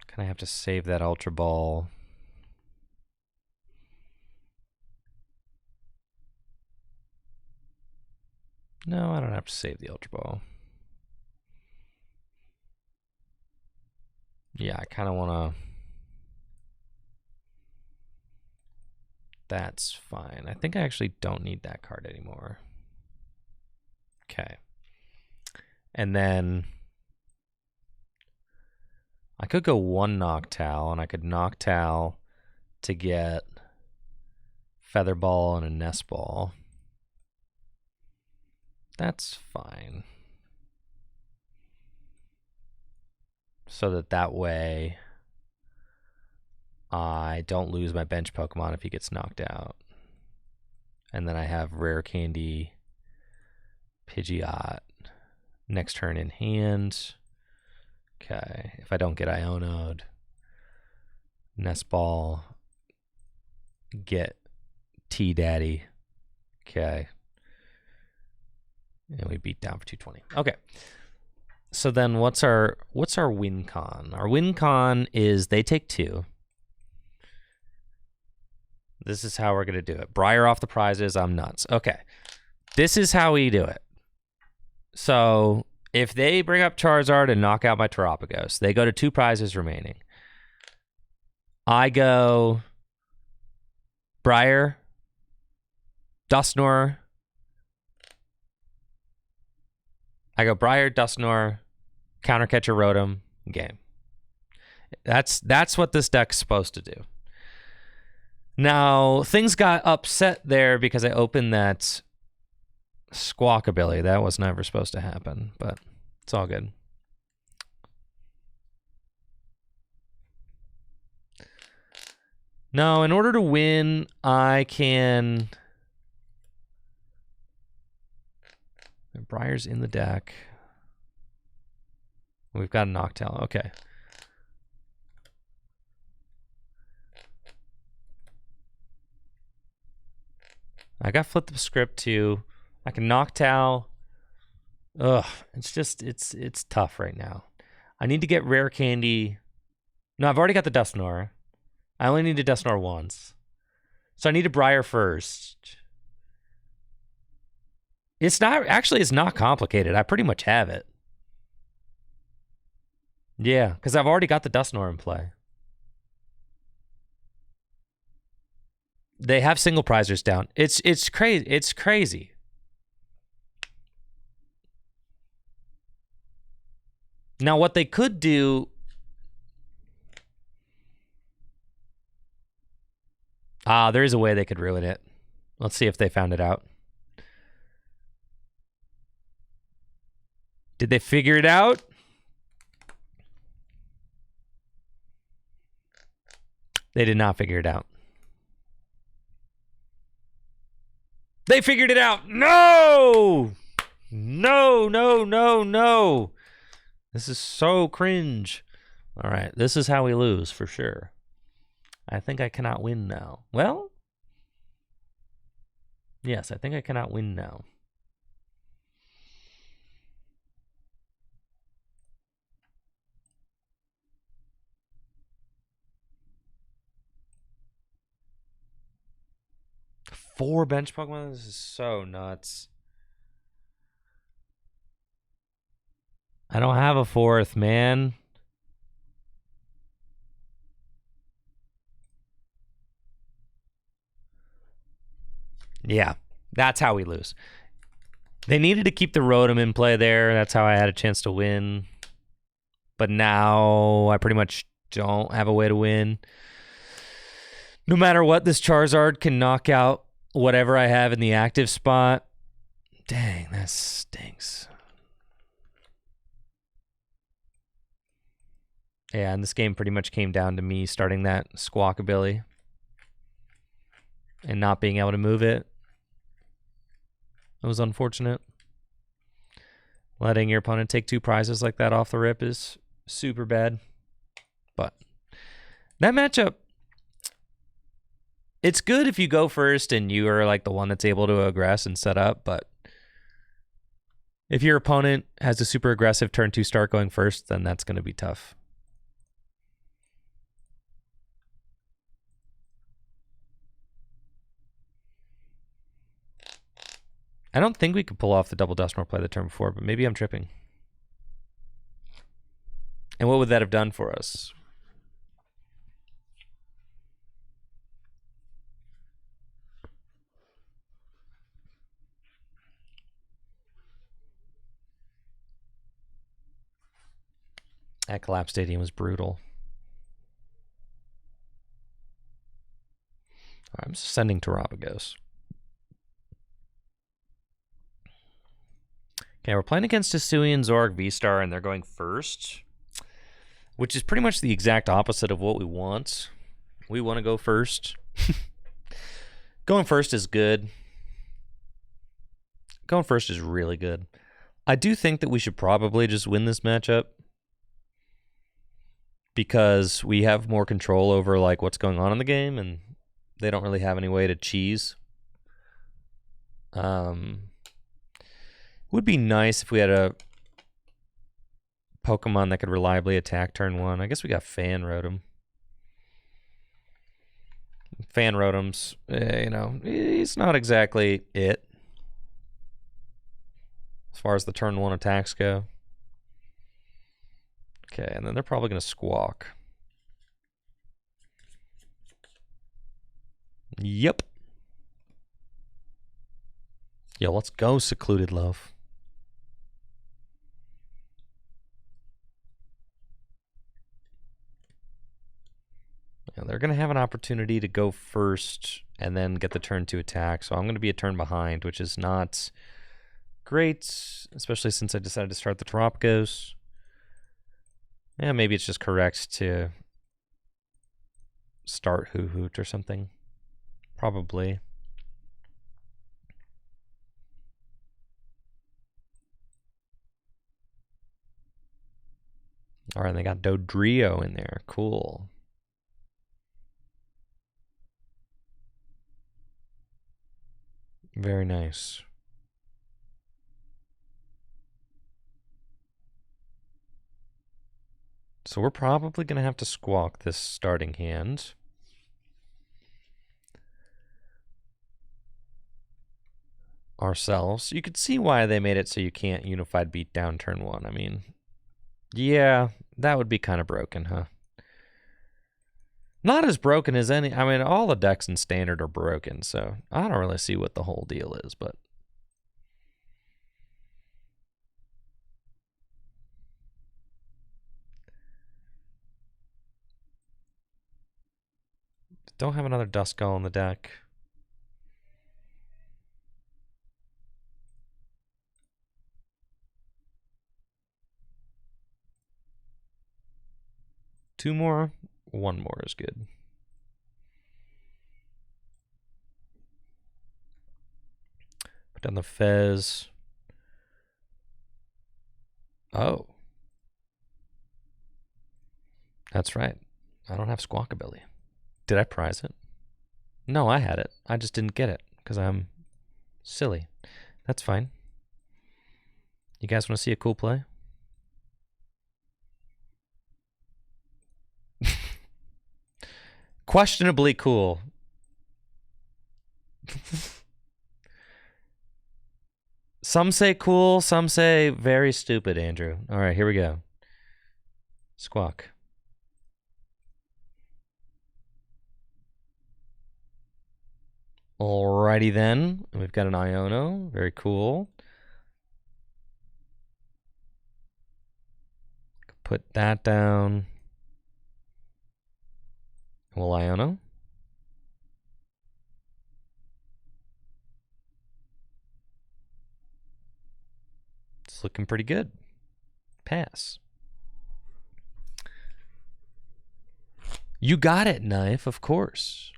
Kind of have to save that Ultra Ball. No, I don't have to save the Ultra Ball. Yeah, I kind of want to... That's fine. I think I actually don't need that card anymore. Okay. And then I could go 1 Noctowl, and I could Noctowl to get Feather Ball and a Nest Ball. That's fine. So that way I don't lose my bench Pokemon if he gets knocked out. And then I have Rare Candy, Pidgeot, next turn in hand. Okay, if I don't get Iono'd, Nest Ball, get T-Daddy. Okay. And we beat down for 220. Okay. So then what's our win con? Our win con is they take 2. This is how we're going to do it. Briar off the prizes. I'm nuts. Okay. This is how we do it. So if they bring up Charizard and knock out my Terapagos, they go to 2 prizes remaining. I go Briar, Dusknoir. I go Briar, Dusknoir, Countercatcher Rotom, game. That's what this deck's supposed to do. Now, things got upset there because I opened that Squawkabilly. That was never supposed to happen, but it's all good. Now, in order to win, I can... Briar's in the deck. We've got a Noctowl. Okay. I got flip the script too. I can Noctowl. Ugh, it's tough right now. I need to get Rare Candy. No, I've already got the Dusknoir. I only need a Dusknoir once. So I need a Briar first. It's not complicated. I pretty much have it. Yeah, because I've already got the Dusknoir in play. They have single prizers down. It's crazy. It's crazy. Now, what they could do... there is a way they could ruin it. Let's see if they found it out. Did they figure it out? They did not figure it out. They figured it out. No! No, no, no, no. This is so cringe. All right, this is how we lose for sure. I think I cannot win now. Well, yes, I think I cannot win now. 4 bench Pokemon? This is so nuts. I don't have a 4th, man. Yeah, that's how we lose. They needed to keep the Rotom in play there. That's how I had a chance to win. But now I pretty much don't have a way to win. No matter what, this Charizard can knock out whatever I have in the active spot. Dang, that stinks. Yeah, and this game pretty much came down to me starting that Squawkabilly and not being able to move it. It was unfortunate. Letting your opponent take 2 prizes like that off the rip is super bad. But that matchup, it's good if you go first and you are like the one that's able to aggress and set up, but if your opponent has a super aggressive turn 2 start going first, then that's going to be tough. I don't think we could pull off the double Dusknoir play the turn before, but maybe I'm tripping. And what would that have done for us? That Collapse Stadium was brutal. I'm sending Terrapagos. Okay, we're playing against a Hisuian Zorg V-Star, and they're going first, which is pretty much the exact opposite of what we want. We want to go first. Going first is good. Going first is really good. I do think that we should probably just win this matchup because we have more control over like what's going on in the game, and they don't really have any way to cheese. Would be nice if we had a Pokemon that could reliably attack turn 1. I guess we got Fan Rotom. Fan Rotom's, you know, he's not exactly it as far as the turn 1 attacks go. Okay, and then they're probably going to Squawk. Yep. Yo, let's go, Secluded Love. Yeah, they're going to have an opportunity to go first and then get the turn 2 attack, so I'm going to be a turn behind, which is not great, especially since I decided to start the Terrapagos. Yeah, maybe it's just correct to start Hoot or something. Probably. All right, they got Dodrio in there. Cool. Very nice. So we're probably going to have to Squawk this starting hand. Ourselves. You could see why they made it so you can't Unified Beat down turn 1. I mean, yeah, that would be kind of broken, huh? Not as broken as any. I mean, all the decks in Standard are broken, so I don't really see what the whole deal is, but. Don't have another Duskull in the deck. Two more, one more is good. Put down the Fez. Oh. That's right. I don't have Squawkabilly. Did I prize it? No, I had it. I just didn't get it because I'm silly. That's fine. You guys want to see a cool play? Questionably cool. Some say cool, some say very stupid, Andrew. All right, here we go. Squawk. Alrighty then. We've got an Iono. Very cool. Put that down. Well, Iono. It's looking pretty good. Pass. You got it, Knife, of course.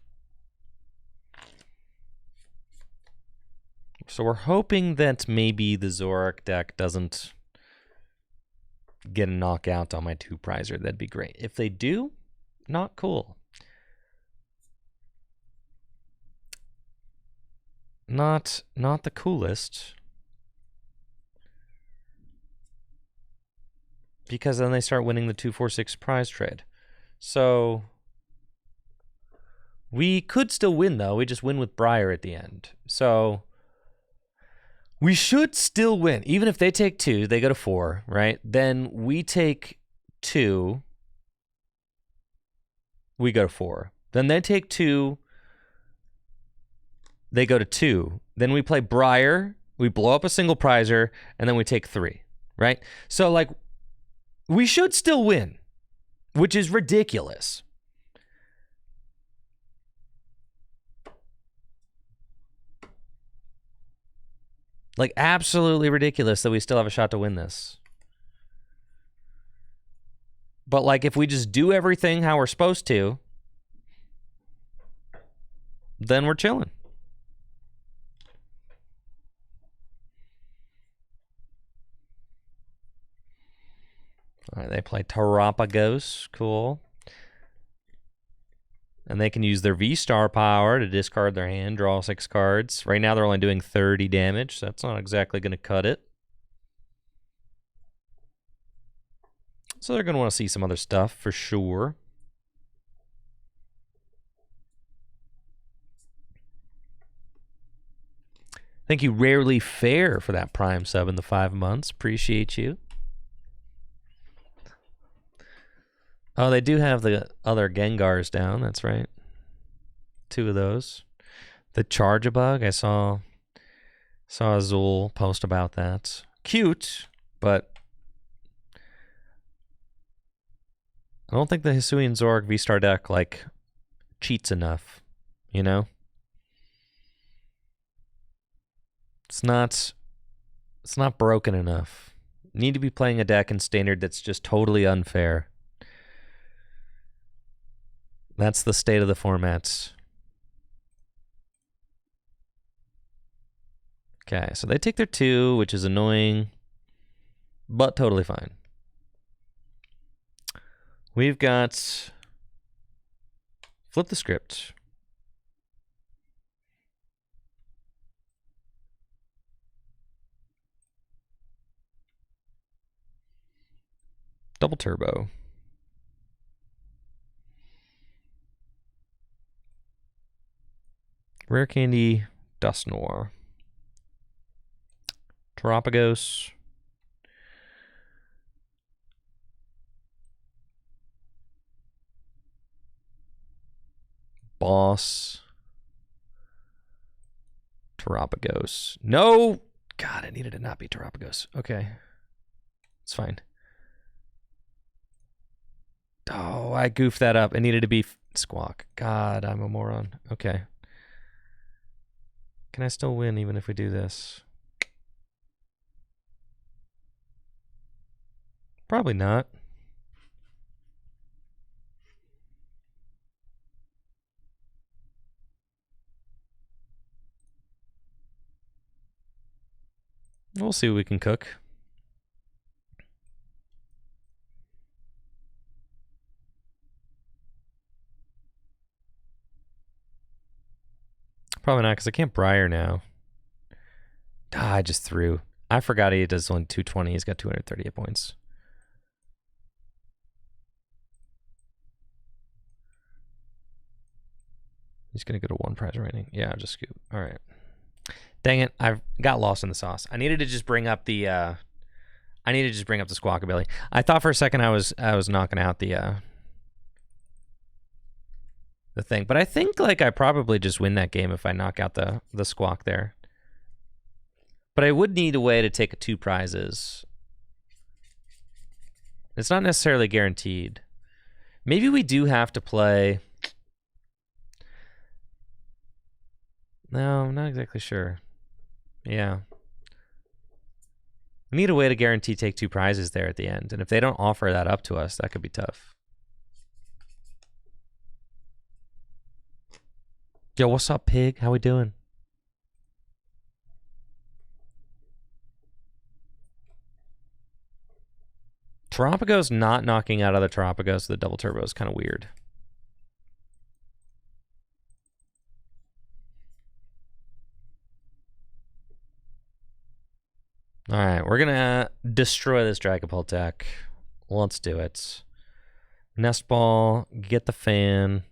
So we're hoping that maybe the Zoroark deck doesn't get a knockout on my 2-prizer. That'd be great. If they do, not cool. Not the coolest. Because then they start winning the 2-4-6 prize trade. So we could still win, though. We just win with Briar at the end. So we should still win. Even if they take 2, they go to 4, right? Then we take 2, we go to 4. Then they take 2, they go to 2. Then we play Briar, we blow up a single prizer, and then we take 3, right? So, like, we should still win, which is ridiculous. Like, absolutely ridiculous that we still have a shot to win this. But, like, if we just do everything how we're supposed to, then we're chilling. All right, they play Terapagos. Cool. And they can use their V-Star power to discard their hand, draw 6 cards. Right now they're only doing 30 damage, so that's not exactly going to cut it. So they're going to want to see some other stuff for sure. Thank you, Rarely Fair, for that Prime sub in the 5 months. Appreciate you. Oh, they do have the other Gengars down. That's right. 2 of those. The Charge-a-Bug. I saw Azul post about that. Cute, but I don't think the Hisuian Zoroark V-Star deck, like, cheats enough, you know? It's not broken enough. You need to be playing a deck in Standard that's just totally unfair. That's the state of the formats. Okay, so they take their 2, which is annoying, but totally fine. We've got Flip the Script. Double Turbo. Rare Candy, Dust Noir. Terapagos. Boss. Terapagos. No! God, I needed to not be Terapagos. Okay. It's fine. Oh, I goofed that up. It needed to be Squawk. God, I'm a moron. Okay. Can I still win even if we do this? Probably not. We'll see what we can cook. Probably not, because I can't Briar now. Ah, I just threw. I forgot he does only 220. He's got 238 points. He's going to go to 1 prize remaining. Yeah, I'll just scoop. All right. Dang it, I got lost in the sauce. I needed to just bring up the Squawkabilly. I thought for a second I was knocking out the thing, but I think like I probably just win that game if I knock out the Squawk there. But I would need a way to take 2 prizes. It's not necessarily guaranteed. Maybe we do have to play. No, I'm not exactly sure. Yeah. We need a way to guarantee take 2 prizes there at the end. And if they don't offer that up to us, that could be tough. Yo, what's up, pig? How we doing? Terapagos not knocking out other Terapagos with the double turbo is kind of weird. All right, we're gonna destroy this Dragapult deck. Let's do it. Nest Ball, get the fan.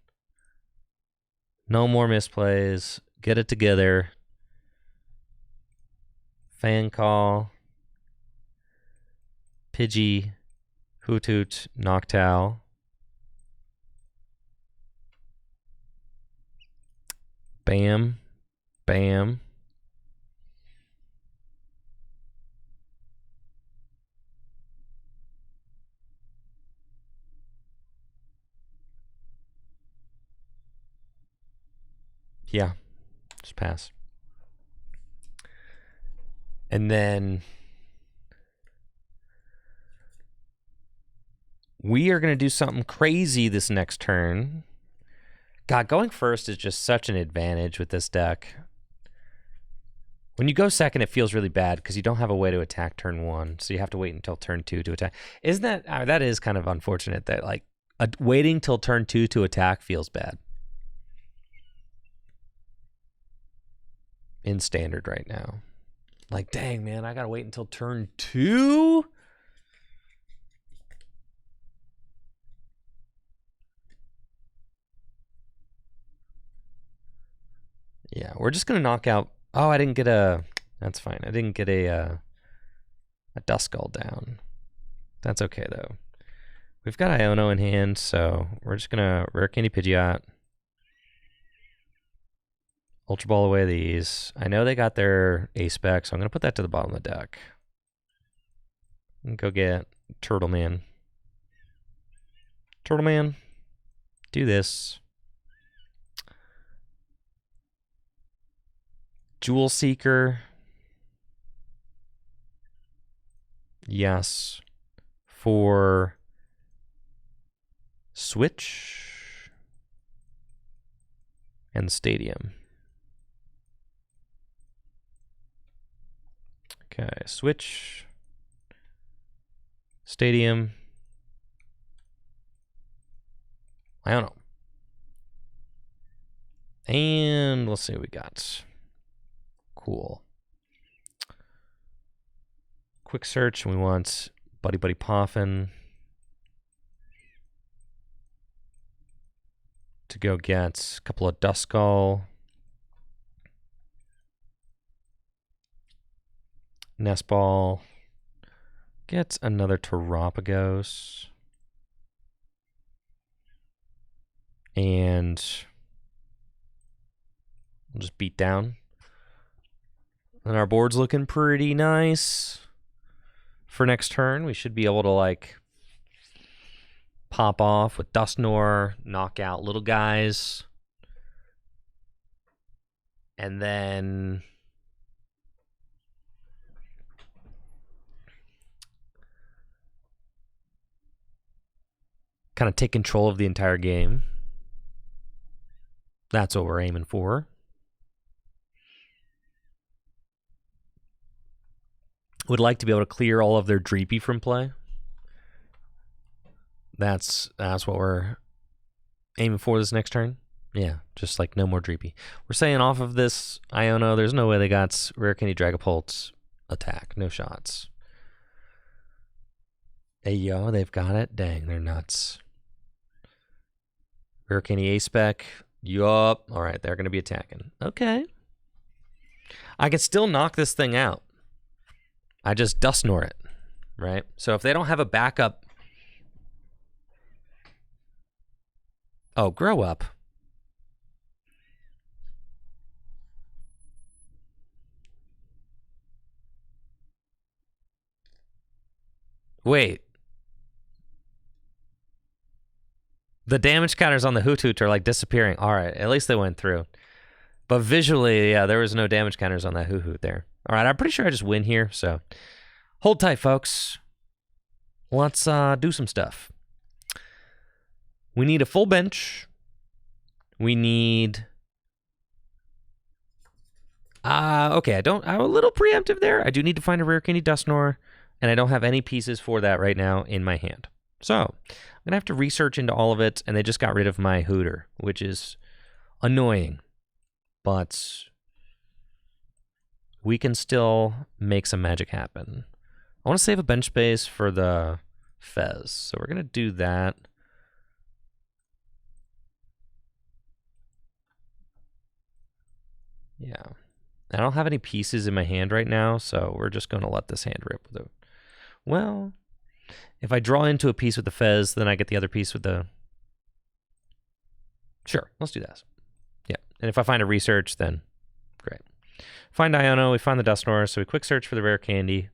No more misplays. Get it together. Fan Call. Pidgey. Hoot Hoot. Noctowl. Bam. Bam. Yeah, just pass. And then we are going to do something crazy this next turn. God, going first is just such an advantage with this deck. When you go second, it feels really bad because you don't have a way to attack turn 1, so you have to wait until turn 2 to attack. Isn't that that is kind of unfortunate that like waiting till turn 2 to attack feels bad. In standard right now. Like, dang, man, I gotta wait until turn 2? Yeah, we're just gonna knock out. Oh, I didn't get a. That's fine. I didn't get a Duskull down. That's okay though. We've got Iono in hand, so we're just gonna Rare Candy Pidgeot. Ultra Ball away these. I know they got their A-Spec, so I'm going to put that to the bottom of the deck. And go get Turtle Man. Turtle Man, do this. Jewel Seeker. Yes. For Switch and Stadium. Okay, Switch, Stadium, I don't know. And let's see what we got. Cool. Quick search, we want Buddy Buddy Poffin to go get a couple of Duskull. Nest Ball. Get another Terapagos. And we'll just beat down. And our board's looking pretty nice. For next turn, we should be able to like pop off with Dusknoir, knock out little guys. And then kind of take control of the entire game. That's what we're aiming for. Would like to be able to clear all of their Dreepy from play. That's what we're aiming for this next turn. Yeah, just like no more Dreepy. We're saying off of this Iono, there's no way they got Rare Candy Dragapult attack. No shots. Hey, yo, they've got it. Dang, they're nuts. Rare Candy A-Spec. Yup. All right, they're going to be attacking. Okay. I can still knock this thing out. I just Dusknoir it, right? So if they don't have a backup... Oh, grow up. Wait. The damage counters on the Hoothoot are like disappearing. All right, at least they went through. But visually, yeah, there was no damage counters on that Hoothoot there. All right, I'm pretty sure I just win here, so hold tight, folks. Let's do some stuff. We need a full bench. We need... okay, I'm a little preemptive there. I do need to find a rare candy Dusknoir, and I don't have any pieces for that right now in my hand. So, I'm going to have to research into all of it, and they just got rid of my Hooter, which is annoying. But we can still make some magic happen. I want to save a bench space for the Fez, so we're going to do that. Yeah. I don't have any pieces in my hand right now, so we're just going to let this hand rip with it. Well, if I draw into a piece with the Fez, then I get the other piece with the... Sure, let's do that. Yeah, and if I find a research, then great. Find Iono, we find the Dusknoir, so we quick search for the rare candy.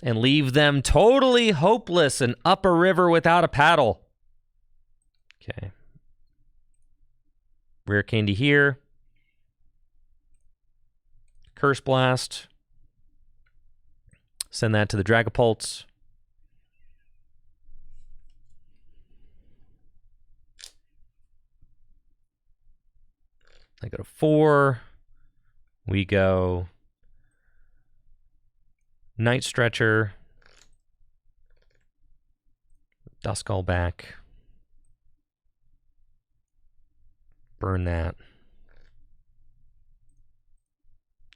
And leave them totally hopeless and up a river without a paddle. Okay. Rare candy here. Curse Blast. Send that to the Dragapults. I go to 4. We go Night Stretcher. Duskull back. Burn that.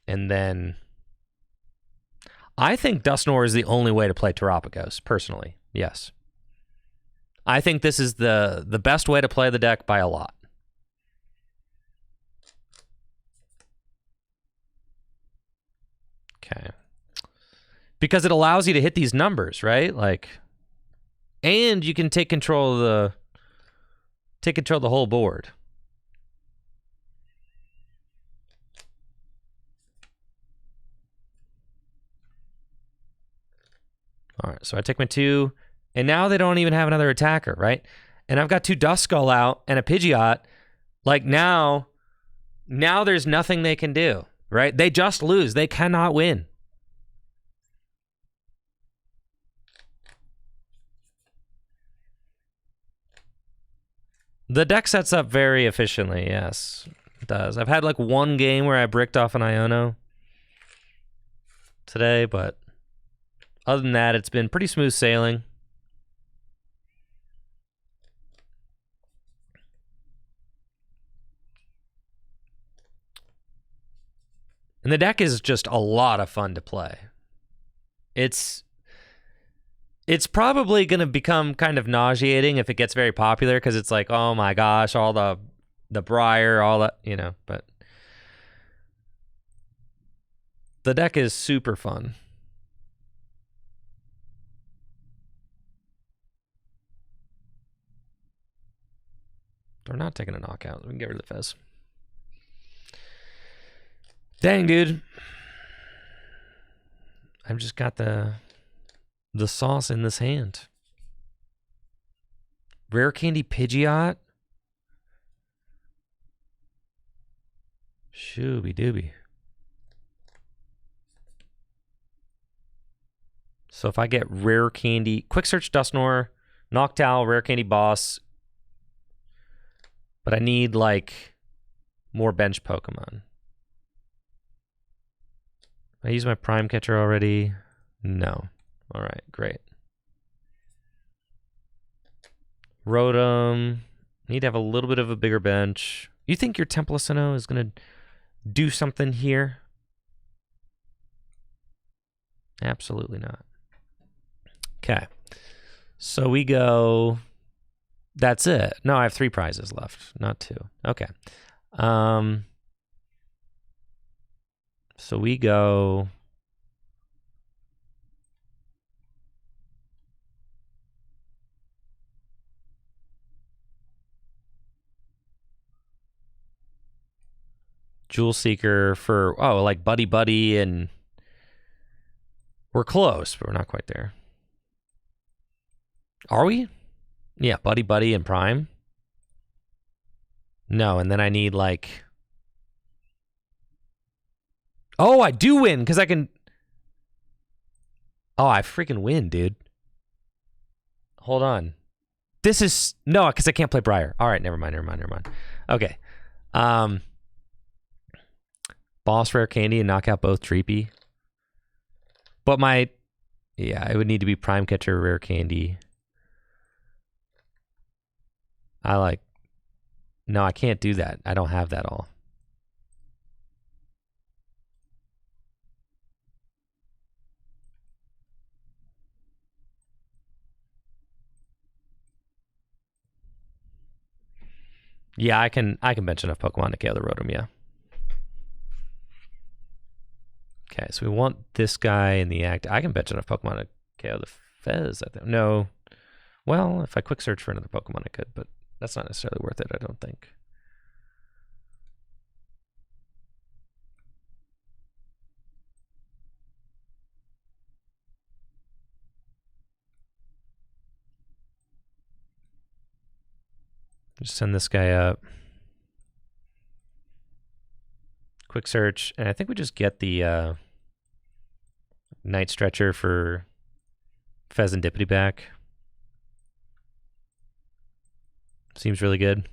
And then I think Dusknoir is the only way to play Terapagos, personally. Yes. I think this is the best way to play the deck by a lot. Okay. Because it allows you to hit these numbers, right? Like, and you can take control of the whole board. All right, so I take my 2, and now they don't even have another attacker, right? And I've got 2 Duskull out and a Pidgeot. Like, now there's nothing they can do, right? They just lose. They cannot win. The deck sets up very efficiently, yes, it does. I've had like one game where I bricked off an Iono today, but other than that, it's been pretty smooth sailing. And the deck is just a lot of fun to play. It's probably going to become kind of nauseating if it gets very popular, because it's like, oh my gosh, all the Briar, all that, you know, but the deck is super fun. We're not taking a knockout. We can get rid of the Fez. Dang, dude. I've just got the sauce in this hand. Rare candy Pidgeot. Shooby dooby. So if I get rare candy, quick search Dusknoir, Noctowl, rare candy boss. But I need like more bench Pokemon. I use my Prime Catcher already. No. All right, great. Rotom. Need to have a little bit of a bigger bench. You think your Templesino is going to do something here? Absolutely not. Okay. So we go... That's it. No, I have 3 prizes left, not 2. Okay. So we go... Jewel Seeker for, oh, like Buddy Buddy, and we're close, but we're not quite there. Are we? Yeah, Buddy Buddy and Prime. No, and then I need like... Oh, I do win, because I can... Oh, I freaking win, dude. Hold on. This is... No, because I can't play Briar. All right, never mind. Okay. Boss Rare Candy and knock out both Treepy. But my... Yeah, it would need to be Prime Catcher Rare Candy. I like... No, I can't do that. I don't have that all. Yeah, I can bench enough Pokemon to KO the Rotom, yeah. Okay, so we want this guy in the act. I can bench enough Pokemon to KO the Fez, I think. No. Well, if I quick search for another Pokemon, I could, but that's not necessarily worth it, I don't think. Just send this guy up. Quick search, and I think we just get the Night Stretcher for Fez and Dippity back. Seems really good.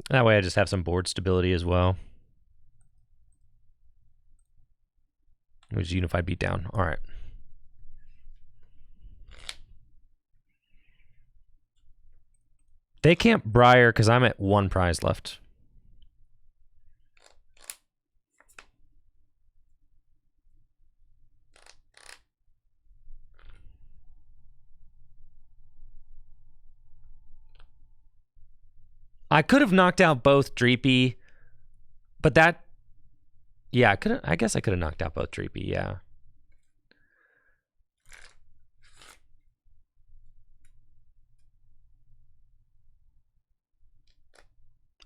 That way I just have some board stability as well. Which is Unified Beatdown. All right. They can't Briar because I'm at 1 prize left. I could have knocked out both Dreepy, but that... Yeah, I guess I could have knocked out both Dreepy, yeah.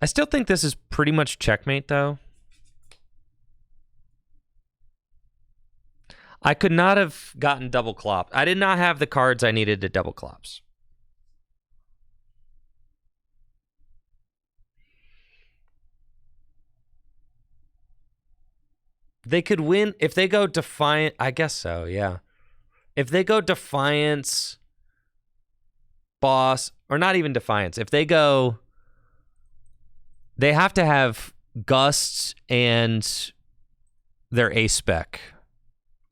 I still think this is pretty much checkmate, though. I could not have gotten double clopped. I did not have the cards I needed to double clops. They could win if they go Defiant. I guess so, yeah. If they go Defiance, Boss, or not even Defiance. If they go... They have to have Gusts and their A-Spec.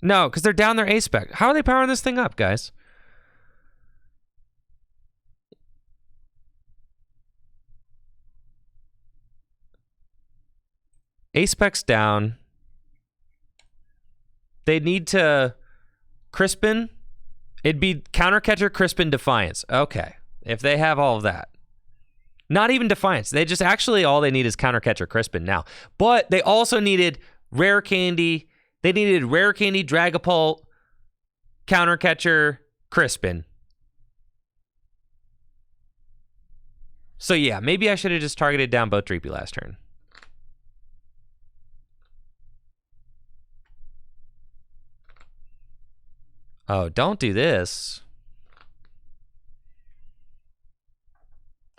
No, because they're down their A-Spec. How are they powering this thing up, guys? A-Spec's down. They need to... Crispin? It'd be Countercatcher, Crispin, Defiance. Okay. If they have all of that. Not even Defiance. They just actually all they need is Countercatcher, Crispin now. But they also needed Rare Candy. They needed Rare Candy, Dragapult, Countercatcher, Crispin. So yeah, maybe I should have just targeted down both Dreepy last turn. Oh, don't do this.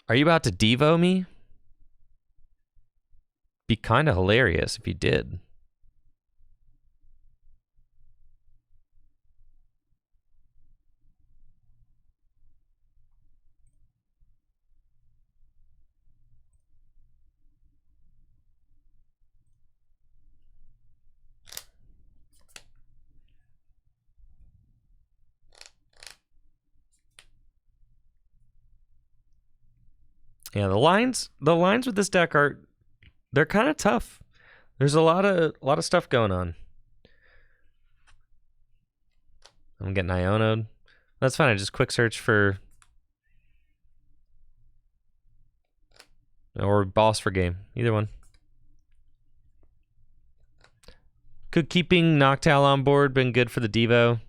Are you about to Devo me? Be kind of hilarious if you did. Yeah, the lines with this deck they're kind of tough. There's a lot of stuff going on. I'm getting Iono'd. That's fine. I just quick search for Or boss for game. Either one. Could keeping Noctowl on board been good for the Devo?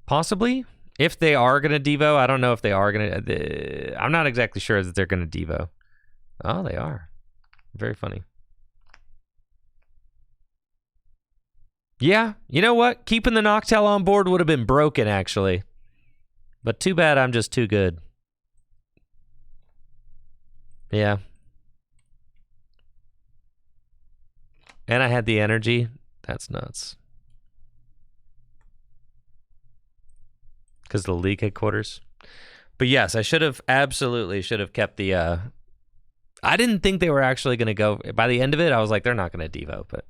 Possibly. If they are going to Devo, I don't know if they are going to... I'm not exactly sure that they're going to Devo. Oh, they are. Very funny. Yeah, you know what? Keeping the Noctowl on board would have been broken, actually. But too bad I'm just too good. Yeah. And I had the energy. That's nuts. Because of the league headquarters. But yes, I should have, absolutely should have kept the... I didn't think they were actually going to go... By the end of it, I was like, they're not going to Devo, but...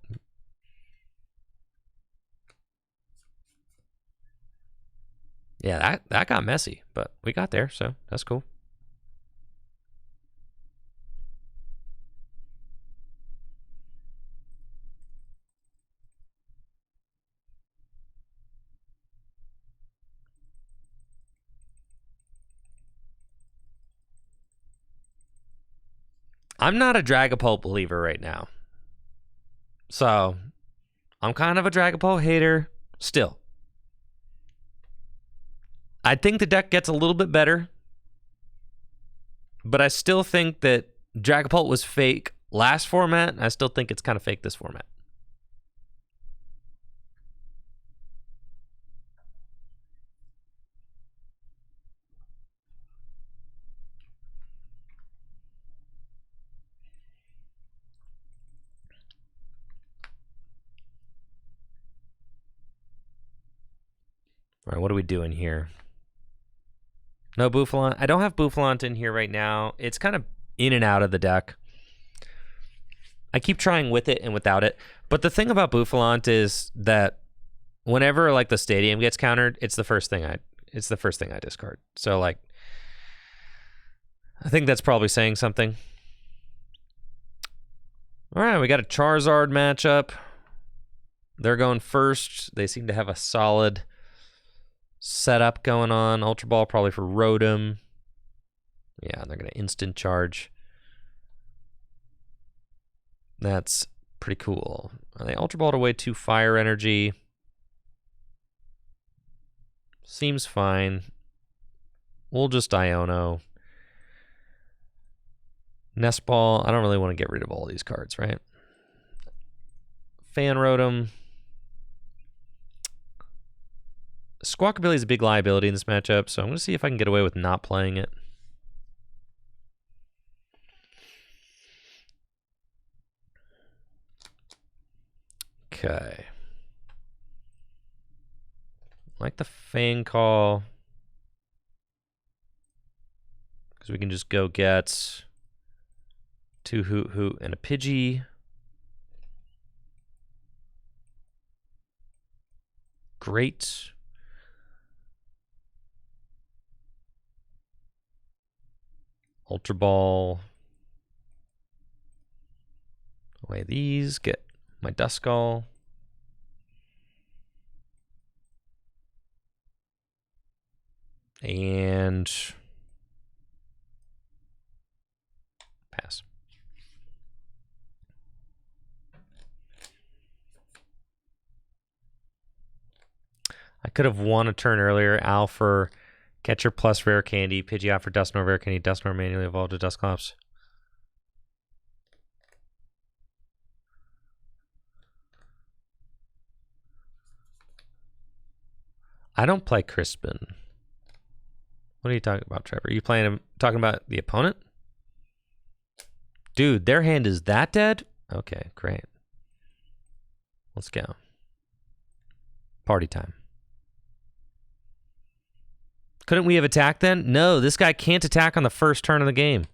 Yeah, that got messy, but we got there, so that's cool. I'm not a Dragapult believer right now. So, I'm kind of a Dragapult hater still. I think the deck gets a little bit better, but I still think that Dragapult was fake last format, and I still think it's kind of fake this format. All right, what are we doing here? No Boufflant. I don't have Boufflant in here right now. It's kind of in and out of the deck. I keep trying with it and without it. But the thing about Boufflant is that whenever like the stadium gets countered, it's the first thing I discard. So like I think that's probably saying something. All right, we got a Charizard matchup. They're going first. They seem to have a solid setup going on. Ultra Ball probably for Rotom. Yeah, they're going to instant charge. That's pretty cool. They Ultra Balled away 2 fire energy. Seems fine. We'll just Iono. Nest Ball. I don't really want to get rid of all these cards, right? Fan Rotom. Squawkabilly is a big liability in this matchup, so I'm going to see if I can get away with not playing it. Okay. Like the Fang Call. Because we can just go get 2 Hoot Hoot and a Pidgey. Great. Ultra Ball. Away these. Get my Duskull. And pass. I could have won a turn earlier. Al for Catcher plus Rare Candy. Pidgey out for Dusknoir Rare Candy. Dusknoir manually evolved to Dusclops. I don't play Crispin. What are you talking about, Trevor? Are you talking about the opponent? Dude, their hand is that dead? Okay, great. Let's go. Party time. Couldn't we have attacked then? No, this guy can't attack on the first turn of the game.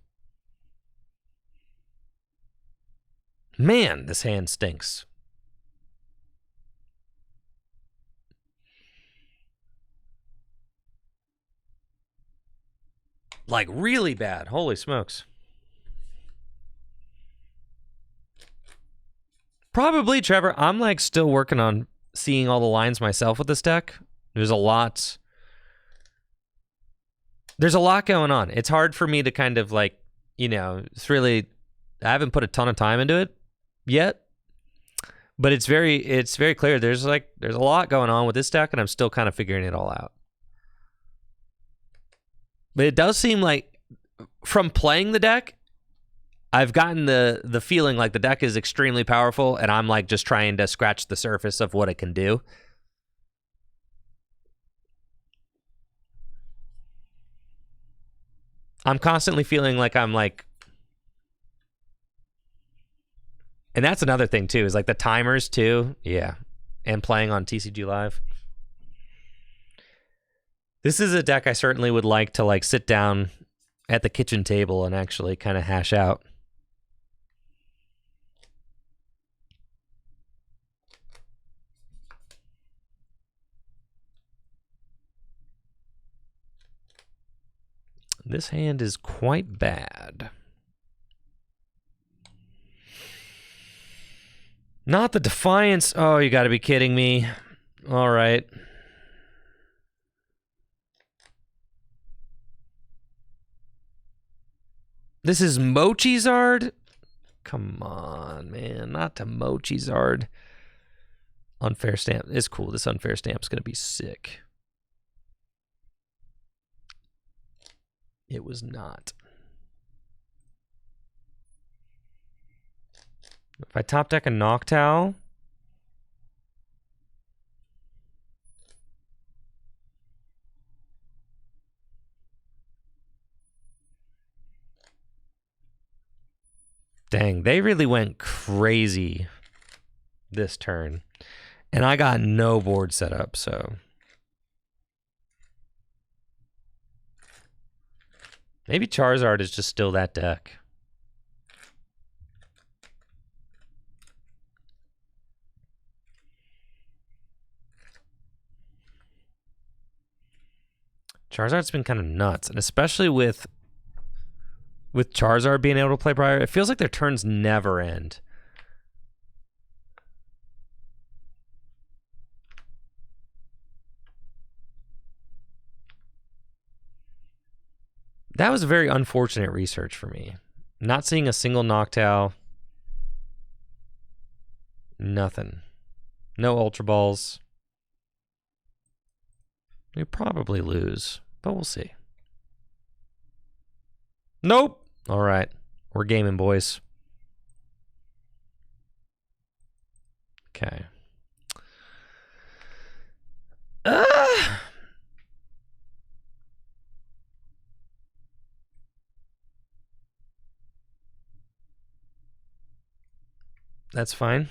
Man, this hand stinks. Like, really bad. Holy smokes. Probably, Trevor. I'm, like, still working on seeing all the lines myself with this deck. There's a lot There's a lot going on. It's hard for me to kind of like, it's really, I haven't put a ton of time into it yet, but it's very clear. There's a lot going on with this deck, and I'm still kind of figuring it all out. But it does seem like from playing the deck, I've gotten the feeling like the deck is extremely powerful, and I'm like just trying to scratch the surface of what it can do. I'm constantly feeling like I'm like, and that's another thing too, is like the timers too. Yeah. And playing on TCG Live. This is a deck I certainly would like to like sit down at the kitchen table and actually kind of hash out. This hand is quite bad. Not the Defiance. Oh, you gotta be kidding me. All right. This is Mochizard? Come on, man. Not to Mochizard. Unfair stamp. It's cool. This unfair stamp's gonna be sick. It was not. If I top deck a Noctowl, dang, they really went crazy this turn. And I got no board set up, so maybe Charizard is just still that deck. Charizard's been kind of nuts, and especially with Charizard being able to play prior, it feels like their turns never end. That was a very unfortunate research for me. Not seeing a single Noctowl. Nothing. No Ultra Balls. We probably lose, but we'll see. Nope. All right. We're gaming, boys. Okay. That's fine.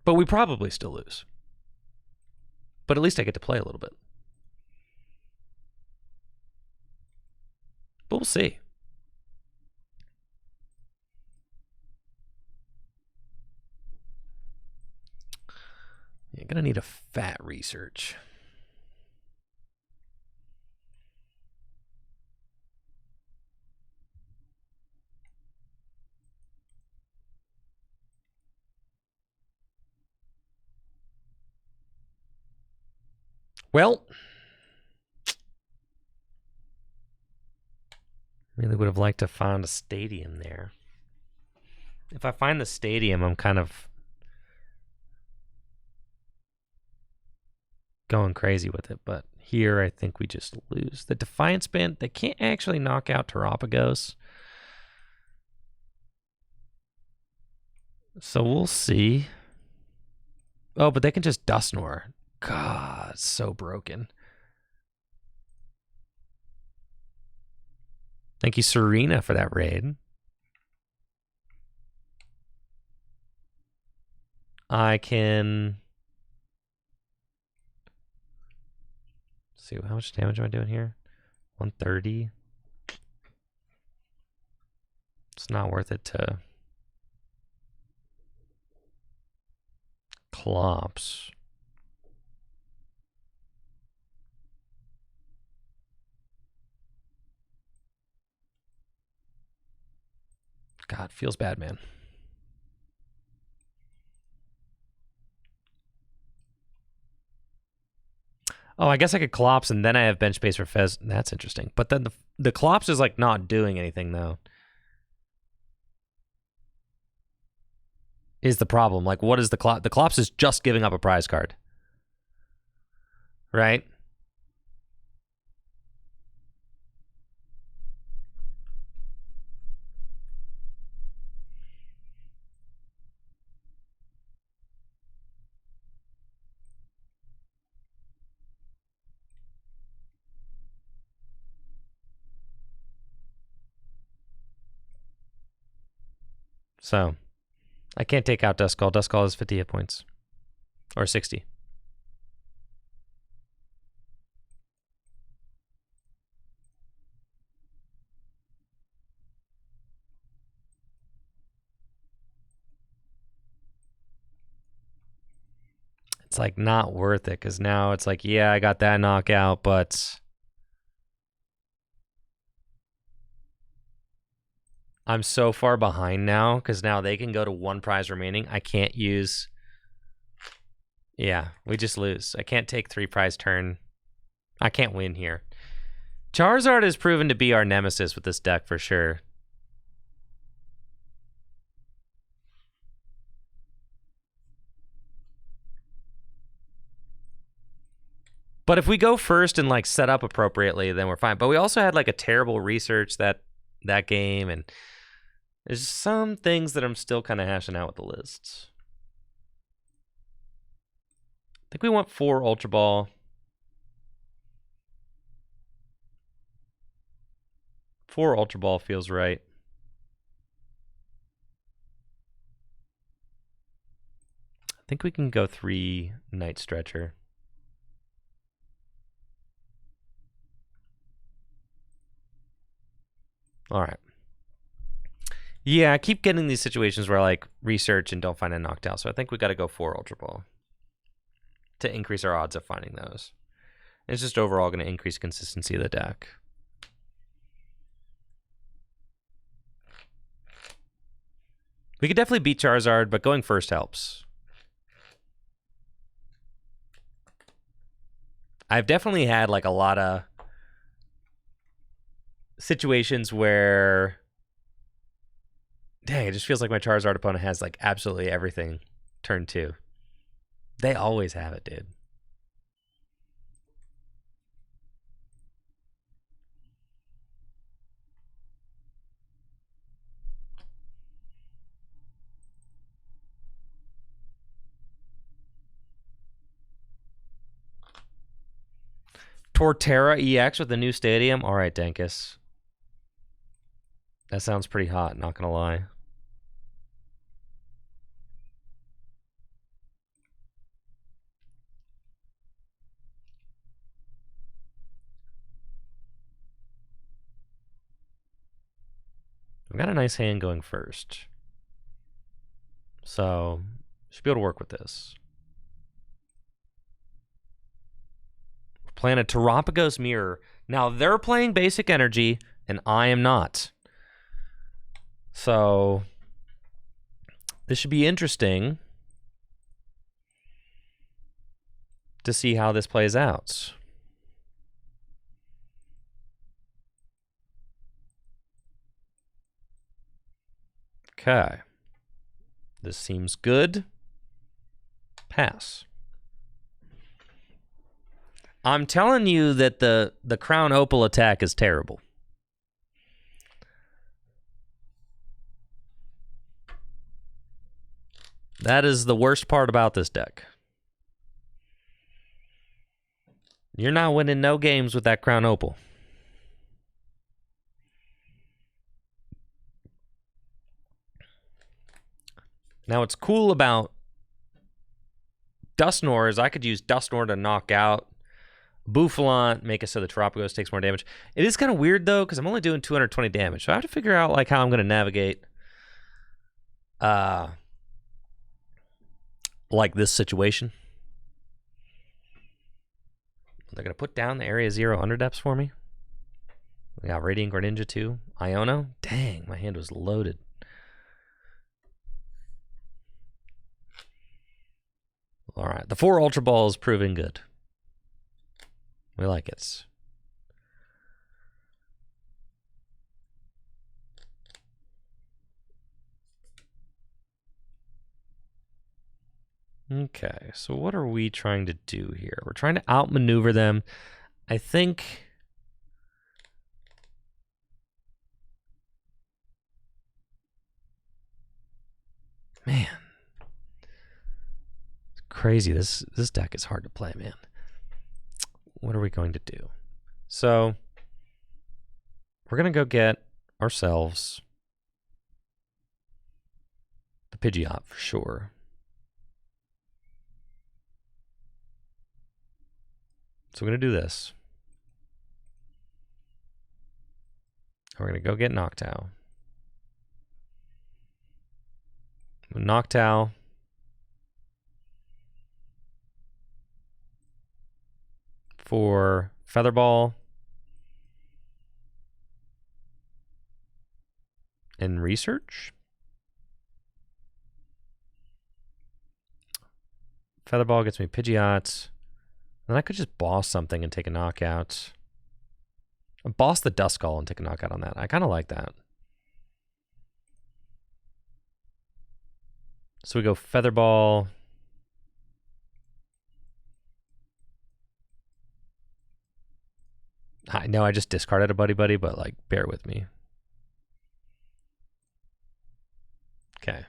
But we probably still lose. But at least I get to play a little bit. But we'll see. You're going to need a fat research. Well, really would have liked to find a stadium there. If I find the stadium, I'm kind of going crazy with it, but here I think we just lose. The Defiance Band, they can't actually knock out Terapagos. So we'll see. Oh, but they can just Dusknoir. God, so broken. Thank you, Serena, for that raid. I can... see, how much damage am I doing here? 130. It's not worth it to... Clops. God, feels bad, man. Oh, I guess I could Clops and then I have bench space for Fez. That's interesting. But then the Clops is like not doing anything though. Is the problem. Like, what is the Clops? The Clops is just giving up a prize card. Right? So, I can't take out Duskull. Duskull is 50 hit points. Or 60. It's like not worth it because now it's like, yeah, I got that knockout, but I'm so far behind now because now they can go to one prize remaining. I can't use. Yeah, we just lose. I can't take 3 prize turn. I can't win here. Charizard has proven to be our nemesis with this deck for sure. But if we go first and like set up appropriately, then we're fine. But we also had like a terrible research that game, and there's some things that I'm still kind of hashing out with the lists. I think we want 4 Ultra Ball. 4 Ultra Ball feels right. I think we can go 3 Night Stretcher. All right. Yeah, I keep getting these situations where I like research and don't find a knocked out. So I think we got to go 4 Ultra Ball to increase our odds of finding those. It's just overall going to increase consistency of the deck. We could definitely beat Charizard, but going first helps. I've definitely had like a lot of situations where, dang, it just feels like my Charizard opponent has like absolutely everything turn 2. They always have it, dude. Torterra EX with the new stadium. All right, Dankus. That sounds pretty hot, not gonna lie. I've got a nice hand going first. So, should be able to work with this. We're playing a Terapagos Mirror. Now, they're playing basic energy, and I am not. So, this should be interesting to see how this plays out. Okay. This seems good. Pass. I'm telling you that the Crown Opal attack is terrible. That is the worst part about this deck. You're not winning no games with that Crown Opal. Now, what's cool about Dusknoir is I could use Dusknoir to knock out Boufflant, make it so the Terapagos takes more damage. It is kind of weird, though, because I'm only doing 220 damage. So I have to figure out like how I'm going to navigate like this situation. They're going to put down the Area 0 underdepths for me. We got Radiant Greninja too. Iono. Dang, my hand was loaded. All right, the 4 Ultra Ball is proving good. We like it. Okay, so what are we trying to do here? We're trying to outmaneuver them. I think... Man. It's crazy. This deck is hard to play, man. What are we going to do? So, we're going to go get ourselves the Pidgeot for sure. So we're going to do this. We're going to go get Noctowl. Noctowl. For Featherball. And Research. Featherball gets me Pidgeot. Then I could just boss something and take a knockout. Boss the Duskull and take a knockout on that. I kind of like that. So we go Featherball. I know I just discarded a Buddy, but like, bear with me. Okay.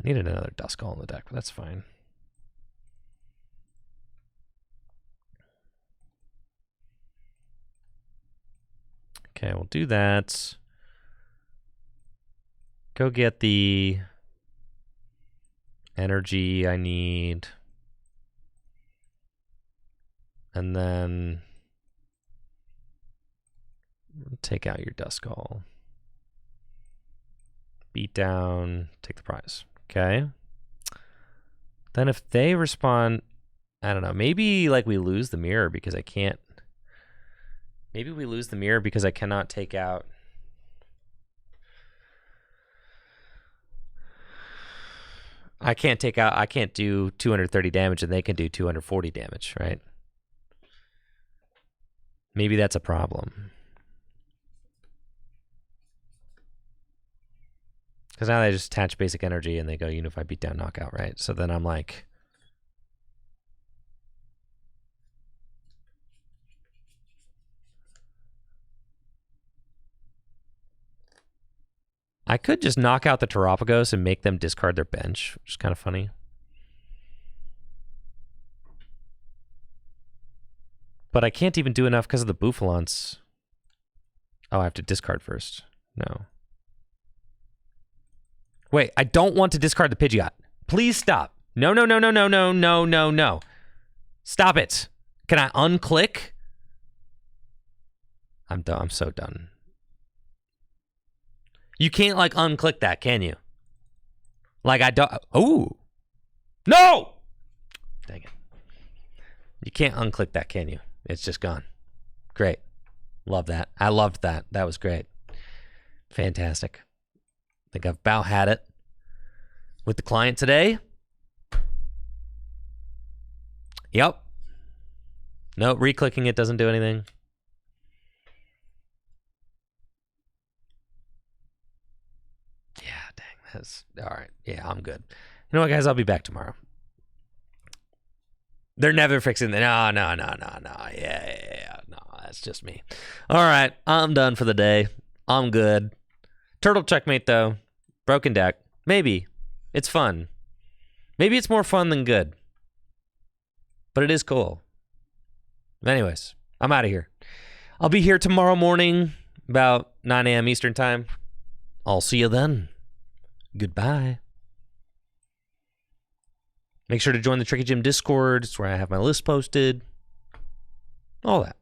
I needed another Duskull in the deck, but that's fine. Okay, we'll do that. Go get the energy I need. And then take out your Duskull. Beat down, take the prize. Okay. Then if they respond, I don't know, maybe like we lose the mirror because I can't. Maybe we lose the mirror because I cannot take out. I can't take out, I can't do 230 damage and they can do 240 damage, right? Maybe that's a problem. Because now they just attach basic energy and they go Unify, Beat Down, Knockout, right? So then I'm like... I could just knock out the Terapagos and make them discard their bench, which is kind of funny. But I can't even do enough because of the Bouffalants. Oh, I have to discard first. No. Wait, I don't want to discard the Pidgeot. Please stop. No, no, no, no, no, no, no, no, no. Stop it. Can I unclick? I'm done. I'm so done. You can't, like, unclick that, can you? Like, I don't... Oh! No! Dang it. You can't unclick that, can you? It's just gone. Great. Love that. I loved that. That was great. Fantastic. I think I've about had it with the client today. Yep. No, re-clicking it doesn't do anything. Yeah, dang. That's all right. Yeah, I'm good. You know what, guys? I'll be back tomorrow. They're never fixing the... No. Yeah. No, that's just me. All right. I'm done for the day. I'm good. Turtle checkmate, though. Broken deck. Maybe. It's fun. Maybe it's more fun than good. But it is cool. Anyways, I'm out of here. I'll be here tomorrow morning about 9 a.m. Eastern time. I'll see you then. Goodbye. Make sure to join the Tricky Gym Discord. It's where I have my list posted. All that.